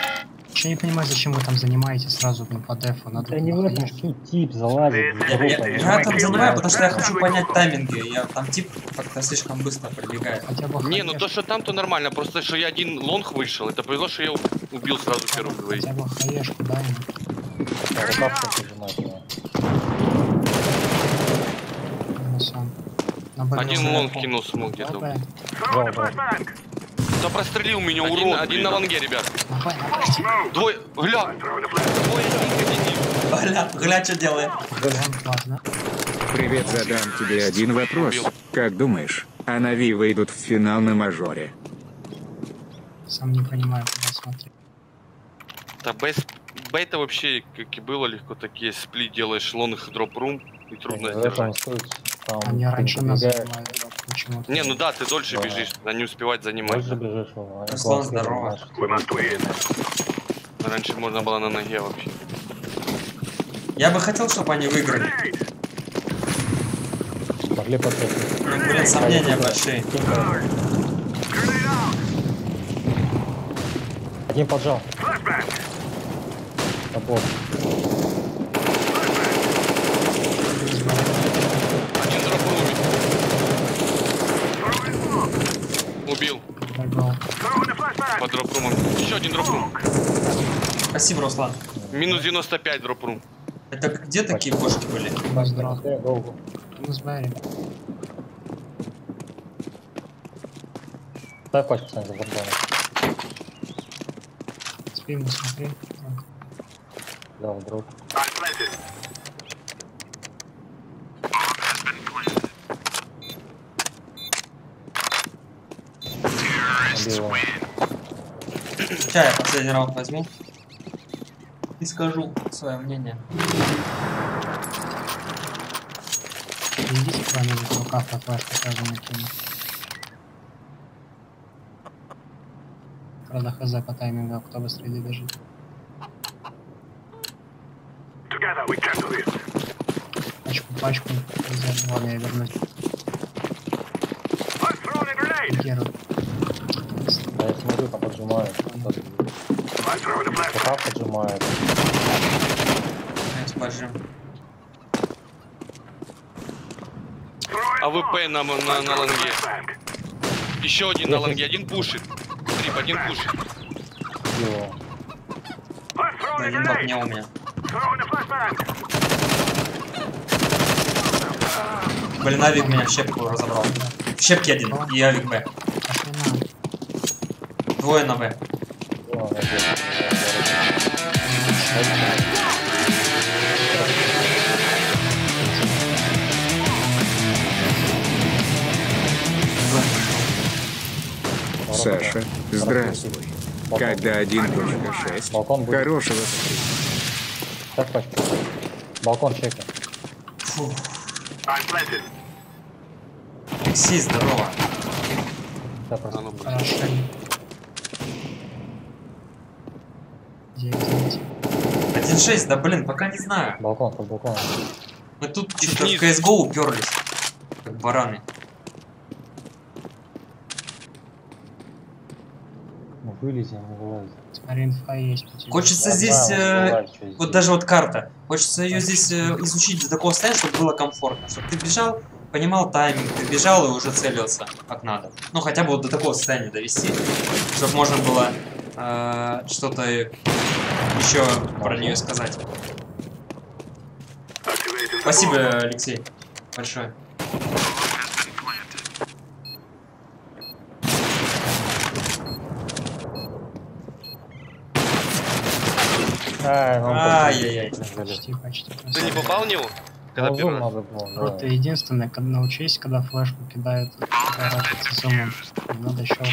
M: Я не понимаю, зачем вы там занимаетесь сразу по дефу. Надо
J: Да не в этом суть, тип залазит.
A: Я там занимаю, потому что я хочу понять тайминги. Там тип как-то слишком быстро пробегает.
O: Не, ну то, что там-то нормально, просто что я один лонг вышел, это повезло, что я убил сразу первую двоих.
M: Хотя бы хаешку дай ему.
O: Один лонг кинул смог где-то. Да прострелил меня, урод. Один на лонге, ребят. Двое, гля.
A: Гля, что делает?
P: Привет, задам тебе один вопрос. Как думаешь, а Нави выйдут в финал на мажоре?
M: Сам не понимаю, куда смотреть.
O: Да бейта вообще, как и было легко, так есть. Сплит делаешь лонг, дроп-рум, и трудно сдержать.
M: Они раньше нас занимают почему-то.
O: Не, ну да, ты дольше бежишь, а не успевать занимать.
A: Руслан, здорово.
O: Раньше можно было на ноге вообще.
A: Я бы хотел, чтобы они выиграли. Ну, блин, сомнения большие.
J: Один поджал. Опор.
O: Один дроп-рум убил. По дроп-румам. Еще один дроп-рум.
A: Спасибо, Руслан.
O: Минус 95 дроп-рум.
A: Это где такие бошки были?
M: Минус Барри.
J: Дай пачку сам за бордоном.
M: Спим, смотри.
J: Да, вдруг.
A: Сейчас я последний раунд возьму и скажу свое мнение.
M: Идите к вами в руках, по флешку сразу накину. Правда, хз по таймингу, кто быстрее добежит. Пачку. Ладно, я вернусь. Геру.
J: Да, я смотрю, там поджимают. Пока поджимают.
A: Пожим.
O: АВП на лонге. Еще один на лонге, один пушит. Трип, один пушит.
A: Один в окне у меня. Блин, Авик меня в щепку разобрал. В щепке один, и Авик Б. Двое на Б.
P: Саша, здравствуй. Когда 1.6, хорошего
J: Так, пачка. Балкон чекай.
A: Фух. Си, здорово.
M: Хорошо.
A: 1.6, да блин, пока не знаю.
J: Балкон, под балконом.
A: Мы тут что-то в CSGO уперлись. Как бараны.
J: Ну вылезем, не вылазим.
M: Смотри, инфа есть.
A: Хочется здесь, вот даже вот карта, хочется ее здесь изучить до такого состояния, чтобы было комфортно. Чтобы ты бежал, понимал тайминг, ты бежал и уже целился как надо. Ну хотя бы вот до такого состояния довести, чтобы можно было что-то еще про нее сказать. Спасибо, Алексей, большое. Ай-яй-яй.
M: Почти.
O: Ты не попал в него? Когда первый раз?
M: Вот единственное, когда научись, когда флешку кидают, отворачиваться зумом. Надо щелкать.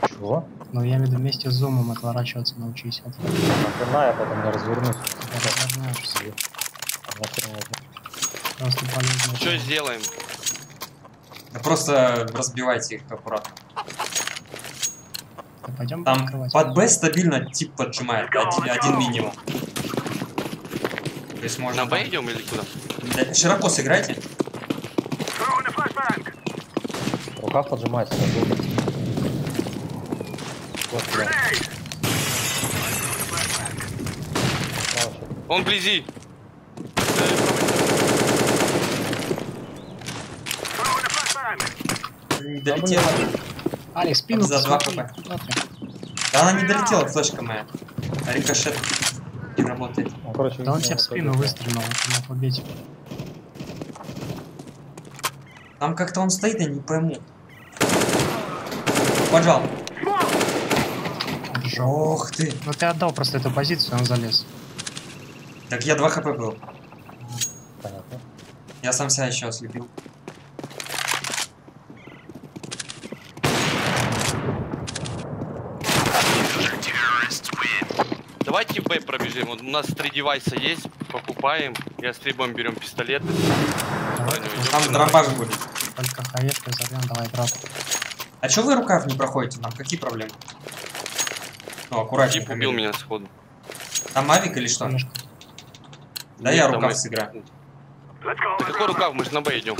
J: Чего?
M: Ну я имею в виду вместе с зумом отворачиваться научись.
J: Нахрена я потом не развернусь.
M: Просто полезно.
O: Что сделаем?
A: Да просто разбивайте их аккуратно.
M: Пойдем
A: там под Б стабильно тип поджимает, один минимум. То есть можно...
O: На Б идем или куда?
A: Да, широко сыграйте.
J: Рукав поджимается. Вот сюда.
O: Он вблизи.
A: Не долетела.
M: Алекс, спину
A: За 2
M: посмотри.
A: хп.
M: Куда ты?
A: Да она не долетела, флешка моя. А рикошет не работает.
J: Ну, короче,
M: Да он тебе в спину выстрелил, ты мог убить.
A: Там как-то он стоит, я не пойму. Поджал. Ох ты.
M: Ну ты отдал просто эту позицию, он залез.
A: Так я 2 хп был.
J: Понятно.
A: Я сам себя еще ослепил.
O: Давайте Б пробежим. Вот у нас 3 девайса есть, покупаем. Я с трибом берем пистолеты.
A: Там дробаш будет.
M: Только хаешкой взорвем, давай дроп.
A: А чё вы рукав не проходите? Нам какие проблемы? Ну, аккуратнее.
O: Тип убил меня сходу.
A: Там авик или что? Да
O: Нет,
A: я
O: там
A: рукав
O: и-
A: сыграю.
O: Да какой рукав? Мы же на Б идем.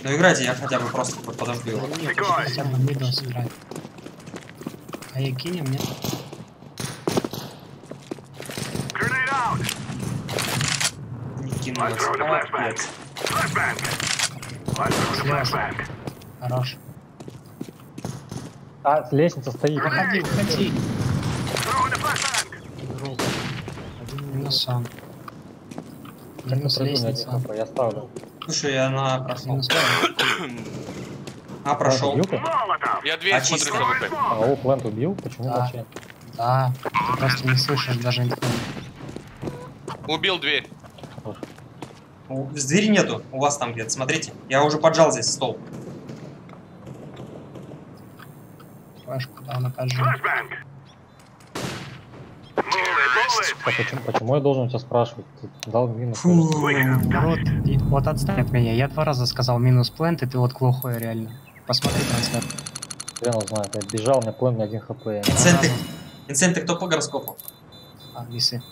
A: Ну играйте, я хотя бы просто подожду его.
M: Хотя бы мидл сыграть. А я кинем, нет?
A: Не кинулась. А, блядь.
M: Слева. Хорош.
J: А, лестница стоит.
M: Выходи, выходи. Один минус он. Минус лестница.
J: Я ставлю.
A: Слушай, я на прошел.
M: Минус
A: А, прошел.
O: Я дверь
A: А,
O: смотрю
A: чисто.
O: за ВП.
J: А о, плент убил? Почему
M: Да.
J: вообще?
M: Да, ты просто не слышишь даже никого.
O: Убил дверь.
A: С двери нету. У вас там где-то. Смотрите. Я уже поджал здесь стол.
M: Флешку, да, на поджим.
J: Почему я должен тебя спрашивать? Ты дал минус.
M: Рот, вот отстань от меня. Я 2 раза сказал минус плент, и ты вот глухой реально. Посмотри трансляцию.
J: Хрен его знает. Я бежал, у меня плент на 1 хп.
A: Инценты кто по гороскопу?
M: А, весы.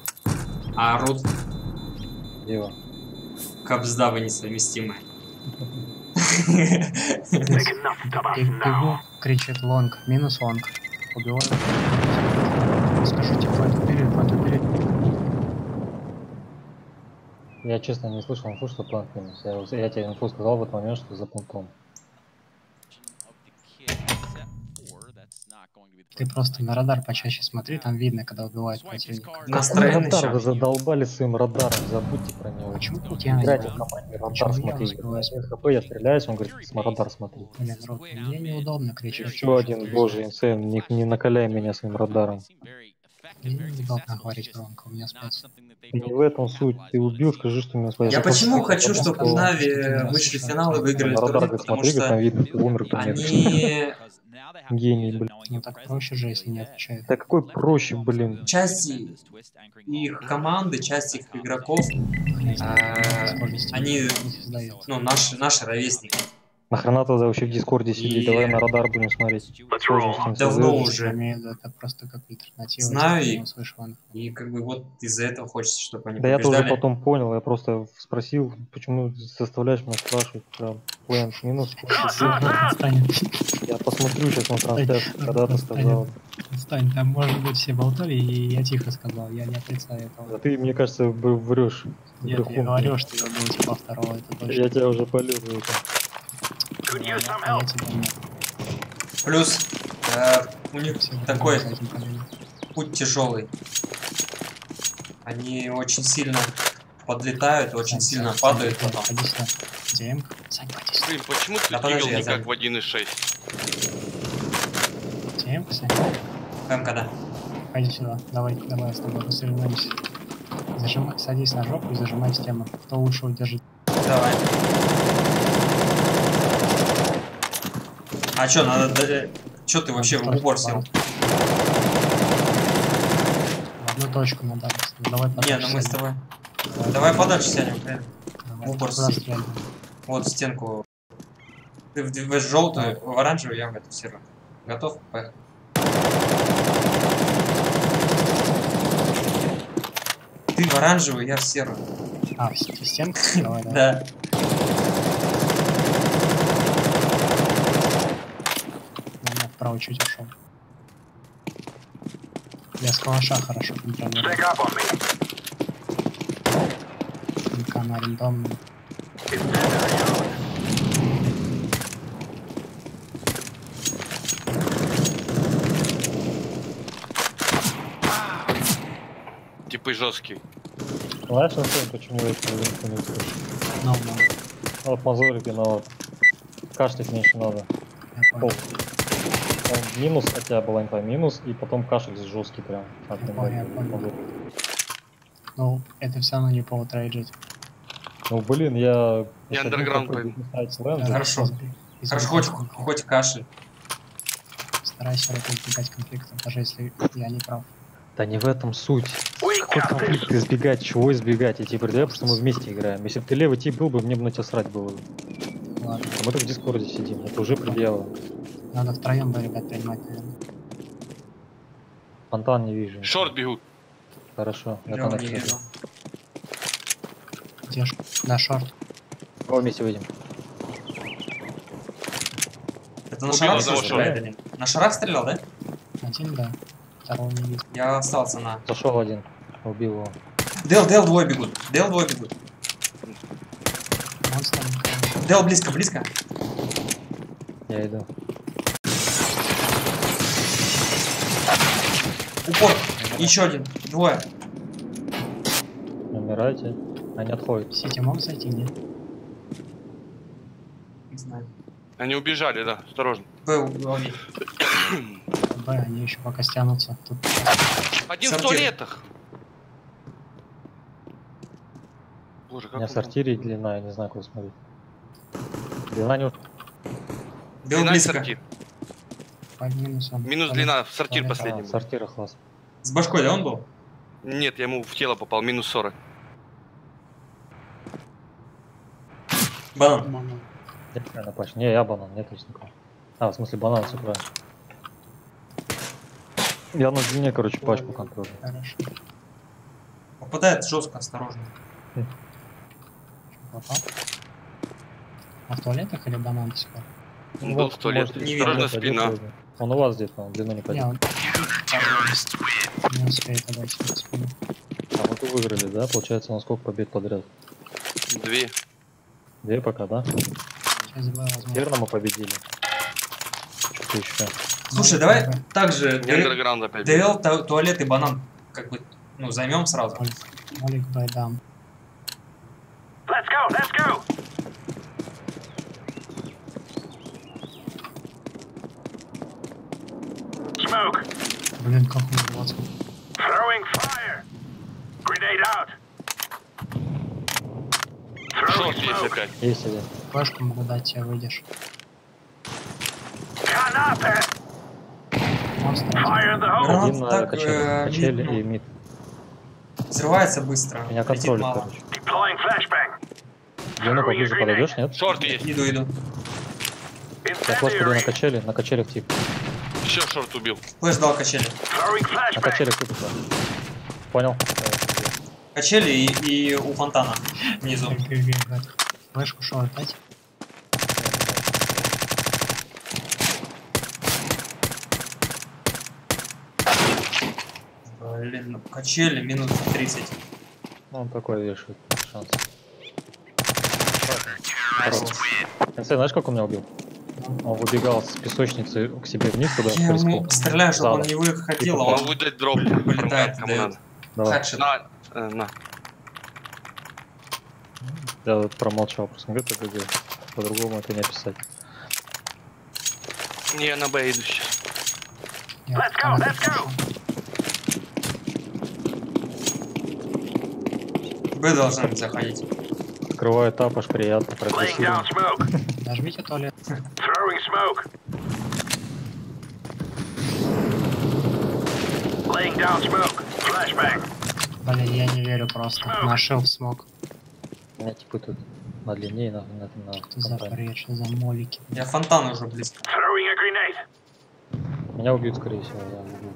A: А Рут?
J: Дева.
A: Кобзда вы несовместимые.
M: Бегу, кричит лонг, минус лонг. Убиваю. Скажу тебе, плент вперед.
J: Я честно не слышал инфу, что плент минус. Я тебе инфу сказал в этот момент, что за плентом.
M: Ты просто на радар почаще смотри, там видно, когда убивают противника.
A: Настроен
J: Радар,
A: еще.
J: вы задолбали своим радаром, забудьте про него.
M: Почему у тебя
J: Играйте
M: не
J: в команде, радар
M: Почему я
J: смотри.
M: разбиваюсь?
J: 1 хп, я стреляюсь, он говорит, радар смотри.
M: Блин, Рот, мне неудобно кричать.
J: Еще один божий инсейн, не накаляй меня своим радаром.
M: Мне неудобно говорить громко, у меня спать.
J: Не в этом суть. Ты убил, скажи, что у меня спать.
A: Я почему хочу, чтобы Нави вышли в финал и выиграли
J: На радар,
A: турнир,
J: говорит,
A: потому
J: смотри, как там
A: что
J: видно, кто умер, кто нет.
A: они...
J: Гений, блин.
M: Ну так проще же, если не отвечают.
J: Да какой проще, блин.
A: часть их команды, часть их игроков, они, ну, наши ровесники.
J: Нахрена тогда вообще в Дискорде сидеть? Давай на радар будем смотреть.
A: Давно уже.
M: Это просто как альтернатива.
A: Знаю
M: типа,
A: их.
M: минус вышел.
A: И как бы вот из-за этого хочется, чтобы они
J: Да я тоже
A: побеждали.
J: потом понял, я просто спросил, почему ты заставляешь меня спрашивать про плент минус. Я посмотрю сейчас на трансляцию, когда ты сказал.
M: Отстань, там может быть все болтали, и я тихо сказал, я не отрицаю этого.
J: А ты, мне кажется, врешь.
M: Нет,
J: Брехун.
M: я говорю, что я был типа второго, это точно.
J: Я тебя уже полюбил. это.
M: Я тебя нет.
A: Плюс у них такой путь тяжелый. Они очень сильно подлетают, очень сильно падают потом.
M: Ходи сюда. ДМ. Сань, ходи сюда.
O: Блин, почему ты
A: Да подожди,
O: двигал
A: я
O: никак
A: занят.
O: в 1.6?
M: ДМ, Сань.
A: МК, да.
M: Ходи сюда. Давай с тобой посоревнуемся. Садись на жопу и зажимай стену. Кто лучше удержит.
A: Давай. А чё, надо... Чё ты вообще в упор сел?
M: В одну точку надо. Давай
A: Не,
M: подальше
A: ну мы с
M: сядем.
A: тобой. Давай подальше сядем, блин.
M: Давай,
A: В упор
M: куда
A: сядь.
M: стрелять?
A: Вот в стенку. Ты в желтую, в оранжевую, я в эту серую. Готов? Поехали. Ты в оранжевый, я в серую.
M: А, в стенку? Давай, давай.
A: Да.
M: Я вправо чуть ушел. Я с калаша хорошо контролирую. МК на рандомный.
O: Типы жесткие.
J: Знаешь, на самом почему я это не слышу?
M: Ну,
J: Вот мозолики, но вот кашлять меньше надо. Он минус, хотя была инфа минус, и потом кашель жесткий прям.
M: Я понял. Ну, это все равно не повод рейджить.
J: Ну блин, я...
O: Я андерграунд пойду.
A: Хорошо. Хорошо, хоть кашель.
M: Старайся избегать конфликта, даже если я не прав.
J: Да не в этом суть. Какой конфликт избегать? чего избегать? Я тебе предлагаю, потому что мы вместе играем. Если бы ты левый тип был бы, мне бы на тебя срать было.
M: Ладно.
J: А мы тут в дискорде сидим, это уже предъява.
M: Надо втроем бы, ребят, принимать, наверное.
J: Фонтан не вижу.
O: Шорт бегут.
J: Хорошо.
A: Я не вижу.
M: Где ж? Да, шорт.
J: О, вместе выйдем.
A: Это на шарах стреляет или? На шарах стрелял, да?
M: Один, да. Второго не видел.
A: Я остался на...
J: Зашел один. Убил его.
A: Дел двое бегут. Дел двое бегут.
M: Монстр.
A: Дел близко, близко.
J: Я иду.
A: Упор. Еще один. Двое.
J: Умирайте. Они отходят.
M: Сити мог зайти, нет?
A: Не знаю.
O: Они убежали, да, осторожно.
A: Б,
M: они еще пока стянутся. Тут...
O: Один в туалетах. Боже, как
J: у меня в сортире длина, я не знаю, куда смотреть. Длина не...
O: Длина и сортир.
M: Минус,
O: минус длина, в сортир последний.
J: Сортира класс.
A: С башкой, да, он был?
O: Нет, я ему в тело попал, минус 40.
A: Банан.
J: Не, я банан, нет никого. А, в смысле банан, все правильно. Я на длине, короче, пачку контролю.
M: Хорошо.
A: Попадает жестко, осторожно.
M: Попал? А в туалетах или банан до сих пор?
O: Он был в туалете. Осторожно, спина.
J: Он у вас здесь, он длину не пойдет.
M: Не успеет отдать спину.
J: А вот вы выиграли, да? Получается, у нас сколько побед подряд?
O: 2.
J: 2 пока, да? Верно, мы победили. Что-то еще.
A: Слушай, давай также
O: ДЛ,
A: туалет и банан как бы, ну, займем сразу.
M: Молик байдам.
C: Let's go, let's go! Smoke.
M: Блин, как он вот.
C: Throwing fire. Grenade out.
O: Шорт есть опять.
J: Есть один.
M: Флешку могу дать, тебе выйдешь.
J: Один на качели и мид.
A: Взрывается быстро.
J: Меня контролит, короче. Длину поближе подойдешь, нет?
O: Шорт есть.
A: Иду.
J: Я флеш подаю на качелях тип.
O: Еще шорт убил.
A: Флеш дал качели.
J: На качелях тип. Понял?
A: Качели и у фонтана внизу.
M: Флешку шел опять.
A: Блин, ну качели минус 30.
J: Ну, он такой вешает шанс. Знаешь, как он меня убил? Он выбегал с песочницы к себе вниз, туда
A: я ему стреляю, чтобы он не выходил, а он
O: могу дать дроп.
A: Вылетает,
O: дает. На.
J: Я вот промолчал, просто говорю, так где. По-другому это не описать.
O: Не, я на Б иду сейчас.
C: Let's go!
A: Б должны заходить.
J: Открываю этап, аж приятно, прогрессивно.
M: Нажмите туалет.
C: Throwing smoke. Laying down smoke. Flashbang.
M: Блин, я не верю просто. Нашел смог.
J: У меня типа тут на длине и на
M: Что за бред, что за молики?
A: Я фонтан уже близко.
C: Throwing a grenade.
J: Меня убьют, скорее всего, я убью.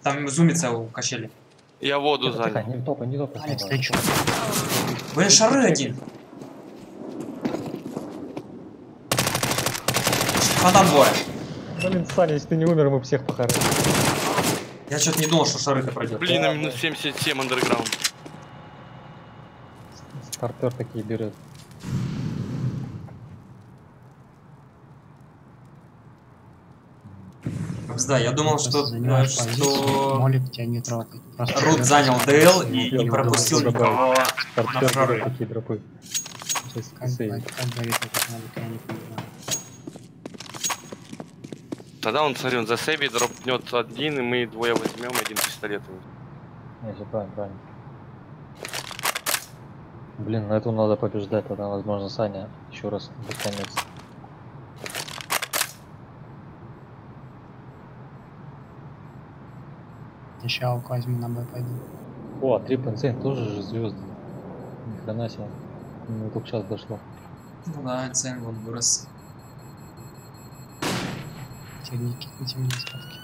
A: Там зумится у качели.
O: Я воду
J: Тихо,
O: занял.
J: не топай, не топай.
M: Алекс, ты чё?
A: Блин, шары один. А там двое.
J: Блин, Саня, если ты не умер, мы всех похороним.
A: Я что-то не думал, что шары-то пройдет.
O: Блин, на минус 77 андерграунд.
J: Стартер такие берет.
A: Да, я думал, что
M: Молик тебя не трогает. Просто
A: Рут занял ДЛ и пропустил никого на
J: Стартер
A: прорыве.
J: берет такие дропы. Сейчас
M: как
J: сейв.
M: говорит этот Молик, я не понимаю.
O: Тогда он, смотри, он засейвит, дропнет один, и мы двое возьмем, один пистолет.
J: Не, все правильно, правильно. Блин, на эту надо побеждать, тогда, возможно, Саня еще раз наконец.
M: Еще алку возьму, на Б пойду.
J: О, Трип Инсейн тоже же звезды. Ни хрена себе. Мне только сейчас дошло.
A: Ну да, Инсейн вон вырос.
M: Техники на темные ставки.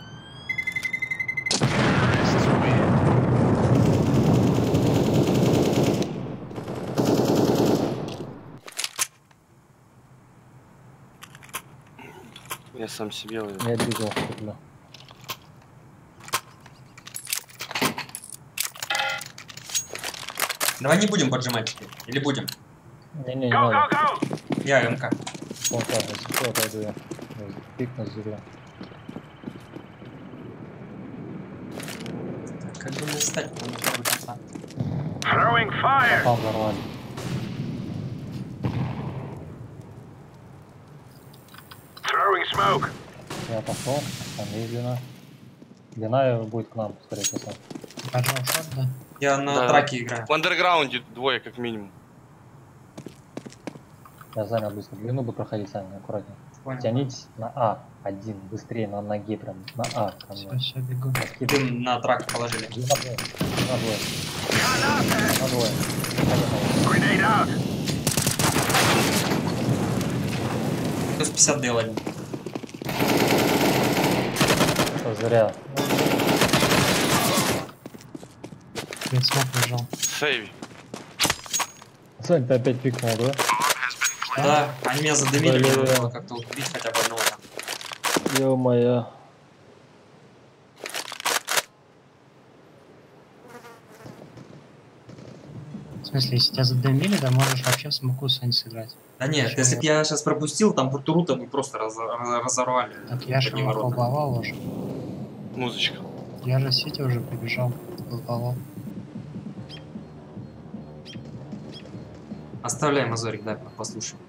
O: Я сам себе...
J: Я двигал туда.
A: Давай не будем поджимать теперь. Или будем?
J: Не надо.
A: Я МК.
J: Вон так, если что, отойду я. Пик на зубе.
A: Как бы мне встать на второй контакт?
C: Throwing fire.
J: Там взорвали.
C: Throwing smoke.
J: Я пошел, там есть длина. Длина будет к нам, скорее всего.
M: Пожал шот, да?
A: Я на траке играю.
O: В андерграунде двое, как минимум.
J: Я занял близко. Длину бы проходить сами, аккуратнее.
A: Понял.
J: Тянитесь на А. Один, быстрее, на ноге прям. На А.
M: Все, бегу.
A: Дым на трак положили.
J: На двое. На двое.
C: Grenade out.
A: Плюс 50 дел один.
J: Что, зря.
M: Я смог лежал.
O: Сейви.
J: Сань, ты опять пикнул, да?
A: Да, они меня задымили, мне нужно было как-то убить хотя бы одного там.
J: Ё-моё.
M: В смысле, если тебя задымили, да можешь вообще в смоку Сань сыграть.
A: Да нет, если бы я сейчас пропустил, там Буртурута бы просто разорвали.
M: Так я же его колбовал уже.
O: Музычка.
M: Я же в сети уже прибежал, колбовал.
A: Оставляй мозорик, дай послушаем.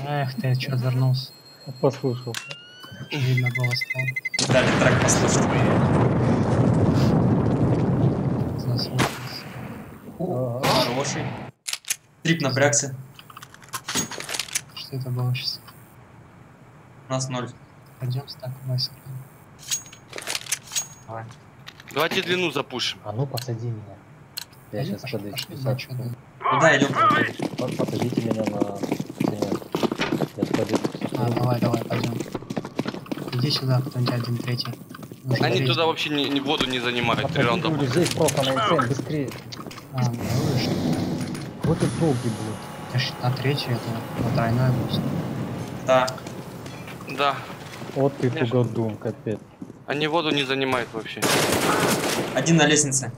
M: Эх, ты чё отвернулся?
J: Послушал.
M: Видно было стало.
A: Дали трек послушать.
M: Заслушался.
A: Хороший. Трип напрягся.
M: Что это было сейчас?
A: У нас 0.
M: Пойдем с так войска.
A: Давай.
O: Давайте длину запушим.
J: А ну посади меня. Я сейчас подойду.
A: Куда идем?
J: Посадите меня на стене. Я подойду.
M: Давай, пойдем. Иди сюда, кто-нибудь один третий. Нужно
O: Они
M: третий.
O: туда вообще не воду не занимают. 3 раунда.
J: Здесь просто на инсейн, быстрее.
M: А, ну что?
J: Вот и долгий будет.
M: Это ж на третью, это на тройной буст.
A: Да.
O: Да.
J: Вот ты тугодум, капец.
O: Они воду не занимают вообще.
A: Один на лестнице.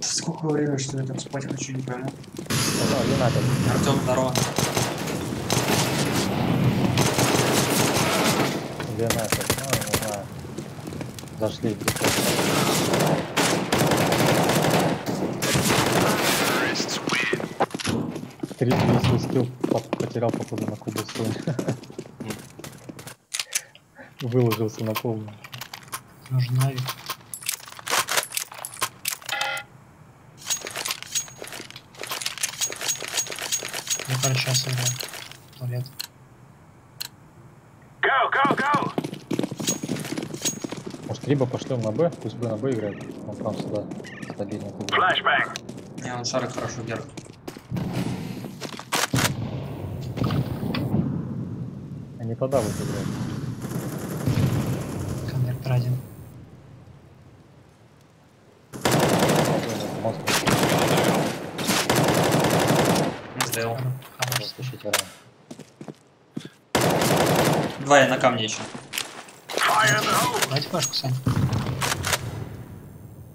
A: Сколько времени, что я там спать хочу, не пойму. Артем, здорово.
J: Где нафиг? Ну, не знаю. Зашли. Три если скилл потерял, походу, на кубу свой. Выложился на полную.
M: Нужен навик. Я, короче, сейчас играю. Туалет.
C: Go!
J: Может, либо пошлем на Б, пусть Б на Б играет. Он там сюда стабильно.
C: Flashbang.
A: Не, он шарик хорошо держит.
J: не туда вот играть.
M: Коннектор один.
A: Сделал.
J: Слушайте, рано.
A: Два я на камне еще.
M: Давайте флешку, Сань.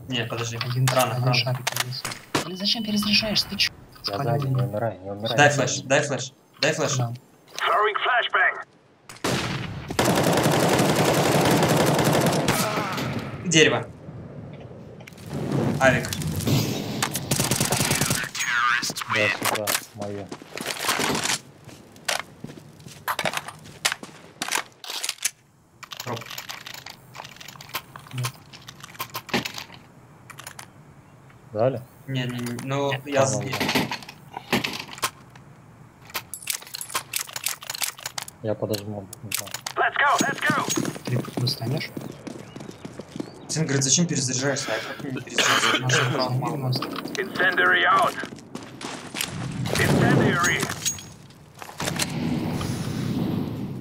A: Не, подожди.
M: Один
A: Рано.
M: шарик есть. Блин, зачем перезаряжаешь? Ты чё?
J: Я сзади, не умирай, не умирай.
A: Дай флеш, дай флеш. Дай флеш.
M: Да.
C: Throwing flashbang.
A: Дерево. Авик.
J: Да, сюда, мое.
A: Троп.
J: Дали?
A: Не, ну я...
J: Я подожму.
C: Let's go.
M: Трип достанешь?
A: Сын говорит, зачем перезаряжаешься? А я как не перезаряжаюсь?
C: Incendiary out. Incendiary.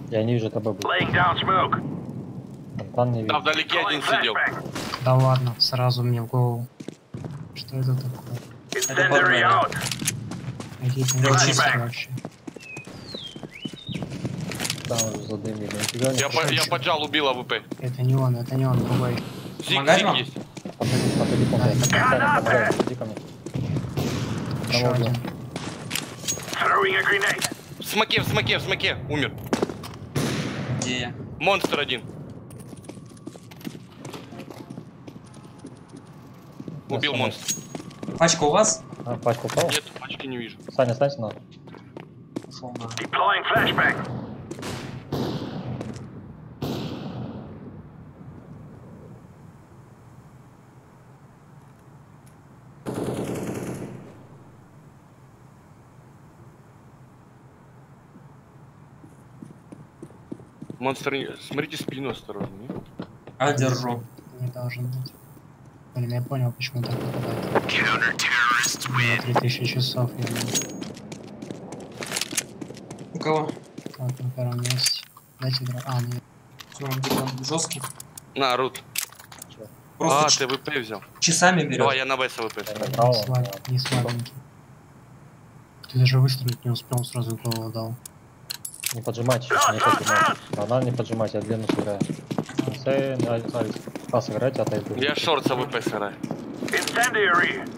J: Я не вижу ТБ.
C: Laying down smoke.
J: Фонтан не вижу.
O: Да, вдалеке один сидел.
M: Да ладно, сразу мне в голову. Что это такое?
C: Incendiary out.
M: Какие-то нечистые вообще.
J: Там уже задымили. Нифига не
O: Я поджал, убил АВП.
M: Это не он, другой.
O: Зиг есть.
J: Подходи, помогай. Иди ко мне.
M: Еще один.
C: Throwing a grenade.
O: В смоке, умер.
A: Где я?
O: Монстр один. Убил монстр.
A: Пачка у вас?
J: А, пачку упал?
O: Нет, пачки не вижу.
J: Саня, останься надо.
A: Ушел на.
C: Deploying flashbang.
O: Монстр, смотрите спину осторожно. Не?
A: А, держу.
M: Не должен быть. Блин, я понял, почему так попадает. 3000 часов я был.
A: У кого?
M: Вот на первом месте. Дайте дрон. А, нет.
A: Все, он где-то жесткий.
O: На, Рут.
A: Просто
O: ты ВП взял.
A: часами берет.
O: Давай, я на ВС ВП.
M: Не слабенький. Ты даже выстрелить не успел, сразу в голову дал.
J: Не поджимайте, не поджимайте. Она не поджимайте, я длинно сыграю. А, сыграйте, отойду.
O: Я шорт с АВП сыграю.
C: Incendiary.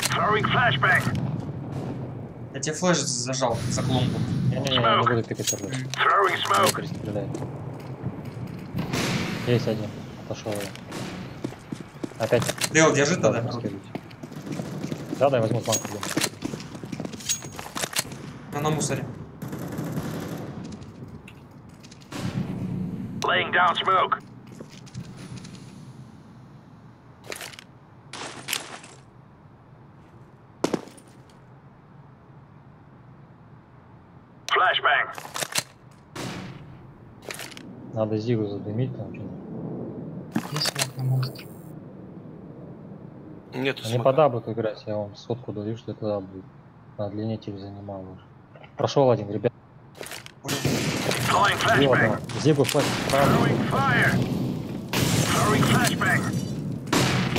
C: Throwing flashbang.
A: Я тебе флеш зажал за клумбу.
J: Не-не-не, я не буду пикать сыграть.
C: Throwing smoke.
J: Перестреляй. Есть один. Пошел. Опять.
A: Дэл, держи тогда.
J: Да, я возьму с банка.
A: На мусоре.
C: Laying down smoke. Flashbang.
J: Надо Зигу задымить там что-нибудь.
M: Есть смог на монстр.
O: Нет,
J: не по дабу играть, я вам сотку даю, что это даб будет. На длине тип занимал уже. Прошел один, ребят. Зигу флэш.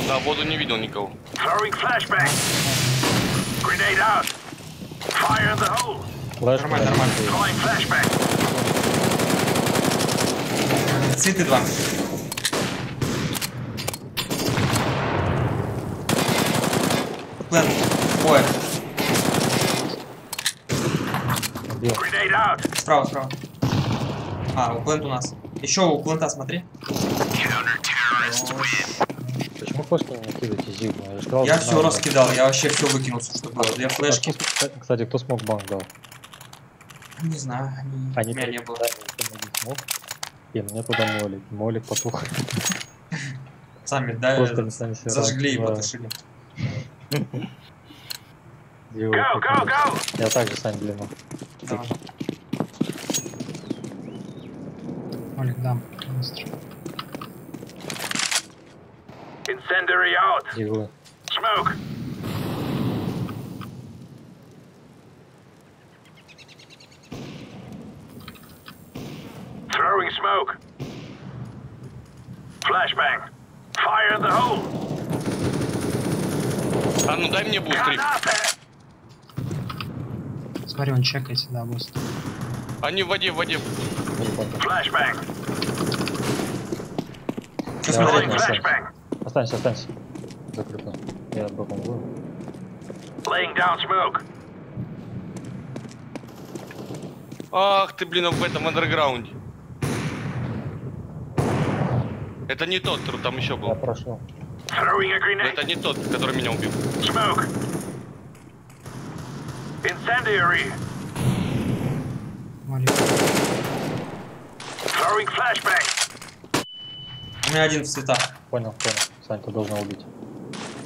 O: Да, воду не видел никого.
J: Флэш.
A: Нормально. Цветы 2. Плен. Ой. Справа. А, у плент у нас. Еще у плента смотри.
J: Почему флешки не накидываете Зигу?
A: Я все раскидал, я вообще все выкинул, что было. Две флешки.
J: Кстати, кто смог банк дал?
A: Не знаю, у меня не было.
J: И мне туда молик потух.
A: Сами, да,
J: сами
A: зажгли и потушили.
J: Я также Сань длину.
M: Молик, дам. Монстр.
C: Incendiary out.
J: Зигу.
C: Smoke. smoke. Flashbang. Fire in the hole.
O: А ну дай мне бустрик.
M: Смотри, он чекается, да, быстро.
O: Они в воде, в воде.
C: Flashbang.
A: Что смотреть на
C: Flashbang.
J: Останься, останься. Закрыто. Я боком был.
C: Laying down smoke.
O: Ах ты, блин, в этом андерграунде. Это не тот, который там еще был.
J: Я прошел.
C: Throwing a grenade.
O: Это не тот, который меня убил.
C: Smoke. Incendiary. Throwing flashbang.
A: У меня один в цветах.
J: Понял, понял. Сань, ты должен убить.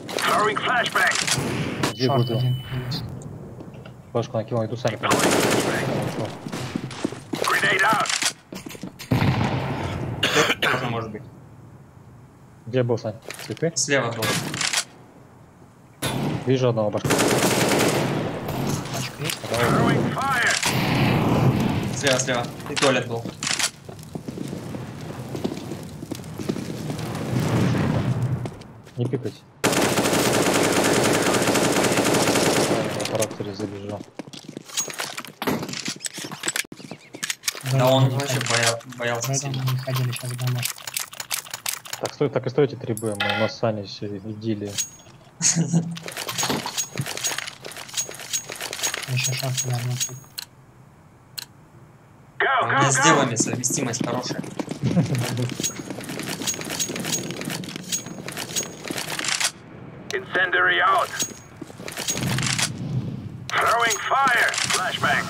C: Throwing flashbang.
J: Где убил? Флешку накинул, иду Саня.
C: Grenade out.
A: Тоже может быть.
J: Где был, Сань? Цветы?
A: Слева был.
J: Вижу одного башка.
C: Throwing fire.
A: Слева, слева. И туалет был.
J: Не пикать. В характере забежал.
A: Да он вообще боялся
M: Поэтому
A: сильно.
M: мы ходили сейчас домой.
J: Так, стой, так и стойте 3Б, мы на Сане все идиллия.
M: Еще шанс вернуться.
A: У меня с девами совместимость хорошая.
C: Incendiary out. Throwing fire. Flashbang.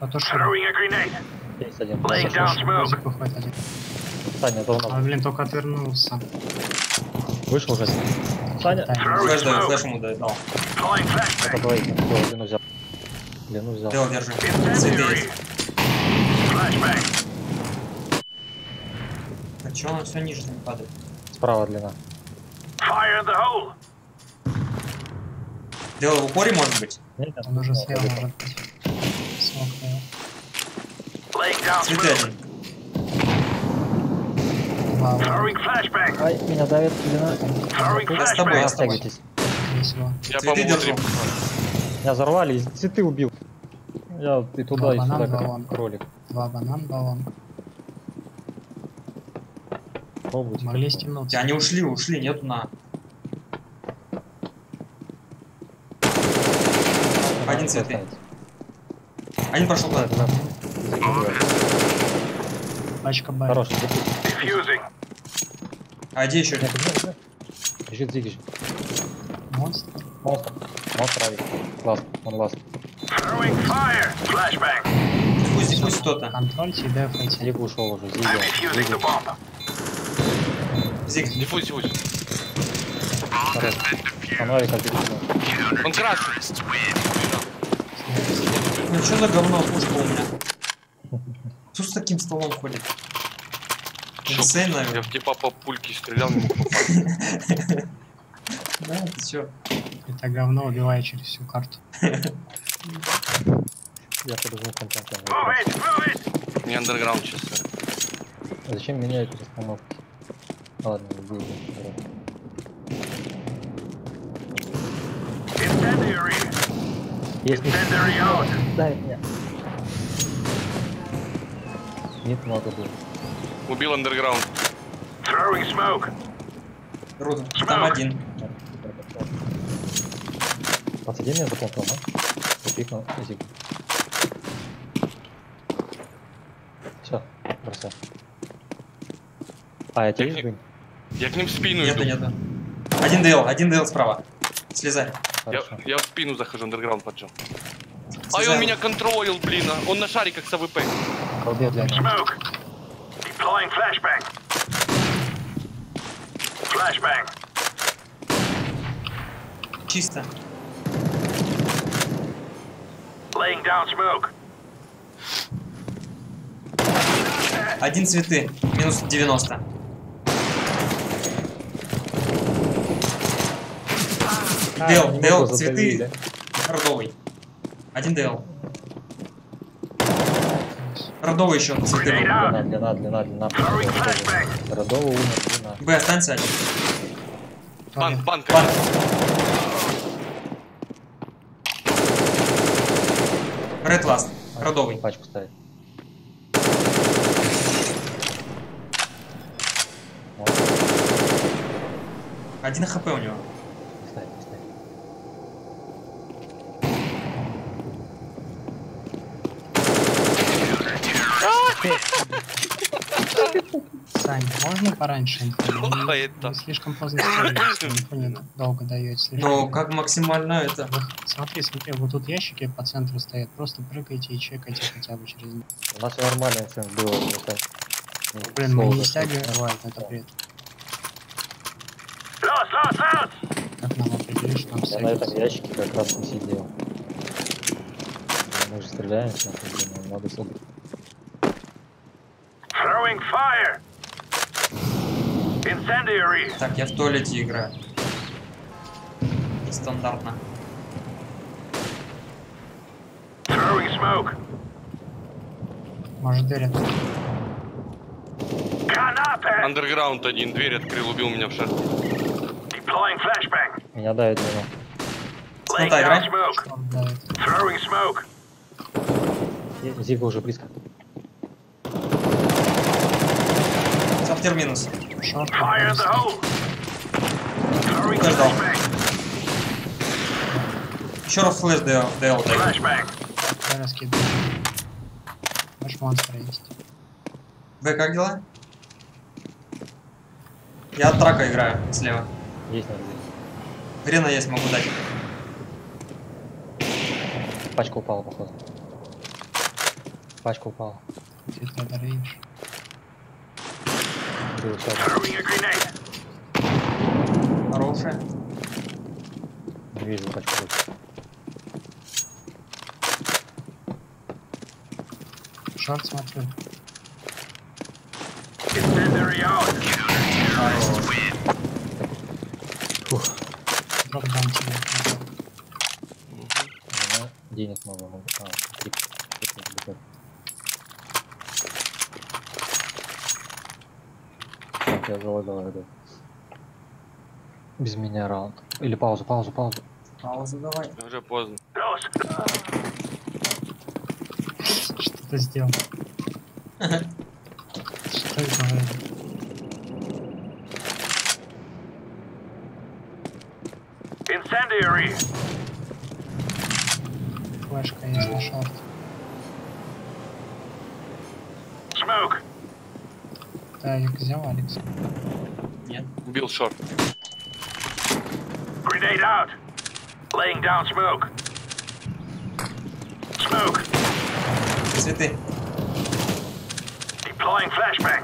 C: Throwing a grenade.
J: Есть один.
C: Laying down smoke.
M: Выходит один.
J: Саня, должен.
M: А, блин, только отвернулся.
J: Вышел уже. Саня.
A: Флэш даю, флэш ему дал.
J: Это двоих. Длину взял. Длину взял.
A: Дел, держи. Цветы есть. А чё он все ниже не падает?
J: Справа длина.
C: Fire in the hole.
A: Дел в упоре может быть?
J: Нет,
M: он уже слева может быть. Смог его.
C: Laying down
A: Цветы
C: smoke.
A: один.
C: Throwing flashbang.
J: Ай, меня давит длина.
C: Throwing
A: Я с тобой, я с тобой.
J: Растягивайтесь.
O: Я
A: Цветы
O: помогу.
A: держу.
J: Меня взорвали и цветы убил. Я и туда, и сюда,
M: баллон.
J: как кролик.
M: 2 банан, баллон.
J: Пробуйте.
M: Могли стянуться.
A: Они ушли, нету на. Один цветы. Один пошел туда.
M: Пачка Б.
J: Хороший.
C: Defusing.
A: А где еще?
J: Бежит Зигиш.
M: Монстр.
J: Монстр. Монстр авик. Ласт. Он ласт.
C: Throwing fire. Flashbang.
A: Пусть кто-то.
M: Контрольте и дефайте.
J: Зиг ушел уже. Зиг.
C: I'm defusing the bomb.
A: Зиг.
O: Диффуз, диффуз.
J: Он авик отбережил.
O: Он красный.
A: Ну что за говно пушка у меня? Кто с таким столом ходит? Инсейн,
O: Я
A: наверное.
O: в типа по пульке стрелял, не мог попасть.
A: Да, ты чё?
M: Это говно убивает через всю карту.
J: Я подожду контент.
C: Move it. Move it.
O: Не андерграунд сейчас.
J: Зачем меняют расстановки? Ладно, был.
C: Incendiary.
J: Есть не...
C: Incendiary out.
J: Дай мне. Нет, много было.
O: Убил андерграунд.
C: Throwing smoke.
A: Круто. Там один.
J: Подсади меня за понтом, а? Запикнул. Зиг. Все, бросай. А, это есть дым?
O: Я к ним в спину
A: Нету,
O: иду.
A: нету. Один ДЛ справа. Слезай.
O: Я в спину захожу, андерграунд поджал. А
A: Слезай.
O: он меня контролил, блин. Он на шариках с АВП.
J: Колбе для меня.
C: Smoke. Deploying flashbang. Flashbang.
A: Чисто.
C: Laying down smoke.
A: Один цветы. Минус 90. Дел, цветы. Бордовый. Один дел. Родовый еще закрыл.
J: Длина. Родовый умер, длина.
A: Б, останься один.
I: Банк.
A: Red last. Родовый.
J: Пачку ставить.
A: Один хп у него.
J: Ставь.
M: Сань, можно пораньше инфу?
I: Плохо
M: Вы
I: это.
M: слишком поздно стреляете, если инфу не долго даете. Слишком...
A: Ну, как максимально это?
M: Смотри, вот тут ящики по центру стоят, просто прыгайте и чекайте хотя бы через них.
J: У нас нормальный цен было.
M: Блин, мы не стягиваем, это бред. Как нам определить, что нам
J: Я на этом ящике как раз не сидел. Мы же стреляемся, надо собрать.
C: Throwing fire. Incendiary.
A: Так, я в туалете играю. Стандартно.
C: Throwing smoke.
M: Может, дверь открыть.
O: Андерграунд один, дверь открыл, убил меня в шар.
C: Deploying flashbang.
J: Меня давит длину.
C: Laying down smoke. Throwing smoke.
J: Зига уже близко.
A: Саптер минус.
C: Fire in the hole. Throwing
A: Подождал.
C: flashbang.
A: Еще раз флеш ДЛ дай.
C: Flashbang.
M: Я раскидываю. Ваш монстр есть.
A: Б, как дела? Я от трака играю слева.
J: Есть надо.
A: Грена есть, могу дать.
J: Пачка упала, походу. Пачка упала.
M: Ты тогда рейдж.
C: Throwing a grenade.
A: Хорошая.
J: Не вижу пачку.
M: Шорт смотрю.
C: Incendiary out.
M: Дроп-даун тебе.
J: Денег много. Я залагал, да. Без меня раунд. Или паузу.
A: Паузу давай.
O: Уже поздно.
M: Что ты сделал? Что это?
C: Incendiary.
M: Флешка есть на шорт.
C: Smoke.
M: Тавик взял, Алекс?
A: Нет.
O: Убил шорт.
C: Grenade out. Laying down smoke. Smoke.
A: Цветы.
C: Deploying flashbang.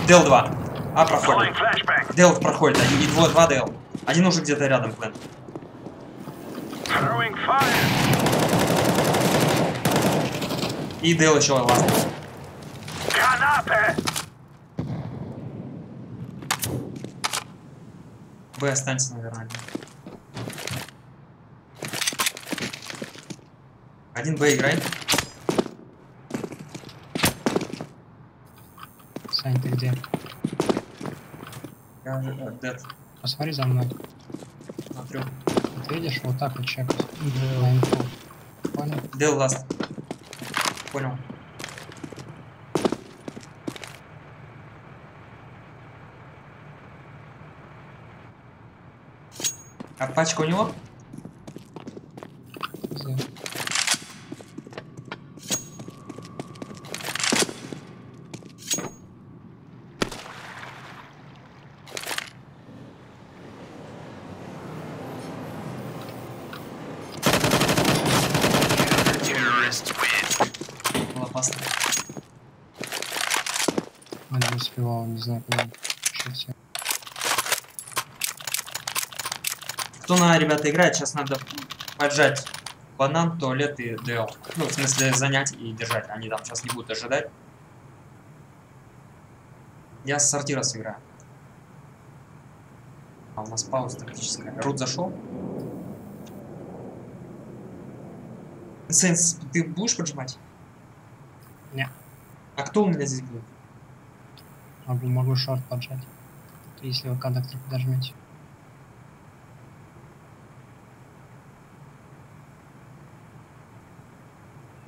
A: Дел 2. А, проходит.
C: Deploying flashbang.
A: Дел проходит. И 2 Дел. Один уже где-то рядом, Клен.
C: Throwing fire.
A: И Дел еще ласт.
C: Canapé.
A: Б останется, наверное. Один Б играй.
M: Сань, ты где?
A: Я уже дед.
M: Посмотри за мной.
A: Смотрю.
M: Вот видишь, вот так вот чекать. На инфу. Понял?
A: Дел ласт. Понял. А пачка у него? Было опасно.
M: Он не успевал, не знаю, куда. Еще все.
A: Кто на, ребята, играет, сейчас надо поджать банан, туалет и ДЛ. Ну, в смысле, занять и держать. Они там сейчас не будут ожидать. Я с сортира сыграю. А у нас пауза тактическая. Рут зашел. Сейнс, ты будешь поджимать?
M: Не.
A: А кто у меня здесь будет?
M: Могу шорт поджать. Если вы коннектор подожмете.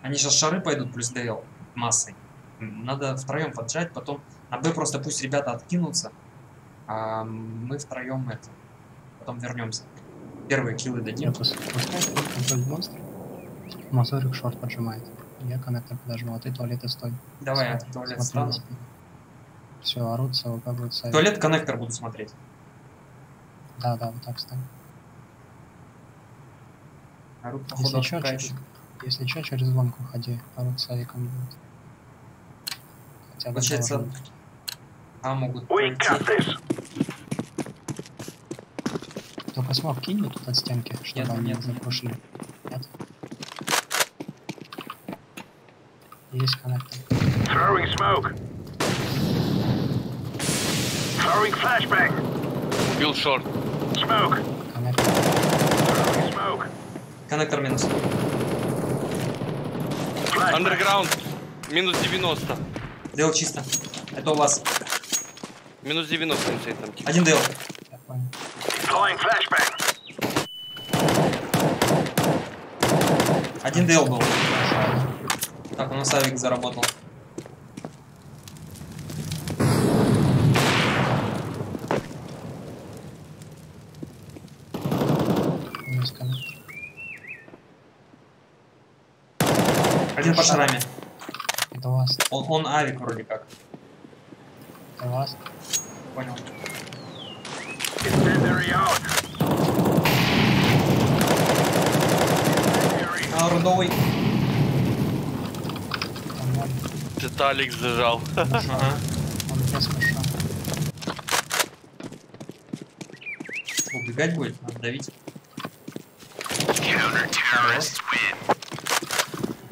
A: Они сейчас шары пойдут плюс ДЛ массой. Надо втроем поджать, потом на Б просто пусть ребята откинутся, а мы втроем это. Потом вернемся. Первые киллы дадим.
M: Пускай контроль монстр. Мозорик шорт поджимает. Я коннектор подожму, а ты туалеты стой.
A: Давай, я туалет стану.
M: Все, орут, СВП будет ставить.
A: Туалет коннектор буду смотреть.
M: Да, вот так ставь.
A: Орут, походу,
M: если чё, через звонку ходи, орут с авиком будет. Хотя бы
A: получается, могут
C: We got this.
M: Только смог кинь вот тут от стенки, чтобы они не запушили. Нет. Есть коннектор.
C: Throwing smoke. Throwing flashbang.
O: Убил шорт.
C: Smoke.
M: Коннектор.
C: Throwing smoke.
A: Коннектор минус.
O: Андерграунд. Минус 90.
A: ДЛ чисто. Это у вас.
O: Минус 90 инсейд там.
A: Один ДЛ.
M: Я понял.
C: Deploying flashbang.
A: Один ДЛ был. Так, у нас авик заработал. Один под шарами.
M: Это у вас.
A: Он авик вроде как.
M: Это у вас.
A: Понял. Рудовый.
O: Это Алекс зажал.
A: Ага.
M: Он без мыша.
A: Убегать будет, надо давить.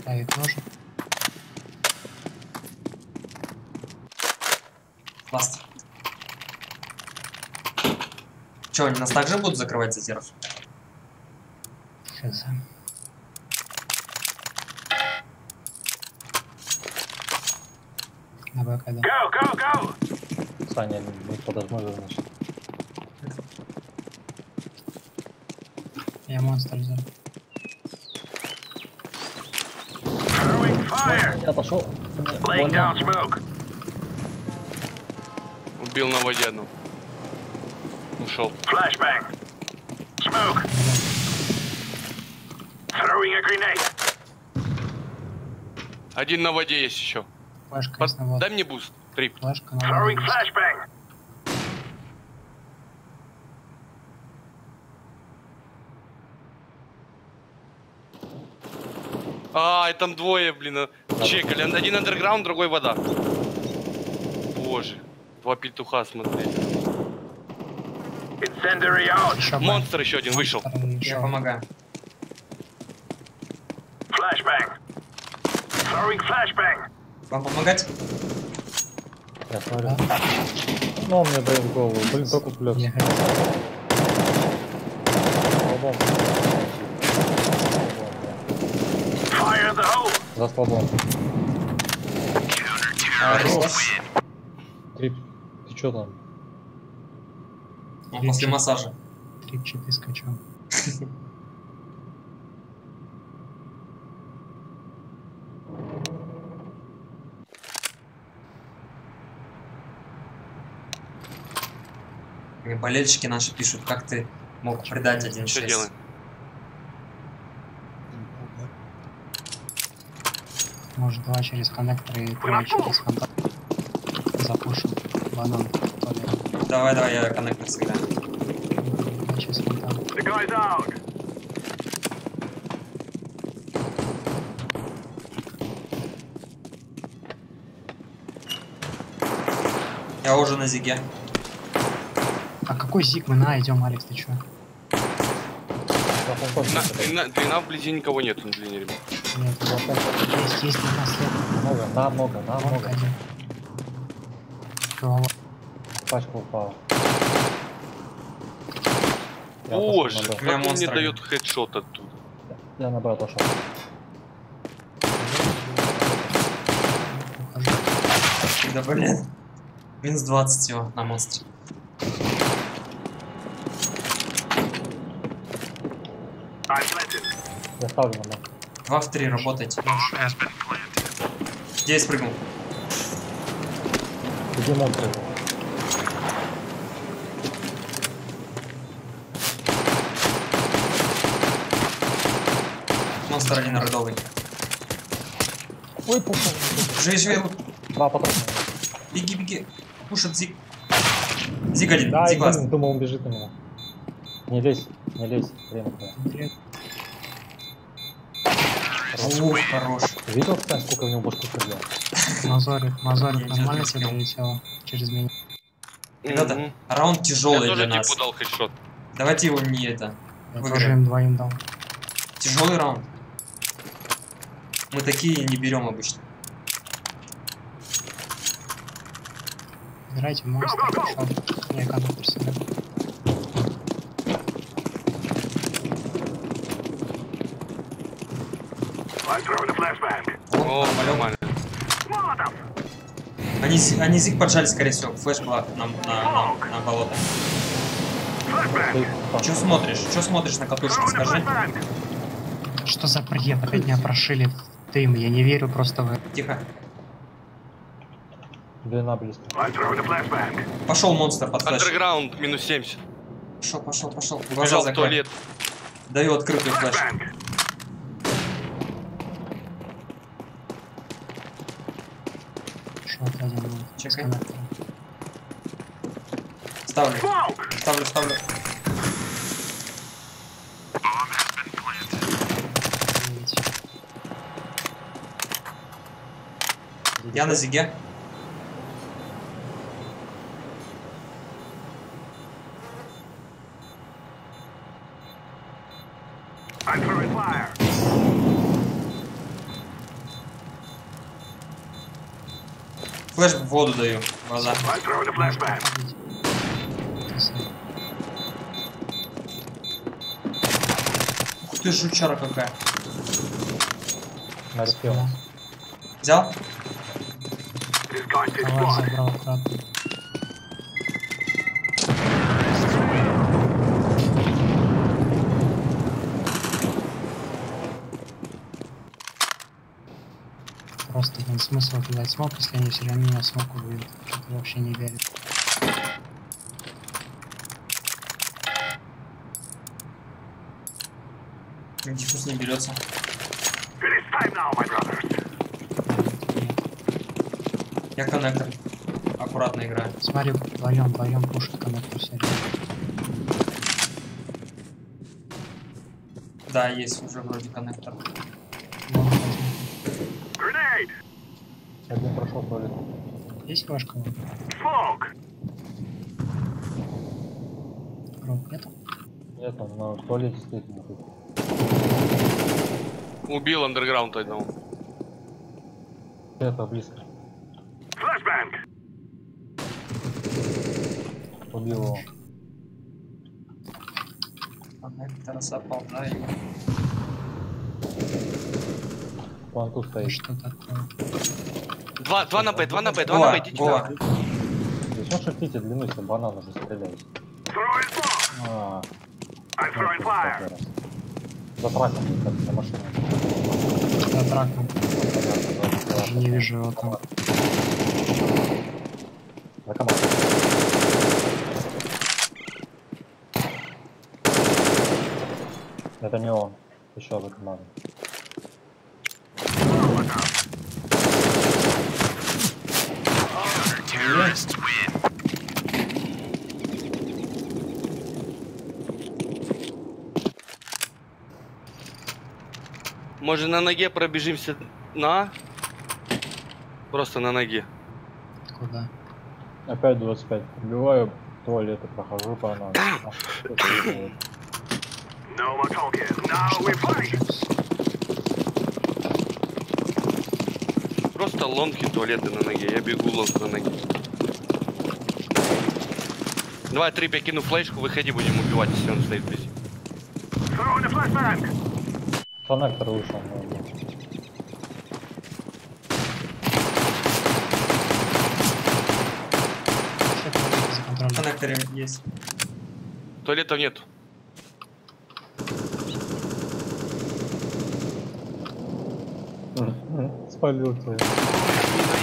M: Авик ножик.
A: Класс. Че, они нас также будут закрывать за террас?
M: Хз. На БК, да.
C: Go!
J: Саня, не подожмой, значит.
M: Я монстр взял.
C: Throwing fire.
J: Я пошел.
C: Laying down smoke.
O: Убил на воде одну. Ушел.
C: Flashbang. Smoke. Throwing a grenade.
O: Один на воде есть еще.
M: Флешка есть на воду.
O: Дай мне буст. Трип.
M: Флешка на
C: Throwing
M: воду.
C: flashbang.
O: И там двое, блин, чекали. Один андерграунд, другой вода. Боже. Два петуха, смотри.
C: Incendiary out.
O: Монстр еще один вышел.
A: Я помогаю.
C: Flashbang. Throwing flashbang.
A: Вам помогать?
J: Я смотрю. Ну, он мне дает в голову. Блин, только плюс.
C: Fire in the hole.
J: За слабом. Трип, ты чё там?
A: Он после массажа.
M: Трипчик и скачал.
A: Мне болельщики наши пишут, как ты мог предать 1.6.
O: Что делаем?
M: Может, два через коннектор и три через контакт. Запушим. Банан.
A: Давай, я коннектор сыграю.
M: Два через контакт.
C: The guy's out.
A: Я уже на зиге.
M: А какой зиг мы идем, Алекс, ты чё?
O: Длина вблизи никого нет на длине, ребят.
M: Нет, есть длина след.
J: Много.
M: Один. Голова.
J: Пачка упала.
O: Боже,
A: Меня
O: как он мне
A: монстр.
O: дает хедшот оттуда?
J: Я на Б отошел.
A: Да блин. Минус 20 всего на монстре.
J: Я ставлю на
A: 2 в 3 работайте. Где я спрыгнул?
J: Где монстры?
A: Монстр один родовый.
J: Ой, пушка.
A: Живи, живи.
J: 2 патрона.
A: Беги, беги. Пушит Зиг. Зиг один.
J: Да,
A: Зиг ласт.
J: думал, он бежит на меня. Не лезь, не лезь. Время твое.
A: Ух, хорош.
J: Видел, кстати, сколько в него башку стрелял?
M: Мазорик нормально тебе долетело через меня.
A: Ребята, раунд тяжелый для нас.
O: Типу дал хедшот.
A: Давайте его не это.
M: Я
A: выиграем.
M: тоже им двоим дал.
A: Тяжелый раунд. Мы такие не берем обычно.
M: Играйте в монстр. Я коннектор себе.
O: О, нормально.
A: Они Зиг поджали, скорее всего. Флэш была на болото. Че смотришь? Че смотришь на катушку? Скажи.
M: Что за бред? Опять меня прошили дым. Я не верю просто в это.
A: Тихо.
J: Длина близко.
A: Пошел монстр под флэш.
O: Андерграунд минус 70.
A: Пошел. Глаза
O: Убежал в
A: закрой.
O: туалет.
A: Даю открытый флэш.
M: Шот один был.
A: Чекай. Ставлю. Я на Зиге. Флэш в воду даю. Глаза. Ух ты, жучара какая.
J: Нарфил.
A: Взял?
M: Давай, забрал обратно. Просто, блин, смысл кидать смог, если они все равно меня смог убьют. Что-то вообще не верю.
A: Диффуз не берется. Я коннектор. Аккуратно играю.
M: Смотри, вдвоем пушит коннектор серии.
A: Да, есть уже вроде коннектор.
J: Один прошел туалет.
M: Есть флешка? Роб, нет?
J: Нет, он на туалете стоит.
O: Убил андерграунд одного.
J: Это близко. Убил его.
A: Коннектор заполняю.
J: Планку стоит.
M: Что такое?
O: 2 на Б, идите
A: Гоа.
J: Здесь он шахтите длину, если банан уже стреляет. За траком, как на машине.
M: За траком. Даже не вижу его там.
J: За команду. Это не он. Еще за команду.
O: Может на ноге пробежимся на? Просто на ноге.
M: Куда?
J: Опять 25. Убиваю туалеты, прохожу по нам.
O: Просто лонги туалеты на ноге. Я бегу лонг на ноге. 2-3 я кину флешку, выходи, будем убивать, если он стоит здесь.
J: Коннектор вышел.
A: коннекторе есть.
O: Туалетов нет.
J: Спалил твою.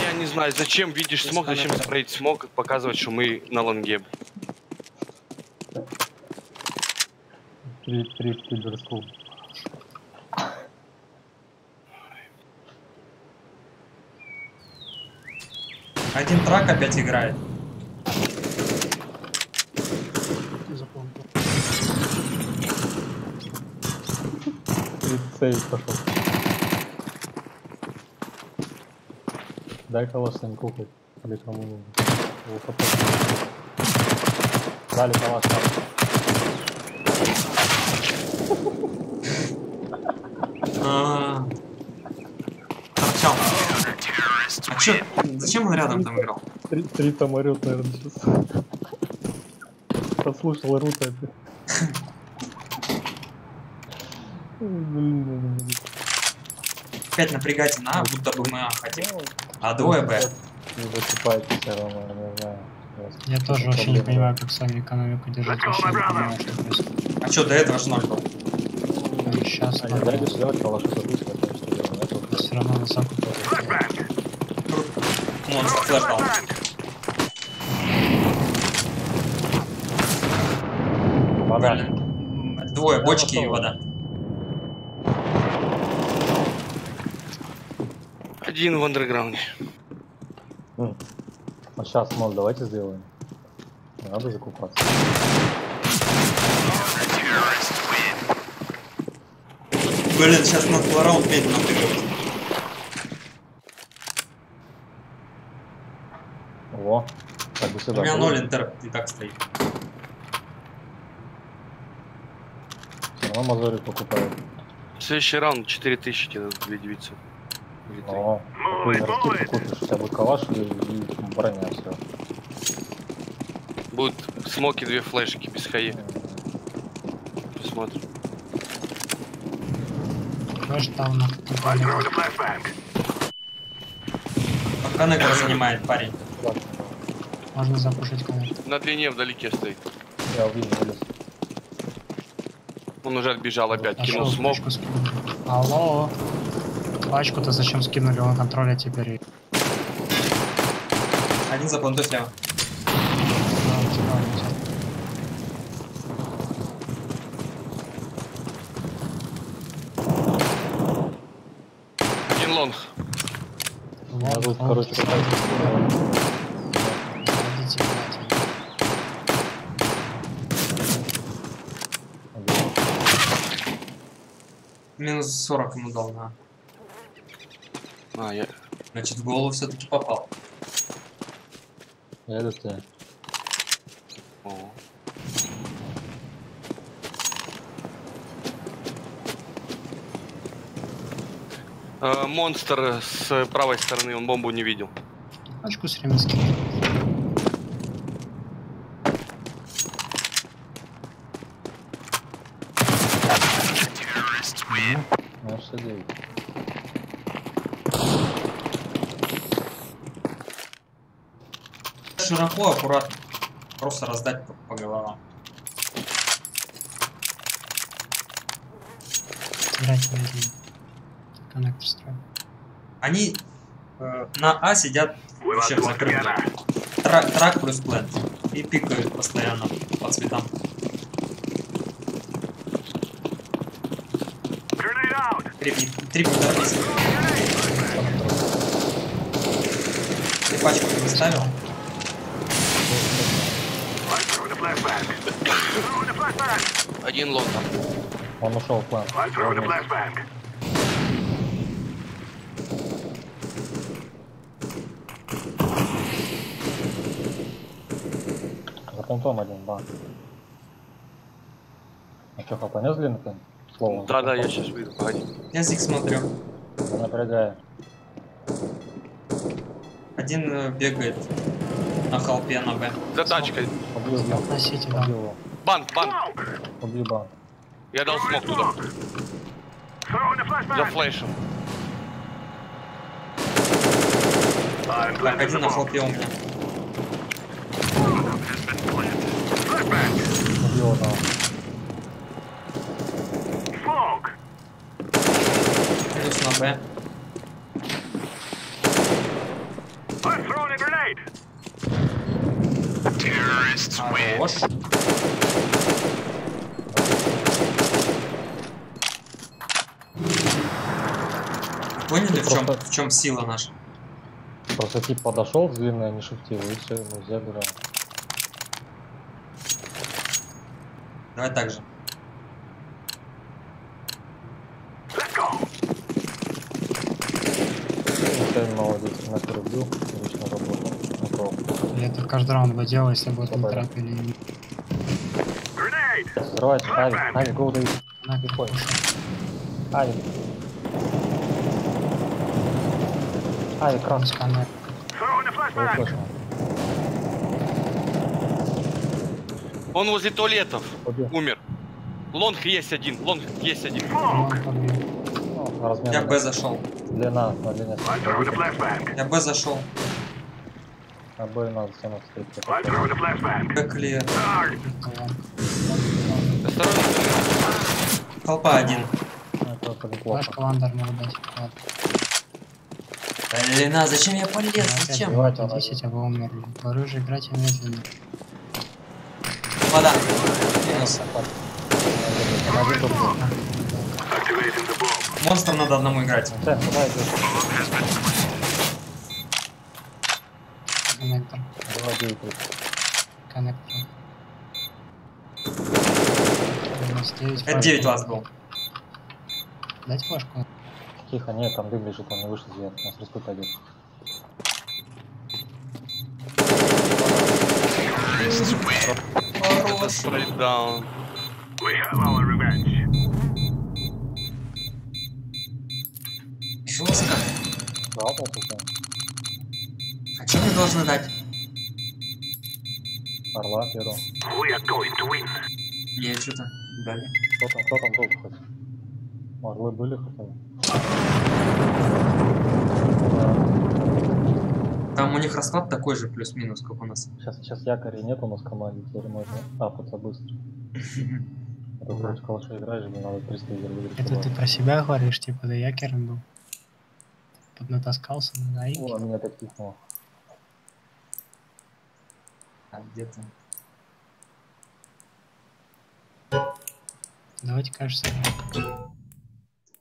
O: Я не знаю, зачем видишь смог, зачем спрейть смог, показывать, что мы на лонге.
J: Три киберскул.
A: Один трак опять играет.
J: Сейв пошел. Дай калаш с ним кухать. Или кому нужно. Дали калаш там.
A: Торчал. А чё? Зачем он рядом там играл?
J: Три там орёт, наверное, сейчас. Послушал, орут это.
A: Опять напрягайте на, будто бы мы хотим. А двое Б.
J: Не высыпайте все равно, я не знаю.
M: Я тоже вообще не понимаю, как сами экономику держать, вообще не понимаю, что происходит.
A: А чё, до этого ж 0 был?
M: Ну и сейчас
J: не дайте сделать калашу запустить, потому что
M: все равно высоко.
A: Монстр флэш дал.
J: Вода.
A: Двое, бочки и вода.
O: Один в андерграунде.
J: А сейчас, мол, давайте сделаем. Не надо закупаться.
A: Блин, сейчас на раунд медленно придет.
J: О, как бы сюда.
A: У меня 0 интер и так стоит.
J: Все равно мозори покупают.
O: Следующий раунд 4000 тебе две девицы.
J: О, какой ракету купишь? Хотя бы калаш и броня, все.
O: Будут смоки, две флешки без хаи. Посмотрим.
M: Флэш там на
A: Коннектор занимает парень.
M: можно запушить коннектор.
O: На длине вдалеке стоит.
J: Я увидел, вылез.
O: Он уже отбежал опять, кинул
M: Пошел,
O: смог.
M: пачку скинул. Алло. Пачку-то зачем скинули? Он контроля теперь.
A: Один за плантой слева.
O: Один лонг.
J: Я тут, короче,
A: Минус 40 ему дал, на.
O: Я...
A: Значит, в голову все-таки попал.
J: Я иду тебе.
O: Монстр с правой стороны, он бомбу не видел.
M: Пачку с время скинул.
J: Ну, 69.
A: Широко, аккуратно. Просто раздать по головам.
M: Играть на один. Коннектор строим.
A: Они на А сидят вообще в закрытом. Трак плюс плент. И пикают постоянно по цветам. Три подорвись. Ты пачку не ставил?
O: Один лонг там.
J: Он ушел в план. За понтом один, да. А что, хапанешь длинный? Слово.
O: Да, я сейчас выйду, погоди.
A: Я зиг смотрю.
J: Я напрягаю.
A: Один бегает на холпе на Б.
O: За тачкой.
J: Убил,
M: Носите, да.
J: его.
O: Банк.
J: Убил банк.
O: Я дал смог туда. За флешем.
A: Так, один на холпе у меня.
J: Убил одного.
A: Плюс на Б. Хорош. Поняли, в чем сила наша?
J: Просто тип подошел с длинной, не шифтил, и все, ему забираем.
A: Давай так же.
J: Ты молодец, нахер убил, отлично работал.
M: Я это каждый раунд бы делал, если бы там трапили.
J: Срывайся, Авик, go, Дэвид. Авик, ходишь. Авик. Авик, крас.
O: Он возле туалетов. Умер. Лонг есть один, лонг есть один.
A: Я Б зашел.
J: Длина, на длине.
A: Я Б зашел.
J: На Б надо все навстречу.
A: Б клиер. Толпа один.
M: Ваш командор может дать.
A: Блин, зачем я полез? Зачем?
M: 10, а вы умерли. Оружие играйте медленно.
A: Вода. Минус. Монстр надо одному играть.
M: Коннектор. Коннектор.
A: Это 9 вас был.
M: Дать флешку.
J: Тихо, нет, там дым лежит, он не вышел звезд, у нас респут пойдет.
O: Хорош.
A: Жестко.
J: Да, попутно.
A: А что мне должны дать?
J: Орла первого.
A: Мне что-то дали.
J: Кто там долго хоть? Орлы были хотя бы?
A: Там у них расклад такой же, плюс-минус, как у нас.
J: Сейчас якорей нет у нас в команде, теперь можно апаться быстро. Это против калаша играешь, мне надо 300 игр выиграть.
M: Это ты про себя говоришь, типа, да якером был? Поднатаскался на наивке?
J: О, меня так тихнуло.
A: А где-то...
M: Давайте, кажется.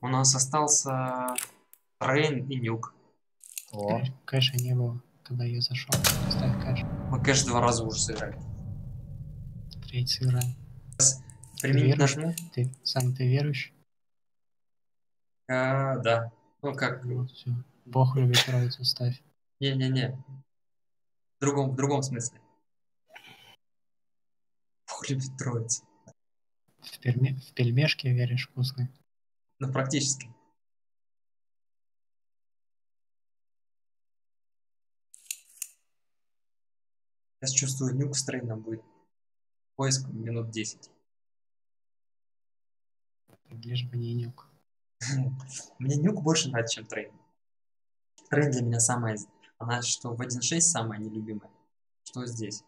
A: У нас остался Рейн и Нюк.
M: Кэша не было, когда я зашел. Ставь кэш.
A: Мы кэш 2 раза уже сыграли.
M: Третий сыграем.
A: Применить нажму?
M: Сань, ты верующий?
A: Да. Ну как?
M: Вот, все. Бог любит троицу, ставь.
A: Не-не-не. В другом смысле. Бог любит троицу.
M: В пельмешки веришь вкусные?
A: Ну, практически. Я чувствую, Нюк с трейном будет. Поиск минут 10.
M: Лишь бы не Нюк.
A: Мне Нюк больше нравится, чем трейн. Трейн для меня самая... Она что в 1.6 самая нелюбимая. Что здесь?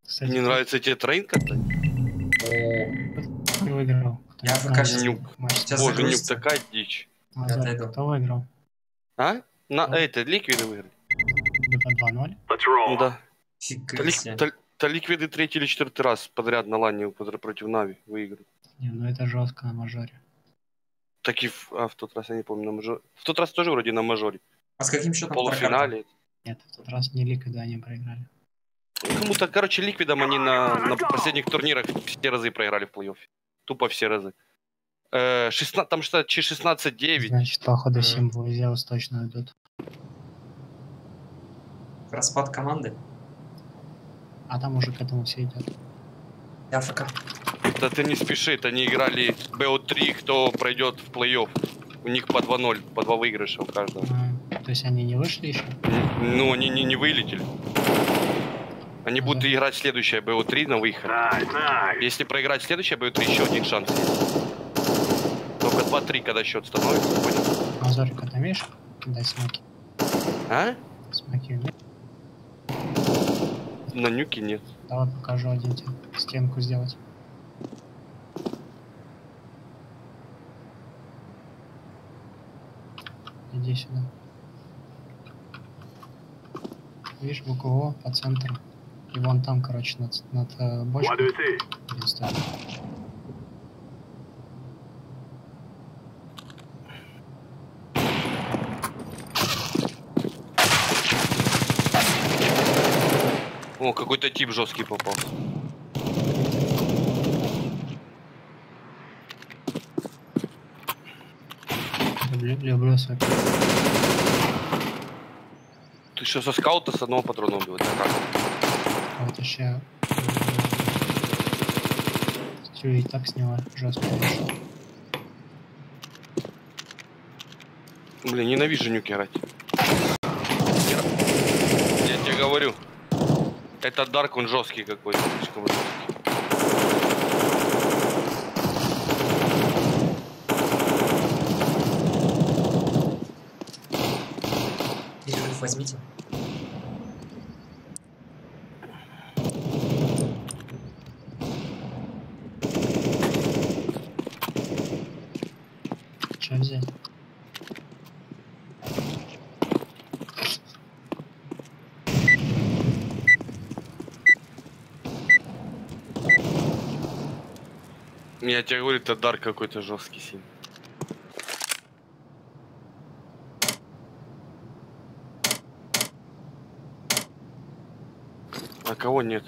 O: Кстати, не нравится тебе трейн как-то?
M: Кто выиграл?
A: Я покажу.
O: Нюк. Боже, Нюк такая дичь.
M: Кто выиграл?
O: А? Это, ликвиды выиграли.
M: 2-0?
O: Да.
A: Фига себе.
O: Ликвиды 3-й или 4-й раз подряд на лане против Нави выиграли.
M: Не, ну это жестко на мажоре.
O: Так и в тот раз я не помню, на мажоре. В тот раз тоже вроде на мажоре.
A: А с каким счетом?
O: В полуфинале.
M: Нет, в тот раз не ликвиды они проиграли.
O: Кому-то, короче, ликвидом они на последних турнирах все разы проиграли в плей-оффе. Тупо все разы. 16, там что-то 16-9.
M: Значит, походу символ Зеус точно идут.
A: Распад команды?
M: А там уже к этому все идет.
A: АФК.
O: Да ты не спеши, они играли BO3, кто пройдет в плей-офф. У них по 2-0, по 2 выигрыша у каждого.
M: То есть они не вышли еще?
O: Ну, они не вылетели. Они будут играть следующее BO3 на выход. Если проиграть следующее BO3, еще один шанс. Только 2-3, когда счет становится, понял?
M: Мазорик, ты умеешь кидать смоки?
O: А?
M: Смоки нет.
O: На нюке нет.
M: Давай покажу один тебе. Стенку сделать. Иди сюда. Видишь, букву О по центру. И вон там, короче, над бочкой. Один стоит.
O: О, какой-то тип жесткий попал.
M: Люблю свой.
O: Ты что, со скаута с одного патрона убивать? А как?
M: А вот еще... Все, и так сняла. Жестко вышел.
O: Блин, ненавижу нюки играть. Я тебе говорю. Это Дарк, он жесткий какой-то. Слишком жесткий.
A: Возьмите.
M: Что взять?
O: Я тебе говорю, это Дарк какой-то жесткий сильный. А кого нет?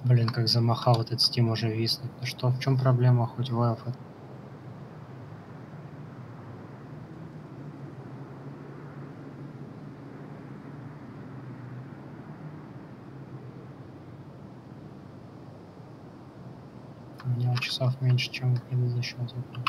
M: Блин, как замахал этот Steam уже виснет. Ну что, в чем проблема хоть в У меня часов меньше, чем у предыдущего типа.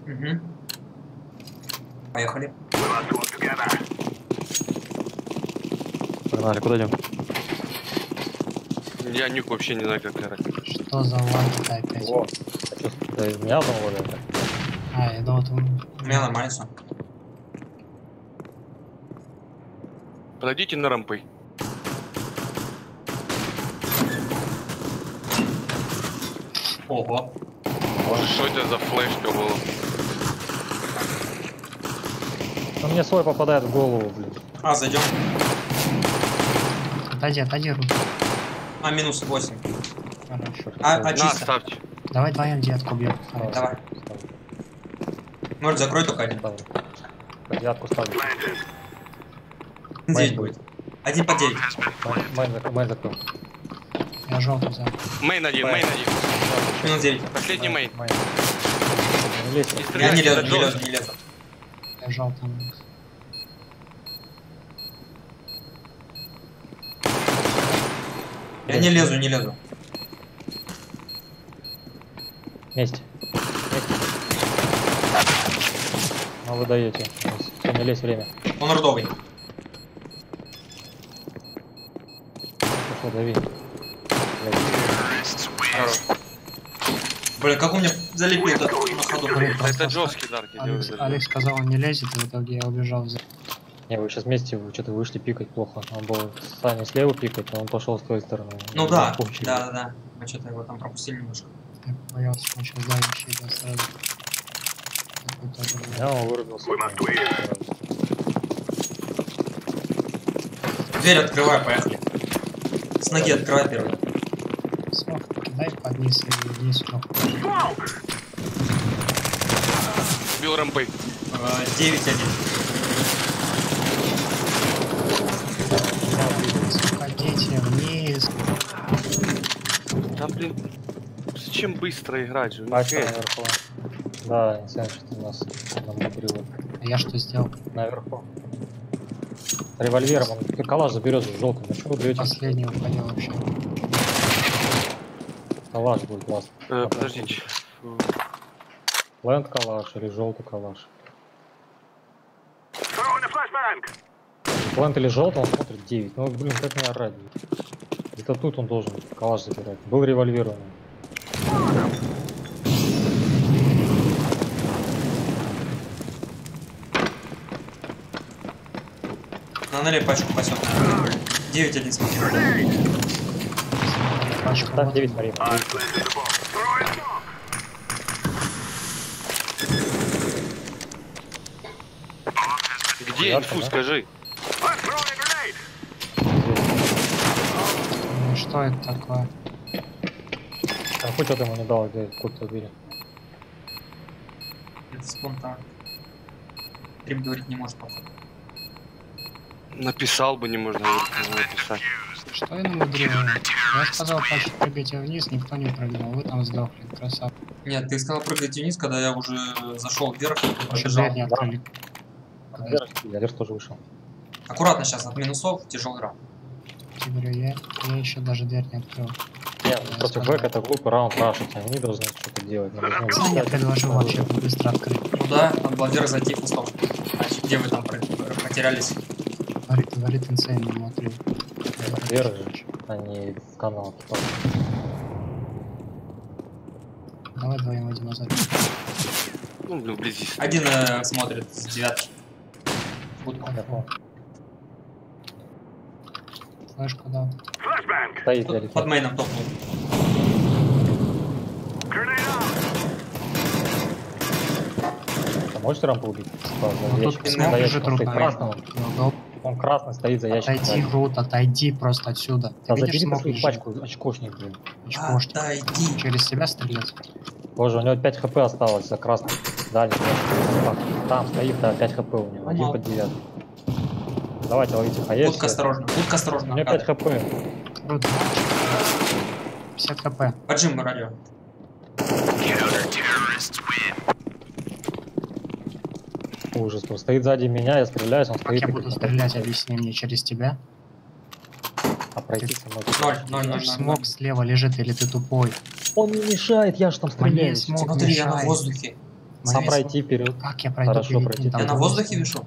A: Угу. Поехали.
J: Погнали, куда идем?
O: Я нюк вообще не знаю, как играть.
M: Что за лаги-то опять?
J: О, да из меня одного лагает.
M: А, я думал,
A: у меня нормально все.
O: Подойдите на рампы.
A: Ого.
O: Что это за флешка была?
J: Он мне свой попадает в голову, блин.
A: А, зайдем.
M: Отойди, руки.
A: А, минус 8.
M: Хорошо.
A: А чисто.
O: Ставьте.
M: Давай вдвоем девятку бьем.
A: Давай. Может, закрой только один.
J: Девятку ставлю.
A: 9 будет. 1 по 9.
J: Майн закрыл.
M: Я желтый взял.
O: Мейн один.
A: Минус 9.
O: Последний мейн.
A: Я не лезу.
M: Я желтый.
A: Я не лезу.
J: Вместе. А вы даете. Все, не лезь, время.
A: Он рудовый.
J: Пошел, дави.
A: Блин, как у меня залепил на ходу.
O: Это жесткий Дарк.
M: Алекс сказал, он не лезет, и в итоге я убежал.
J: Не, вы сейчас вместе что-то вышли пикать плохо. Он был с Саней слева пикать, а он пошел с той стороны.
A: Ну да. Мы что-то его там пропустили немножко.
M: Я боялся, он сейчас давящий, да, сразу.
J: Я он вырубился.
A: Дверь открывай, поехали. С ноги открывай первый.
M: Смог, дай под низ и вниз.
O: Убил рампой.
A: 9-1.
M: Уходите вниз.
O: Да, блин. Зачем быстро играть?
J: Пачка наверху. Да, не знаю, что у нас намудрило.
M: А я что сделал?
J: Наверху. Револьвером он калаш заберет с желтым. Ну что вы берете?
M: Последний уходил вообще.
J: Калаш будет классно.
O: Подождите.
J: Лэнд калаш или желтый калаш. Лэнд или желтый, он смотрит 9. Ну блин, как меня орать? Это тут он должен калаш забирать. Был револьвированный.
A: На налей пачку пасет. 9-1 смотри.
M: Пачка.
J: Так, 9 смотри.
O: Где инфу, скажи?
M: Ну, что это такое?
J: А хоть это ему не дал, где куда-то убили.
A: Это спонтанно. Трип говорить не может походу.
O: Написал бы, не можно написать.
M: Что я намудрил? Я сказал, пачку прыгайте вниз, никто не прыгнул. Вы там сдохли. Красава.
A: Нет, ты сказал прыгать вниз, когда я уже зашел вверх и
M: Еще
A: побежал.
M: дверь не открыли.
J: Я вверх тоже вышел.
A: Аккуратно сейчас, от минусов тяжелый раунд.
M: Я говорю, я еще даже дверь не открыл.
J: Нет, против Бэк это глупый раунд рашить, они должны что-то делать.
M: Я предложил вообще быстро открыть.
A: Ну да, надо было вверх зайти в стоп. Значит, где вы там потерялись?
M: Говорит инсейн, не смотри.
J: Вверх же, а не в канал.
M: Давай вдвоем один назад.
O: Ну, вблизи.
A: Один смотрит с 9.
M: Флешку дал.
J: Стоит,
A: Тут под мейном топнул.
J: А можешь рампу убить?
M: Ну, тут смог же труп.
J: Он красный стоит за ящиком.
M: Отойди, Рут, отойди просто отсюда.
J: Да
M: Ты видишь,
J: забери
M: смог
J: свою
M: лежит?
J: пачку, очкошник, блин.
M: Очкошник.
A: Отойди.
M: Через себя стрелять.
J: Боже, у него 5 хп осталось за красным. Дальше. Там стоит, да, 5 хп у него. Один под 9. Давайте ловите хаеш.
A: Будка осторожно, будка осторожно.
J: У меня 5 хп.
M: Круто. 50 хп.
A: Поджим радио.
J: Ужас, он стоит сзади меня, я стреляюсь, он
M: Как
J: стоит.
M: я буду стрелять, объясни мне, через тебя?
J: А пройти со мной.
A: 0.
M: Смог слева лежит, или ты тупой?
J: Он не мешает, я же там стреляю.
A: Смотри, я на воздухе.
J: Сам пройти вперед.
M: Как я пройду?
J: Хорошо пройти.
A: Я на воздухе вешу?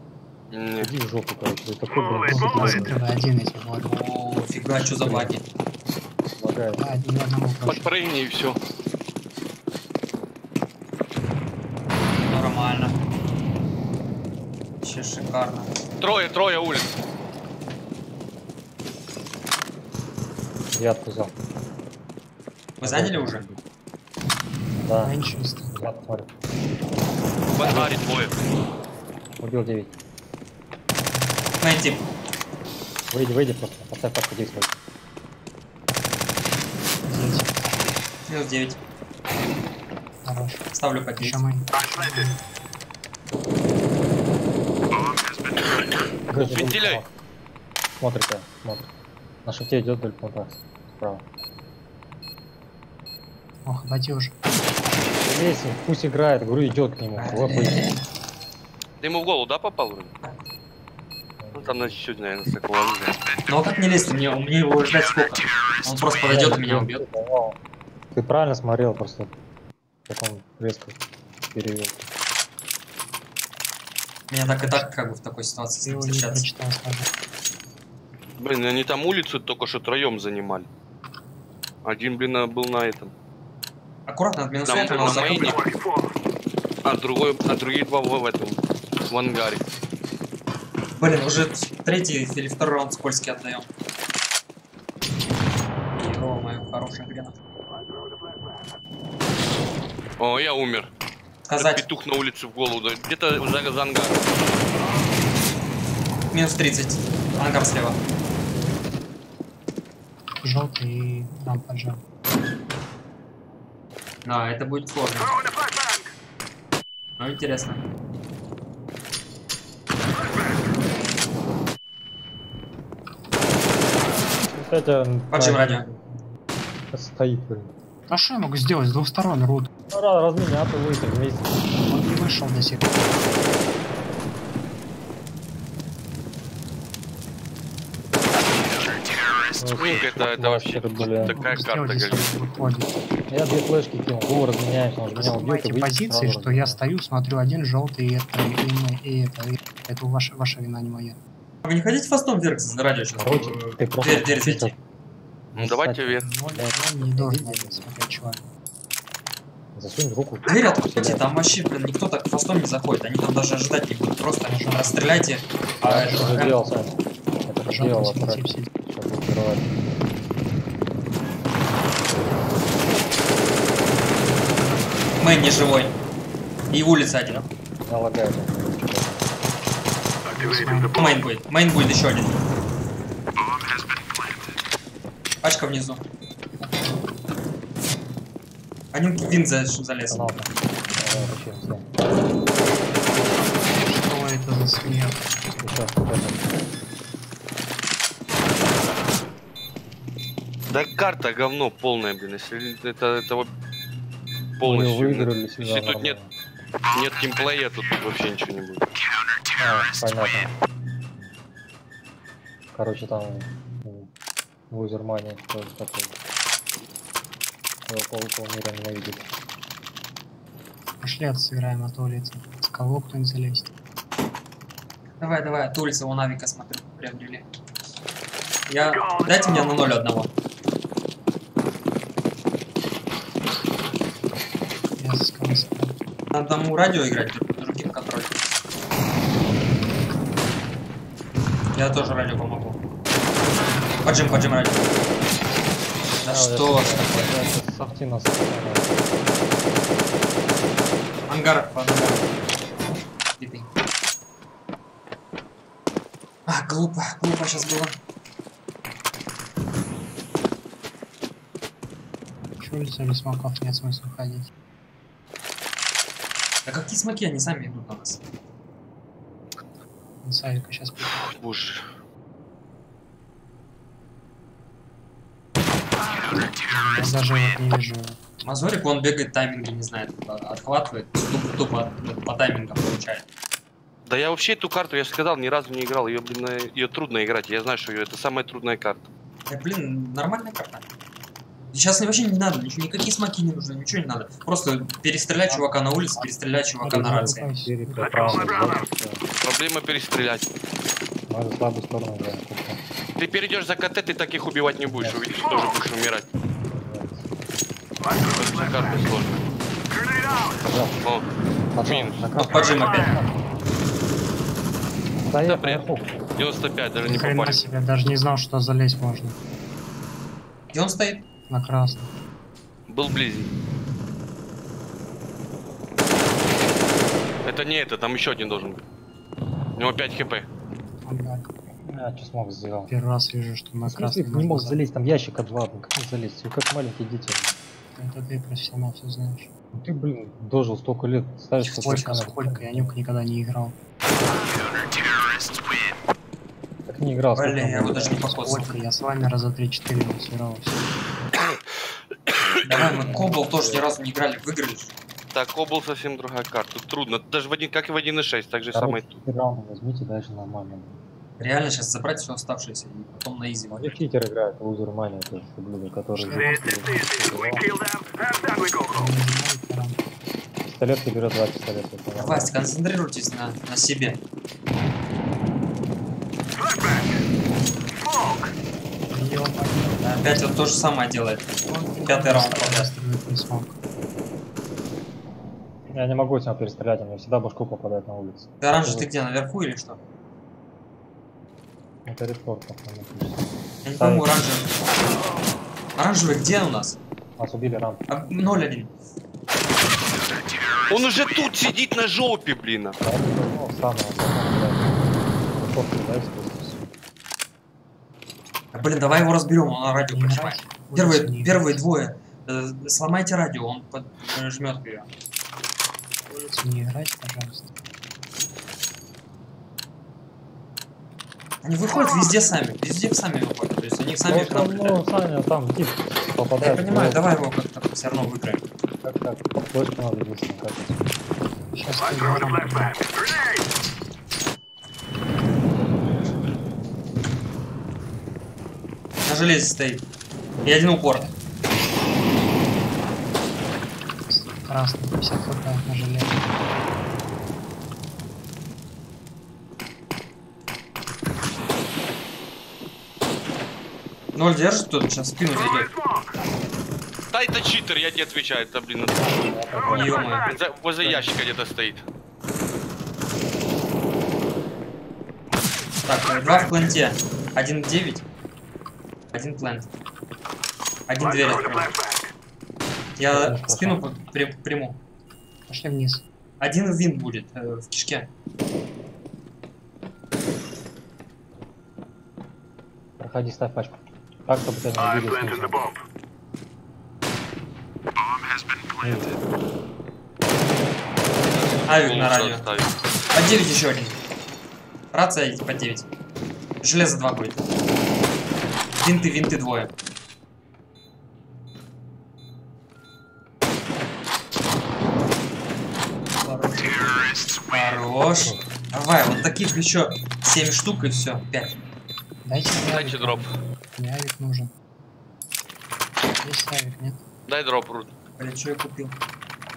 J: Иди в жопу, короче. Ты такой, блин,
M: Закрывай один эти вот.
A: О, фига, что за баги.
J: лагает.
M: Да, ни одного прошу.
O: Подпрыгни и все.
A: Нормально. Вообще шикарно.
O: Трое улиц.
J: Девятку взял.
A: Вы заняли уже?
J: Да.
M: Меньшинство.
J: Я посмотрю.
O: В ангаре двое.
J: Убил 9.
A: Найти.
J: Выйди просто. Поставь пачку 10 выйди.
A: Минус 9.
M: Хорош.
A: Ставлю под 9.
M: Еще мой.
O: Вентиляй.
J: Смотрите, смотрит. На шифте идет вдоль плантации. Справа.
M: Ох, обойди уже.
J: Лезь, пусть играет, говорю, идет к нему. Вот, выйди.
O: Ты ему в голову, да, попал вроде? Ну там на чуть-чуть, наверное, с такого оружия.
A: Ну а как не лезть? Мне его ждать сколько? Он просто подойдет и меня убьет.
J: Ты правильно смотрел, просто как он резко перевел.
A: Меня так и так как бы в такой ситуации с
M: Ты
A: ним
M: его не
A: встречаться.
M: прочитал, скажи.
O: Блин, они там улицу только что троем занимали. Один, блин, был на этом.
A: Аккуратно от минуса,
O: Там,
A: это
O: на
A: нас
O: мейне.
A: закрыли.
O: А другие два в этом, в ангаре.
A: Блин, уже третий или второй раунд скользкий отдаем. Ё-моё, хорошая грена.
O: О, я умер.
A: Сказать.
O: Этот петух на улице в голову дает. Где-то за ангаром.
A: Минус 30. Ангар слева.
M: Желтый и нам поджал.
A: Да, это будет сложно. Ну, интересно.
J: Кстати,
A: Поджим радио.
J: Стоит, блин.
M: А что я могу сделать? С двух сторон рут.
J: Ну, разменяться выйти вместе.
M: Он не вышел до сих пор.
O: Это вообще такая карта,
J: Я две флешки кинул, его разменяешься, он же меня убьет.
M: Эти позиции, что я стою, смотрю один желтый, и это ваша вина, не моя.
A: А вы не хотите фастом вверх за радио сейчас?
J: Короче, ты просто...
A: Дверь зайти.
O: Ну давайте вверх.
M: Не должен смотреть, чувак.
J: Засунь руку.
A: Дверь откройте, там вообще, блин, никто так фастом не заходит. Они там даже ожидать не будут. Просто расстреляйте.
J: Это же делал, Сань. Это же делал,
A: Мэн не живой. И улица один.
J: Налагает.
A: Мейн будет. Мейн будет еще один. Пачка внизу. Один винт залез.
M: Что это за смерть?
O: Да карта говно полное, блин. Если это вот полностью. Если тут нет геймплея, тут вообще ничего не будет.
J: Понятно. Короче, там лузер мания тоже такой. Его полмира ненавидит.
M: Пошли сыграем от улицы. С кого кто-нибудь залезть?
A: Давай, от улицы у Навика смотрю, приобрели. Дайте мне на 0-1.
M: Я скажу.
A: Надо тому радио играть, другим контроль. Я тоже радио помогу. Поджим радио. Да что ж такое? Ангар по ангару. Глупо сейчас было.
M: Чё улица без смоков, нет смысла ходить.
A: Да какие смоки, они сами идут на нас.
M: Савика сейчас
O: боже.
M: Я даже вот не вижу.
A: Мазорик, он бегает, тайминги не знает, отхватывает, тупо по таймингам получает.
O: Да я вообще эту карту, я же сказал, ни разу не играл, ее, блин, ее трудно играть, я знаю, что это самая трудная карта.
A: Блин, нормальная карта. Сейчас вообще не надо, никакие смоки не нужны, ничего не надо. Просто перестрелять чувака на улице, перестрелять чувака на рации.
O: Проблема перестрелять.
J: Надо слабую сторону играть.
O: Ты перейдешь за КТ, ты таких убивать не будешь, увидишь, тоже будешь умирать. Карта сложная. О, минус.
A: Поджим опять.
J: Да,
O: бред. 95, даже не
M: Ни хрена
O: попали.
M: себе, даже не знал, что залезть можно.
A: Где он стоит?
M: На красном.
O: Был близень. Это не это, там еще один должен быть. У него 5 хп.
J: Я что смог сделал.
M: Первый раз вижу, что на красном.
J: Не мог залезть, там ящик обвален, как не залезть? Вы как маленькие дети.
M: Это ты профессионал, все знаешь.
J: Ну ты, блин, дожил столько лет, ставишь...
M: Сколько? Я нюк никогда не играл.
J: Так не играл.
A: Блин, я его даже не покосил.
M: Сколько? Я с вами раза 3-4 насирался.
A: Давай, мы Кобл тоже ни разу не играли, выиграли.
O: Так, Кобл совсем другая карта. Тут трудно. Даже в один, как и в 1.6, так же самое тут.
J: Возьмите, дальше нормально.
A: Реально сейчас забрать все оставшееся и потом на изи.
J: Они читер играют, лузер мания, тоже блюдо, которые... Пистолетки берет 2 пистолета.
A: Вась, концентрируйтесь на себе. Опять он то же самое делает. 5-й раунд подряд.
J: Я не могу с него перестрелять, он мне всегда башку попадает на улице.
A: Ты оранжевый, ты где, наверху или что?
J: Это редфорд, по-моему.
A: Я не пойму, оранжевый. Оранжевый где у нас?
J: Нас убили рамп.
A: 0-1.
O: Он уже тут сидит на жопе, блин.
A: Блин, давай его разберем, он на радио почивает. Первые двое. Сломайте радио, он жмет ее.
M: Будете не играть, пожалуйста.
A: Они выходят везде сами выходят. То есть они сами к нам прилетают.
J: Ну, Саня, там тип
A: Я
J: попадает.
A: понимаю, давай его как-то все равно выиграем.
J: Как? Флешку надо единственно как.
M: Сейчас
A: На железе стоит. И один упор.
M: красный, 50 хп на железе.
A: Ноль держит тут, сейчас в спину зайдет.
O: Да это читер, я тебе отвечаю, это, блин, возле ящика где-то стоит.
A: Так, два в планте. 1-9. Один плант. Один дверь открыл. Я спину приму.
M: Пошли вниз.
A: Один винт будет в кишке.
J: Проходи, ставь пачку. Так, чтобы тебя не убили снизу.
A: Авик на радио. По 9 еще один. Рация по 9. Железо 2 будет. Винты двое. Хорош. Давай, вот таких еще 7 штук и все. 5.
O: Дайте дроп.
M: Мне авик нужен. Есть авик, нет?
O: Дай дроп, Рут.
A: Блин, что я купил?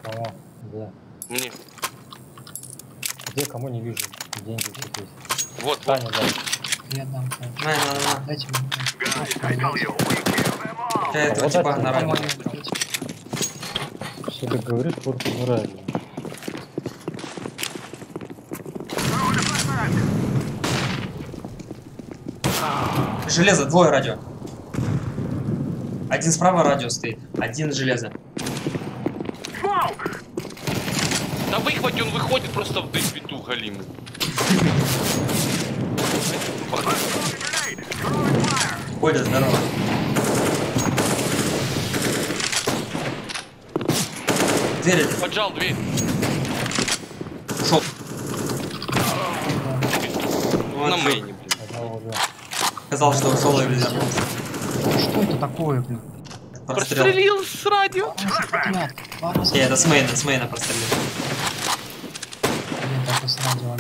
J: Кому? Где?
O: Мне.
J: Где, кому не вижу? Деньги все есть.
O: Вот,
J: Таня, дай.
M: Я дам.
A: На.
M: Дайте мне.
A: Я этого типа на радио.
J: Что ты говоришь, просто на радио.
A: Железо, двое радио. Один справа радио стоит, один железо.
O: Да выхвать, он выходит просто в дым-биту галимый.
A: Коля, здорово. Дверь.
O: Поджал дверь.
A: Шел.
O: На мейне, блин.
A: Сказал, что ушел и вернулся.
M: Что это такое, блин?
O: Прострелил с радио.
A: Я это с мейна прострелил.
M: Блин, это с радио.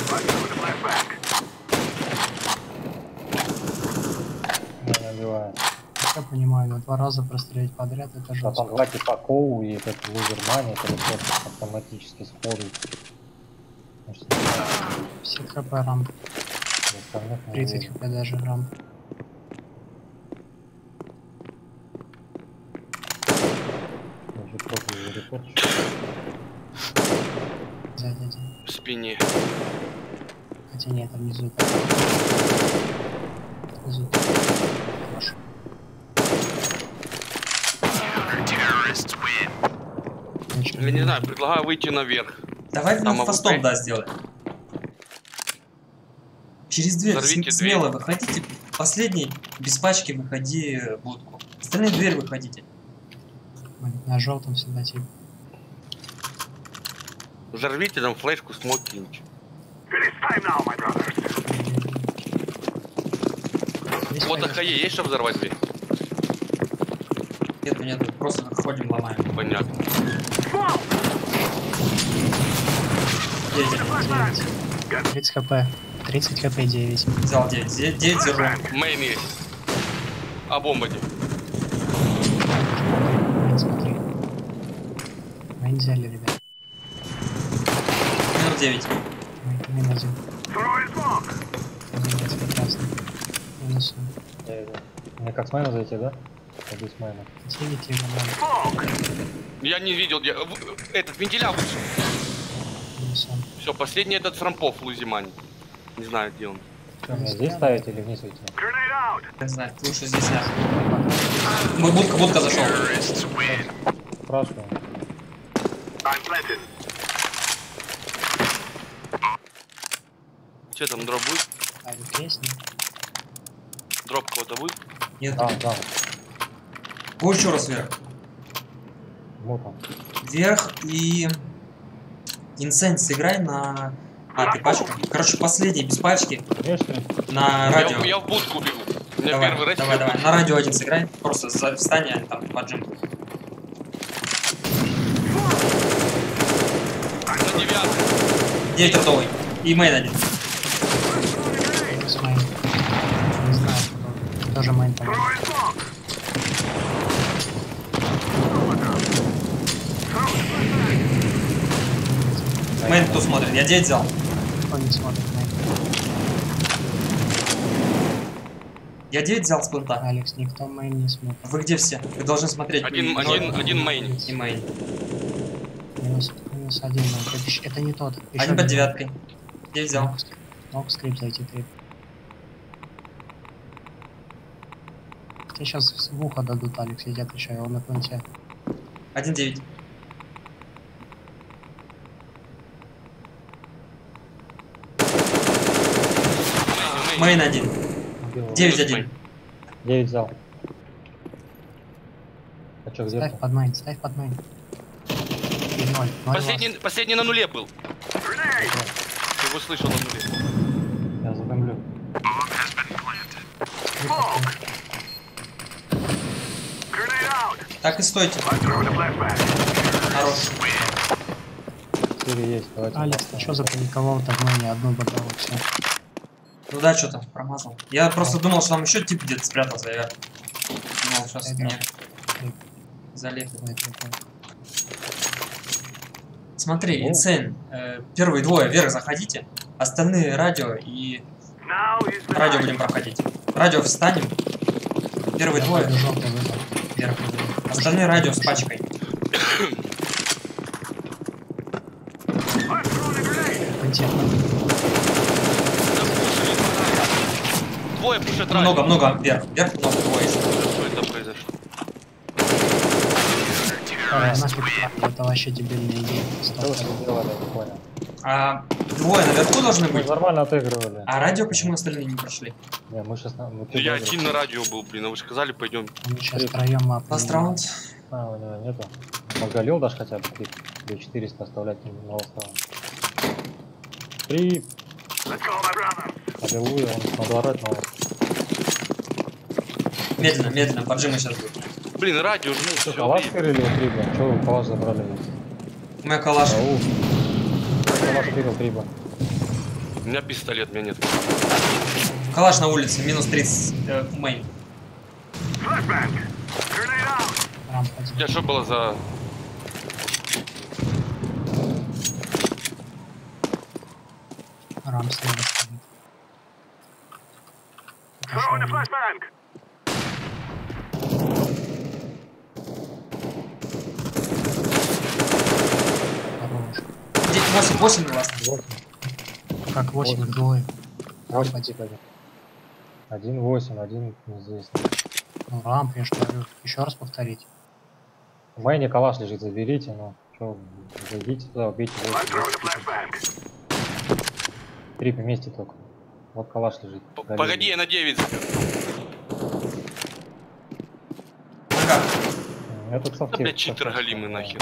J: Не набиваю.
M: Я понимаю, но 2 раза прострелить подряд это
J: А
M: жестко.
J: там 2 типа коу и этот лузер мани, это просто автоматически сходит.
M: 50 хп рамп. 30 хп даже рамп. Сзади один.
O: В спине.
M: Хотя нет, там внизу. Внизу. Хорошо.
O: Я не знаю, предлагаю выйти наверх.
A: Давай
O: Там
A: фастом, да, сделай. Через дверь смело
O: дверь.
A: выходите. Последний без пачки выходи в будку. Остальные дверь выходите.
M: На желтом всегда тип.
O: Взорвите там флешку, смог кинуть. Вот АХЕ есть, чтобы взорвать дверь?
A: Нету, просто ходим, ломаем.
O: Понятно.
M: 30 хп. 30 хп 9.
A: Взял 9. 9 держу.
O: Мейн есть. А бомба где?
M: Мейн, смотри. Мейн взяли, ребят.
A: Минус 9.
M: Мейн 1. Молодец, прекрасно. Минус.
J: Мне как с майна зайти, да? Пойду с майна.
M: 9 либо надо.
O: Я не видел, этот вентиля вышел. Все, последний этот с рампов Лузимани. Не знаю, где он.
J: Что, мне здесь ставить или вниз уйти?
A: Не знаю, лучше здесь я. Будка зашел.
J: Спрашиваю.
O: Че там, дроп будет?
M: Авик есть, нет?
O: Дроп кого-то будет?
A: Нет.
J: Да.
A: Будь еще раз вверх.
J: Вот он.
A: Вверх и... Инсейн, сыграй на... А, ты пачку? Короче, последний, без пачки. На радио.
O: Я в будку бегу. У меня
A: Давай,
O: первый рейс.
A: давай. На радио один сыграй. Просто встань, а там поджим.
O: На 9.
A: 9 ртовый. И мейн один.
M: С мейн. Не знаю, тоже мейн, по-моему.
A: Мейн кто смотрит? Я 9 взял.
M: Кто не смотрит мейн?
A: Я 9 взял с плента.
M: Алекс, никто мейн не смотрит.
A: Вы где все? Вы должны смотреть.
O: Один мейн.
A: И мейн.
M: Минус 1 мейн. Это не тот. Еще
A: Один под девяткой. 9 взял.
M: Мог скрип зайти 3. Тебе сейчас в ухо дадут, Алекс, я тебе отвечаю, он на пленте.
A: 1-9. Мейн 1. 9-1.
J: 9 взял. А чё, где
M: Ставь под мейн, ставь под мейн. 0.
O: Последний на нуле был. Ты его слышал на нуле.
J: Я задымлю.
A: Так и стойте. Хорош.
J: 4 есть, давайте.
M: Алекс, ты чё запаниковал-то в мейне? Одну бодал, все.
A: Ну да, что-то промазал. Я просто думал, что там еще тип где-то спрятался. Я думал, сейчас меня залепит. Смотри, инсейн. Первые двое вверх заходите. Остальные радио и... Радио будем проходить. Радио встанем. Первые двое. Вверх. Остальные радио с пачкой.
O: Двое пушат радио.
A: Много, вверх. Вверх много, двое.
O: Что это произошло?
M: Это вообще дебильная идея.
A: А двое наверху должны быть?
J: Нормально отыгрывали.
A: А радио почему остальные не прошли?
J: Не, мы сейчас...
O: Я один на радио был, блин, а вы сказали, пойдем.
M: Мы сейчас втроем
A: Last раунд.
J: А, у него нету. Подгалил даже хотя бы 400 оставлять на ласт. 3. Аллилуйя, он надворать на вас.
A: Медленно, поджимы сейчас будет.
O: Блин, радио жму.
J: Что, калаш перели триба? Че вы калаш забрали?
A: У меня калаш.
J: Калаш перел триба.
O: У меня пистолет, у меня нет.
A: Калаш на улице, минус 30 мейн.
O: У тебя что было за...
M: Рам слева стоит.
A: Хорош. 8 у вас.
M: Как 8 двое.
J: 8 типа. 1-8, 1 неизвестно.
M: Ну, рамп, я что говорю. Еще раз повторить.
J: В майне калаш лежит, заберите, ну. Что, зайдите туда, убейте. 3 вместе только. Вот калаш лежит.
O: Погоди, я на 9.
J: Этот софтик.
O: Опять читер галимый нахер.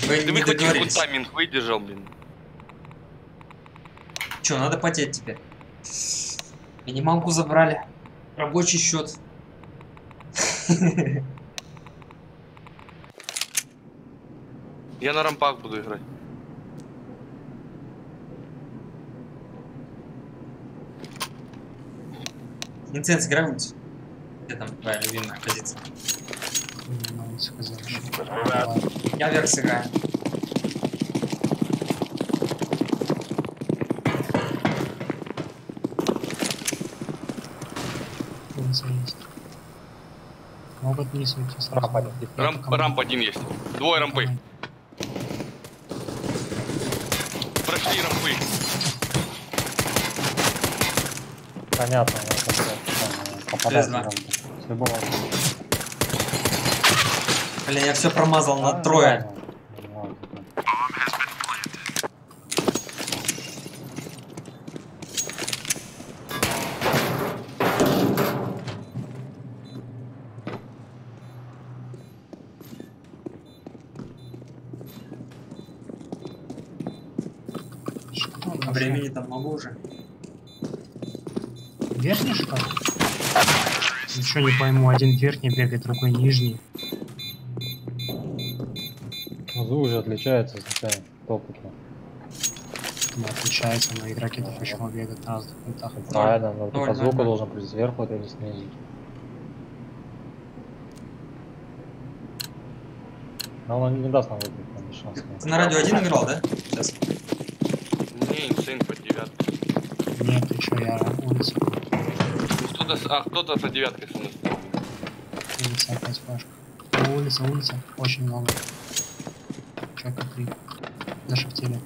A: Вы
O: Ты
A: не
O: хоть
A: договорились.
O: тайминг выдержал, блин.
A: Че, надо потеть теперь. Минималку забрали. Рабочий счет.
O: Я на рампах буду играть.
A: Инценс играй улицу. Где там твоя любимая позиция? Я вверх сыграю.
M: Есть. Могут не уйти сразу.
O: Рамп один есть. Двое рампы. Прошли рампы.
J: Понятно, попадать с любого.
A: Блин, я все промазал на трое. А времени там много уже.
M: Верхний что ли? Ничего не пойму, один верхний бегает, другой нижний.
J: Внизу уже отличается изначально, опытно.
M: Ну, отличается, но игроки-то почему бегают на разных пунктах.
J: Правильно, но ты по звуку должен быть сверху или снизу. Но он не даст нам выиграть, нам шанс.
A: Ты на радио 1 играл, да? Сейчас.
O: Не, инсейн по 9.
M: Нет, ты чё, я улица.
O: Кто-то по 9 у нас.
M: Улица опять флешка. Улица, очень много. Человека 3. Зашифтили.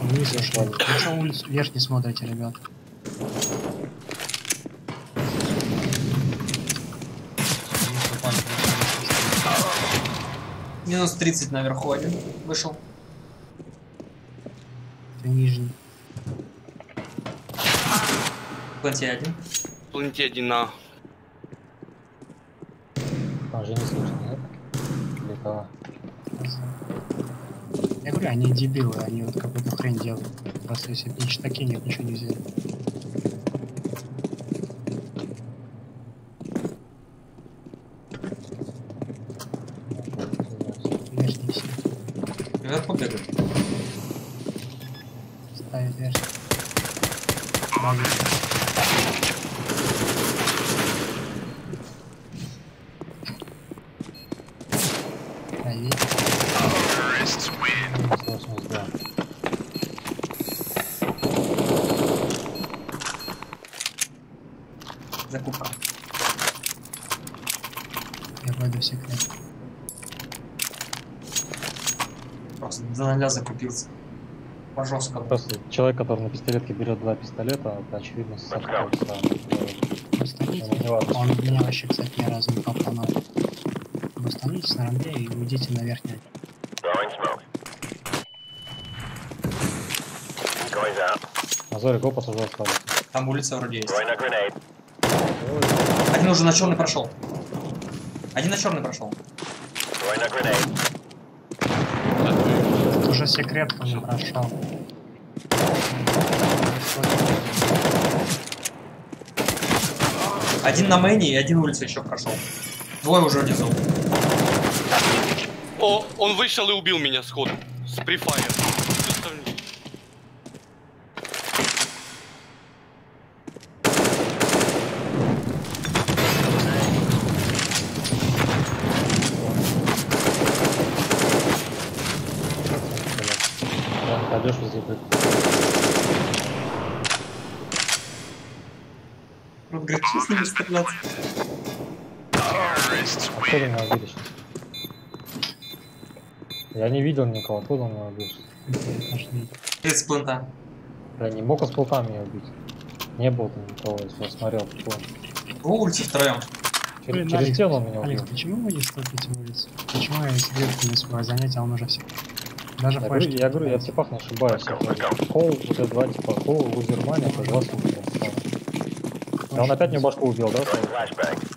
M: Вниз ушли. Вы что улицу верхний смотрите, ребят?
A: Минус 30 наверху один вышел.
M: Это нижний.
A: Планте один.
O: Планте один на.
J: Там же не слышно, нет? Или кого?
M: Я говорю, они дебилы, они вот какую-то хрень делают. Просто если бы не читаки, нет, ничего не взяли. Верхний все.
A: Наверху бегают.
M: Ставит верхний. Правый. Правее.
A: Закупка.
M: Я пойду в секрет.
A: Просто за 0 закупился. По жесткому.
J: Просто человек, который на пистолетке берет 2 пистолета, это очевидно сам.
M: Установите. Он меня вообще, кстати, ни разу не попал. Вы установитесь на рамбле и уйдите на верхний.
J: Азори, го посажал сразу.
A: Там улица вроде есть. Один уже на черный прошел. Один на черный прошел.
M: Тут уже секретка не прошел.
A: Один на мэне и один улицу еще прошел. Двое уже внизу.
O: О, он вышел и убил меня сходу. С префайр.
J: Пойдешь везде.
A: Вот говорит, что с ними стреляться?
J: Откуда меня убили сейчас? Я не видел никого, откуда он меня убил сейчас?
A: Из плента.
J: Я не мог с плота меня убить. Не было там никого, если я смотрел.
A: О, улице втроем.
J: Через тело он меня убил.
M: Алекс, почему вы не стопите улицу? Почему я секретку не успеваю занять, а он уже все? Даже
J: Я
M: флешки.
J: говорю, я в типах не ошибаюсь. Холл, вот это два типа, Холл, Лузермани, это два случая. А он опять мне башку убил, да?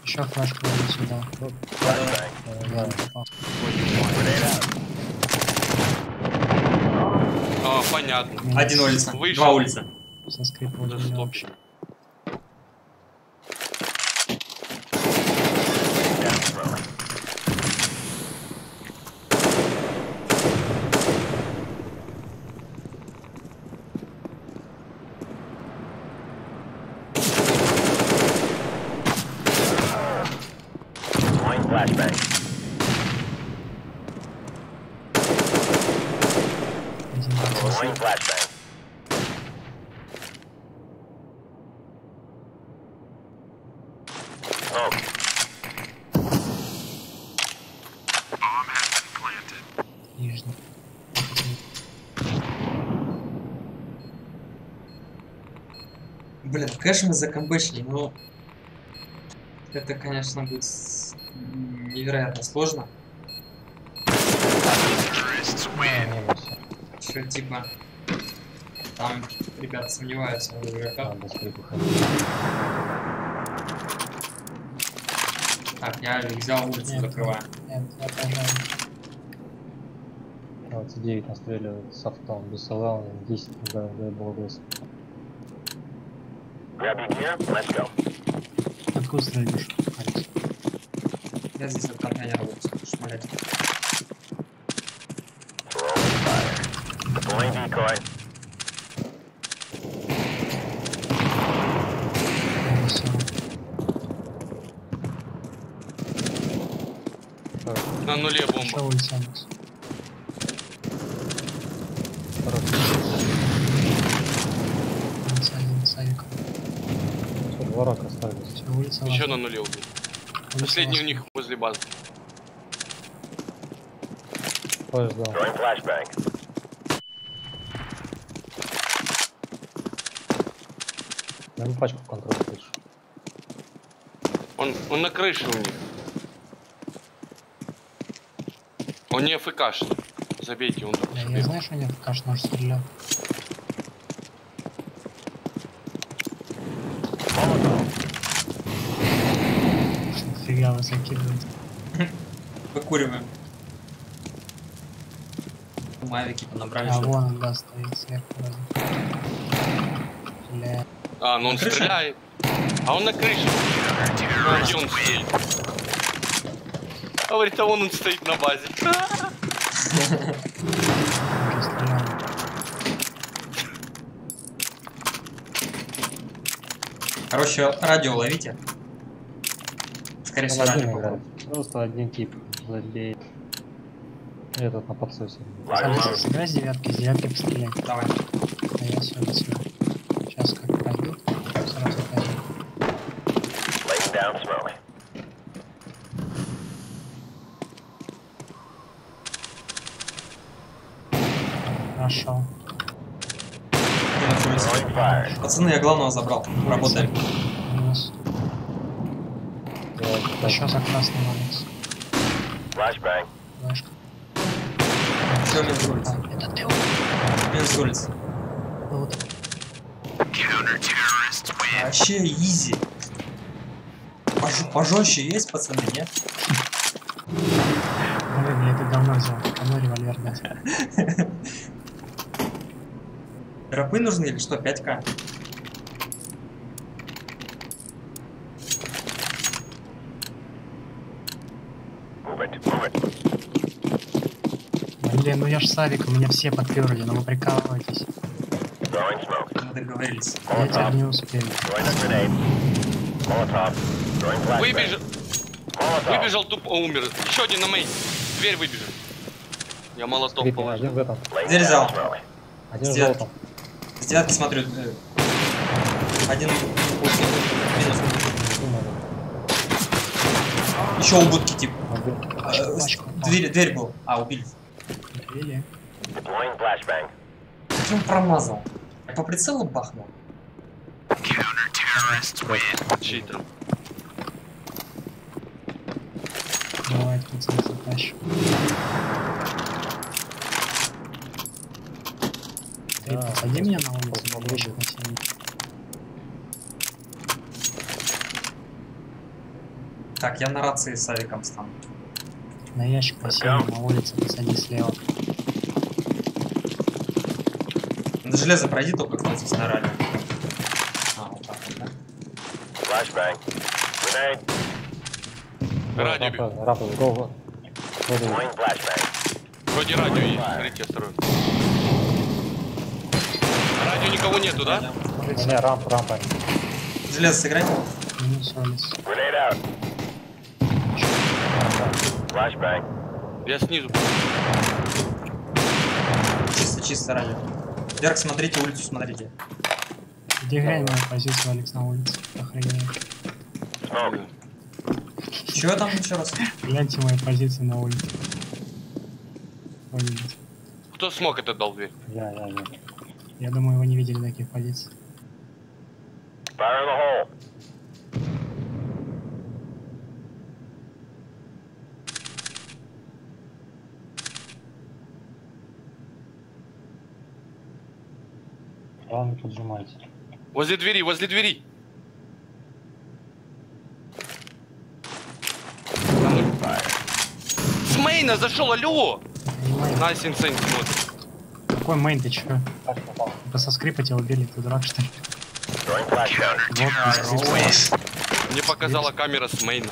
M: Еще флешку введу сюда.
O: А, понятно.
A: Один улица.
O: Вышел.
A: Два улица.
M: Со скрипом.
O: Да стоп.
M: Нижний.
A: Блин, кэш мы закомбэчили, но это, конечно, будет невероятно сложно. Что типа там ребята сомневаются в игроках. Так, я взял улицу, закрываю.
M: Нет, я пожалуй.
J: 29 настреливает с автом, без СЛ, 10 да было без.
M: Откуда стреляешь, Алекс?
A: Я здесь от контейнера буду шмалять.
O: На нуле бомба.
M: Что улица, Алекс? Савик.
J: Два рака остались.
M: Все, улица.
O: Еще на нуле убил. Последний у них возле базы.
J: Поезд дал. Наверное, пачку в контроль хочешь.
O: Он на крыше у них. Он не АФКшный. Забейте, он тут.
M: Я знаю, что нет, АФКшный уже стрелял. Фига вы закидываете.
A: Выкуриваем. Мавики понабрали.
M: А вон он, да, стоит сверху. Бля.
O: А, ну он стреляет. А он на крыше. Где он стоит? Говорит, а вон он стоит на базе.
A: Короче, радио ловите. Скорее всего, радио попал.
J: Просто один тип забей. Этот на подсосе.
M: Сыграй с девятки постреляй.
A: Давай.
M: А я сюда. Сейчас как пойдет, сразу пойдет. Хорошо.
A: Пацаны, я главного забрал. Работаем.
M: Минус. Еще за красным, Алекс. Флешка.
A: Все, минус улица.
M: Это ты.
A: Минус улица. Вообще изи. Пожестче есть, пацаны, нет?
M: Наверное, я это давно взял. Кому револьвер дать?
A: Дропы нужны или что? 5К?
M: Блин, ну я ж Савик, у меня все подперли, но вы прикалываетесь.
A: Мы договорились.
M: Я тебя не успею.
O: Выбежал, тупо умер. Еще один на мейн. Дверь выбежал. Я молоток положил.
J: Один в этом.
A: Дверь взял.
J: Один в желтом.
A: С девятки смотрю. Один минус. Еще у будки тип. Дверь был. А, убили.
M: Убили.
A: Как он промазал? Я по прицелу бахнул.
O: Читер.
M: Давай, прицел затащим. Ты посади меня на улицу, побольше посади.
A: Так, я на рации с авиком стану.
M: На ящик посади, на улице посади слева.
A: На железо пройди только, кто здесь на радио. А, вот так вот, да?
O: Радио.
J: Рампа, го.
O: Вроде радио есть. Смотрите, осторожно. Радио никого нету, да?
J: Не, рампа.
A: Железо сыграть?
M: Минус улиц.
O: Я снизу.
A: Чисто радио. Вверх смотрите, улицу смотрите.
M: Иди глянь мою позицию, Алекс, на улице. Охренеть.
A: Чего там еще раз?
M: Гляньте мою позицию на улице. Увидите.
O: Кто смог это дал дверь?
J: Я.
M: Я думаю, вы не видели таких позиций.
J: Главное, поджимайте.
O: Возле двери. С мейна зашел, алло! Nice insane смотрит.
M: Какой мейн, ты чё? Вы со скрипа тебя убили, ты дурак что ли? Вот,
O: Мне показала камера с мейна.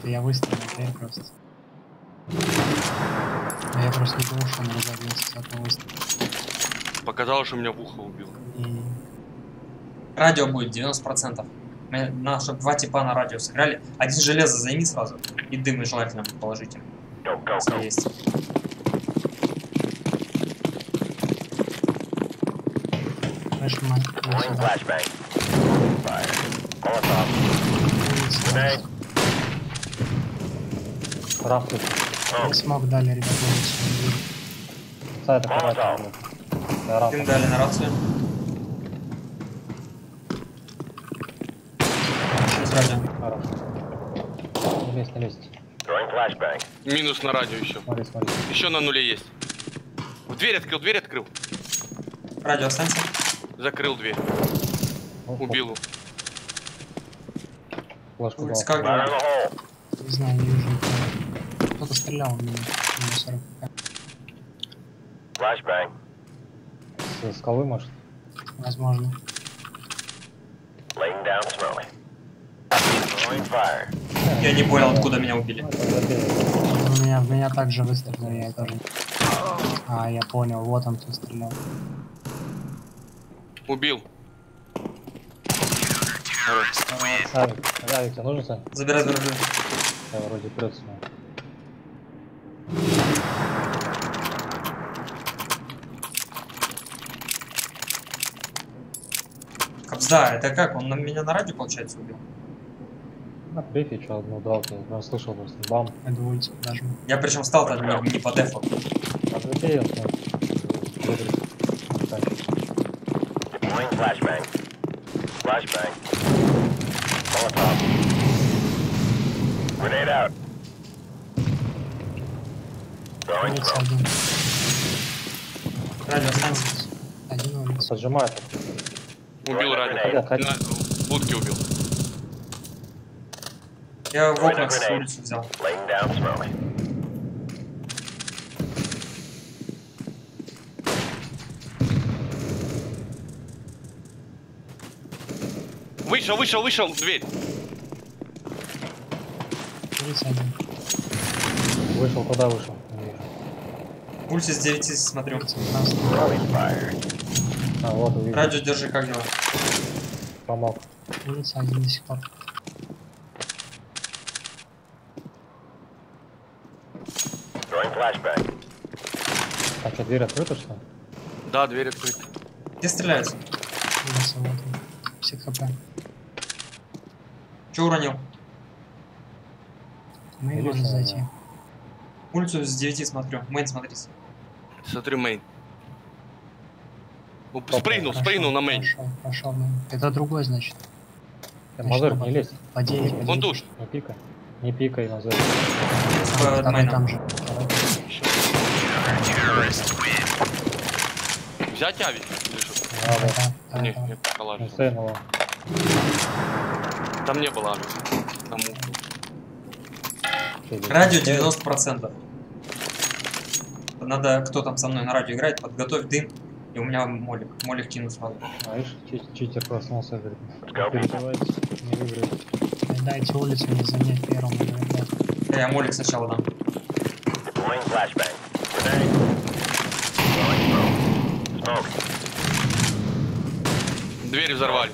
M: это я выстрелил, я просто. А я просто не думал, что он разобьется с этого выстрела.
O: Показала, что меня в ухо убил.
A: Радио будет 90%. Надо, чтобы 2 типа на радио сыграли. Один железо займи сразу. И дым желательно положите. Если есть.
M: Не смог дали, ребята.
A: Дым дали на рацию. Радио.
J: Не лезь, не лезь.
O: Минус на радио еще.
J: Смотри, смотри.
O: Еще на нуле есть. В дверь открыл, дверь открыл.
A: Радио останься.
O: Закрыл дверь. Убил.
J: Флешку
A: Улица как дела?
M: Не знаю, не вижу. Кто-то стрелял в меня. Минус 40.
J: С скалы, может?
M: Возможно.
A: Я не понял, откуда меня убили.
M: В меня также выстрелили, я тоже. А, я понял, вот он кто стрелял.
O: Убил.
J: Авик, тебе нужен, Сань?
A: Забирай, забирай.
J: Я вроде прется.
A: Кобзда, это как? Он меня на радио, получается, убил?
J: На префи что одну дал, я прям слышал просто бам.
A: Я причем стал-то не по дефу.
J: Отвлеки, он там.
A: Радио останься.
J: Поджимает.
O: Убил радио. На будке убил.
A: Я в окнах с улицы взял.
O: Вышел, дверь.
J: Вышел, куда вышел?
A: Улица с 9 смотрю.
J: А, вот увидел.
A: Радио держи, как дела?
J: Помог.
M: Улица один до сих пор.
J: А что, дверь открыта, что ли?
O: Да, дверь открыта.
A: Где стреляются?
M: Улица, вот он. 50 хп.
A: Че уронил?
M: Мы можем зайти.
A: Улицу с 9 смотрю. Мейн, смотрись.
O: Смотрю мейн. Спрыгнул на мейн.
M: Пошел. Это другой, значит.
J: Мазер, не лезь.
M: По 9.
O: Он тут.
J: Не пикай. Не пикай, Мазер.
M: Там же.
O: Взять авик?
J: Да.
O: Нет, калаш. Там не было авик. Там
A: радио 90%. Надо, кто там со мной на радио играет, подготовь дым. И у меня молик. Молик кину сразу.
J: А видишь, читер проснулся, говорит. Переживайте, не выиграет.
M: Дайте улицу не занять первым.
A: Я молик сначала дам.
O: Дверь взорвали.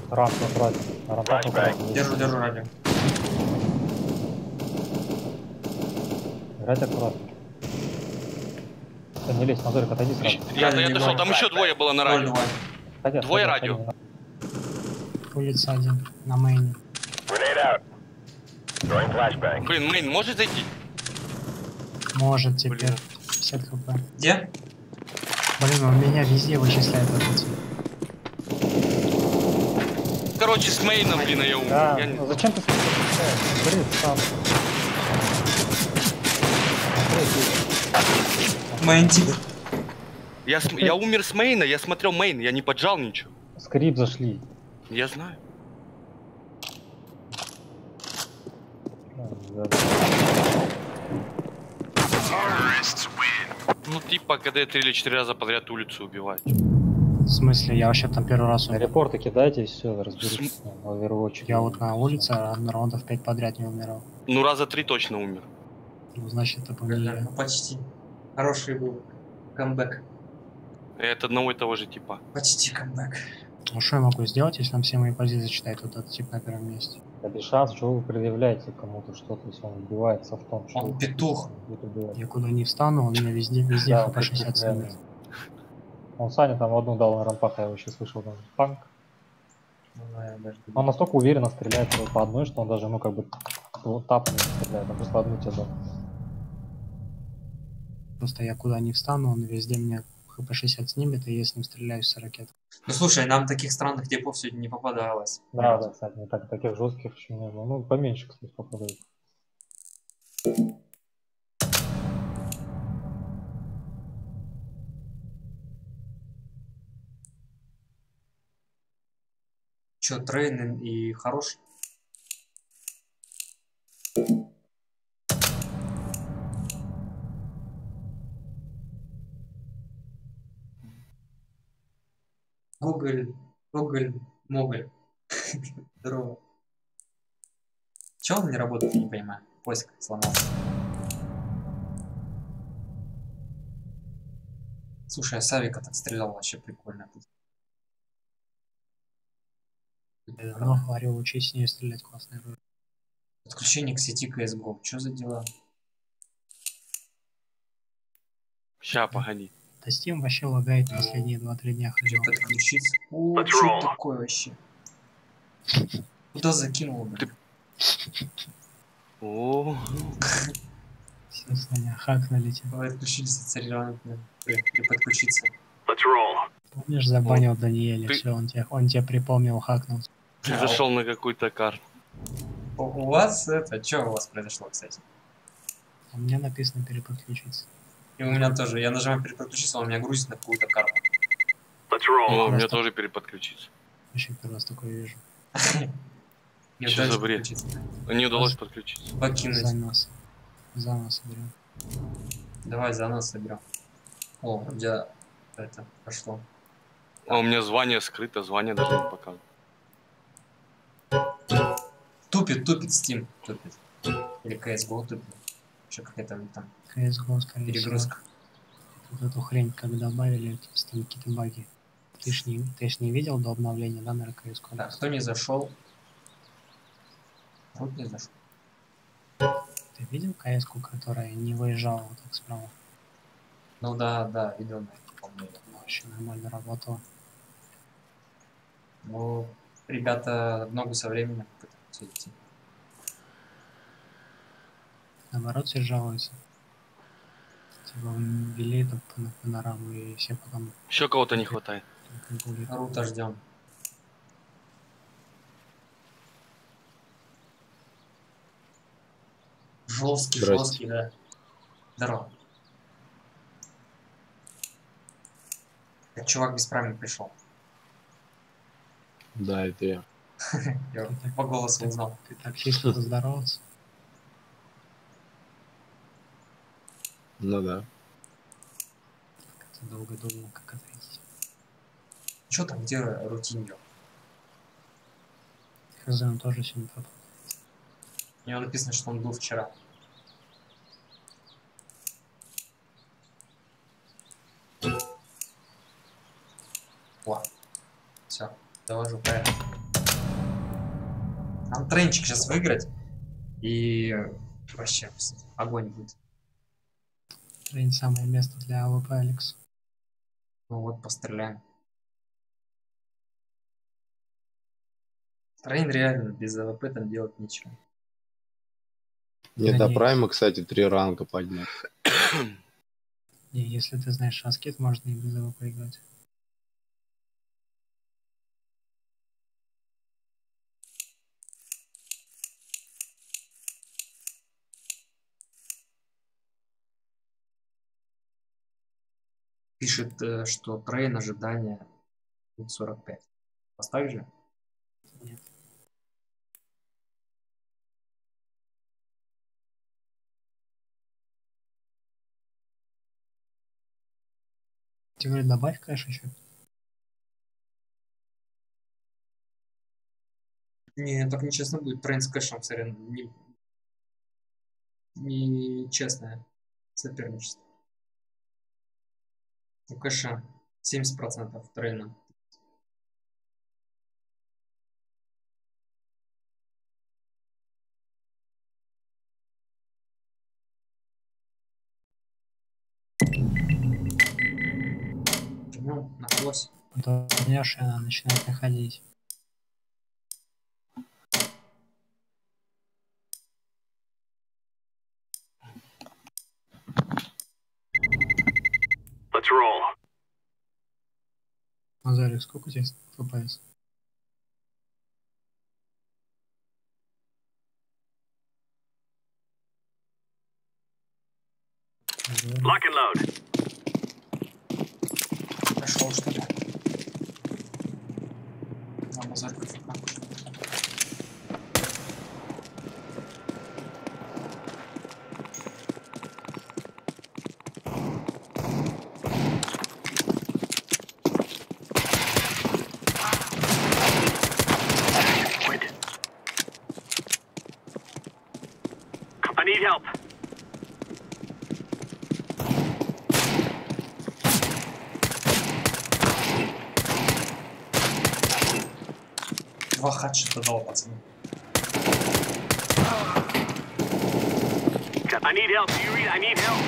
J: Рамп убрать.
A: Держу радио.
J: Играть аккуратно. Не лезь, Мазорик, отойди сразу.
O: Я дошел, там еще двое было на радио. Двое радио.
M: Улица один, на мейне.
O: Блин, мейн может зайти?
M: Может теперь. 50 хп.
A: Где?
M: Блин, он меня везде вычисляет этот.
O: Короче, с мейном, блин, я умер.
J: Да, ну зачем ты смотришь? Сам.
A: Мейн тип.
O: Я умер с мейна, я смотрел мейн, я не поджал ничего.
J: Скрип зашли.
O: Я знаю. Ну, типа, когда я 3 или 4 раза подряд улицу убиваю.
M: В смысле, я вообще там первый раз умер.
J: Репорты кидайте и все, разберитесь на Overwatch.
M: Я вот на улице раундов 5 подряд не умирал.
O: Ну, раза 3 точно умер.
M: Ну, значит, это по мне.
A: Ну, почти. Хороший был камбэк.
O: Это одного и того же типа.
A: Почти камбэк.
M: Ну, что я могу сделать, если он все мои позиции читает, вот этот тип на первом месте?
J: Да без шансов, что вы предъявляете кому-то что-то, если он убивается в том, что...
A: Он петух.
M: Я куда не встану, он меня везде
J: Да,
M: по 60 снимет.
J: Он Саня там одну дал на рампах, я его еще слышал, там, панк. Он настолько уверенно стреляет по одной, что он даже, ну, как бы, тап не стреляет, он просто одну тебе дал.
M: Просто я куда не встану, он везде меня хп 60 снимет, и я с ним стреляюсь с ракет.
A: Ну, слушай, нам таких странных типов сегодня не попадалось.
J: Да, да, кстати, не так, таких жестких еще не было. Ну, поменьше, кстати, попадает.
A: Чё, трейн и хороший? Гоголь, Моголь. Здорово. Чё он не работает, я не понимаю. Поиск сломался. Слушай, а Савика так стрелял вообще прикольно.
M: Я давно говорил, учись с нее стрелять, классное оружие.
A: Подключение к сети CSGO. Чё за дела?
O: Ща, погоди.
M: Да Steam вообще лагает последние 2-3 дня.
A: Где подключиться? О, что такое вообще? Куда закинул, блин?
O: О.
M: Все, Саня, хакнули тебя.
A: Давай отключились от сериала, переподключиться.
M: Помнишь, забанил Даниэля, все, он тебе припомнил, хакнул.
O: Ты зашел на какую-то карту.
A: У вас это, что у вас произошло, кстати?
M: У меня написано переподключиться.
A: И у меня тоже. Я нажимаю переподключиться, он меня грузит на какую-то карту.
O: О, у меня тоже переподключиться.
M: Вообще первый раз такое вижу.
O: Что за бред? Не удалось подключиться.
A: Покинуть.
M: Заново соберем.
A: Давай заново соберем. О, у тебя это пошло.
O: А у меня звание скрыто, звание даже не показывает.
A: Тупит Steam, тупит. Или CSGO тупит. Еще какая-то там
M: CSGO, скорее
A: перегрузка.
M: Вот эту хрень, как добавили, там какие-то баги. Ты ж не видел до обновления, да, на CSGO?
A: Так, кто не зашел? Вот не зашел.
M: Ты видел CS-ку, которая не выезжала вот так справа?
A: Ну да, видел, помню.
M: Вообще нормально работало.
A: Ну, ребята ногу со временем пытаются идти.
M: Наоборот, все жалуются. Типа ввели эту панораму и все потом...
O: Еще кого-то не хватает.
A: Рута ждем. Жесткий, да. Здорово. Как чувак без правил пришел.
Q: Да, это я.
A: Я по голосу узнал.
M: Ты так чисто поздоровался.
Q: Ну да.
M: Ты долго думал, как ответить.
A: Че там, где Рутиньо?
M: Хз, он тоже сегодня пропал.
A: У него написано, что он был вчера. О, все, довожу проект. Нам тренчик сейчас выиграть. И вообще огонь будет.
M: Трейн самое место для АВП, Алекс.
A: Ну вот, постреляем. Трейн реально без АВП там делать нечего.
Q: Не до прайма, кстати, 3 ранга поднять.
M: Не, если ты знаешь шаскет, можно и без АВП играть.
A: Пишет, что трейн ожидания 45. Поставь же?
M: Нет. Ты говоришь, добавь кэш еще.
A: Не, так нечестно будет. Трейн с кэшем, сорян. Не честное соперничество. У кэша 70% трейна. Ну, нашлось.
M: Удобнешь, и она начинает находить.
C: Let's roll.
M: Назарик, сколько у тебя FPS?
C: Lock and load.
A: Пошел, что ли? А, Назарик.
C: I need help.
A: Два хедшота дал, пацаны.
C: I need help. Do you read? I need help.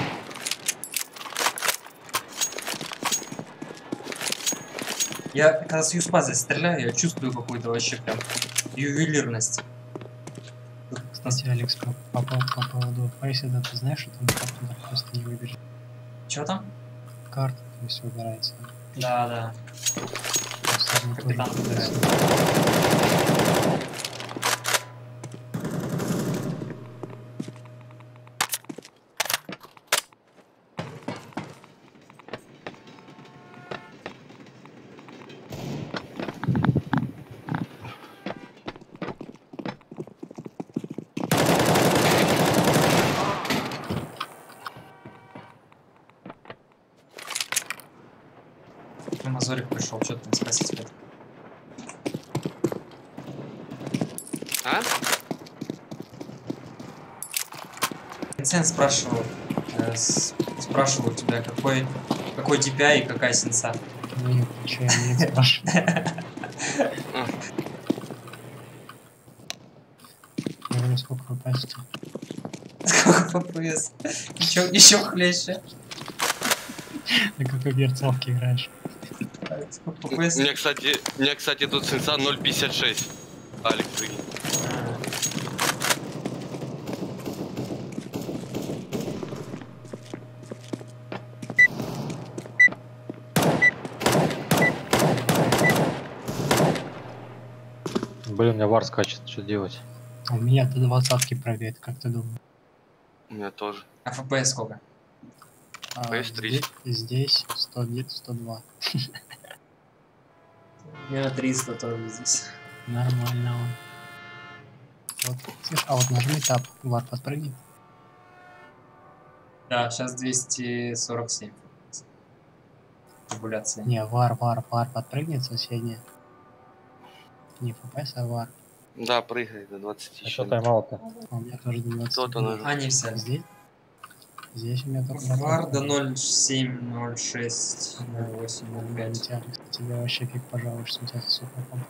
A: Я когда с юспазой стреляю, я чувствую какую-то вообще прям ювелирность.
M: Кстати, Алекс, по поводу фейса, ты знаешь, что там карту просто не выбежит?
A: Чё там?
M: Карта, то есть выбирается.
A: Да, да. Капитан выбирает. Мазорик пришел, что там спросить хотел?
O: А?
A: Винсент спрашивал у тебя, какой DPI и какая сенса?
M: Нет, ничего я не спрашиваю. Я говорю, сколько FPS?
A: Сколько FPS? Еще хлеще.
M: На какой герцовке играешь?
O: У меня, кстати, тут сенса 0.56. Алекс, прикинь.
J: Блин, у меня вар скачет, что делать?
M: У меня до 20-ки прыгает, как ты думаешь?
O: У меня тоже.
A: А FPS сколько?
O: FPS 30.
M: Здесь 100, где-то 102.
A: У меня 300 тоже здесь.
M: Нормально он. Вот, слышь, а вот нажми тап, вар подпрыгни.
A: Да, сейчас 247. Регуляция.
M: Не, вар подпрыгнет соседняя. Не FPS, а вар.
O: Да, прыгай до 20.
J: А что тайм-аут-то?
M: У меня тоже до 20.
O: Кто-то нажал.
A: А, не все.
M: Здесь у меня только...
A: Вар до 0.7, 0.6, 0.8, 0.5.
M: Тебе вообще фиг пожалуешься, у тебя супер комп.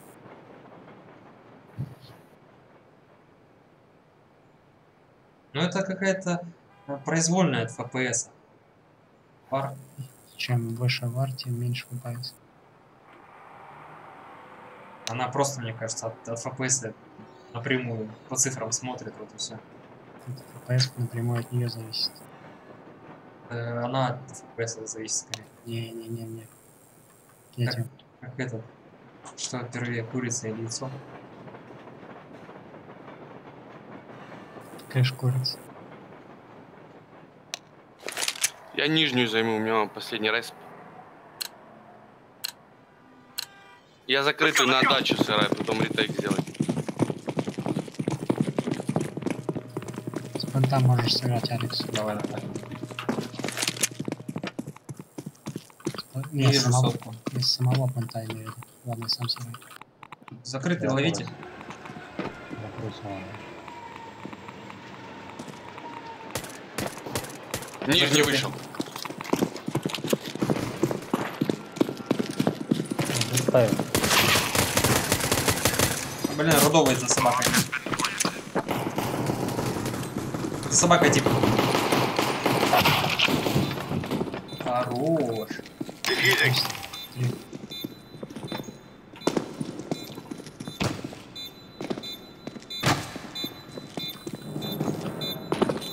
A: Ну это какая-то произвольная от FPS. Вар.
M: Чем выше вар, тем меньше FPS.
A: Она просто, мне кажется, от FPS напрямую по цифрам смотрит, вот и все.
M: FPS напрямую от нее зависит.
A: Она от FPS зависит, скорее.
M: Не.
A: Как это? Что первее, курица или яйцо?
M: Кэш курица.
O: Я нижнюю займу, у меня последний респ. Я закрытую на дачу сыраю, потом ретейк сделать.
M: С понта можешь сыграть, Алекс.
A: Давай. Не вижу
M: самого,
A: сотку.
M: из самого понта имею в виду. Ладно, сам себе.
A: Закрытый, ловите.
O: Нижний вышел.
A: Блин, рудовый за собакой. За собакой типа. Хорош.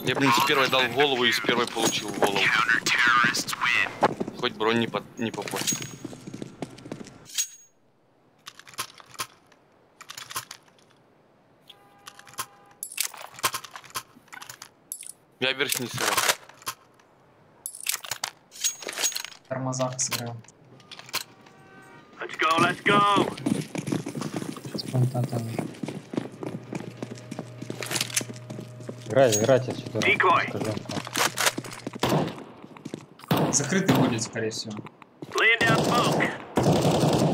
O: Я, блин, с первой дал в голову и с первой получил в голову. Хоть бронь не попортил. Я верхний сыграл.
A: Тормоза сыграл.
C: Let's go, let's go!
M: С понта там.
J: Играйте отсюда.
A: Закрытый будет, скорее всего.
C: Laying down smoke.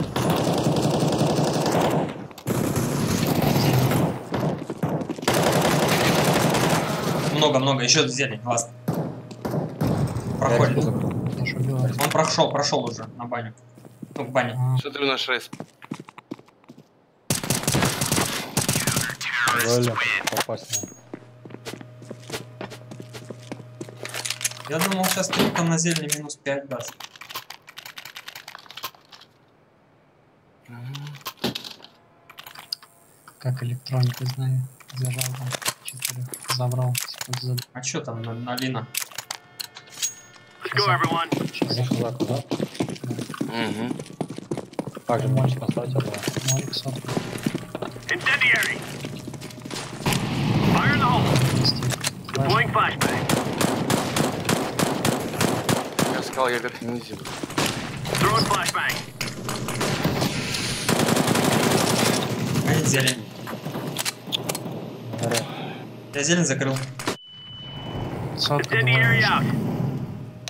A: Много, еще зелень, классно. Проходит. Он прошел уже на баню. Ну, к бане.
O: Смотрю на шест.
J: Попасть.
A: Я думал, сейчас ты там на зелени минус 5 даст.
M: Как электронику знаю. Зажал там 4. Забрал.
A: А чё там на Лина?
C: Let's go, everyone.
O: Угу.
J: Также можешь поставить одно.
M: Молик сотку.
C: Incendiary. Fire in the hole. Deploying flashbang.
O: Я сказал, я верхний не зиму.
C: Throwing flashbang.
A: Один зелень. Я зелень закрыл.
C: Incendiary out.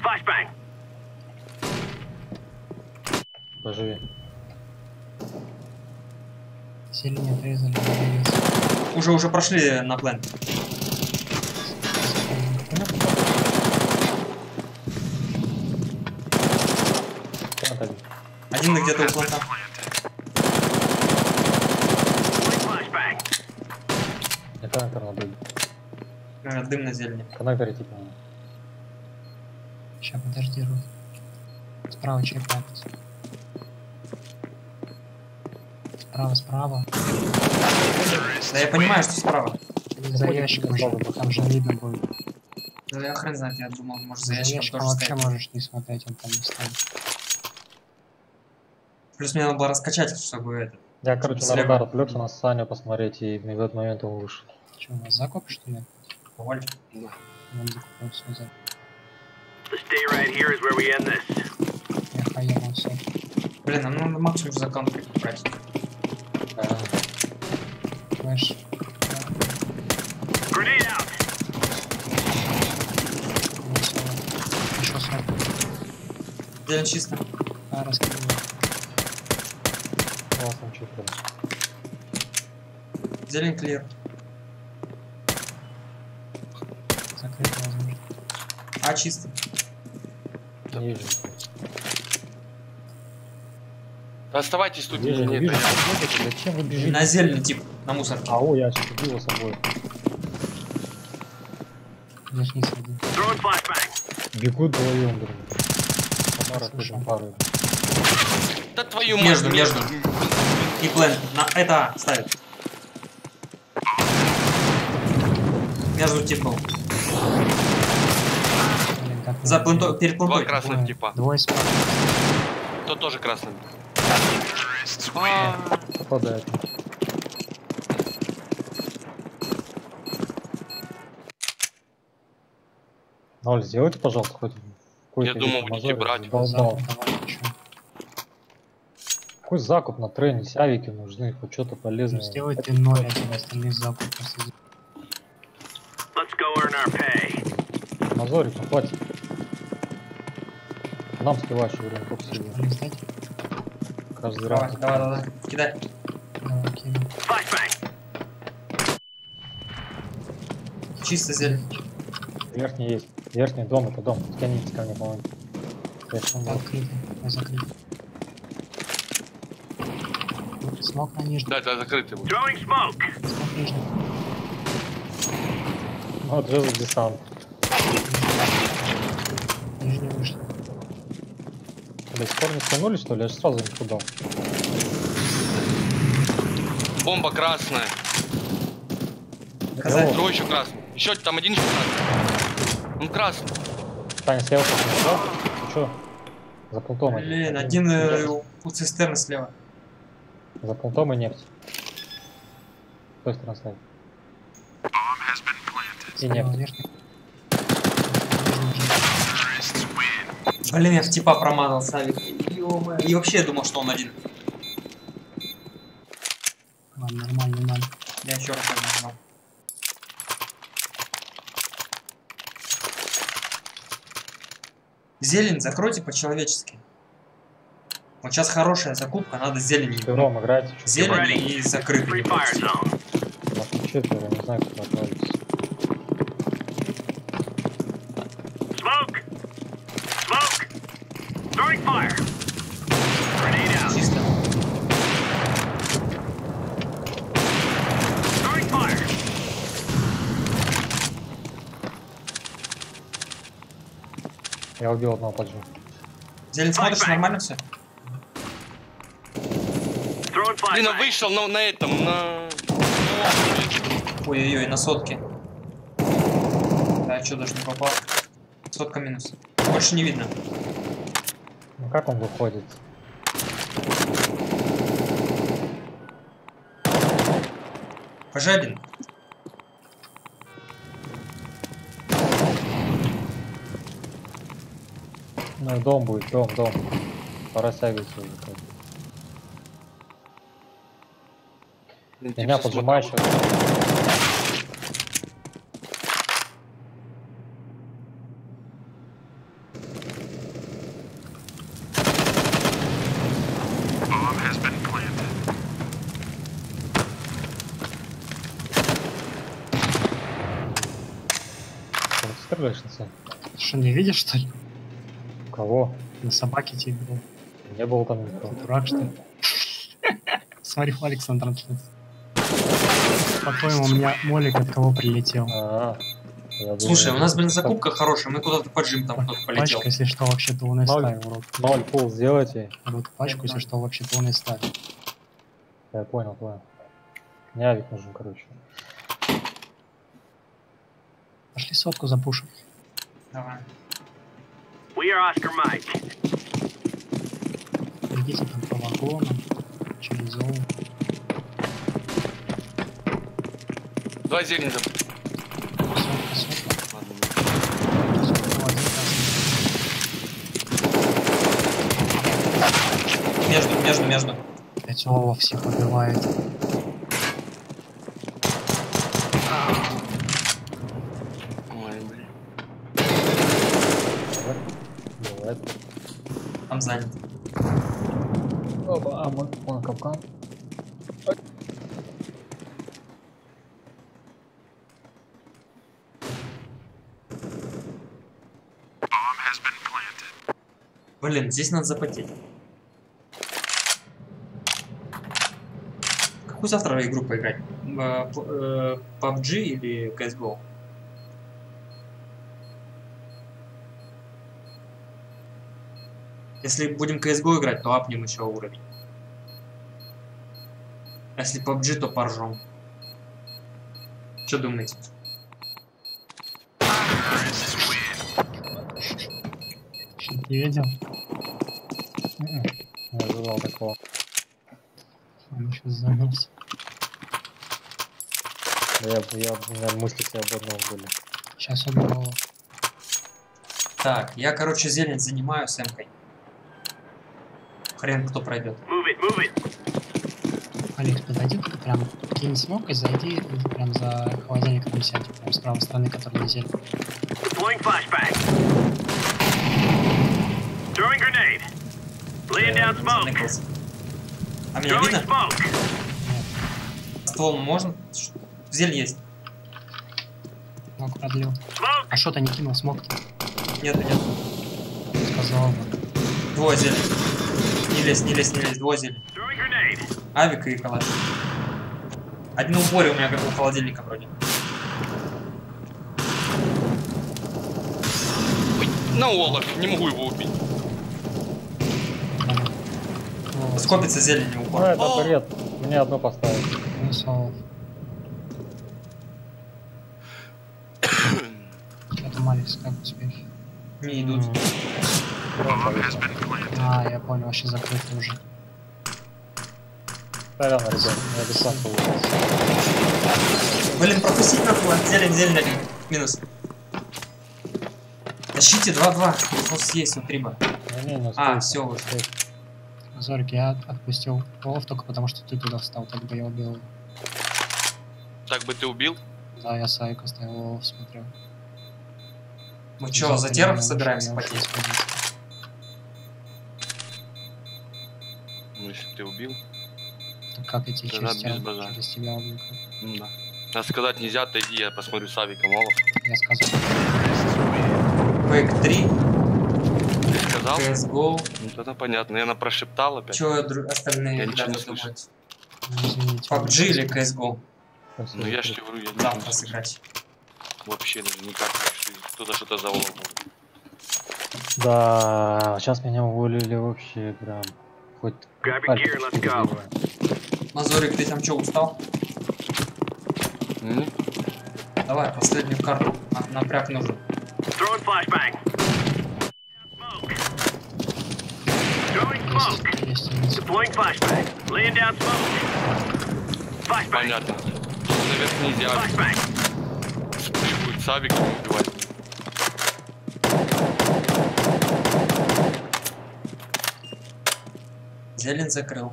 C: Flashbang.
J: Поживи.
M: Сильнее отрезали.
A: Уже прошли на план. Один где-то у планта.
J: Не коннектор надо.
A: Дым на зелени.
J: Коннекторы типа.
M: Сейчас, подожди, Рут. Справа человек капец. Справа.
A: Да я понимаю, что справа.
M: За ящиком же, там же видно будет.
A: Да я хрен знает, я думал, может за
M: За
A: ящиком
M: ящиком
A: тоже
M: вообще
A: стоять.
M: можешь не смотреть, он там не стоит.
A: Плюс мне надо было раскачать, чтобы это.
J: Я, короче, на
A: слева.
J: радар отвлекся на Саню посмотреть, и в этот момент он вышел.
M: Что, у вас закоп, что ли?
A: Валь.
M: Да. Он закупился за.
C: The stay right here is where we end this.
M: Я поехал все.
A: Блин, нам надо максимум за контроль брать.
M: Флэш.
C: Grenade out.
M: Еще 40.
A: Зелень чисто.
M: А, раскидываю.
J: Классно, чисто.
A: Зелень клир.
M: Закрыть возможно.
A: А, чисто.
J: Ниже.
O: Оставайтесь тут,
J: Ниже, не
O: нет,
J: вижу.
O: я-
J: Зачем вы бежите?
A: На зелень, тип, на мусор.
J: Ау, я сейчас убил его с собой.
M: Здесь не сиди.
C: Throwing flashbang.
J: Бегут вдвоем, блин. Самара тоже пару.
O: Да твою мать.
A: Между. И план. На это ставит. Между типом. За планто, перед
O: Два
A: плантой.
O: красных типа.
M: Двое справа.
O: То тоже красный.
J: Попадает. Ноль, сделайте, пожалуйста, хоть какой-то.
O: Я думал, будете брать.
J: Задолбал. Какой закуп на трене? Сявики нужны, хоть что-то полезное.
M: Сделайте 0, один остальные закуп посадить.
C: Let's go earn our pay.
J: Мазорик, ну хватит. Нам скиваешь время, только себе. Каждый
A: Давай,
J: раз.
A: давай, кидай.
M: Давай, кину.
A: Чисто зелень.
J: Верхний есть. Верхний дом, это дом. Скинитесь ко мне, по-моему.
M: Открытый, закрытый. Смог на нижний.
O: Да, это закрытый был.
M: Смог нижний.
J: Вот же десант.
M: Нижний вышел.
J: До сих пор не скинули, что ли? Я же сразу не туда.
O: Бомба красная.
J: Доказать.
O: Другой еще красный. Еще там один еще красный. Он красный.
J: Таня, слева что? Че? За пунктом.
A: Блин, один у цистерны слева.
J: За пунктом и нефть. С той стороны ставь. И нефть.
A: Блин, я в типа промазал, Савик. Ё-моё. И вообще я думал, что он один.
M: Ладно, нормально, надо.
A: Я еще раз нажал. Зелень закройте по-человечески. Вот сейчас хорошая закупка, надо зелень.
J: Ром, играйте.
A: Зелень и закрытый.
J: Четверо, я не знаю, куда отправиться.
A: Чисто.
J: Я убил одного поджи.
A: Зелень смотришь, нормально все?
O: Блин, он вышел, но на этом, на...
A: Ой-ой-ой, на сотке. Да, что, даже не попал. Сотка минус. Больше не видно.
J: Ну как он выходит?
A: Пожалин.
J: Ну и дом будет, дом. Пора стягиваться уже. Меня поджимаешь. Стреляешь на себя?
M: Что, не видишь, что ли?
J: Кого?
M: На собаке тебе был.
J: Не было там никого.
M: Дурак, что ли? Смотри, Алекс на трансляции. По-твоему, у меня молик от кого прилетел?
A: Слушай, у нас, блин, закупка хорошая, мы куда-то поджим, там кто-то полетел.
M: Пачка, если что, вообще-то он и ставил, урод.
J: 0 пул сделайте.
M: Вот пачку, если что, вообще-то он и ставил.
J: Я понял. Мне авик нужен, короче.
M: Пошли сотку запушим.
A: Давай.
M: Идите там по вагону, через зону.
O: Давай зелень запустим.
A: Между.
M: Опять Ова всех убивает.
O: Ой, блин.
J: Бывает.
A: Там занят.
J: Оба, он капкан.
A: Блин, здесь надо запотеть. Какую завтра игру поиграть? PUBG или CSGO? Если будем CSGO играть, то апнем еще уровень. А если PUBG, то поржем. Что думаете?
M: Не видел?
J: Не ожидал такого.
M: Он сейчас занялся.
J: У меня мысли свободные были.
M: Сейчас убивал.
A: Так, я, короче, зелень занимаю с эмкой. Хрен кто пройдет.
M: Алекс, подойди, прям кинь смог и зайди прям за холодильником сядь, прям с правой стороны, который не зелень.
A: заныкался. А меня видно? Ствол можно? Зелень есть.
M: Смог продлил. А что ты не кинул смог-то?
A: Нету.
M: Сказал бы.
A: Двое зелень. Не лезь, двое зелень. Авик и калаш. Один в упоре у меня как у холодильника вроде.
O: На Олаф, не могу его убить.
A: Скопится зелень в упор.
J: Ну это бред. Мне одно поставить.
M: Это Маликс, как успехи?
A: Не идут.
M: А, я понял, вообще закрыто уже.
J: Сорян, ребят, я без шанса ужас.
A: Блин, пропустить надо было. Зелень один. Минус. Тащите 2-2. Фос есть у Триба. Все уже.
M: Зорик, я отпустил Олаф только потому, что ты туда встал, так бы я убил.
O: Так бы ты убил?
M: Да, я Сайку оставил, Олаф смотрел.
A: Мы что, за теров собираемся потеть?
O: Ну, если ты убил.
M: Так как идти через теров? Через тебя убил.
O: Да. А сказать нельзя, отойди, я посмотрю с Авиком Олаф.
M: Я сказал.
A: Quake 3.
O: Ты сказал?
A: CSGO.
O: Ну тогда понятно, я прошептал опять.
A: Че остальные
O: я ничего не
A: ребята
O: слышу.
A: думают? PUBG или CSGO?
O: Ну я же тебе говорю, я не
A: завтра сыграть.
O: Вообще даже никак. Кто-то что-то за Олаф.
J: Да, сейчас меня уволили вообще прям. Хоть
A: Мазорик, ты там что, устал? Давай, последнюю карту. Напряг нужен.
O: Понятно. Наверх нельзя. Вспыш будет с Авиком убивать.
A: Зелень закрыл.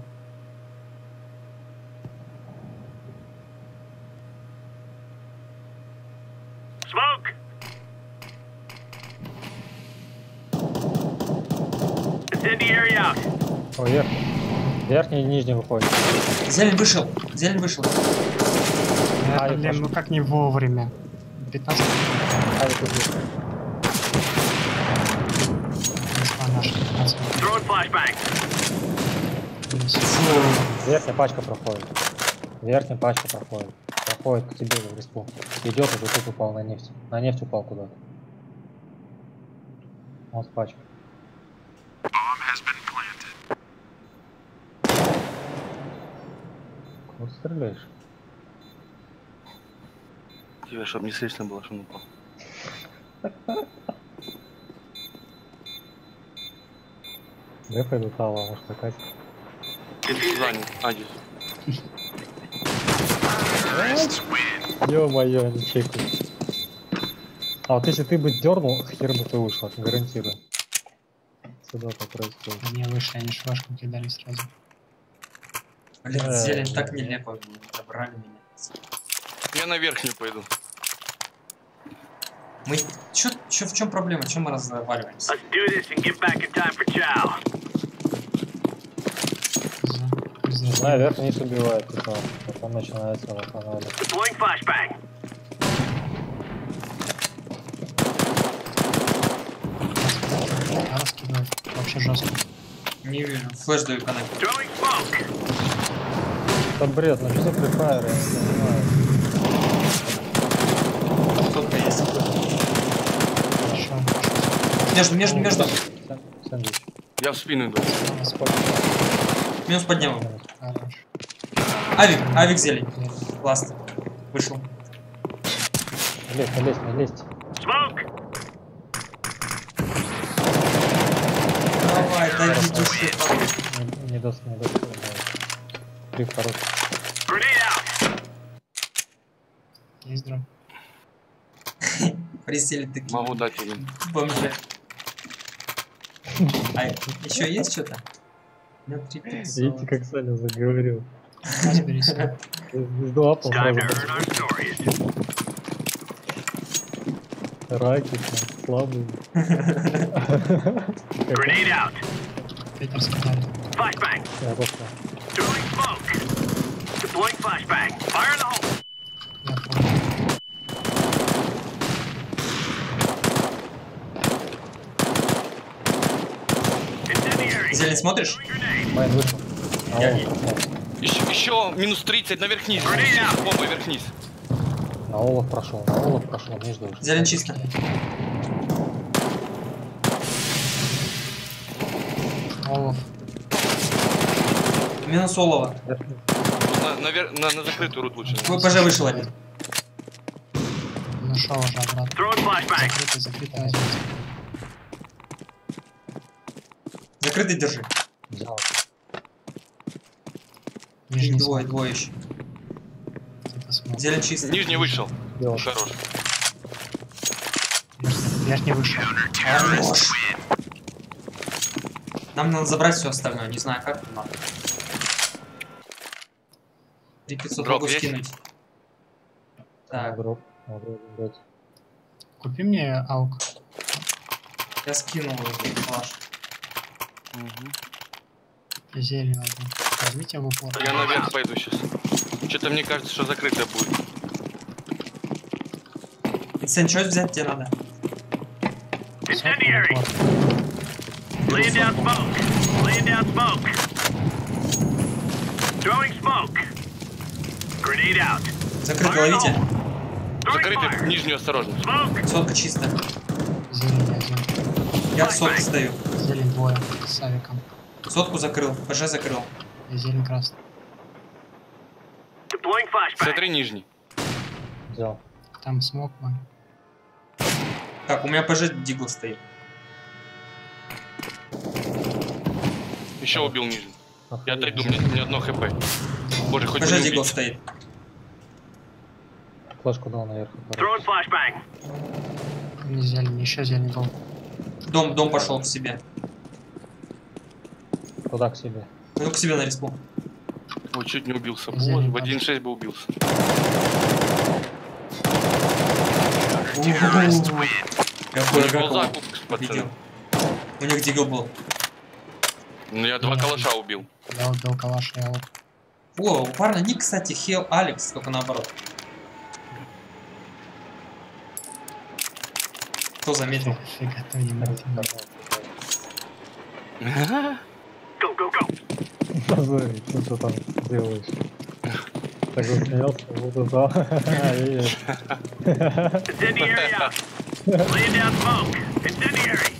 J: О, верхний. Верхний и нижний выходит.
A: Зелень вышел.
M: Блин, ну как не вовремя. 15.
J: Верхняя пачка проходит. Проходит к тебе в респу. Идет, уже тут упал на нефть. На нефть упал куда-то. Он с пачкой. Куда стреляешь?
O: Тебе, чтобы не слышно было, что он упал.
J: Я пойду тала, может скакать.
O: Занят, Адис.
J: Ё-моё, не чекай. А вот если ты бы дернул, хер бы ты вышел, гарантирую. Сюда так происходит.
M: Не вышли, они швашку кидали сразу.
A: Блин, зелень так нелепо. Забрали меня.
O: Я на верхнюю пойду.
A: Мы... Чё, в чем проблема? Чем мы разваливаемся?
J: Не знаю, верх вниз убивает, потом начинается локанали.
M: Раскидывает. Вообще жестко.
A: Не вижу. Флэш даю коннект.
J: Это бред, ну что за префайр, я не понимаю.
A: Кто-то есть. Между.
J: Сэндвич.
O: Я в спину иду.
A: Минус поднял. Авик зелень. Классно. Вышел.
J: Лезть.
A: Давай, дай души.
J: Не даст. Крик хороший.
M: Есть дрон.
A: Присели такие.
O: Могу дать тебе.
A: Бомжи. А еще есть что-то?
J: Видите, как Саня заговорил.
M: Разберись.
J: Звезду апал сразу. Раки, слабый.
M: Ветер сказали.
C: Flashbang.
J: Я пошел.
C: Throwing smoke. Deploying flashbang. Fire in the hole.
M: Я понял.
A: Зелень смотришь?
J: Майн вышел.
I: Еще минус 30 наверх-вниз. Бомба вверх-вниз.
J: На Олаф прошел, между.
A: Зелень чисто.
M: Олаф.
A: Минус олова.
I: На закрытую рут лучше.
A: ПЖ вышел один.
M: Нашел уже обратно. Закрытый один.
A: Закрытый держи.
J: Взял.
M: Нижний
A: Двое еще. Зелень чистый.
I: Нижний вышел. Хорош.
M: Верхний вышел.
A: Хорош. Нам надо забрать все остальное, не знаю как, но надо. 3500 могу скинуть. Так.
M: Купи мне аук.
A: Я скинул флаш.
M: Зелень возьми. Возьмите в упор.
I: Я наверх пойду сейчас. Что-то мне кажется, что закрытая будет.
A: Сен, что взять тебе надо?
C: Incendiary. Laying down smoke. Laying down smoke. Throwing smoke. Grenade out.
A: Закрытый, ловите.
I: Закрытый, нижнюю осторожно.
A: Сотка чисто.
M: Зелень один.
A: Я в сотке стою.
M: Зелень двое с авиком.
A: Сотку закрыл, ПЖ закрыл.
M: И зелень красный.
I: Смотри нижний.
J: Взял.
M: Там смог мой.
A: Так, у меня ПЖ дигл стоит.
I: Еще убил нижний. Я отойду, мне одно хп. Боже, хоть
A: ПЖ
I: бы
A: дигл
I: убить.
A: стоит.
J: Флешку дал наверх.
C: Throwing flashbang.
M: Не зелень, еще зелень был.
A: Дом пошел к себе.
J: Куда к себе?
A: Ну к себе на респу.
I: Ой, чуть не убился. Боже, в 1.6 бы убился.
A: Какой
I: Глаза,
A: видел. У них дигл был.
I: Ну я два калаша убил.
M: Я убил калаш и аук.
A: О, у парня ник, кстати, Хел Алекс, только наоборот. Кто заметил?
M: Фига, ты не можешь.
C: Go, go, go.
J: Позови, что там делаешь? Так вот смеялся, буду да.
C: Incendiary out. Laying down smoke. Incendiary.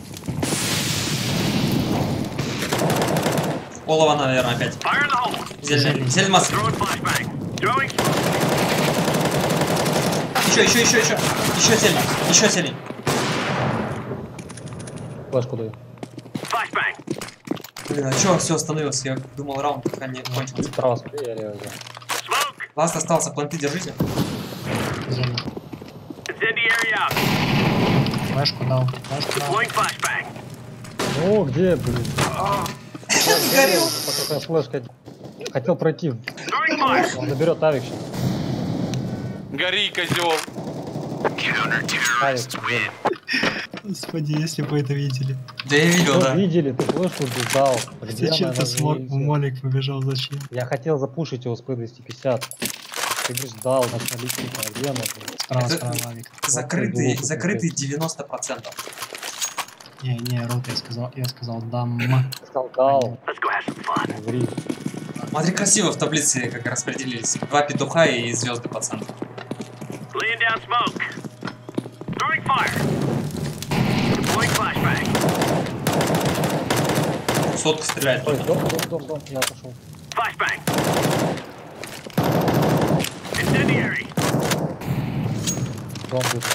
A: Олова, наверное, опять.
C: Fire in the hole.
A: Зелень. Зелень масса.
C: Throwing flashbang. Throwing smoke.
A: Еще зелень. Еще зелень.
J: Флешку даю.
C: Flashbang.
A: Блин, а чё все остановился? Я думал, раунд пока не кончился.
J: Справа смотри, я левый взял.
A: Ласт остался, планты держите.
M: Зелень.
C: Incendiary out.
M: Флешку дал. Флешку дал.
C: Deploying flashbang.
J: Ну, где, блин?
A: Сгорел.
J: Пока флешка. Хотел пройти.
C: Throwing fire.
J: Он заберет авик сейчас.
I: Гори, козел.
J: Авик, блин.
M: Господи, если бы это видели.
A: Да я видел,
J: Что
A: да.
J: видели, ты флешку дал. Где
M: Зачем
J: она?
M: ты смог? Молик побежал, зачем?
J: Я хотел запушить его с P250. Ты говоришь, дал, начали а где она?
M: Справа, справа, авик.
A: Закрытый 90%.
M: Не, рот, я сказал дам.
J: Сказал дал.
C: Let's go have some fun.
J: Говори.
A: Смотри, красиво в таблице как распределились. 2 петуха и звезды по центру.
C: Laying down smoke. Throwing fire. Deploying flashbang.
A: Сотка стреляет.
J: Ой, дом, я пошел.
C: Flashbang. Incendiary.
J: Дом где-то.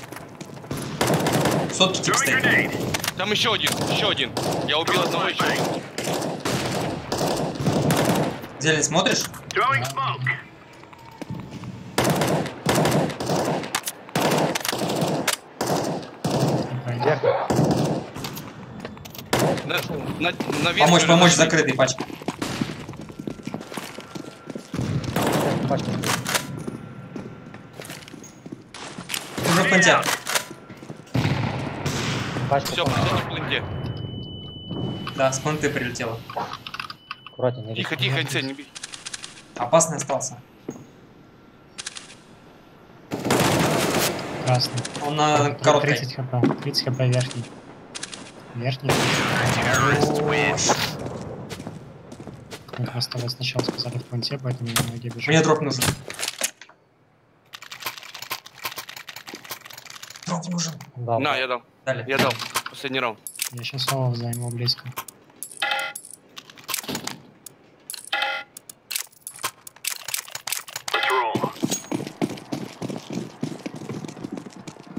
A: Сотки тип
C: Throwing
A: стоит.
C: grenade.
I: Там еще один. Я убил одного еще.
A: Зелень смотришь?
C: Throwing smoke.
A: Помочь, закрытый пачка. Уже в планте.
J: Пачка.
I: Все, в планте.
A: Да, с планеты прилетела.
J: Аккуратнее, не
O: Тихо, тихо, Инсейн, не бей.
A: Опасный остался.
M: Красный.
A: Он на короткой.
M: 30 хп. 30 хп верхний. Верхний. Мы просто вы сначала сказали в пункте, поэтому я многие бежали.
A: Мне дроп нужен. Дроп нужен.
J: Да,
O: На, я дал.
A: Дали.
O: Я дал. Последний раунд.
M: Я сейчас снова займу близко.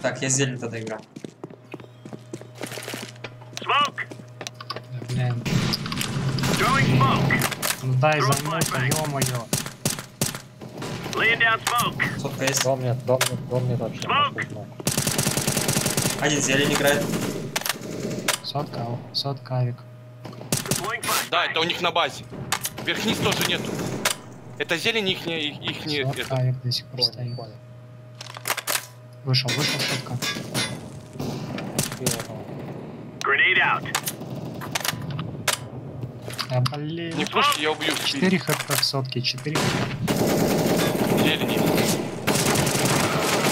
A: Так, я зелень тогда играю.
M: Да, блин. Ну дай займу-ка, ё-моё.
A: Сотка есть.
J: дом нет вообще.
A: Один зелень играет.
M: Сотка авик.
O: Да, это у них на базе. Верх-низ тоже нету. Это зелень их не...
M: Сотка авик до сих пор стоит. Вышел сотка. А, блин.
O: Не пушки, я убью.
M: 4 хп в сотке, 4 хп.
O: Зелень.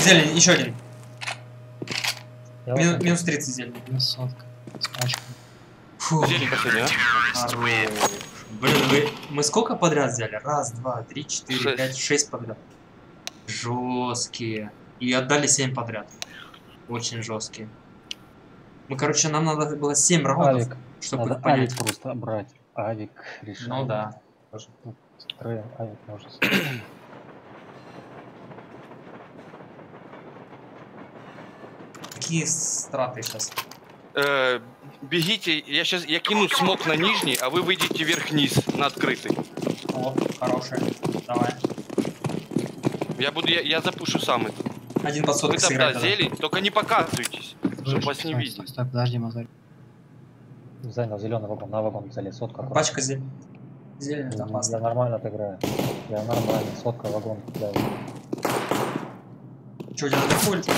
A: Зелень, еще один. Минус 30 зелень.
M: Минус сотка. С пачкой.
A: Фу.
O: Зелень последний, а?
A: Блин, мы сколько подряд взяли? Раз, два, три, четыре,
O: 6.
A: 5, 6 подряд. Жесткие. И отдали 7 подряд. Очень жесткие. Мы, короче, нам надо было 7 раундов,
J: Авик.
A: чтобы
J: Надо
A: их понять.
J: авик просто брать. Авик решил.
A: Ну да.
J: Втроем авик можно.
A: Какие страты сейчас?
O: Бегите, я кину смог на нижний, а вы выйдете вверх-вниз на открытый.
A: О, хорошая. Давай.
O: Я запушу сам это.
A: Один под сотку
O: Вы там,
A: сыграть
O: да,
A: тогда.
O: зелень, только не показывайтесь, чтобы вас не видели.
M: Стой, подожди, мозоль.
J: Занял зеленый вагон, на вагон залез, сотка.
A: Пачка зелень. Зелень это опасно.
J: Я нормально отыграю. Я нормально, сотка вагон. Да.
A: Че, у тебя наверху улетел?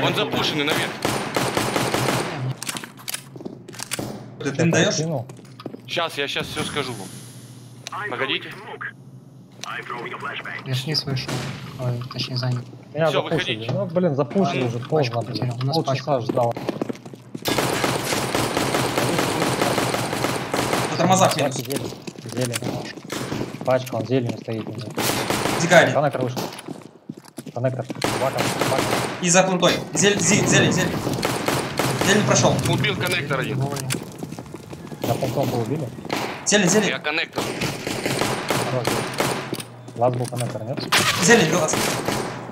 O: Он запушенный наверх.
A: Ты дым даешь?
O: Сейчас, я сейчас все скажу вам. Погодите.
M: Я вниз вышел. Ой, точнее занят.
J: Меня
O: Всё,
J: запушили.
O: выходите.
J: Ну, блин, запушили уже поздно, блин.
M: У нас
J: Полчаса ждал.
A: На тормозах
J: Пачка
A: минус.
J: зелень. Пачка, он зеленью стоит.
A: Дикарь.
J: Коннектор вышел. Коннектор. Баком.
A: И за плантой. Зелень. Зелень прошел.
O: Убил коннектор один.
J: На полтом вы убили?
A: Зелень.
O: Я коннектор.
J: Лаз был коннектор, нет?
A: Зелень, глаз.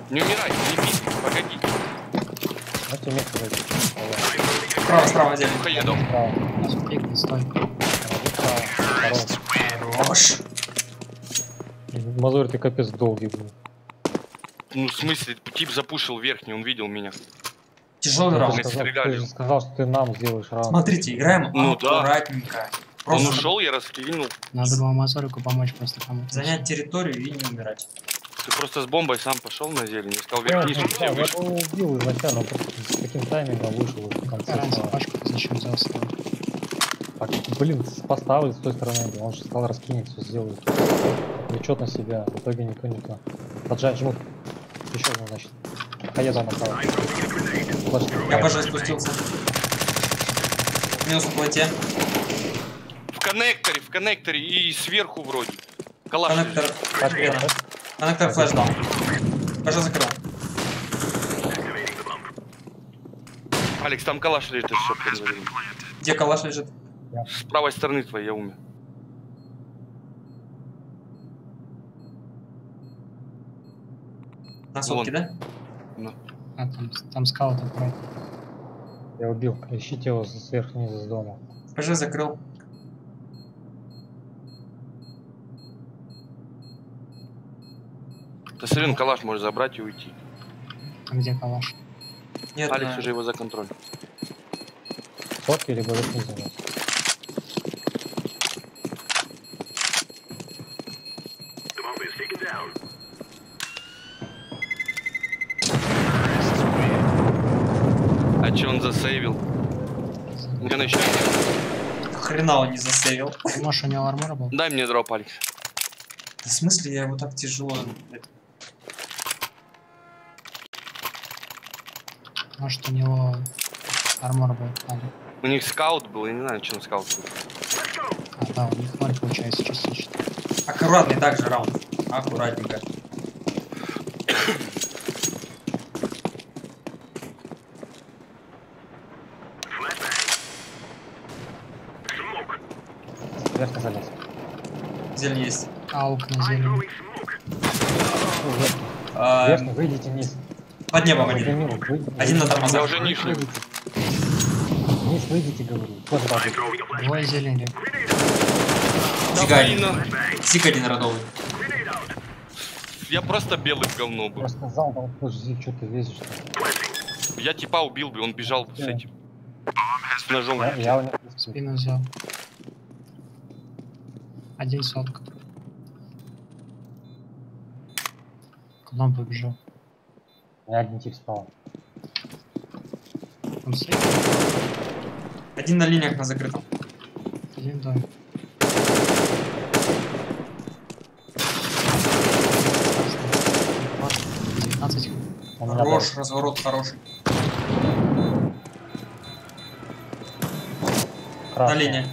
O: Не умирайте, не бейте, погодите.
J: Можете вместе зайти.
A: Справа, зелень.
O: Поеду.
M: Стой.
A: Хорош.
J: Мазур, ты капец долгий был.
O: Ну, в смысле, тип запушил верхний, он видел меня.
A: Тяжелый раунд.
J: Ты же сказал, что ты нам сделаешь раунд.
A: Смотрите, играем
O: Ну да.
A: аккуратненько.
O: Он
A: Просто
O: ушел, я раскинул.
M: Надо было Мазорику помочь просто кому-то.
A: занять территорию и не умирать.
O: Ты просто с бомбой сам пошел на зелень и сказал
J: Я
O: верхний, все
J: его
O: вышел.
J: убил изначально, он просто с таким таймингом вышел в конце.
M: Раньше пачку ты зачем взял с собой?
J: Так, блин, поставил с той стороны, он же сказал раскинет, все сделает. Влечет на себя, в итоге никто не то. Поджать жмут. Еще одну, значит. Хаеда направо.
A: Я пожалуй спустился. Минус в плоте.
O: В коннекторе и сверху вроде. Калаш.
A: Коннектор.
O: лежит.
A: Коннектор флеш дал. Пожалуй, закрыл.
O: Алекс, там калаш лежит, это все.
A: Где калаш лежит?
O: С правой стороны твоей, я умер.
A: На сотке, да?
M: А, там скаут аккуратно.
J: Я убил. Ищите его сверху вниз из дома.
A: Пожалуй, закрыл.
O: Ты Сырин калаш можешь забрать и уйти.
M: А где калаш?
A: Нет,
O: Алекс уже его за контроль.
J: Сотки либо верхний занес.
O: А че он засейвил? У меня еще
A: Хрена он не засейвил.
M: Ты можешь у него армора был?
O: Дай мне дроп, Алекс.
A: В смысле, я его так тяжело...
M: Может у него армор был?
O: У них скаут был, я не знаю, что он скаут был.
M: А, да, у них 0 получается частично.
A: Аккуратный также раунд. Аккуратненько.
J: Верхний залез.
A: Зелень есть.
M: Аук на зелень.
J: Верхний, выйдите вниз.
A: Под небом один. Один на тормозах.
O: Я уже нижний.
J: Вниз выйдите, говорю. Тоже базы.
M: Двое зелени.
A: Сика один. Сик один родовый.
O: Я просто белый в говно был.
J: Просто сказал, да, подожди, что ты лезешь?
O: Я типа убил бы, он бежал с этим. С ножом.
J: Я у него
M: Спину взял. Один сотка. Куда он побежал?
J: Я один тип спал.
M: Он сейф?
A: Один на линиях на закрытом.
M: Один, да.
A: Хорош, разворот хороший. На линии.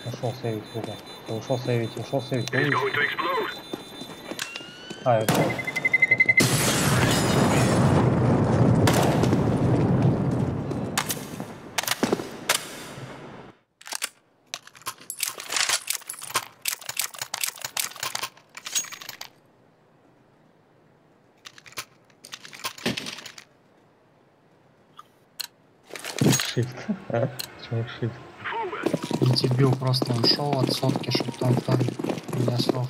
J: Ушел сейвить, сука. Ушел сейвить. А, это... Shift. Почему shift?
M: Он тебе бил просто, он шел от сотки, чтобы там второй не сохнул.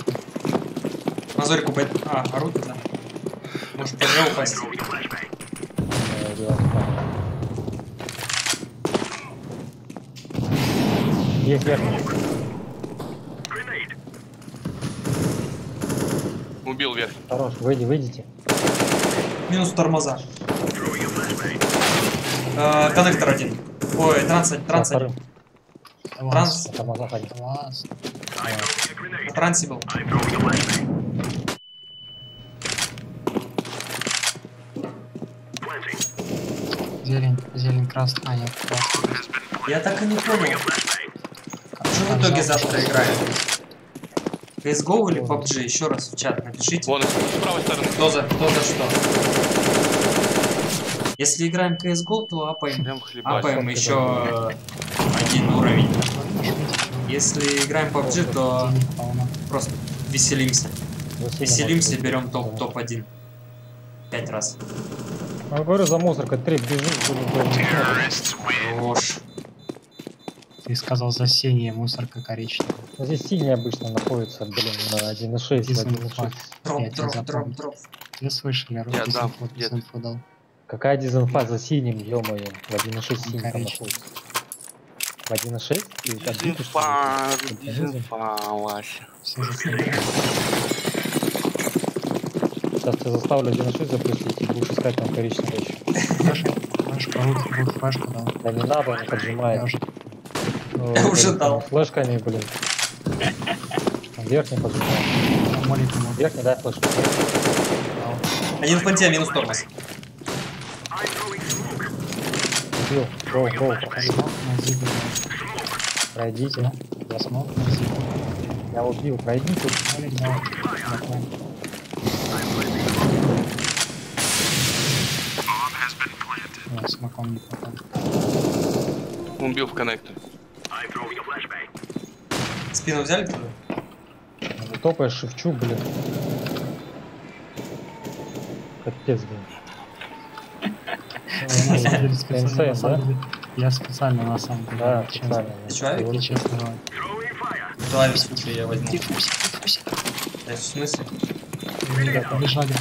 A: Мазорику пойду. А, орут, да. Может, под него упасть.
J: Есть верхний.
O: Убил вверх.
J: Хорош, выйдите.
A: Минус тормоза. Коннектор один. Ой, транс один. Транс. Транси был.
M: Зелень красная, нет, красная.
A: Я так и не понял. Что в итоге завтра играем? CSGO или PUBG? Еще раз в чат напишите.
O: Вон, с правой стороны.
A: Кто за что? Если играем CSGO, то апаем еще один уровень. Если играем PUBG, то просто веселимся. Веселимся и берем топ-1. 5 раз.
J: Я говорю, за мусоркой 3 бежим.
A: Хорош.
M: Ты сказал за синее, мусорка коричневая.
J: Здесь синий обычно находится, блин, на 1.6.
A: Дроп.
M: Ты слышали, дизинфу дал.
J: Какая дизинфа за синим, ё-моё, в 1.6 синий там находится. В 1.6?
O: Дизинфа, Вася.
J: Сейчас тебя заставлю 1.6 запустить и будешь искать там коричневый еще.
M: Флешку дал.
J: Да не надо, он поджимает.
A: Я уже дал.
J: Флешками, блин. Верхний поджимает. Верхний, дай флешку.
A: Один в понте, минус тормоз.
J: Убил. Гоу. Пройдите.
M: Я смог.
J: Я убил, пройдите.
M: Смоком не попал.
O: Убил в коннектор.
A: Спину взяли туда?
J: Топаешь шевчу, блин. Капец, блин.
M: Я специально на самом деле.
J: Да, специально.
A: Ты человек?
M: Честно.
A: Давай, в случае я возьму. В смысле?
M: Побежали.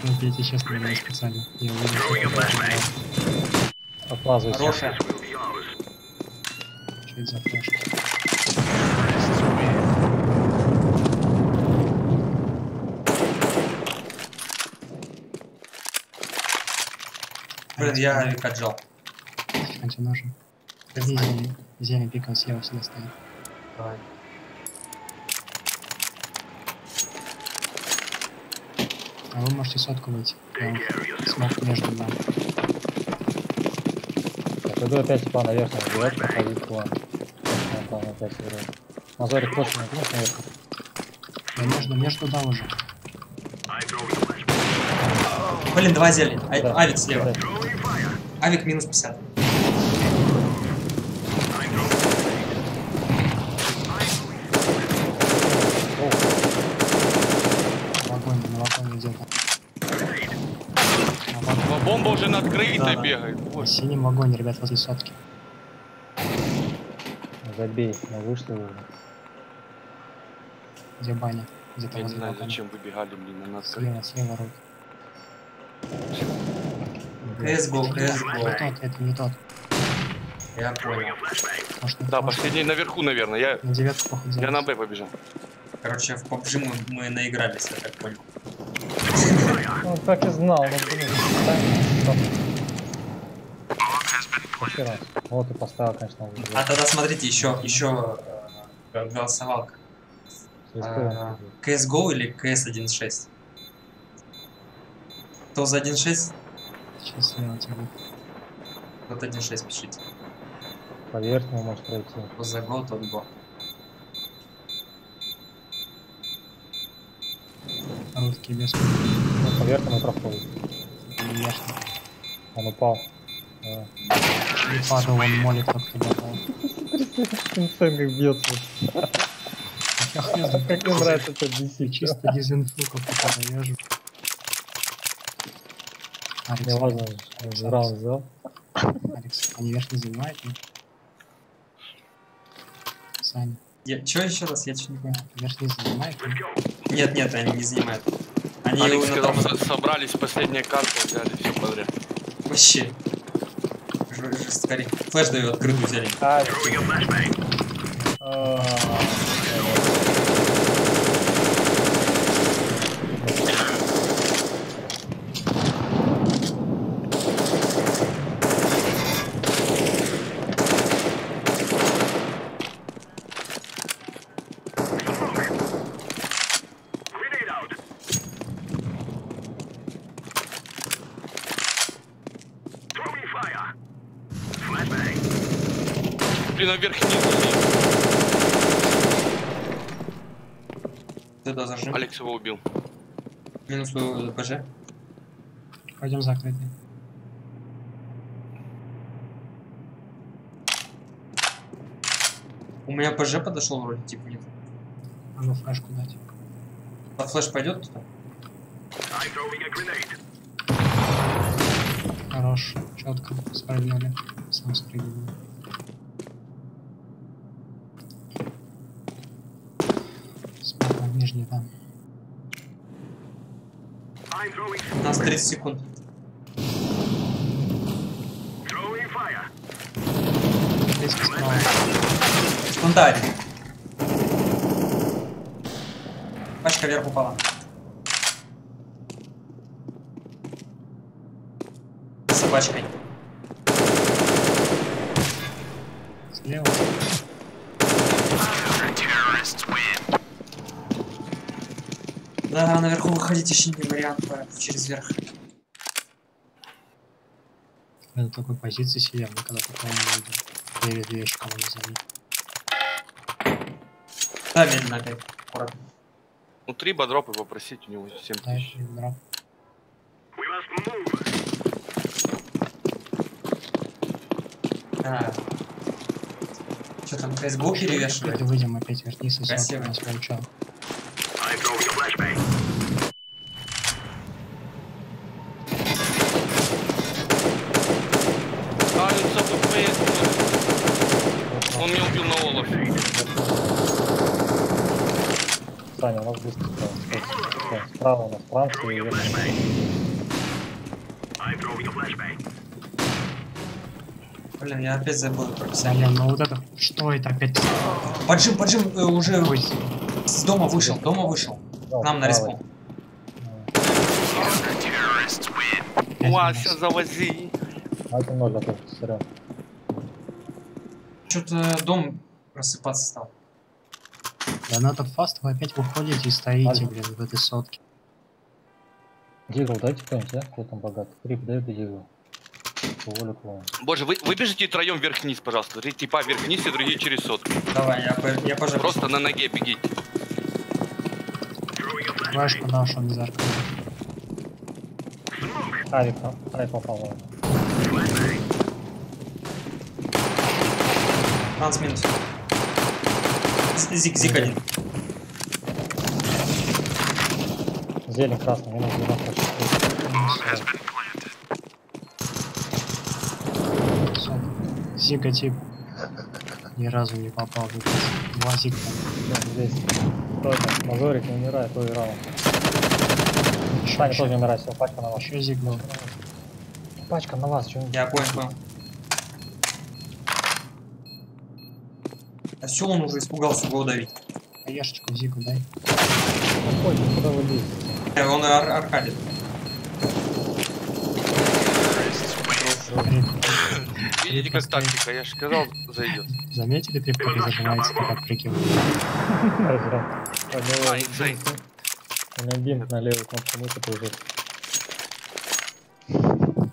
M: Вот я тебе честно говорю, специально. Я увидел.
J: Оплазывайся.
A: Хорошая.
M: Что это за флешка?
A: Блин, я авик отжал.
M: Он тебе нужен. Иди зелень. Зелень пиком слева сюда ставит.
A: Давай.
M: А вы можете сотку выйти. Я смог между нами.
J: Так, иду опять типа наверх, наверх, проходить план. Там опять играет. Мазорик просто накинуть наверх.
M: Да между да уже.
A: Блин, 2 зелень.
J: Да.
A: Авик слева. Авик минус 50.
M: На вагоне где-то.
I: Бомба уже на открытой
M: Да.
I: бегает.
M: В синем вагоне, ребят, возле сотки.
J: Забей, мы вышли уже.
M: Где баня? Где-то
I: Я не
M: возле
I: знаю,
M: вагона.
I: зачем выбегали, блин, на нас.
M: Слева руки.
A: CSGO,
M: Не
A: CSGO.
M: тот, это не тот.
A: Я понял.
I: Да, последний наверху, наверное. Я
M: На девятку, походу,
I: на
M: залез.
I: Б побежал.
A: Короче, в PUBG мы наигрались, я так понял.
J: Ну, так и знал, ну, блин, еще раз. Вот и поставил, конечно, уже.
A: А тогда смотрите, еще голосовалка. CSGO или CS 1.6? Кто за 1.6?
M: Сейчас слева тебе будет.
A: Вот 1.6 пишите.
J: По верхнему можешь пройти.
A: Кто за Go, тот Go.
M: Русский без
J: Ну, по верхнему проходит.
M: Ясно.
J: Он упал. Да.
M: Не падал, он молит, как ты попал.
J: Инсен как бьется. Как мне нравится этот DC.
M: Чисто дизинфу какой-то вяжу.
J: Не важно, раунд взял.
M: Алекс, они верх не занимают, нет? Саня.
A: Чё еще раз? Я чуть не понял.
M: Верх не занимает,
A: нет? Нет, они не занимают. Они
I: Алекс
A: его
I: сказал,
A: на том-
I: собрались, последняя карта, взяли все подряд.
A: Вообще. Жесткари. Флэш даю открытую зелень.
I: Блин, наверх не залез.
A: Туда зажим.
I: Алекс его убил.
A: Минус ПЖ.
M: Пойдем закрытый.
A: У меня ПЖ подошел вроде, типа нет.
M: Могу флешку дать.
A: Под флеш пойдет кто-то?
M: Хорош, четко, спрыгнули. Сам спрыгнул. Справа, нижний там.
A: У нас 30 секунд.
M: Близко справа.
A: Секунда один. Пачка вверх упала. За собачкой.
M: Слева.
A: Да, наверху выходить еще не вариант, через верх.
M: Я на такой позиции сидел, никогда такого не видел. Перед ящиком не заметил.
A: Да, медленно опять. Аккуратно.
I: Ну, 3 бодропы попросить у него 7
M: Дай
I: тысяч.
M: дроп.
A: Да. Что там, CSGO перевешивает?
M: Это выйдем опять вернись и
A: Красиво.
M: нас получал.
I: Алекс, он меня убил на Олаф.
J: Саня, у нас быстро справа. Справа у нас Франция и верхний.
A: Блин, я опять забыл про
M: Саня, ну вот это... Что это опять?
A: Поджим, уже с дома вышел, К нам на респон.
I: Вася, завози.
J: 1-0, а то сорян.
A: Что-то дом просыпаться стал.
M: Да на этот фаст вы опять выходите и стоите, блин, в этой сотке.
J: Дигл, дайте кто-нибудь, а? Кто там богат? Крип, дай Дигл. Волю клоун.
O: Боже, вы бежите втроем вверх-вниз, пожалуйста. Три типа вверх-вниз и другие через сотку.
A: Давай, я пожалуйста.
O: Просто на ноге бегите.
M: Флешку дал, чтобы не зажгал.
J: Авик попал.
A: Транс минус. Зиг один.
J: Зелень красный, минус 90.
M: Зига тип. Ни разу не попал. Два зига.
J: Здесь. Кто там? Мазорик не умирает, то и раунд. Паня тоже не умирает, все, пачка на вас.
M: Еще зиг был.
J: Пачка на вас, что-нибудь.
A: Я понял. А все, он уже испугался его давить.
M: Яшечку зигу дай.
J: Походим, куда вы лезете?
A: Он аркадит.
O: Видите, как тактика, я же сказал, зайдет.
M: Заметили, ты пока зажимается, как отпрыгивает.
J: У меня бинт на левую кнопку мыши лежит.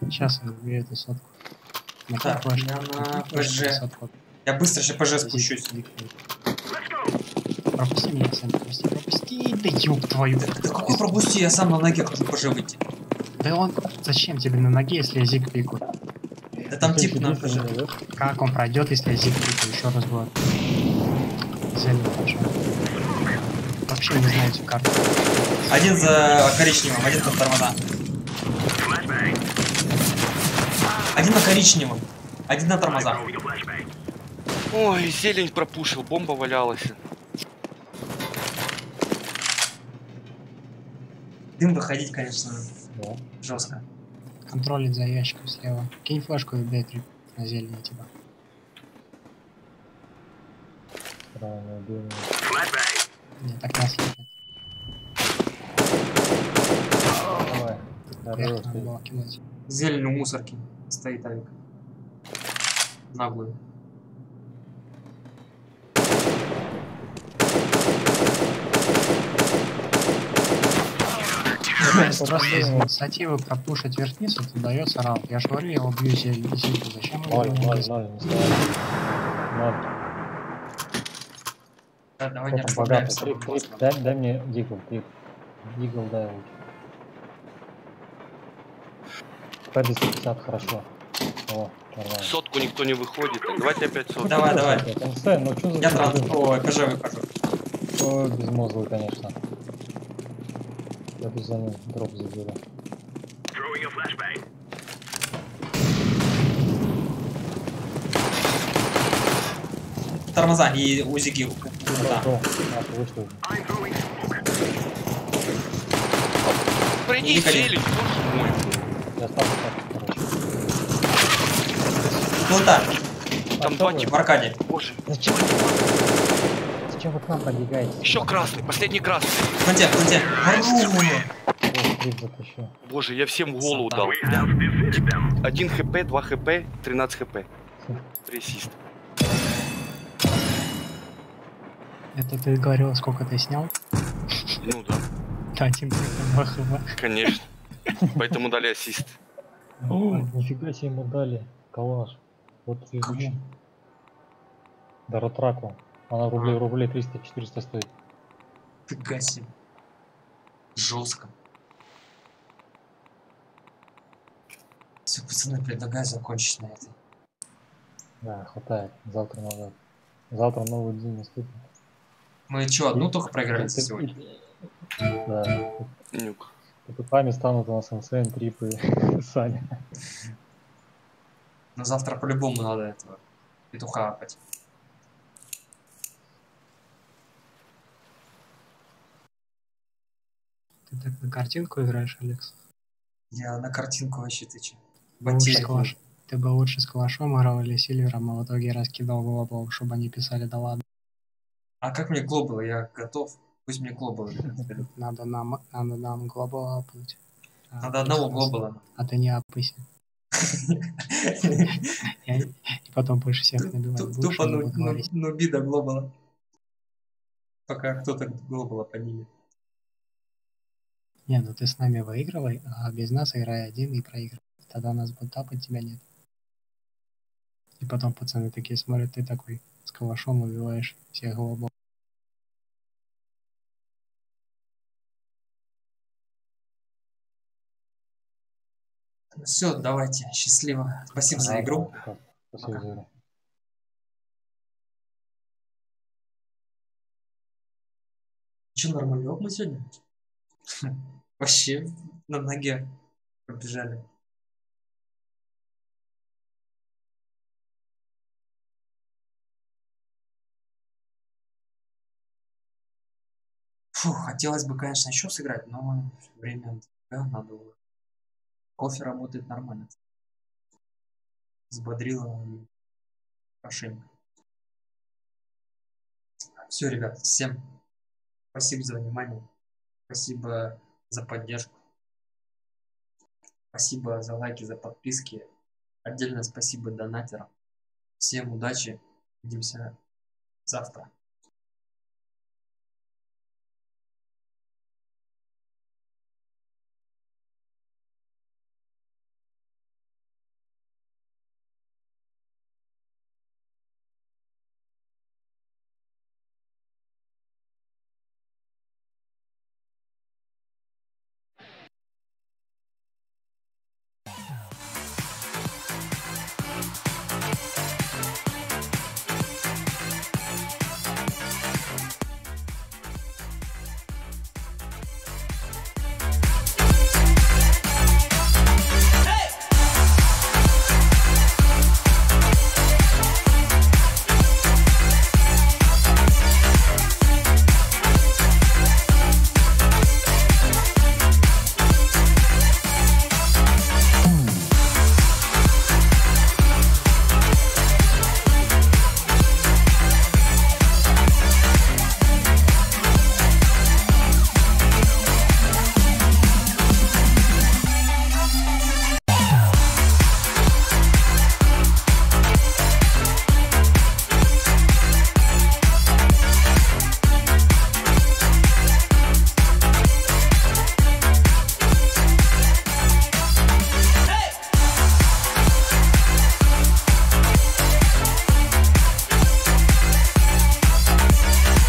M: Сейчас он убьет эту сотку.
A: Так, я на ПЖ. Я быстро сейчас ПЖ спущусь.
M: Пропусти меня, Сэм, пропусти, да ёб твою.
A: Да какой пропусти, я сам на ноге хочу ПЖ выйти.
M: Да он, зачем тебе на ноге, если я зиг пику?
A: Да там тип на ПЖ.
M: Как он пройдет, если я зиг пику? Еще раз будет. Зелень пошел. Вообще не знаете карту.
A: Один за коричневым, один за тормоза. Один на коричневом, один на тормозах.
O: Ой, зелень пропушил, бомба валялась.
A: Дым выходить, конечно, жестко.
M: Контролить за ящиком слева. Кинь флешку и Б3 на зелень типа. Нет, так нас слепит.
J: Давай.
A: Зелень у мусорки стоит авик. Наглую.
M: Инициативы пропушить вверх-вниз, это дается раунд. Я же говорю, я убью зелень. Зачем его?
J: 0, не сдавай. 0.
A: Да, давай не
J: расслабляемся. Дай мне дигл, Дигл дай лучше. P250, хорошо. О, нормально.
O: Сотку никто не выходит. Давайте опять сотку.
A: Давай.
J: Ну, что за...
A: Я транс, ПЖ выхожу.
J: О, безмозглый, конечно. Я бы за ним дроп заберу.
A: Тормоза и узики. Да.
O: Приди, зелень, боже мой.
J: Я стал короче.
A: Плота.
O: Там два
A: в аркаде.
O: Боже.
J: Зачем вы к нам подбегаете?
O: Еще красный, последний красный.
A: Фронте.
O: Боже, я всем в голову дал. 1 хп, 2 хп, 13 хп. Ресист.
M: Это ты говорил, сколько ты снял?
O: Ну да.
M: Да, тем более 2 хп.
O: Конечно. Поэтому дали ассист.
J: О, нифига себе ему дали. Калаш. Вот фигня. Да, ротраку. Она рублей 300-400 стоит.
A: Фига себе. Жестко. Все, пацаны, предлагаю закончить на этой.
J: Да, хватает. Завтра новый день наступит.
A: Мы что, одну только проиграли за сегодня?
J: Да.
O: Нюк.
J: Пами станут у нас МСН, Трипы, Саня.
A: Но завтра по-любому надо этого петуха апать.
M: Ты так на картинку играешь, Алекс?
A: Я на картинку вообще ты че?
M: Ты бы лучше с калашом играл или сильвером, а в итоге раскидал глобал, чтобы они писали, да ладно.
A: А как мне глобал? Я готов. Пусть мне глобал.
M: Надо нам глобал апнуть.
A: Надо одного глобала.
M: А ты не апыся. И потом больше всех набивать будешь,
A: Тупо
M: и не буду говорить.
A: нубида глобала. Пока кто-то глобала поднимет.
M: Не, ну ты с нами выигрывай, а без нас играй один и проигрывай. Тогда нас будут тапать, тебя нет. И потом пацаны такие смотрят, ты такой с калашом убиваешь всех глобал.
A: Все, давайте, счастливо. Спасибо за игру.
J: Спасибо за игру.
A: Че, нормалек мы сегодня? Вообще на ноге побежали. Фу, хотелось бы, конечно, еще сыграть, но время надо уже. Кофе работает нормально. Взбодрило хорошенько. Все, ребят, всем спасибо за внимание. Спасибо за поддержку. Спасибо за лайки, за подписки. Отдельно спасибо донатерам. Всем удачи. Увидимся завтра.